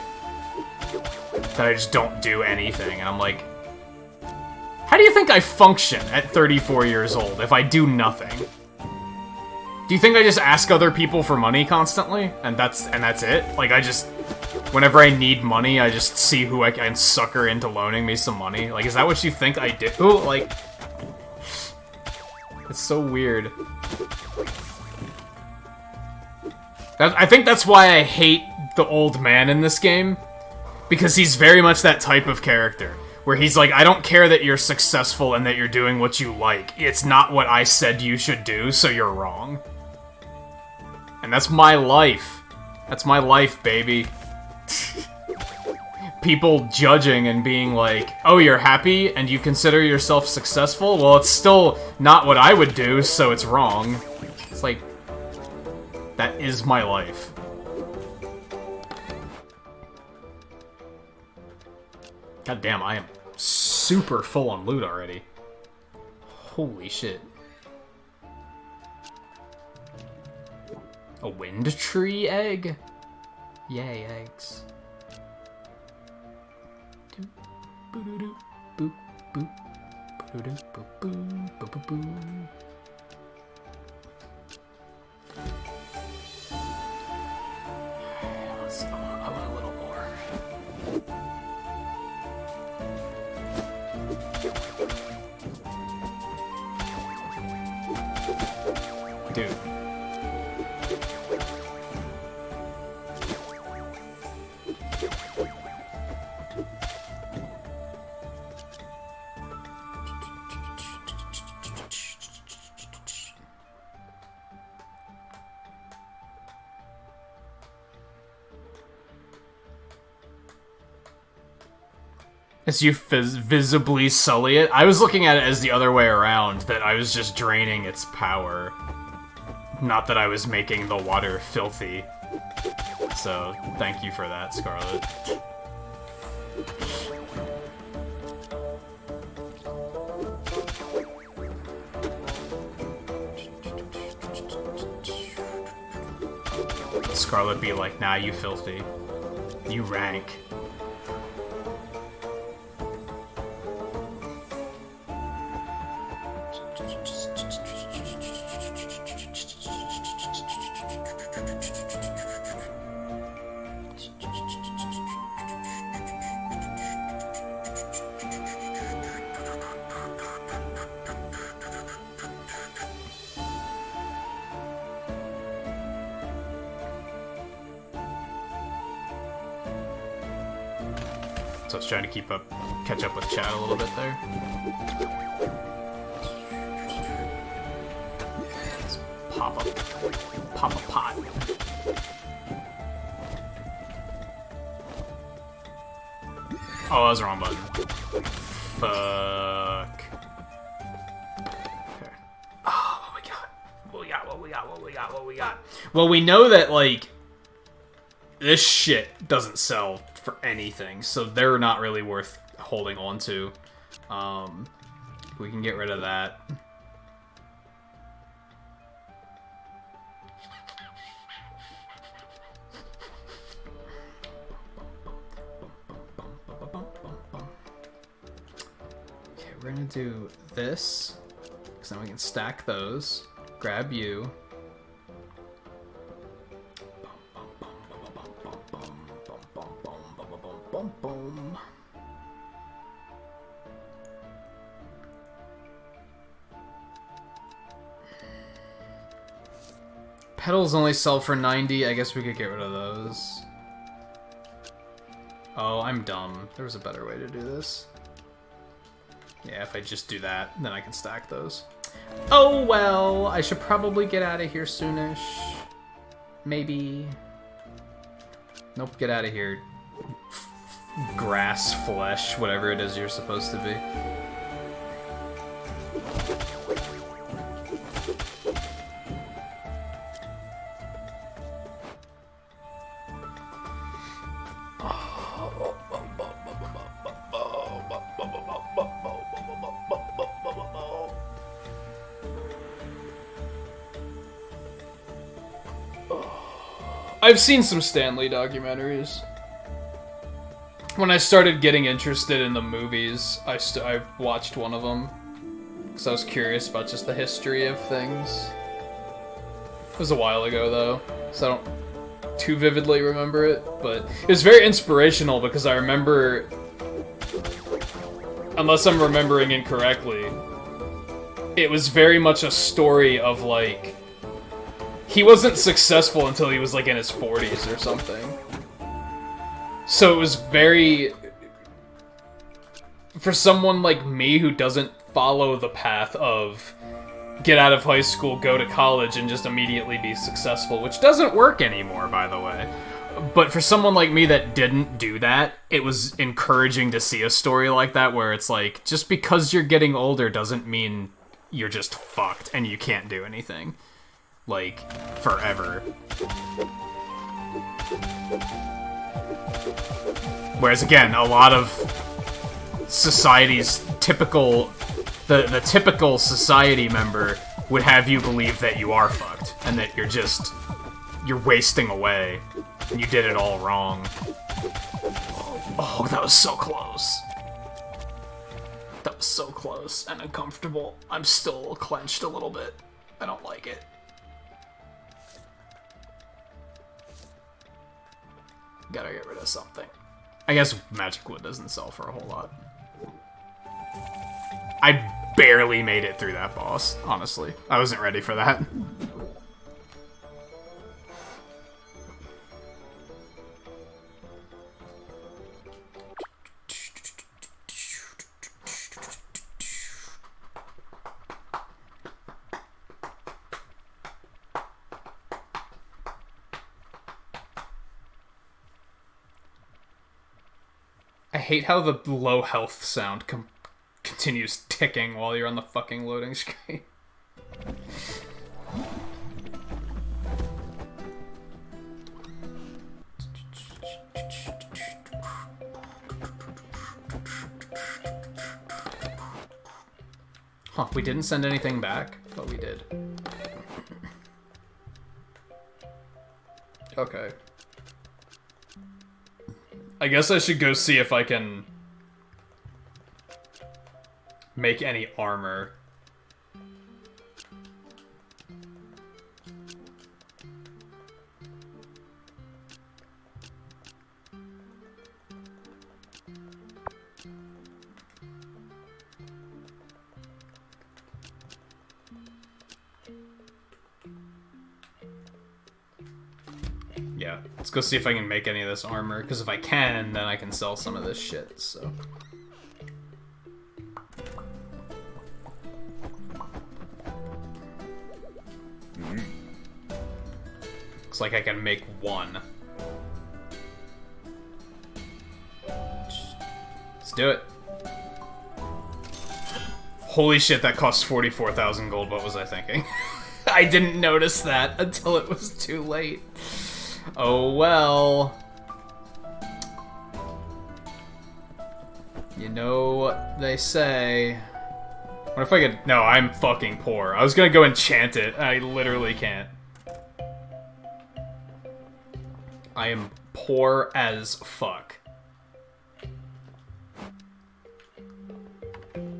That I just don't do anything. And I'm like, how do you think I function at 34 years old if I do nothing? Do you think I just ask other people for money constantly? And that's it? Like, I just... Whenever I need money, I just see who I can sucker into loaning me some money. Like, is that what you think I do? Like... It's so weird. I think that's why I hate the old man in this game. Because he's very much that type of character. Where he's like, I don't care that you're successful and that you're doing what you like. It's not what I said you should do, so you're wrong. And that's my life. That's my life, baby. People judging and being like, oh, you're happy and you consider yourself successful? Well, it's still not what I would do, so it's wrong. It's like, that is my life. God damn, I am super full on loot already. Holy shit. A wind tree egg? Yay, eggs. I want a little more. Dude. As you visibly sully it? I was looking at it as the other way around, that I was just draining its power. Not that I was making the water filthy. So, thank you for that, Scarlet. Scarlet be like, nah, you filthy. You rank. So I was trying to catch up with chat a little bit there. Let's pop a pot. Oh, that was the wrong button. Fuck. Okay. Oh, what we got? Well, we know that, like, this shit doesn't sell for anything, so they're not really worth holding on to. We can get rid of that. Okay, we're gonna do this, because then we can stack those. Grab you. Boom. Petals only sell for 90. I guess we could get rid of those. Oh, I'm dumb. There was a better way to do this. Yeah, if I just do that, then I can stack those. Oh well, I should probably get out of here soonish. Maybe. Nope, get out of here. Grass, flesh, whatever it is you're supposed to be. I've seen some Stan Lee documentaries. When I started getting interested in the movies, I watched one of them because I was curious about just the history of things. It was a while ago though, so I don't too vividly remember it, but it was very inspirational because I remember, unless I'm remembering incorrectly, it was very much a story of like, he wasn't successful until he was like in his 40s or something. So it was very, for someone like me who doesn't follow the path of get out of high school, go to college, and just immediately be successful, which doesn't work anymore, by the way. But for someone like me that didn't do that, it was encouraging to see a story like that where it's like, just because you're getting older doesn't mean you're just fucked and you can't do anything. Like, forever. Whereas again, a lot of society's typical, the typical society member would have you believe that you are fucked and that you're wasting away and you did it all wrong. Oh, that was so close. That was so close and uncomfortable. I'm still clenched a little bit. I don't like it. Gotta get rid of something. I guess magic wood doesn't sell for a whole lot. I barely made it through that boss, honestly. I wasn't ready for that. I hate how the low health sound continues ticking while you're on the fucking loading screen. Huh, we didn't send anything back, but we did. Okay. I guess I should go see if I can make any armor. Yeah, let's go see if I can make any of this armor, because if I can, then I can sell some of this shit, so... Looks like I can make one. Let's do it. Holy shit, that cost 44,000 gold, what was I thinking? I didn't notice that until it was too late. Oh well. You know what they say. What if I could... No, I'm fucking poor. I was gonna go enchant it. I literally can't. I am poor as fuck.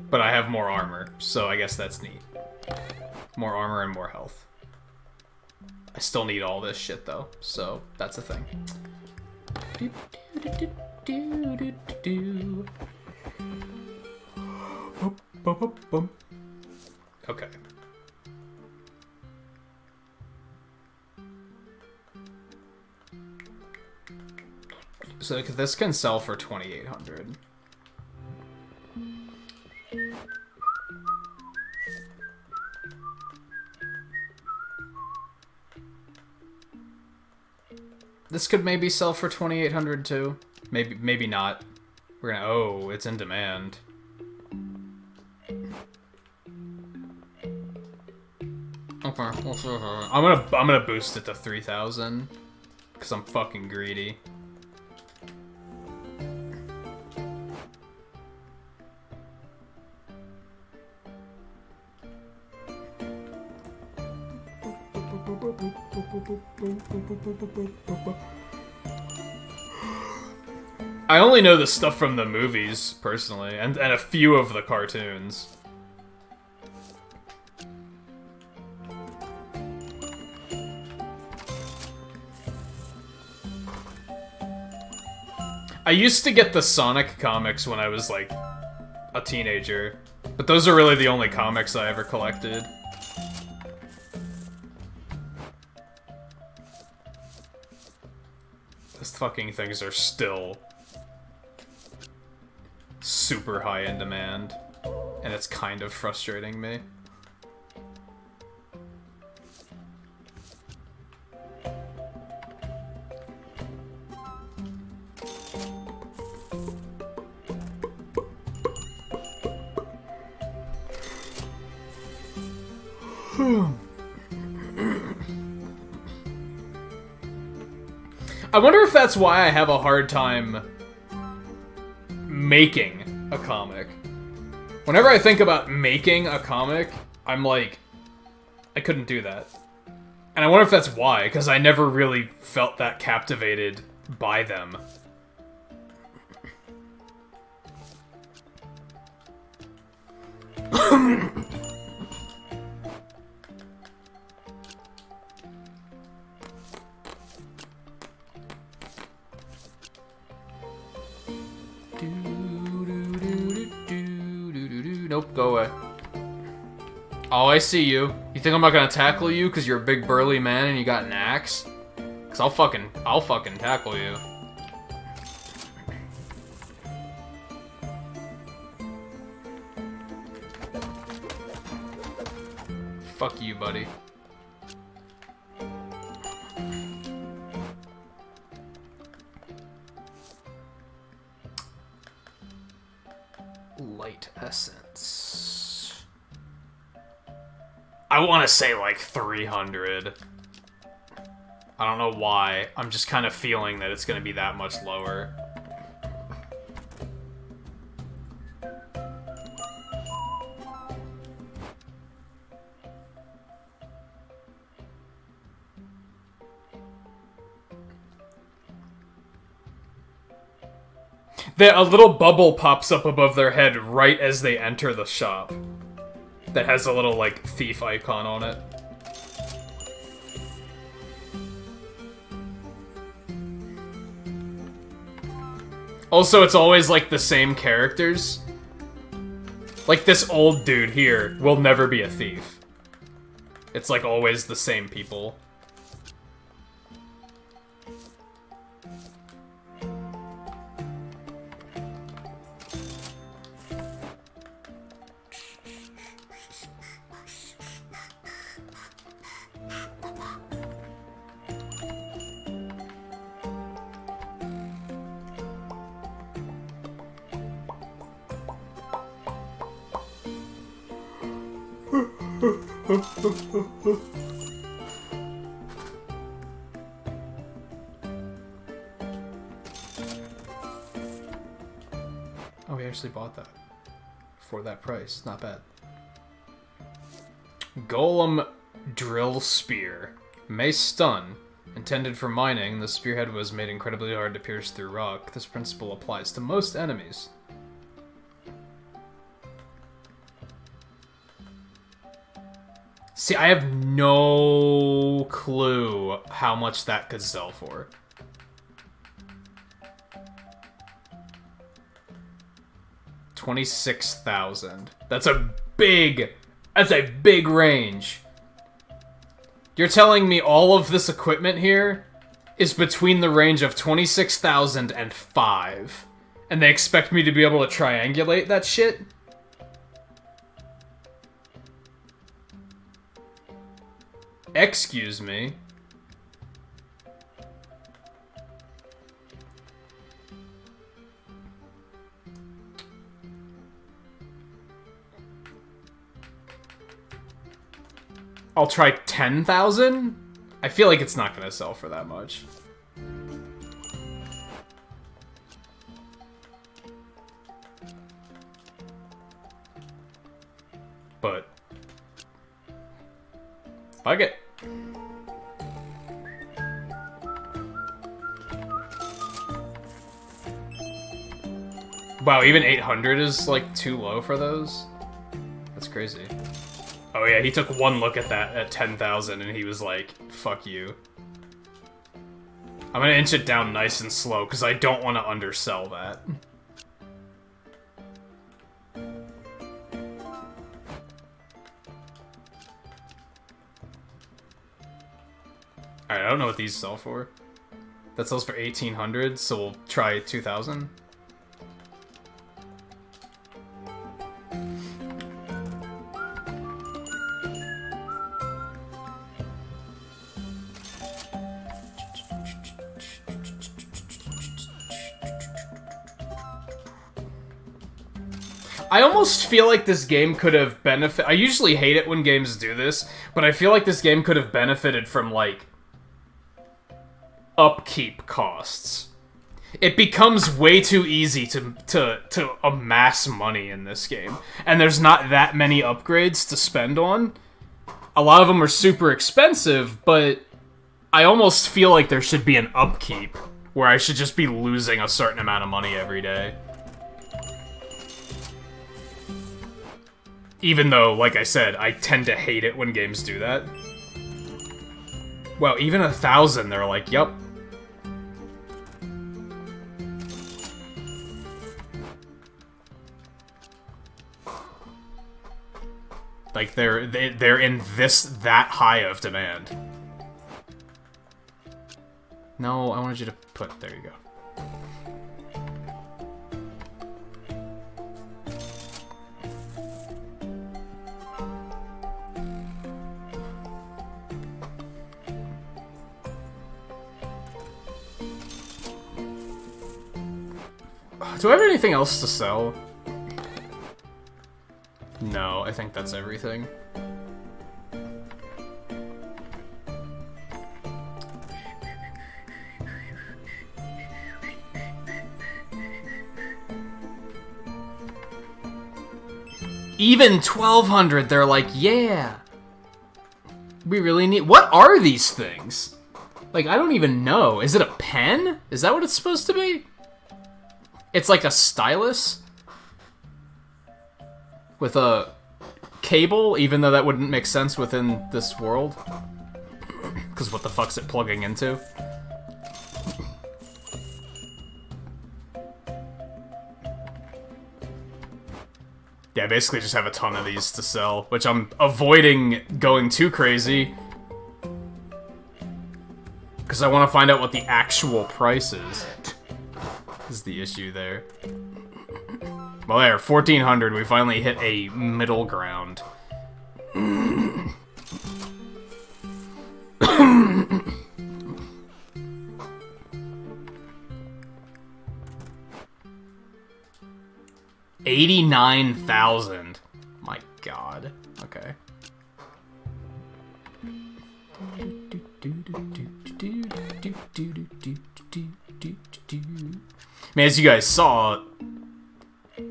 But I have more armor, so I guess that's neat. More armor and more health. I still need all this shit, though, so that's a thing. Okay. So this can sell for 2,800. This could maybe sell for 2,800 too. Maybe not. We're gonna... Oh, it's in demand. Okay, I'm gonna boost it to 3,000 because I'm fucking greedy. I only know the stuff from the movies, personally, and a few of the cartoons. I used to get the Sonic comics when I was, like, a teenager, but those are really the only comics I ever collected. Those fucking things are still super high in demand, and it's kind of frustrating me. I wonder if that's why I have a hard time making a comic. Whenever I think about making a comic, I'm like, I couldn't do that. And I wonder if that's why, because I never really felt that captivated by them. Nope, go away. Oh, I see you. You think I'm not gonna tackle you because you're a big burly man and you got an axe? Cause I'll fucking tackle you. Fuck you, buddy. Light essence. I want to say like 300. I don't know why. I'm just kind of feeling that it's going to be that much lower. A little bubble pops up above their head right as they enter the shop. That has a little, like, thief icon on it. Also, it's always, like, the same characters. Like, this old dude here will never be a thief. It's, like, always the same people. Oh, we actually bought that. For that price. Not bad. Golem Drill Spear. May stun. Intended for mining, the spearhead was made incredibly hard to pierce through rock. This principle applies to most enemies. See, I have no clue how much that could sell for. $26,000. That's a big range. You're telling me all of this equipment here is between the range of 26,000 and 5, and they expect me to be able to triangulate that shit? Excuse me. I'll try 10,000? I feel like it's not gonna sell for that much. But fuck it. Wow, even 800 is, like, too low for those? That's crazy. Oh yeah, he took one look at that at 10,000 and he was like, fuck you. I'm gonna inch it down nice and slow, because I don't want to undersell that. Alright, I don't know what these sell for. That sells for 1,800, so we'll try 2,000. I almost feel like this game could have benefited. I usually hate it when games do this, but I feel like this game could have benefited from, like, upkeep costs. It becomes way too easy to amass money in this game, and there's not that many upgrades to spend on. A lot of them are super expensive, but I almost feel like there should be an upkeep where I should just be losing a certain amount of money every day. Even though, like I said, I tend to hate it when games do that. Well, even 1,000, they're like, yup. Like, they're in that high of demand. No, I wanted you to put, there you go. Do I have anything else to sell? No, I think that's everything. Even 1,200, they're like, yeah. We really need... What are these things? Like, I don't even know. Is it a pen? Is that what it's supposed to be? It's like a stylus with a cable, even though that wouldn't make sense within this world. Because what the fuck's it plugging into? Yeah, I basically just have a ton of these to sell, which I'm avoiding going too crazy. Because I want to find out what the actual price is the issue there. Well, there, 1,400. We finally hit a middle ground. $89,000. My God. Okay. I mean, as you guys saw,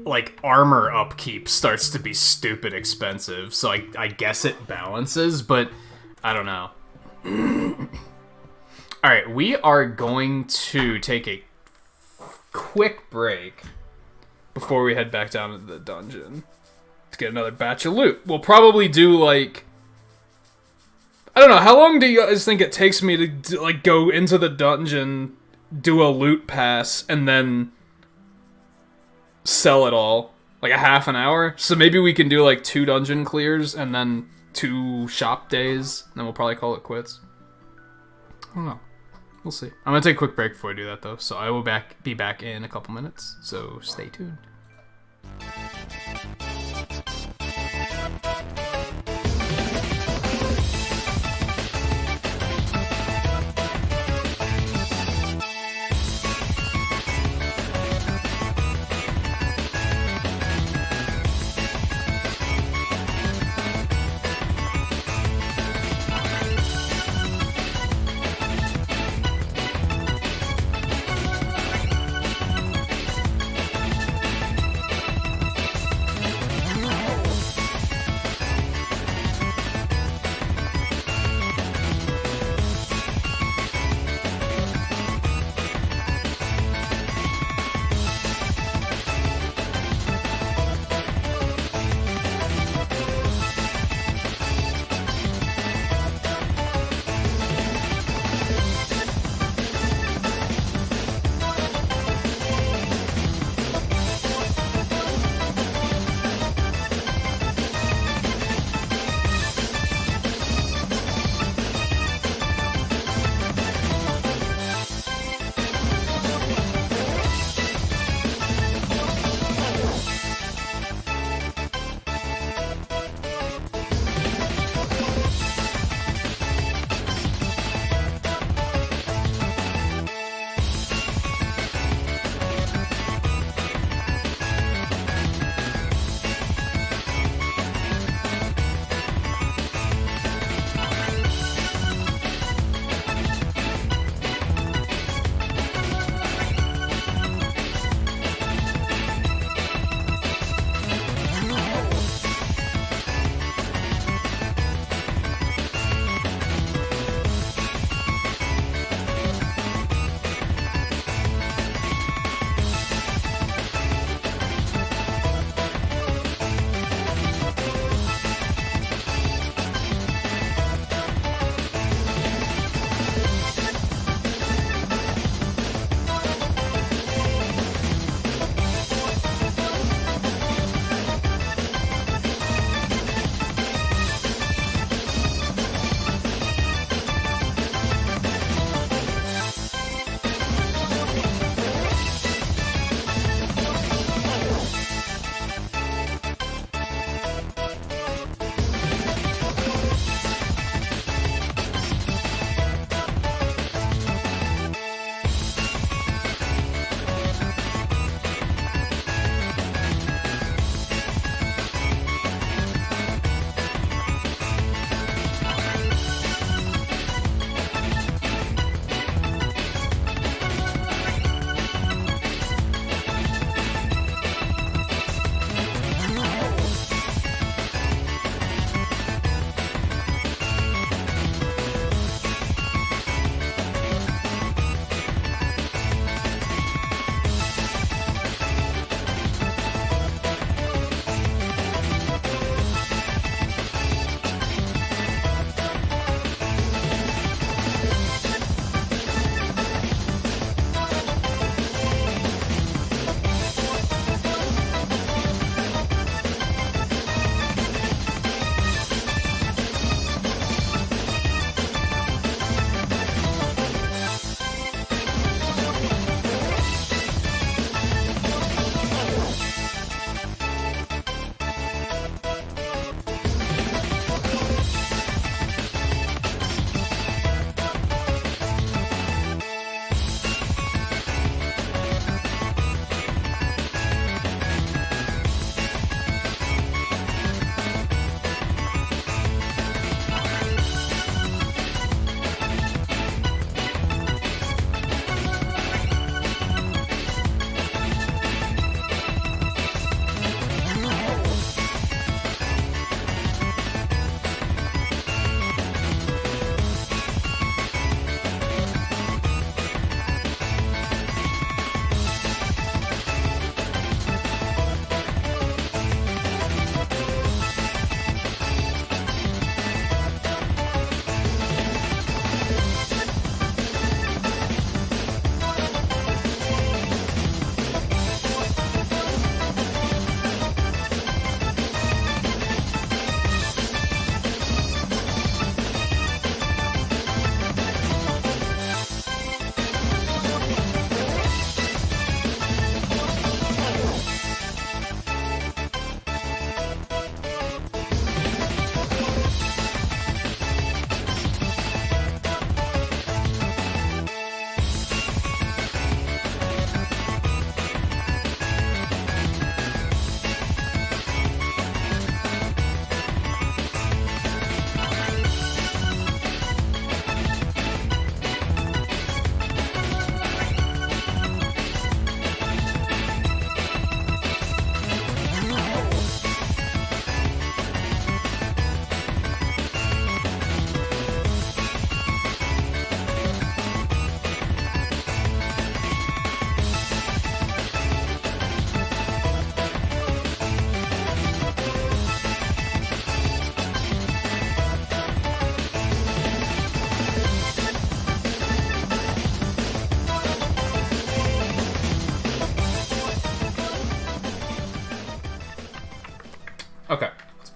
like, armor upkeep starts to be stupid expensive, so I guess it balances, but I don't know. Alright, we are going to take a quick break before we head back down to the dungeon to get another batch of loot. We'll probably do, like... I don't know, how long do you guys think it takes me to, like, go into the dungeon, do a loot pass, and then sell it all? Like a half an hour? So maybe we can do, like, 2 dungeon clears, and then 2 shop days, and then we'll probably call it quits. I don't know. We'll see. I'm gonna take a quick break before I do that, though, so I will be back in a couple minutes, so stay tuned.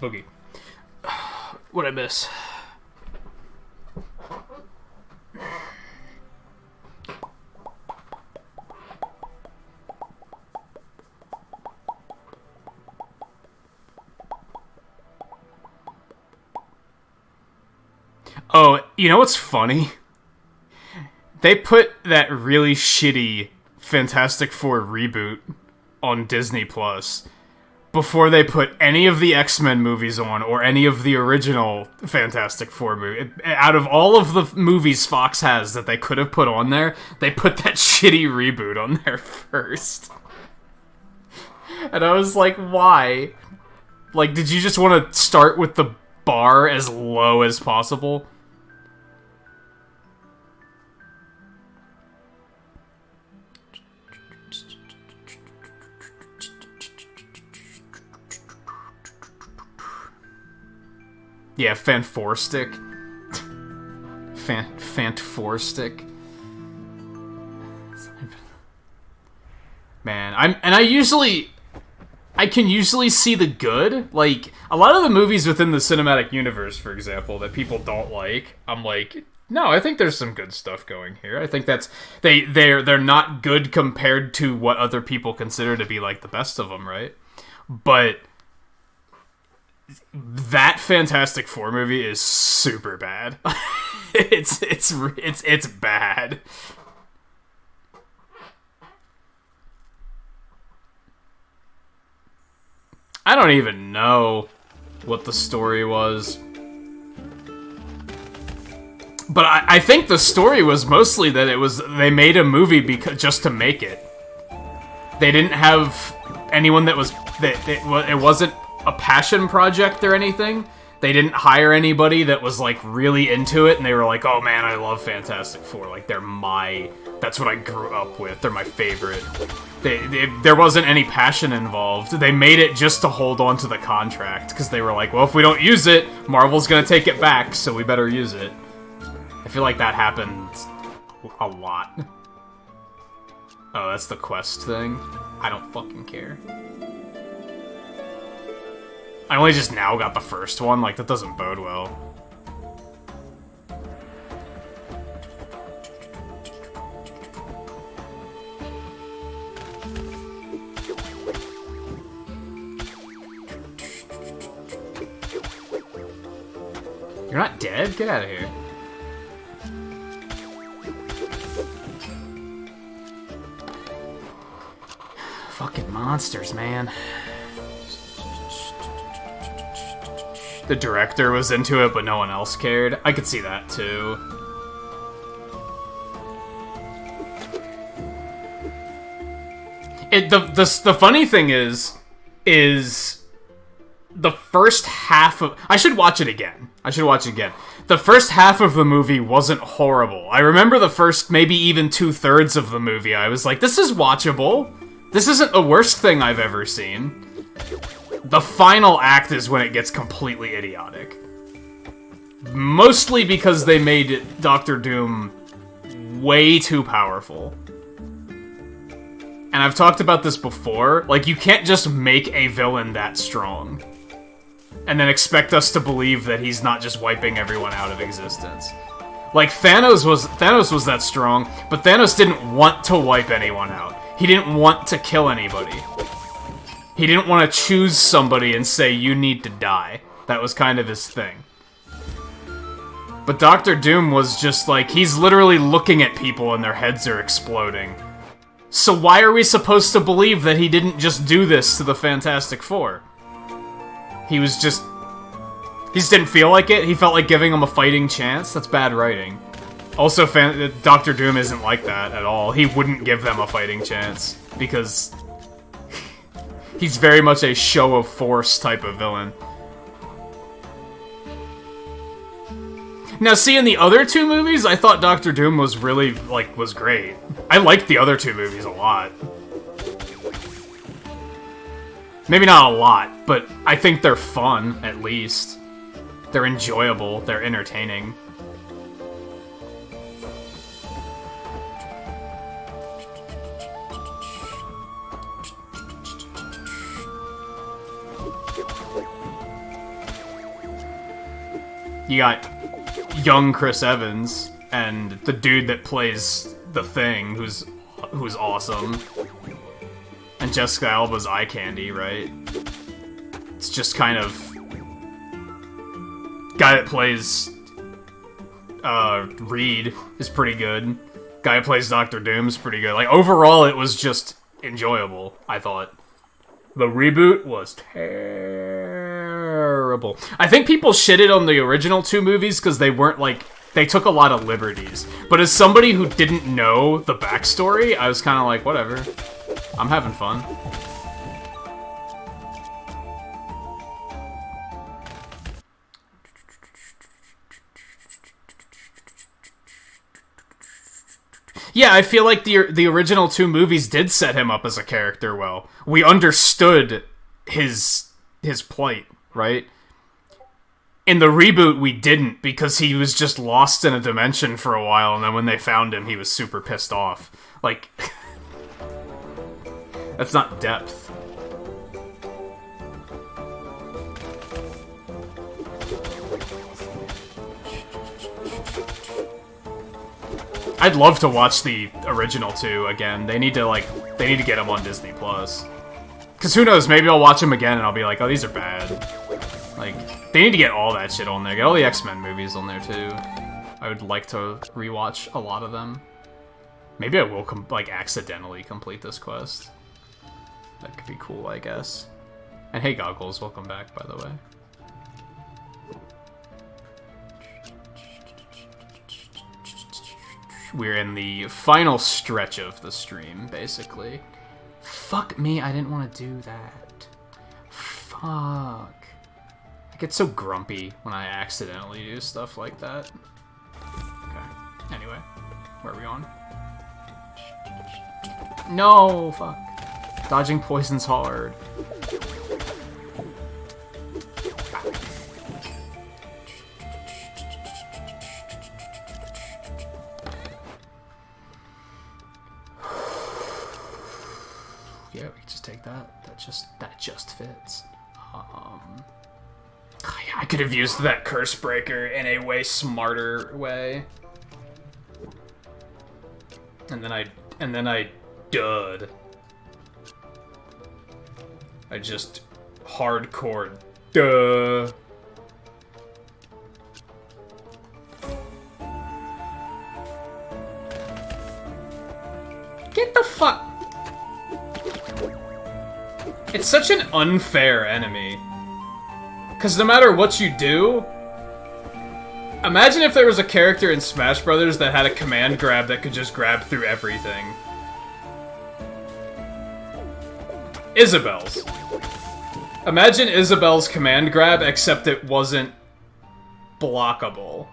Boogie. What'd I miss? Oh, you know what's funny? They put that really shitty Fantastic Four reboot on Disney Plus before they put any of the X-Men movies on or any of the original Fantastic Four movie. Out of all of the movies Fox has that they could have put on there, they put that shitty reboot on there first. And I was like, why? Like, did you just want to start with the bar as low as possible? Yeah, Fanforstic. Fanforstic. Man, I can usually see the good. Like, a lot of the movies within the cinematic universe, for example, that people don't like, I'm like, no, I think there's some good stuff going here. I think that's they're not good compared to what other people consider to be like the best of them, right? But that Fantastic Four movie is super bad. it's bad. I don't even know what the story was. But I think the story was mostly that they made a movie just to make it. They didn't have anyone that was... It wasn't a passion project or anything. They didn't hire anybody that was, like, really into it, and they were like, oh man, I love Fantastic Four. Like, that's what I grew up with. They're my favorite. There wasn't any passion involved. They made it just to hold on to the contract, because they were like, well, if we don't use it, Marvel's gonna take it back, so we better use it. I feel like that happened a lot. Oh, that's the quest thing? I don't fucking care. I only just now got the first one, like, that doesn't bode well. You're not dead? Get out of here. Fucking monsters, man. The director was into it, but no one else cared. I could see that, too. The funny thing is the first half of... I should watch it again. The first half of the movie wasn't horrible. I remember the first, maybe even 2/3 of the movie, I was like, this is watchable. This isn't the worst thing I've ever seen. The final act is when it gets completely idiotic. Mostly because they made Doctor Doom way too powerful. And I've talked about this before. Like, you can't just make a villain that strong and then expect us to believe that he's not just wiping everyone out of existence. Like, Thanos was that strong, but Thanos didn't want to wipe anyone out. He didn't want to kill anybody. He didn't want to choose somebody and say, you need to die. That was kind of his thing. But Doctor Doom was just like, he's literally looking at people and their heads are exploding. So why are we supposed to believe that he didn't just do this to the Fantastic Four? He just didn't feel like it. He felt like giving them a fighting chance. That's bad writing. Also, Doctor Doom isn't like that at all. He wouldn't give them a fighting chance because he's very much a show of force type of villain. Now, see, in the other two movies, I thought Doctor Doom was really, was great. I liked the other two movies a lot. Maybe not a lot, but I think they're fun, at least. They're enjoyable, they're entertaining. you got young Chris Evans and the dude that plays the Thing, who's awesome, and Jessica Alba's eye candy, right? It's just kind of guy that plays Reed is pretty good. Guy who plays Doctor Doom is pretty good. Like, overall, it was just enjoyable, I thought. The reboot was terrible. I think people shitted on the original 2 movies because they weren't, like, they took a lot of liberties. But as somebody who didn't know the backstory, I was kind of like, whatever. I'm having fun. Yeah, I feel like the original 2 movies did set him up as a character well. We understood his plight, right? In the reboot, we didn't, because he was just lost in a dimension for a while, and then when they found him, he was super pissed off. Like, that's not depth. I'd love to watch the original 2 again. They need to get them on Disney Plus. Cause who knows, maybe I'll watch them again and I'll be like, oh, these are bad. Like, they need to get all that shit on there. Get all the X-Men movies on there too. I would like to rewatch a lot of them. Maybe I will accidentally complete this quest. That could be cool, I guess. And hey, Goggles, welcome back, by the way. We're in the final stretch of the stream, basically. Fuck me, I didn't want to do that. Fuck. I get so grumpy when I accidentally do stuff like that. Okay. Anyway, where are we on? No, fuck. Dodging poison's hard. Yeah, we can just take that. That just fits. I could have used that curse breaker in a way smarter way. And then I dud. I just hardcore duh. Get the fuck. It's such an unfair enemy. Because no matter what you do... Imagine if there was a character in Smash Brothers that had a command grab that could just grab through everything. Isabelle's. Imagine Isabelle's command grab, except it wasn't blockable.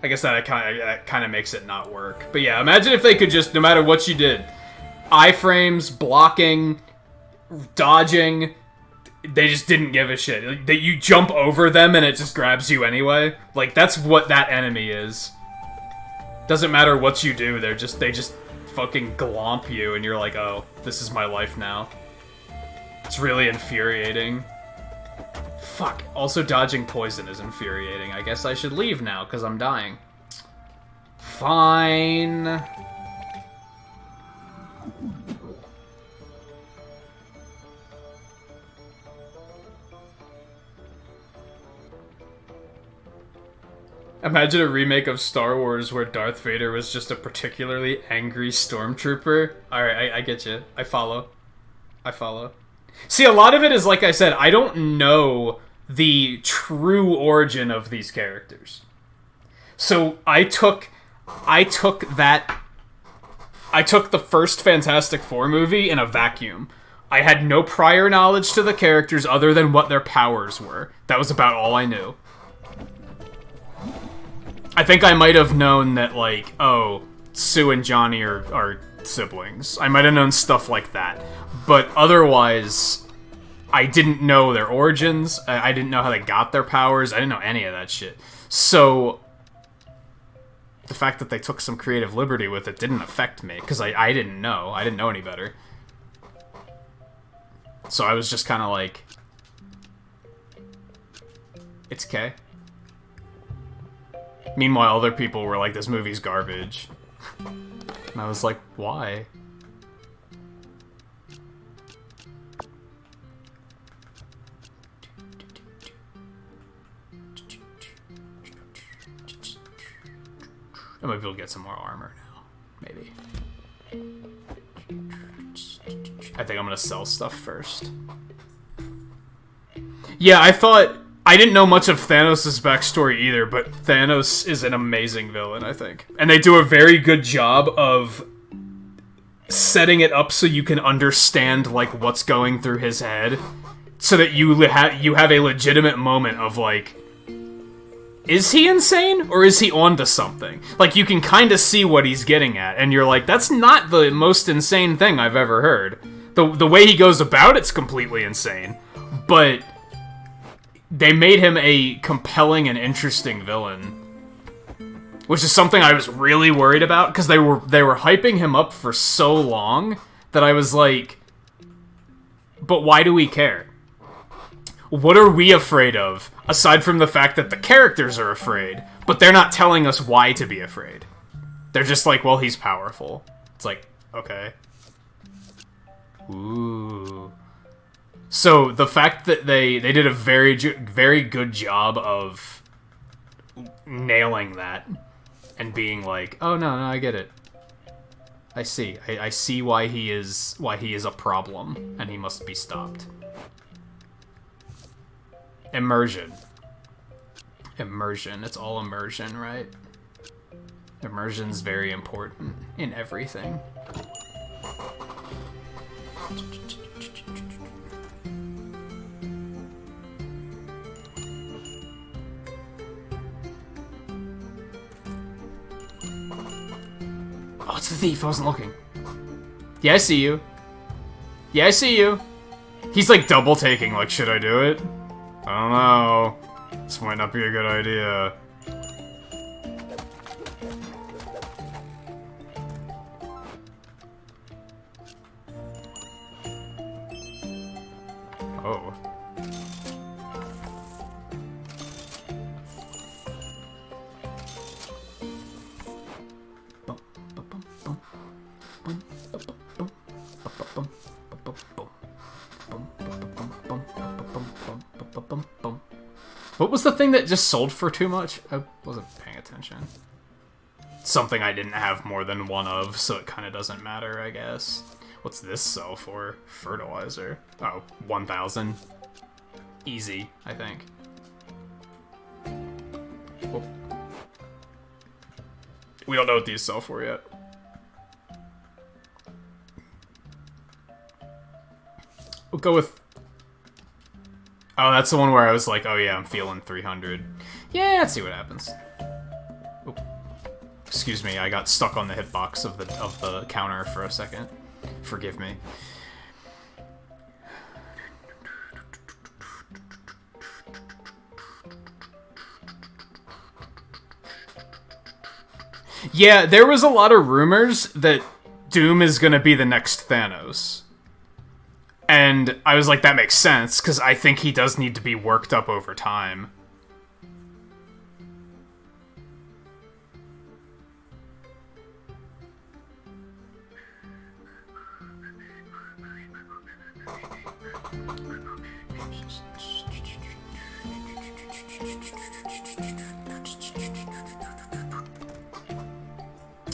I guess that kind of makes it not work. But yeah, imagine if they could just, no matter what you did, iframes, blocking, dodging, they just didn't give a shit. That you jump over them and it just grabs you anyway. Like, that's what that enemy is. Doesn't matter what you do, they just fucking glomp you and you're like, oh, this is my life now. It's really infuriating. Fuck. Also, dodging poison is infuriating. I guess I should leave now, because I'm dying. Fine. Imagine a remake of Star Wars where Darth Vader was just a particularly angry stormtrooper. Alright, I get you. I follow. See, a lot of it is, like I said, I don't know the true origin of these characters. So I took the first Fantastic Four movie in a vacuum. I had no prior knowledge to the characters other than what their powers were. That was about all I knew. I think I might have known that, like, oh, Sue and Johnny are siblings. I might have known stuff like that. But otherwise, I didn't know their origins. I didn't know how they got their powers. I didn't know any of that shit. So, the fact that they took some creative liberty with it didn't affect me, because I didn't know. I didn't know any better. So I was just kind of like... It's K. Meanwhile, other people were like, this movie's garbage. And I was like, why? I might be able to get some more armor now. Maybe. I think I'm gonna sell stuff first. Yeah, I didn't know much of Thanos' backstory either, but Thanos is an amazing villain, I think. And they do a very good job of setting it up so you can understand, like, what's going through his head. So that you have a legitimate moment of, like, is he insane, or is he onto something? Like, you can kind of see what he's getting at, and you're like, that's not the most insane thing I've ever heard. The way he goes about it's completely insane, but they made him a compelling and interesting villain, which is something I was really worried about, because they were hyping him up for so long that I was like, but why do we care? What are we afraid of, aside from the fact that the characters are afraid, but they're not telling us why to be afraid? They're just like, well, he's powerful. It's like, okay. Ooh. So, the fact that they did a very good job of nailing that, and being like, oh, no, I get it. I see. I see why he is a problem, and he must be stopped. Immersion. Immersion. It's all immersion, right? Immersion's very important in everything. Oh, it's the thief. I wasn't looking. Yeah, I see you. Yeah, I see you. He's like double taking, like, should I do it? I don't know. This might not be a good idea. Oh. What was the thing that just sold for too much? I wasn't paying attention. Something I didn't have more than one of, so it kind of doesn't matter, I guess. What's this sell for? Fertilizer. Oh, 1,000. Easy, I think. Oh. We don't know what these sell for yet. We'll go with... Oh, that's the one where I was like, oh yeah, I'm feeling 300. Yeah, let's see what happens. Oop. Excuse me, I got stuck on the hitbox of the counter for a second. Forgive me. Yeah, there was a lot of rumors that Doom is gonna be the next Thanos. And I was like, that makes sense, because I think he does need to be worked up over time.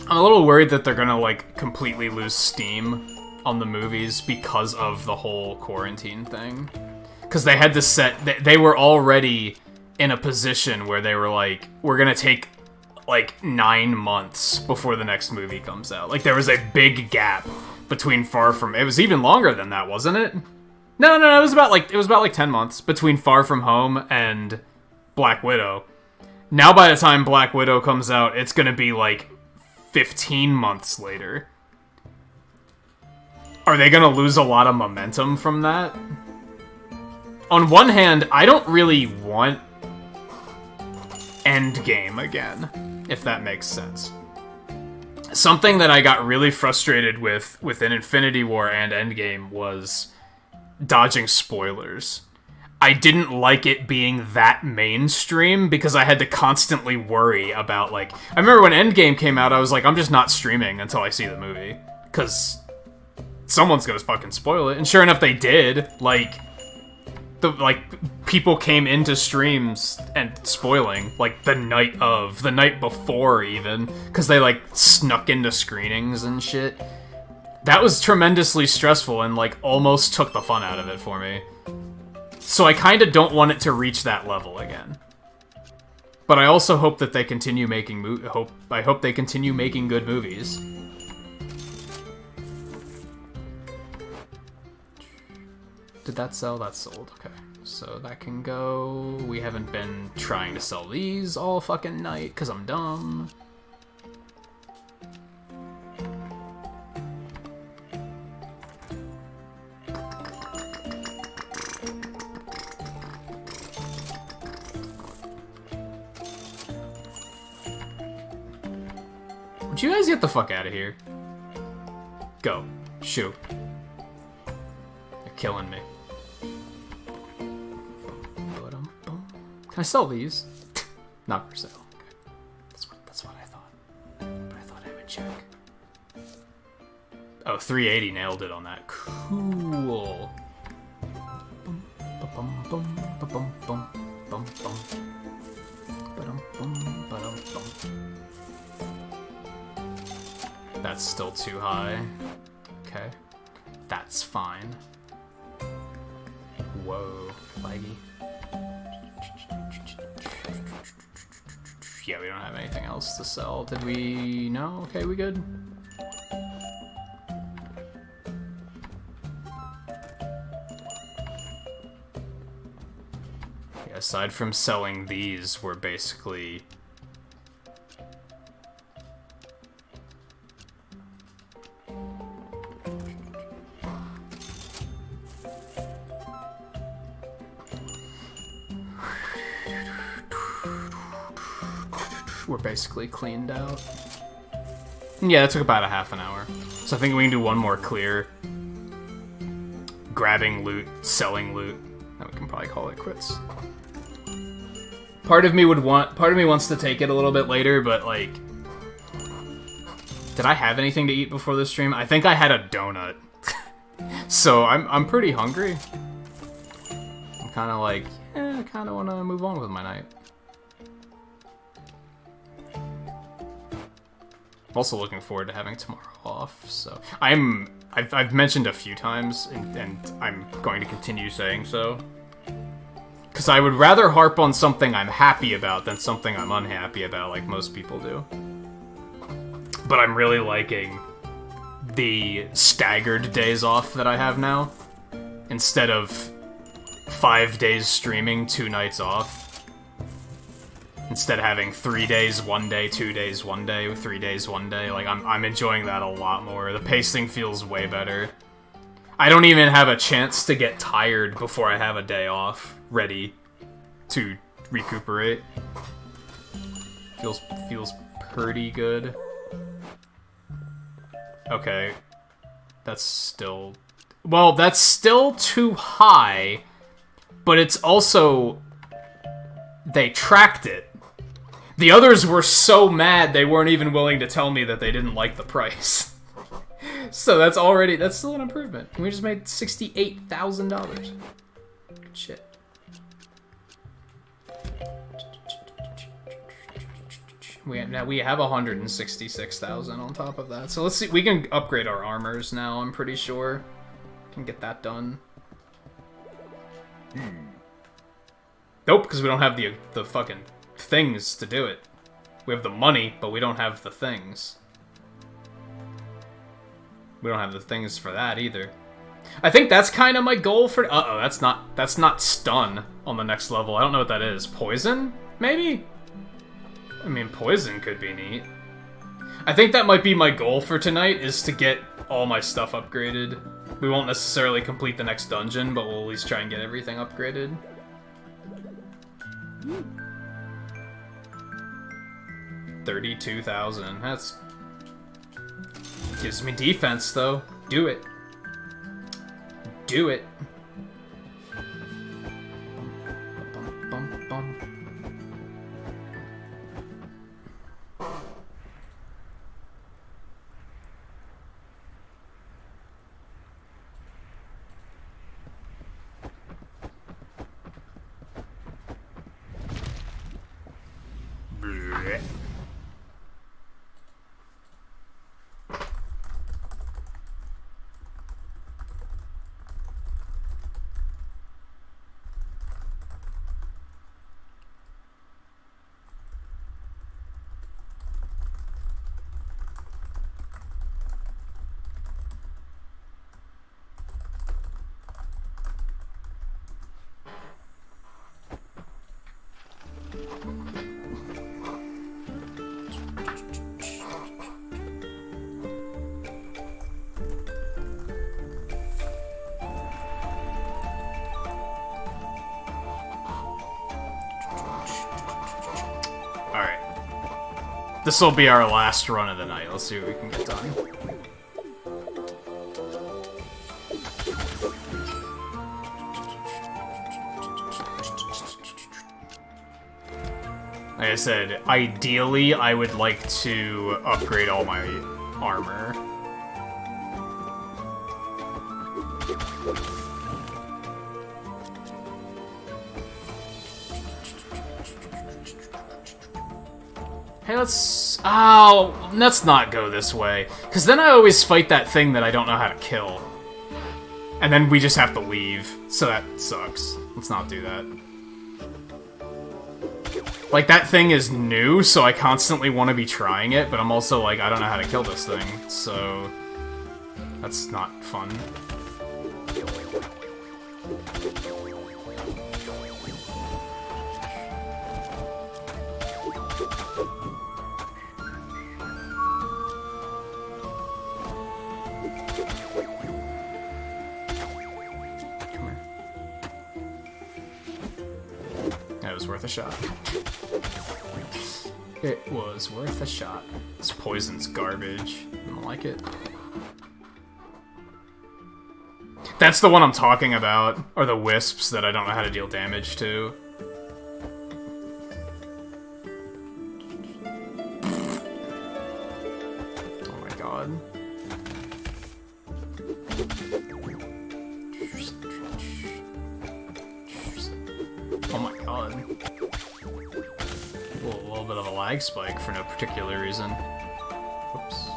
I'm a little worried that they're gonna, like, completely lose steam on the movies because of the whole quarantine thing. Because they had to set... They were already in a position where they were like, we're gonna take, like, 9 months before the next movie comes out. Like, there was a big gap between Far From... It was even longer than that, wasn't it? No, it was about like 10 months between Far From Home and Black Widow. Now by the time Black Widow comes out, it's gonna be, like, 15 months later. Are they gonna lose a lot of momentum from that? On one hand, I don't really want Endgame again, if that makes sense. Something that I got really frustrated with within Infinity War and Endgame was dodging spoilers. I didn't like it being that mainstream because I had to constantly worry about, like... I remember when Endgame came out, I was like, I'm just not streaming until I see the movie. Because someone's gonna fucking spoil it. And sure enough, they did. Like, people came into streams and spoiling, like, the night before, even. Because they, like, snuck into screenings and shit. That was tremendously stressful and, like, almost took the fun out of it for me. So I kind of don't want it to reach that level again. But I also hope that they continue making I hope they continue making good movies. Did that sell? That sold. Okay. So that can go. We haven't been trying to sell these all fucking night because I'm dumb. Would you guys get the fuck out of here? Go. Shoot. You're killing me. Can I sell these? Not for sale. Okay. That's what I thought. But I thought I would check. Oh, 380 nailed it on that. Cool. That's still too high. Okay. That's fine. Whoa. Laggy. Yeah, we don't have anything else to sell. Did we... No? Okay, we good? Yeah, aside from selling these, we're basically... We're basically cleaned out. Yeah, that took about a half an hour. So I think we can do one more clear. Grabbing loot, selling loot. Then we can probably call it quits. Part of me wants to take it a little bit later, but like... Did I have anything to eat before this stream? I think I had a donut. So I'm pretty hungry. I'm kind of like, yeah, I kind of want to move on with my night. I'm also looking forward to having tomorrow off, so... I've mentioned a few times, and I'm going to continue saying so. Because I would rather harp on something I'm happy about than something I'm unhappy about, like most people do. But I'm really liking the staggered days off that I have now. Instead of 5 days streaming, 2 nights off. Instead of having 3 days, 1 day, 2 days, 1 day, 3 days, 1 day. Like, I'm enjoying that a lot more. The pacing feels way better. I don't even have a chance to get tired before I have a day off ready to recuperate. Feels pretty good. Okay. That's still... Well, that's still too high, but it's also... They tracked it. The others were so mad they weren't even willing to tell me that they didn't like the price. So that's still an improvement. We just made $68,000. Good shit. We have 166,000 on top of that. So let's see. We can upgrade our armors now. I'm pretty sure can get that done. Nope, because we don't have the fucking things to do it. We have the money, but we don't have the things. We don't have the things for that either. I think that's kind of my goal for... Uh-oh, that's not stun on the next level. I don't know what that is. Poison? Maybe? I mean, poison could be neat. I think that might be my goal for tonight, is to get all my stuff upgraded. We won't necessarily complete the next dungeon, but we'll at least try and get everything upgraded. 32,000. That's... Gives me defense, though. Do it. Do it. Alright. This will be our last run of the night. Let's see what we can get done. Like I said, ideally I would like to upgrade all my armor. Hey, let's not go this way. Because then I always fight that thing that I don't know how to kill. And then we just have to leave. So that sucks. Let's not do that. Like, that thing is new, so I constantly want to be trying it, but I'm also like, I don't know how to kill this thing, so... That's not fun. That was worth a shot. It was worth a shot. This poison's garbage. I don't like it. That's the one I'm talking about, are the wisps that I don't know how to deal damage to. Oh my god. Oh my god. A little bit of a lag spike for no particular reason. Whoops.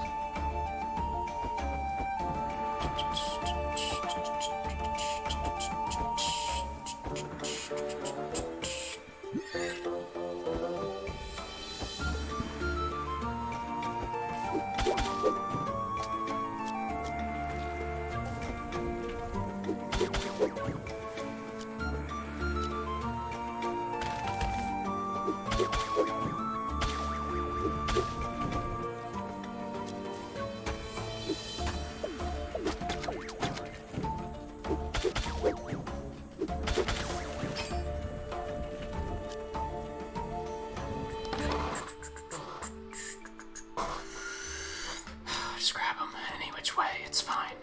Just grab them any which way, it's fine.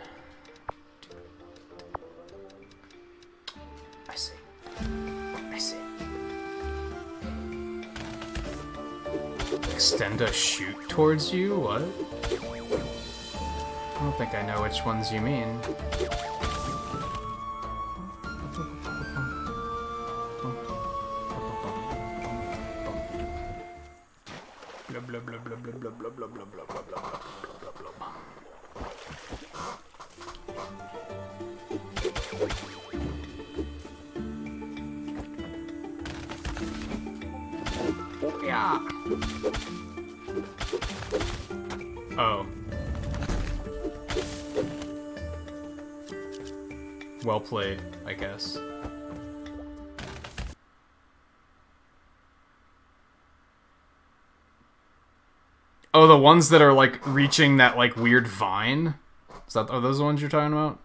I see. I see. Extend a shoot towards you? What? I don't think I know which ones you mean. Blah blah blah blah blah blah blah blah blah blah blah blah blah blah. Yeah. Oh. Well played, I guess. Oh, the ones that are, like, reaching that, like, weird vine? Are those the ones you're talking about?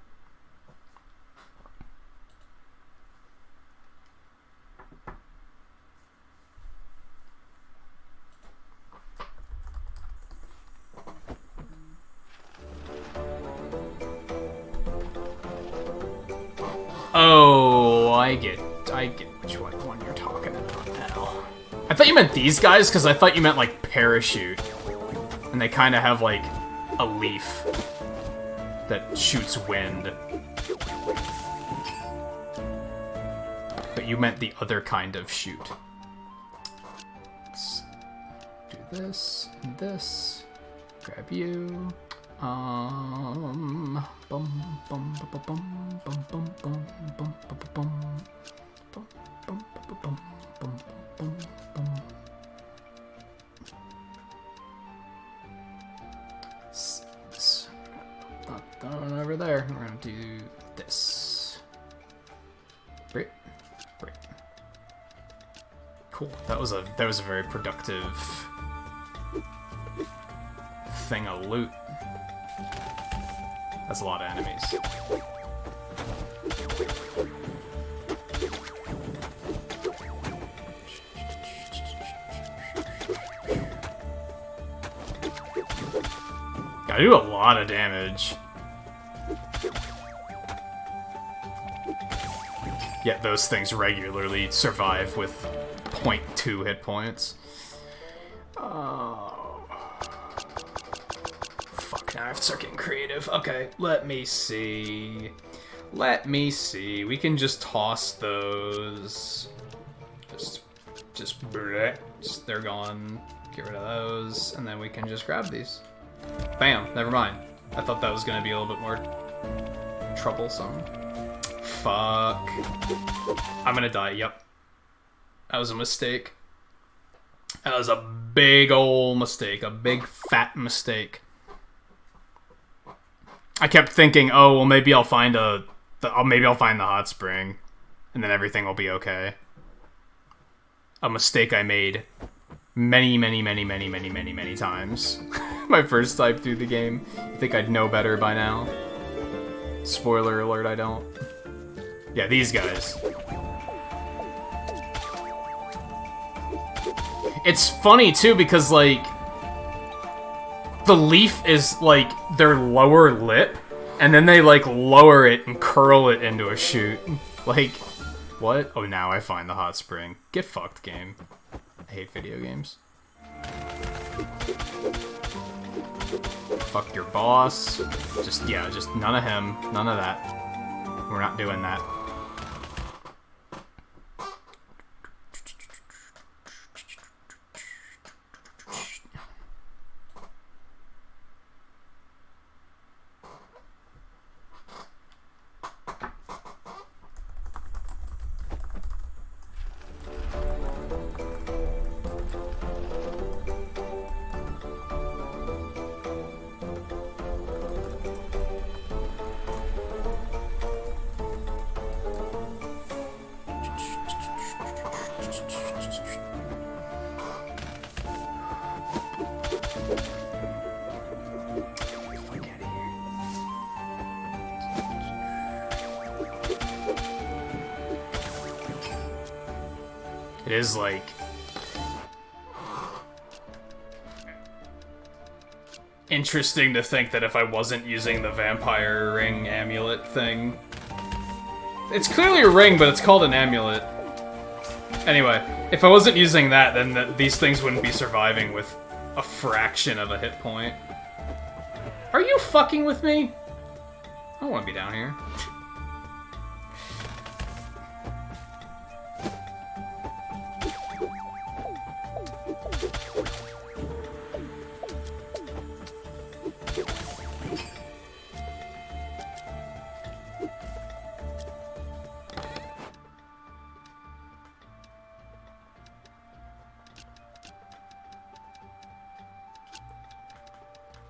Oh, I get which one you're talking about now. I thought you meant these guys, because I thought you meant, like, parachute. And they kind of have, like, a leaf that shoots wind. But you meant the other kind of shoot. Let's do this and this. Grab you. Bum bum bum bum bum bum bum bum bum bum bum bum bum bum bum bum bum. This. Not that one over there. We're gonna do this. Break. Break. Cool. That was a very productive thing of loot. That's a lot of enemies. I do a lot of damage. Yet those things regularly survive with 0.2 hit points. Oh. Fuck, now I have to start getting creative. Okay, let me see. Let me see. We can just toss those. Just they're gone. Get rid of those. And then we can just grab these. Bam, never mind. I thought that was gonna be a little bit more troublesome. Fuck. I'm gonna die, yep. That was a mistake. That was a big ol' mistake. A big fat mistake. I kept thinking, oh, well maybe I'll find the hot spring. And then everything will be okay. A mistake I made many times. My first time through the game. You think I'd know better by now? Spoiler alert, I don't. Yeah, these guys. It's funny too because like the leaf is like their lower lip and then they like lower it and curl it into a shoot. Like, what? Oh, now I find the hot spring. Get fucked, game. I hate video games. Fuck your boss. Just none of him. None of that. We're not doing that. It is like interesting to think that if I wasn't using the vampire ring amulet thing, it's clearly a ring, but it's called an amulet. Anyway, if I wasn't using that, then these things wouldn't be surviving with a fraction of a hit point. Are you fucking with me? I don't want to be down here.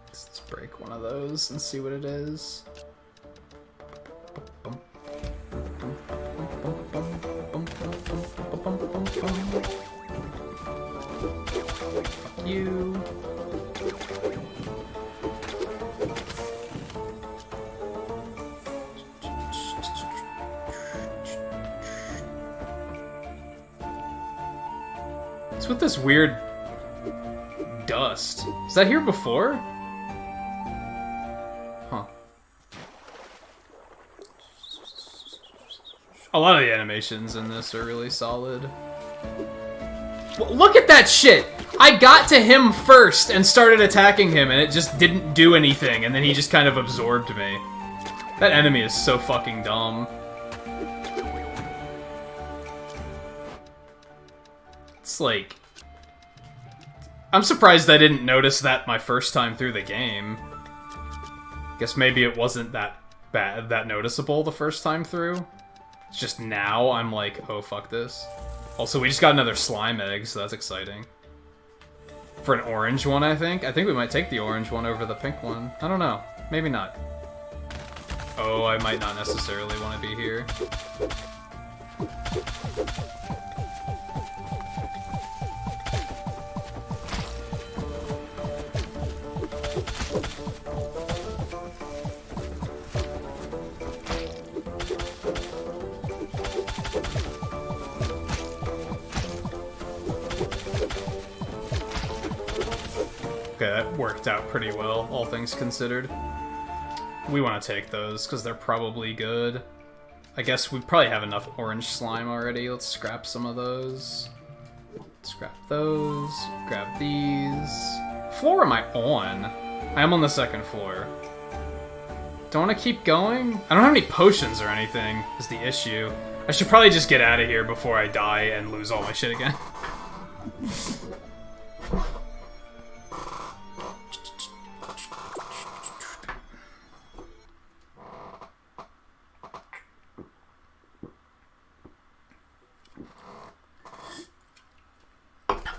Let's break one of those and see what it is. Fuck you. What's with this weird dust? Was that here before? Huh. A lot of the animations in this are really solid. Well, look at that shit! I got to him first and started attacking him and it just didn't do anything and then he just kind of absorbed me. That enemy is so fucking dumb. It's like... I'm surprised I didn't notice that my first time through the game. Guess maybe it wasn't that bad, that noticeable the first time through. It's just now I'm like, oh fuck this. Also, we just got another slime egg, so that's exciting. For an orange one, I think. I think we might take the orange one over the pink one. I don't know. Maybe not. Oh, I might not necessarily want to be here. Okay, that worked out pretty well, all things considered. We want to take those, because they're probably good. I guess we probably have enough orange slime already. Let's scrap some of those. Scrap those. Grab these. Floor am I on? I am on the second floor. Do I want to keep going? I don't have any potions or anything, is the issue. I should probably just get out of here before I die and lose all my shit again.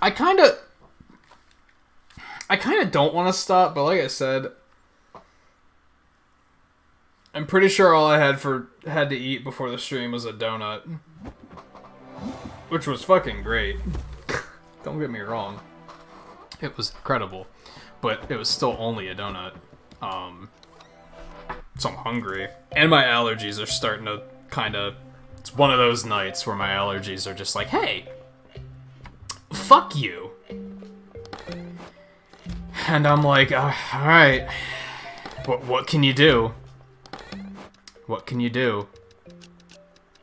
I kind of don't want to stop, but like I said, I'm pretty sure all I had to eat before the stream was a donut, which was fucking great. Don't get me wrong, it was incredible, but it was still only a donut. So I'm hungry, and my allergies are starting to kind of. It's one of those nights where my allergies are just like, hey. Fuck you. And I'm like, alright. What can you do? What can you do?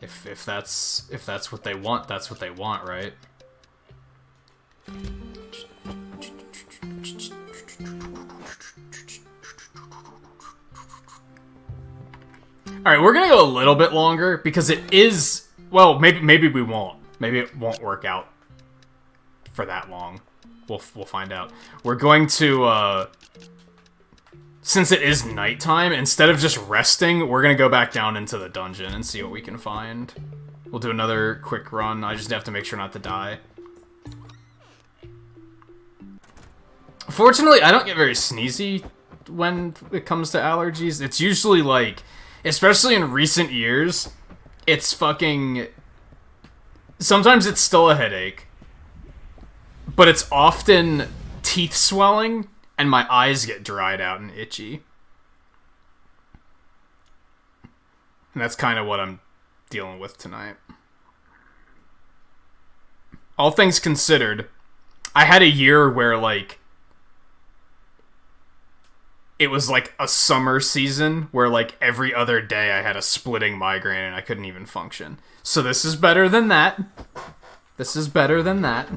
If that's what they want, that's what they want, right? Alright, we're gonna go a little bit longer because it is, well, maybe we won't. Maybe it won't work out for that long. We'll find out. We're going to, since it is nighttime, instead of just resting, we're gonna go back down into the dungeon and see what we can find. We'll do another quick run. I just have to make sure not to die. Fortunately, I don't get very sneezy when it comes to allergies. It's usually like, especially in recent years, it's fucking... Sometimes it's still a headache. But it's often teeth swelling, and my eyes get dried out and itchy. And that's kind of what I'm dealing with tonight. All things considered, I had a year where, like, it was like a summer season where, like, every other day I had a splitting migraine and I couldn't even function. So this is better than that. This is better than that.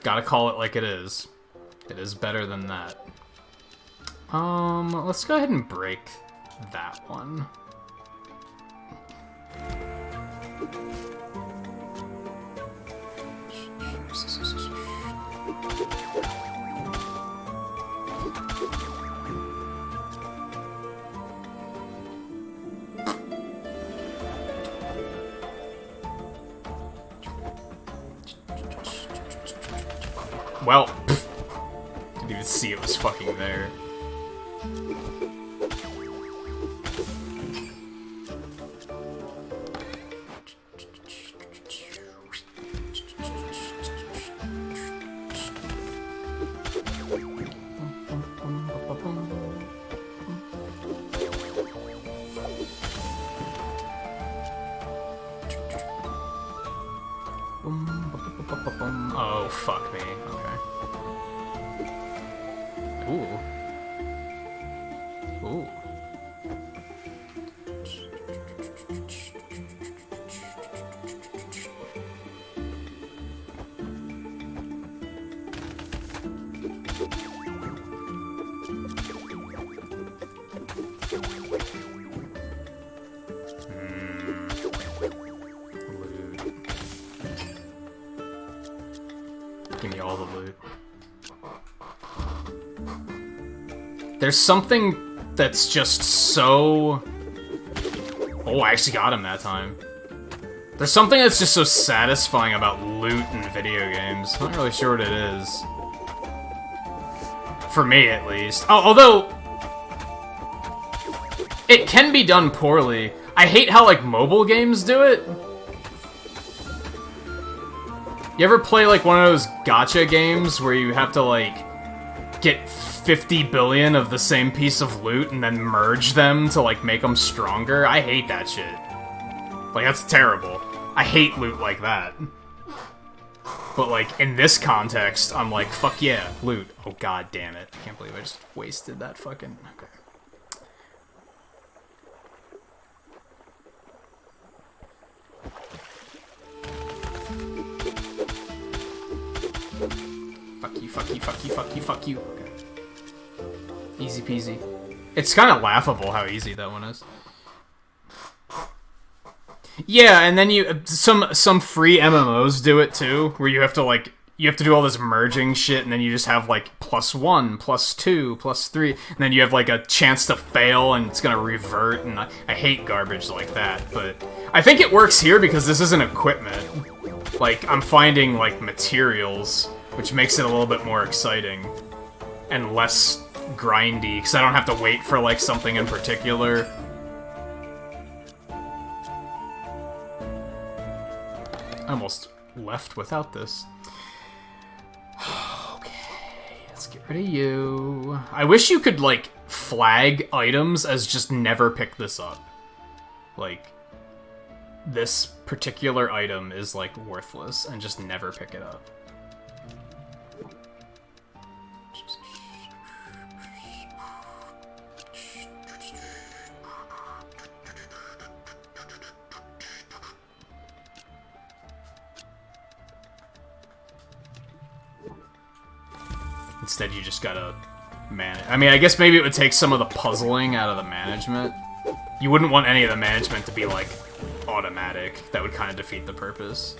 Gotta call it like it is. It is better than that. Let's go ahead and break that one. Well, didn't even see it was fucking there. Oh, fuck me. Okay. Ooh. Ooh. Give me all the loot. There's something that's just so... Oh, I actually got him that time. There's something that's just so satisfying about loot in video games. I'm not really sure what it is. For me, at least. Oh, although... it can be done poorly. I hate how, like, mobile games do it. You ever play, like, one of those gacha games where you have to, like, get 50 billion of the same piece of loot and then merge them to, like, make them stronger? I hate that shit. Like, that's terrible. I hate loot like that. But, like, in this context, I'm like, fuck yeah, loot. Oh, god damn it. I can't believe I just wasted that fucking... Okay. Fuck you, fuck you, fuck you, fuck you, fuck you. Okay. Easy peasy. It's kind of laughable how easy that one is. Yeah, and then you some free MMOs do it too, where you have to like do all this merging shit, and then you just have like +1, +2, +3, and then you have like a chance to fail, and it's gonna revert. And I hate garbage like that, but I think it works here because this isn't equipment. Like I'm finding like materials, which makes it a little bit more exciting and less grindy, because I don't have to wait for like something in particular. I almost left without this. Okay, let's get rid of you. I wish you could, like, flag items as just never pick this up. Like, this particular item is, like, worthless, and just never pick it up. Instead, you just gotta manage. I mean, I guess maybe it would take some of the puzzling out of the management. You wouldn't want any of the management to be, like, automatic. That would kind of defeat the purpose.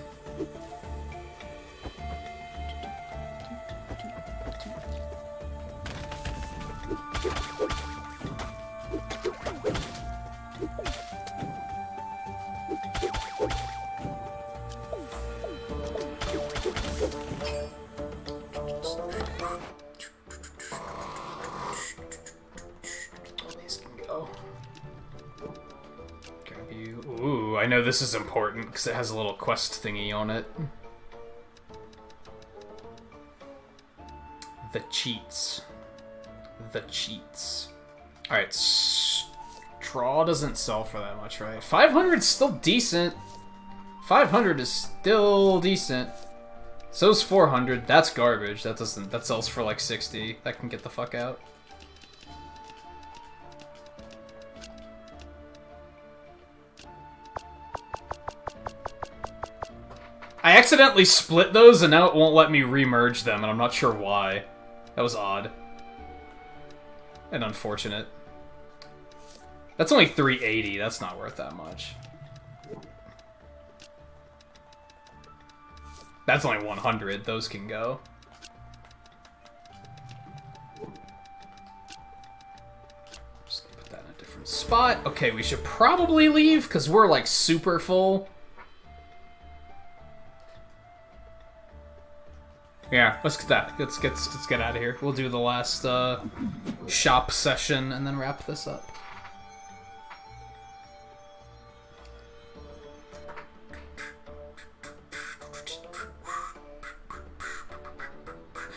Ooh, I know this is important because it has a little quest thingy on it. The cheats. The cheats. Alright, straw doesn't sell for that much, right? 500 is still decent. 500 is still decent. So's 400. That's garbage. That sells for like 60. That can get the fuck out. I accidentally split those, and now it won't let me remerge them, and I'm not sure why. That was odd. And unfortunate. That's only 380. That's not worth that much. That's only 100. Those can go. Just put that in a different spot. Okay, we should probably leave, because we're, like, super full. Yeah, let's get that. Let's get out of here. We'll do the last shop session and then wrap this up.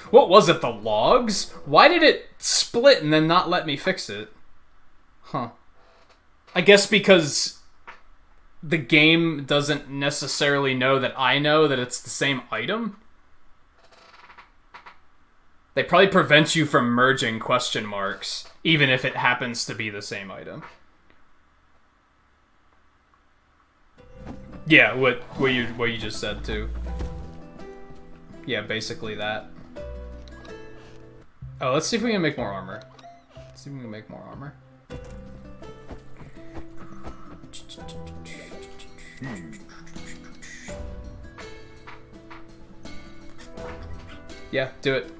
What was it? The logs? Why did it split and then not let me fix it? Huh. I guess because the game doesn't necessarily know that I know that it's the same item. They probably prevent you from merging question marks, even if it happens to be the same item. Yeah, what you just said too. Yeah, basically that. Oh, let's see if we can make more armor. Let's see if we can make more armor. Yeah, do it.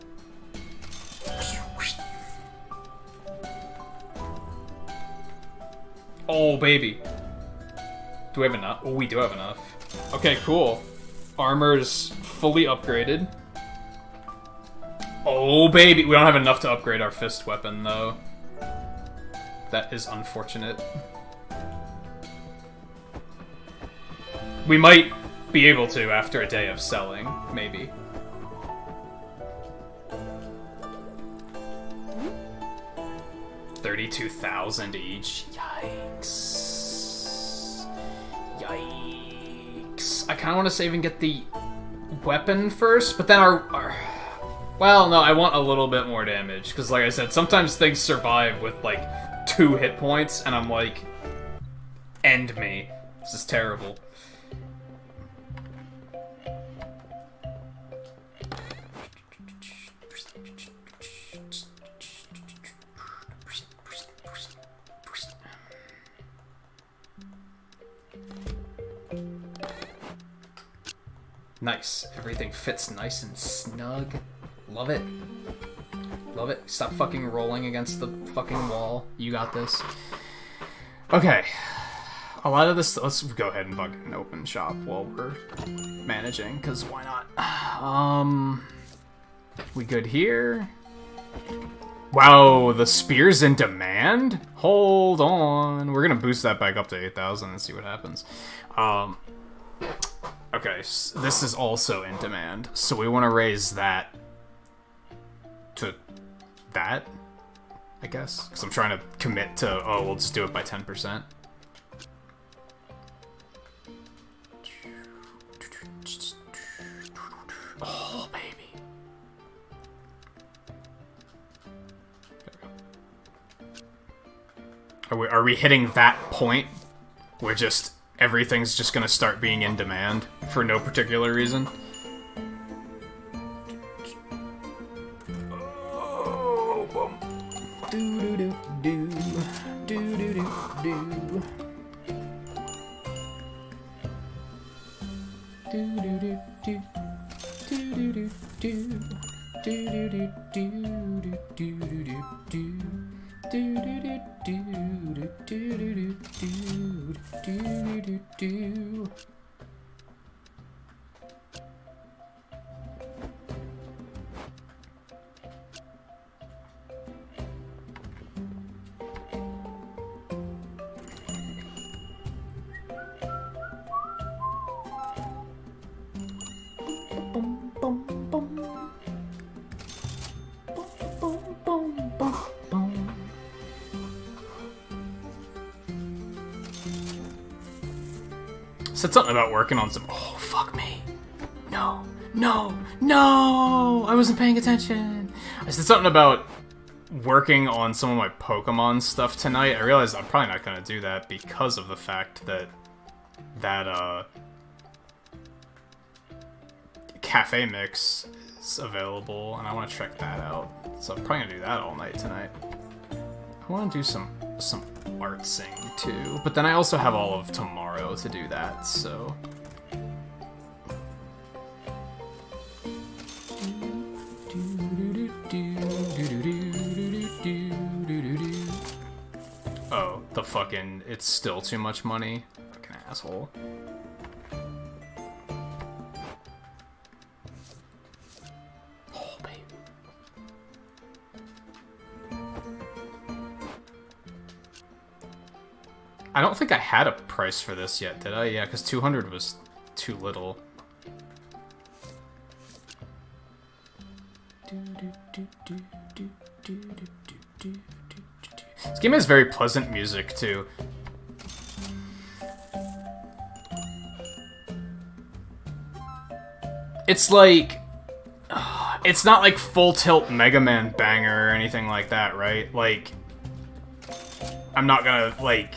Oh, baby. Do we have enough? Oh, we do have enough. Okay, cool. Armor's fully upgraded. Oh, baby. We don't have enough to upgrade our fist weapon, though. That is unfortunate. We might be able to after a day of selling, maybe. $32,000 each. Yikes. Yikes. I kind of want to save and get the weapon first, but then our... Well, no, I want a little bit more damage, because like I said, sometimes things survive with, like, 2 hit points, and I'm like, end me. This is terrible. Nice. Everything fits nice and snug. Love it. Love it. Stop fucking rolling against the fucking wall. You got this. Okay. A lot of this... Let's go ahead and fucking open shop while we're managing, because why not? We good here? Wow, the spear's in demand? Hold on. We're gonna boost that back up to 8,000 and see what happens. Okay, so this is also in demand, so we want to raise that to that, I guess, because I'm trying to commit to, oh, we'll just do it by 10%. Oh, baby. Are we hitting that point where just everything's just gonna start being in demand for no particular reason? Oh, boom. Do do do do do do do. Do do do do do do do do do do do do do. Said something about working on some... Oh, fuck me. No. No. No! I wasn't paying attention. I said something about working on some of my Pokemon stuff tonight. I realized I'm probably not going to do that because of the fact that Cafe Mix is available, and I want to check that out. So I'm probably going to do that all night tonight. I want to do some artsing too, but then I also have all of tomorrow to do that, so... Oh, the fucking... It's still too much money? Fucking asshole. Oh, babe. I don't think I had a price for this yet, did I? Yeah, because 200 was too little. This game has very pleasant music, too. It's like... It's not like Full Tilt Mega Man banger or anything like that, right? Like... I'm not gonna, like...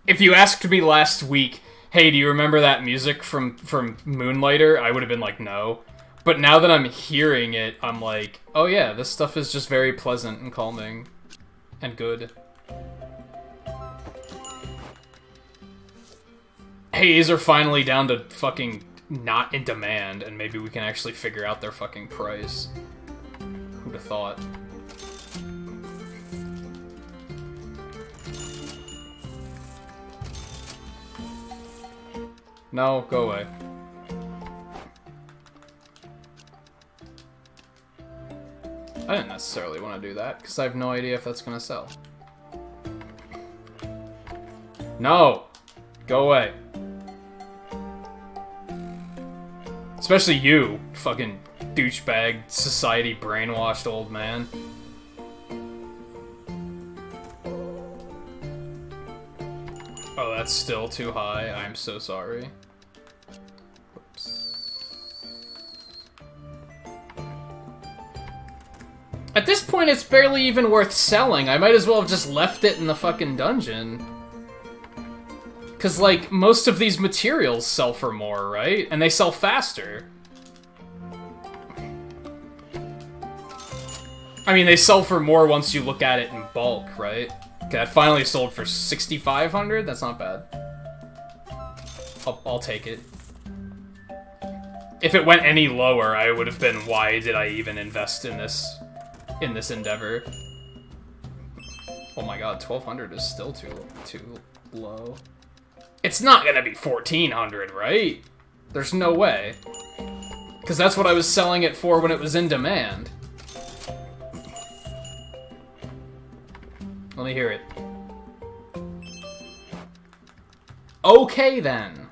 If you asked me last week, hey, do you remember that music from Moonlighter? I would have been like, no. But now that I'm hearing it, I'm like, oh yeah, this stuff is just very pleasant and calming. And good. Hey, these are finally down to fucking not in demand, and maybe we can actually figure out their fucking price. Who'd have thought? No, go away. I didn't necessarily want to do that, because I have no idea if that's going to sell. No! Go away. Especially you, fucking douchebag, society brainwashed old man. Oh, that's still too high. I'm so sorry. Whoops. At this point, it's barely even worth selling. I might as well have just left it in the fucking dungeon. Because, like, most of these materials sell for more, right? And they sell faster. I mean, they sell for more once you look at it in bulk, right? Okay, I finally sold for 6,500. That's not bad. I'll take it. If it went any lower, I would have been, why did I even invest in this endeavor? Oh my god, 1,200 is still too low. It's not gonna be 1,400, right? There's no way. Because that's what I was selling it for when it was in demand. Let me hear it. Okay, then.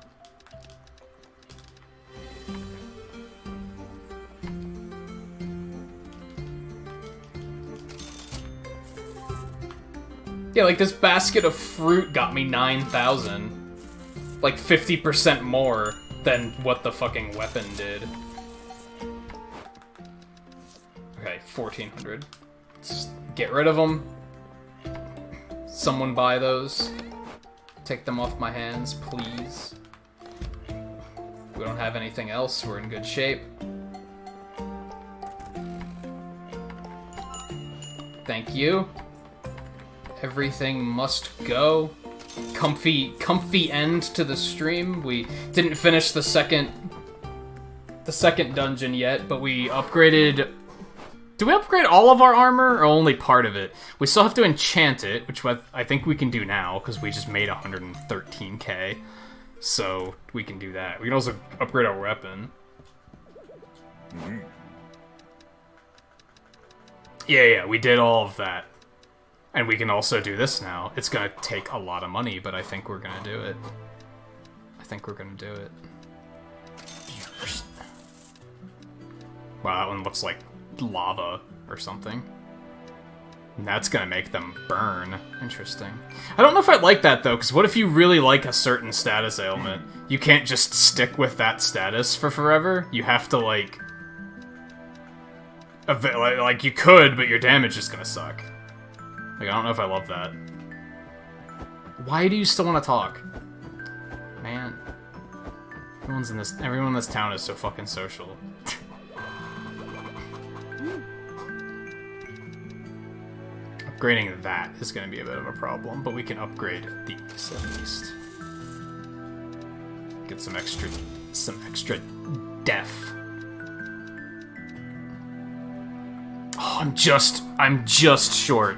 Yeah, like this basket of fruit got me 9,000. Like 50% more than what the fucking weapon did. Okay, 1,400. Let's get rid of them. Someone buy those. Take them off my hands, please. We don't have anything else. We're in good shape. Thank you. Everything must go. Comfy end to the stream. We didn't finish the second dungeon yet, but we upgraded. Do we upgrade all of our armor or only part of it? We still have to enchant it, which I think we can do now because we just made 113k. So we can do that. We can also upgrade our weapon. Yeah, we did all of that. And we can also do this now. It's gonna take a lot of money, but I think we're gonna do it. Wow, that one looks like lava or something. And that's gonna make them burn. Interesting. I don't know if I like that, though, because what if you really like a certain status ailment? You can't just stick with that status for forever. You have to, like you could, but your damage is gonna suck. Like, I don't know if I love that. Why do you still want to talk? Man. Everyone in this town is so fucking social. Upgrading that is going to be a bit of a problem, but we can upgrade these at least. Get some extra def. Oh, I'm just short.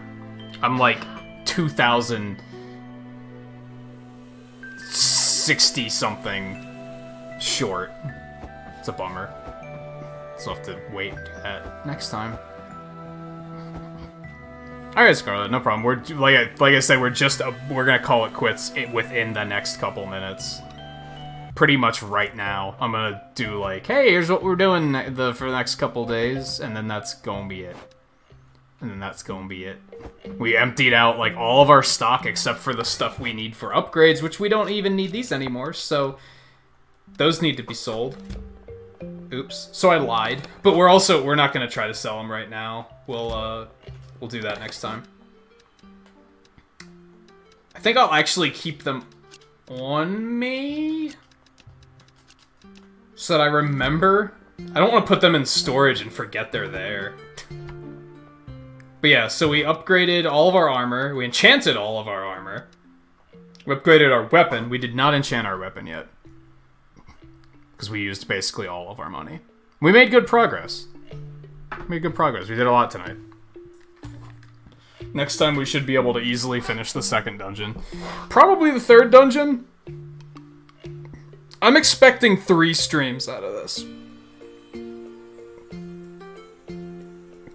I'm like 2,060 something short. It's a bummer. So I'll have to wait and do that next time. Alright, Scarlet, no problem. We're like I said, we're gonna call it quits within the next couple minutes. Pretty much right now. I'm gonna do like, hey, here's what we're doing for the next couple days, and then that's gonna be it. We emptied out, like, all of our stock except for the stuff we need for upgrades, which we don't even need these anymore, so those need to be sold. Oops. So I lied. But we're not going to try to sell them right now. We'll do that next time. I think I'll actually keep them on me so that I remember. I don't want to put them in storage and forget they're there. But yeah, so we upgraded all of our armor. We enchanted all of our armor. We upgraded our weapon. We did not enchant our weapon yet. Because we used basically all of our money. We made good progress. We did a lot tonight. Next time we should be able to easily finish the second dungeon. Probably the third dungeon. I'm expecting 3 streams out of this.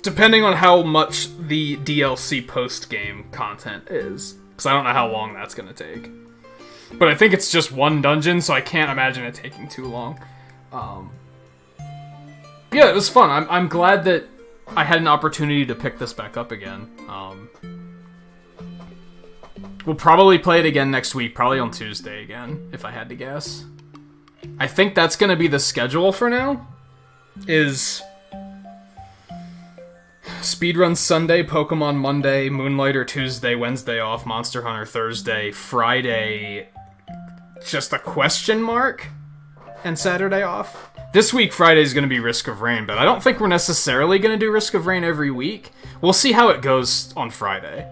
Depending on how much the DLC post-game content is. Because I don't know how long that's going to take. But I think it's just one dungeon, so I can't imagine it taking too long. Yeah, it was fun. I'm glad that I had an opportunity to pick this back up again. We'll probably play it again next week, probably on Tuesday again, if I had to guess. I think that's going to be the schedule for now, is Speedrun Sunday, Pokemon Monday, Moonlighter Tuesday, Wednesday off, Monster Hunter Thursday, Friday, just a question mark, and Saturday off. This week, Friday is going to be Risk of Rain, but I don't think we're necessarily going to do Risk of Rain every week. We'll see how it goes on Friday.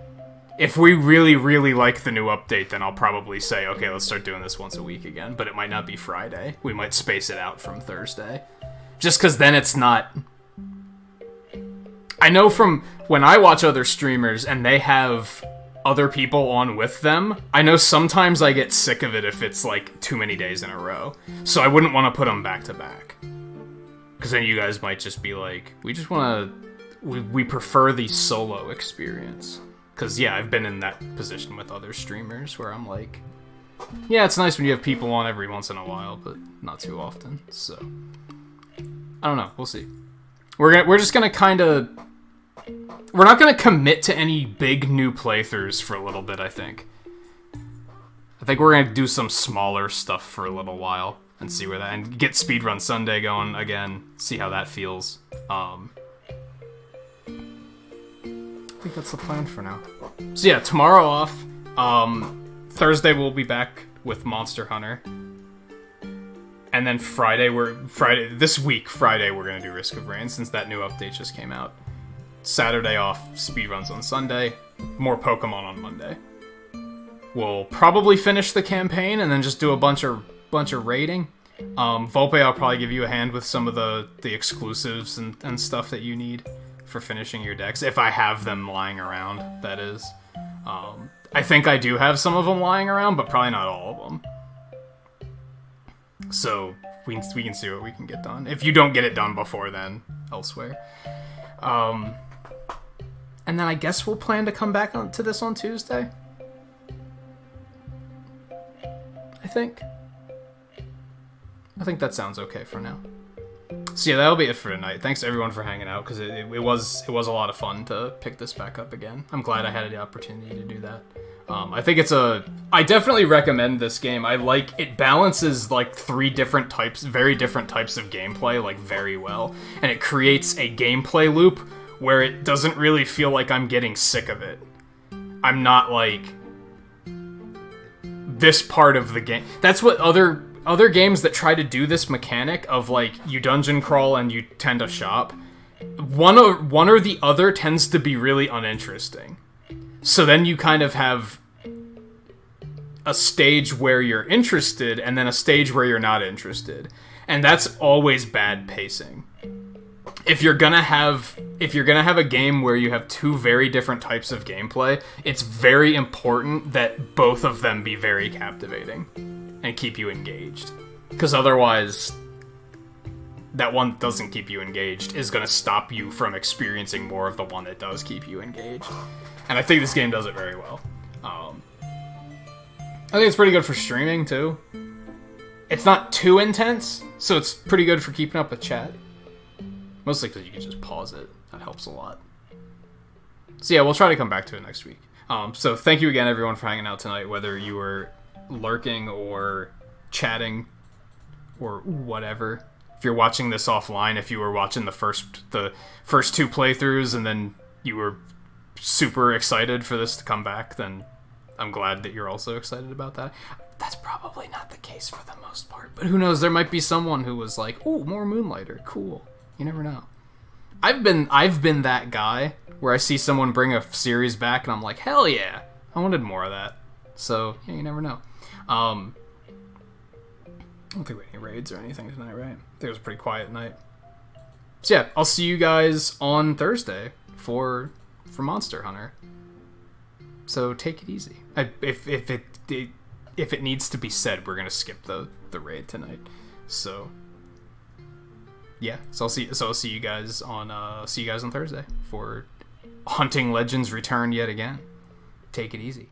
If we really, really like the new update, then I'll probably say, okay, let's start doing this once a week again, but it might not be Friday. We might space it out from Thursday. Just because then it's not... I know from when I watch other streamers and they have other people on with them, I know sometimes I get sick of it if it's like too many days in a row. So I wouldn't want to put them back to back. Because then you guys might just be like, we just want to... We prefer the solo experience. Because, yeah, I've been in that position with other streamers where I'm like, yeah, it's nice when you have people on every once in a while, but not too often. So, I don't know. We'll see. We're just gonna kind of... We're not gonna commit to any big new playthroughs for a little bit, I think. I think we're gonna do some smaller stuff for a little while and see where that... And get Speedrun Sunday going again, see how that feels. I think that's the plan for now. So yeah, tomorrow off. Thursday we'll be back with Monster Hunter. And then Friday we're gonna do Risk of Rain since that new update just came out. Saturday off, speedruns on Sunday, more Pokemon on Monday. We'll probably finish the campaign and then just do a bunch of raiding. Volpe, I'll probably give you a hand with some of the exclusives and stuff that you need for finishing your decks, if I have them lying around, that is. I think I do have some of them lying around, but probably not all of them. So, we can see what we can get done. If you don't get it done before then, elsewhere. And then I guess we'll plan to come back to this on Tuesday? I think that sounds okay for now. So yeah, that'll be it for tonight. Thanks everyone for hanging out, because it was a lot of fun to pick this back up again. I'm glad I had the opportunity to do that. I think I definitely recommend this game. It balances like very different types of gameplay like very well, and it creates a gameplay loop where it doesn't really feel like I'm getting sick of it. I'm not like this part of the game. That's what other games that try to do this mechanic of like you dungeon crawl and you tend to shop, one or the other tends to be really uninteresting. So then you kind of have a stage where you're interested and then a stage where you're not interested. And that's always bad pacing. If you're gonna have a game where you have two very different types of gameplay, it's very important that both of them be very captivating and keep you engaged. Because otherwise, that one that doesn't keep you engaged is going to stop you from experiencing more of the one that does keep you engaged. And I think this game does it very well. I think it's pretty good for streaming, too. It's not too intense, so it's pretty good for keeping up with chat. Mostly because you can just pause it. That helps a lot. So yeah, we'll try to come back to it next week. So thank you again, everyone, for hanging out tonight, whether you were lurking or chatting or whatever. If you're watching this offline, if you were watching the first two playthroughs and then you were super excited for this to come back, then I'm glad that you're also excited about that. That's probably not the case for the most part, but who knows, there might be someone who was like, "Oh, more Moonlighter, cool." You never know. I've been that guy where I see someone bring a series back and I'm like, "Hell yeah, I wanted more of that." So, yeah, you never know. I don't think we had any raids or anything tonight, right? I think it was a pretty quiet night. So yeah, I'll see you guys on Thursday for Monster Hunter. So take it easy. If it needs to be said, we're gonna skip the raid tonight. So yeah, so I'll see you guys on Thursday for Hunting Legends Return yet again. Take it easy.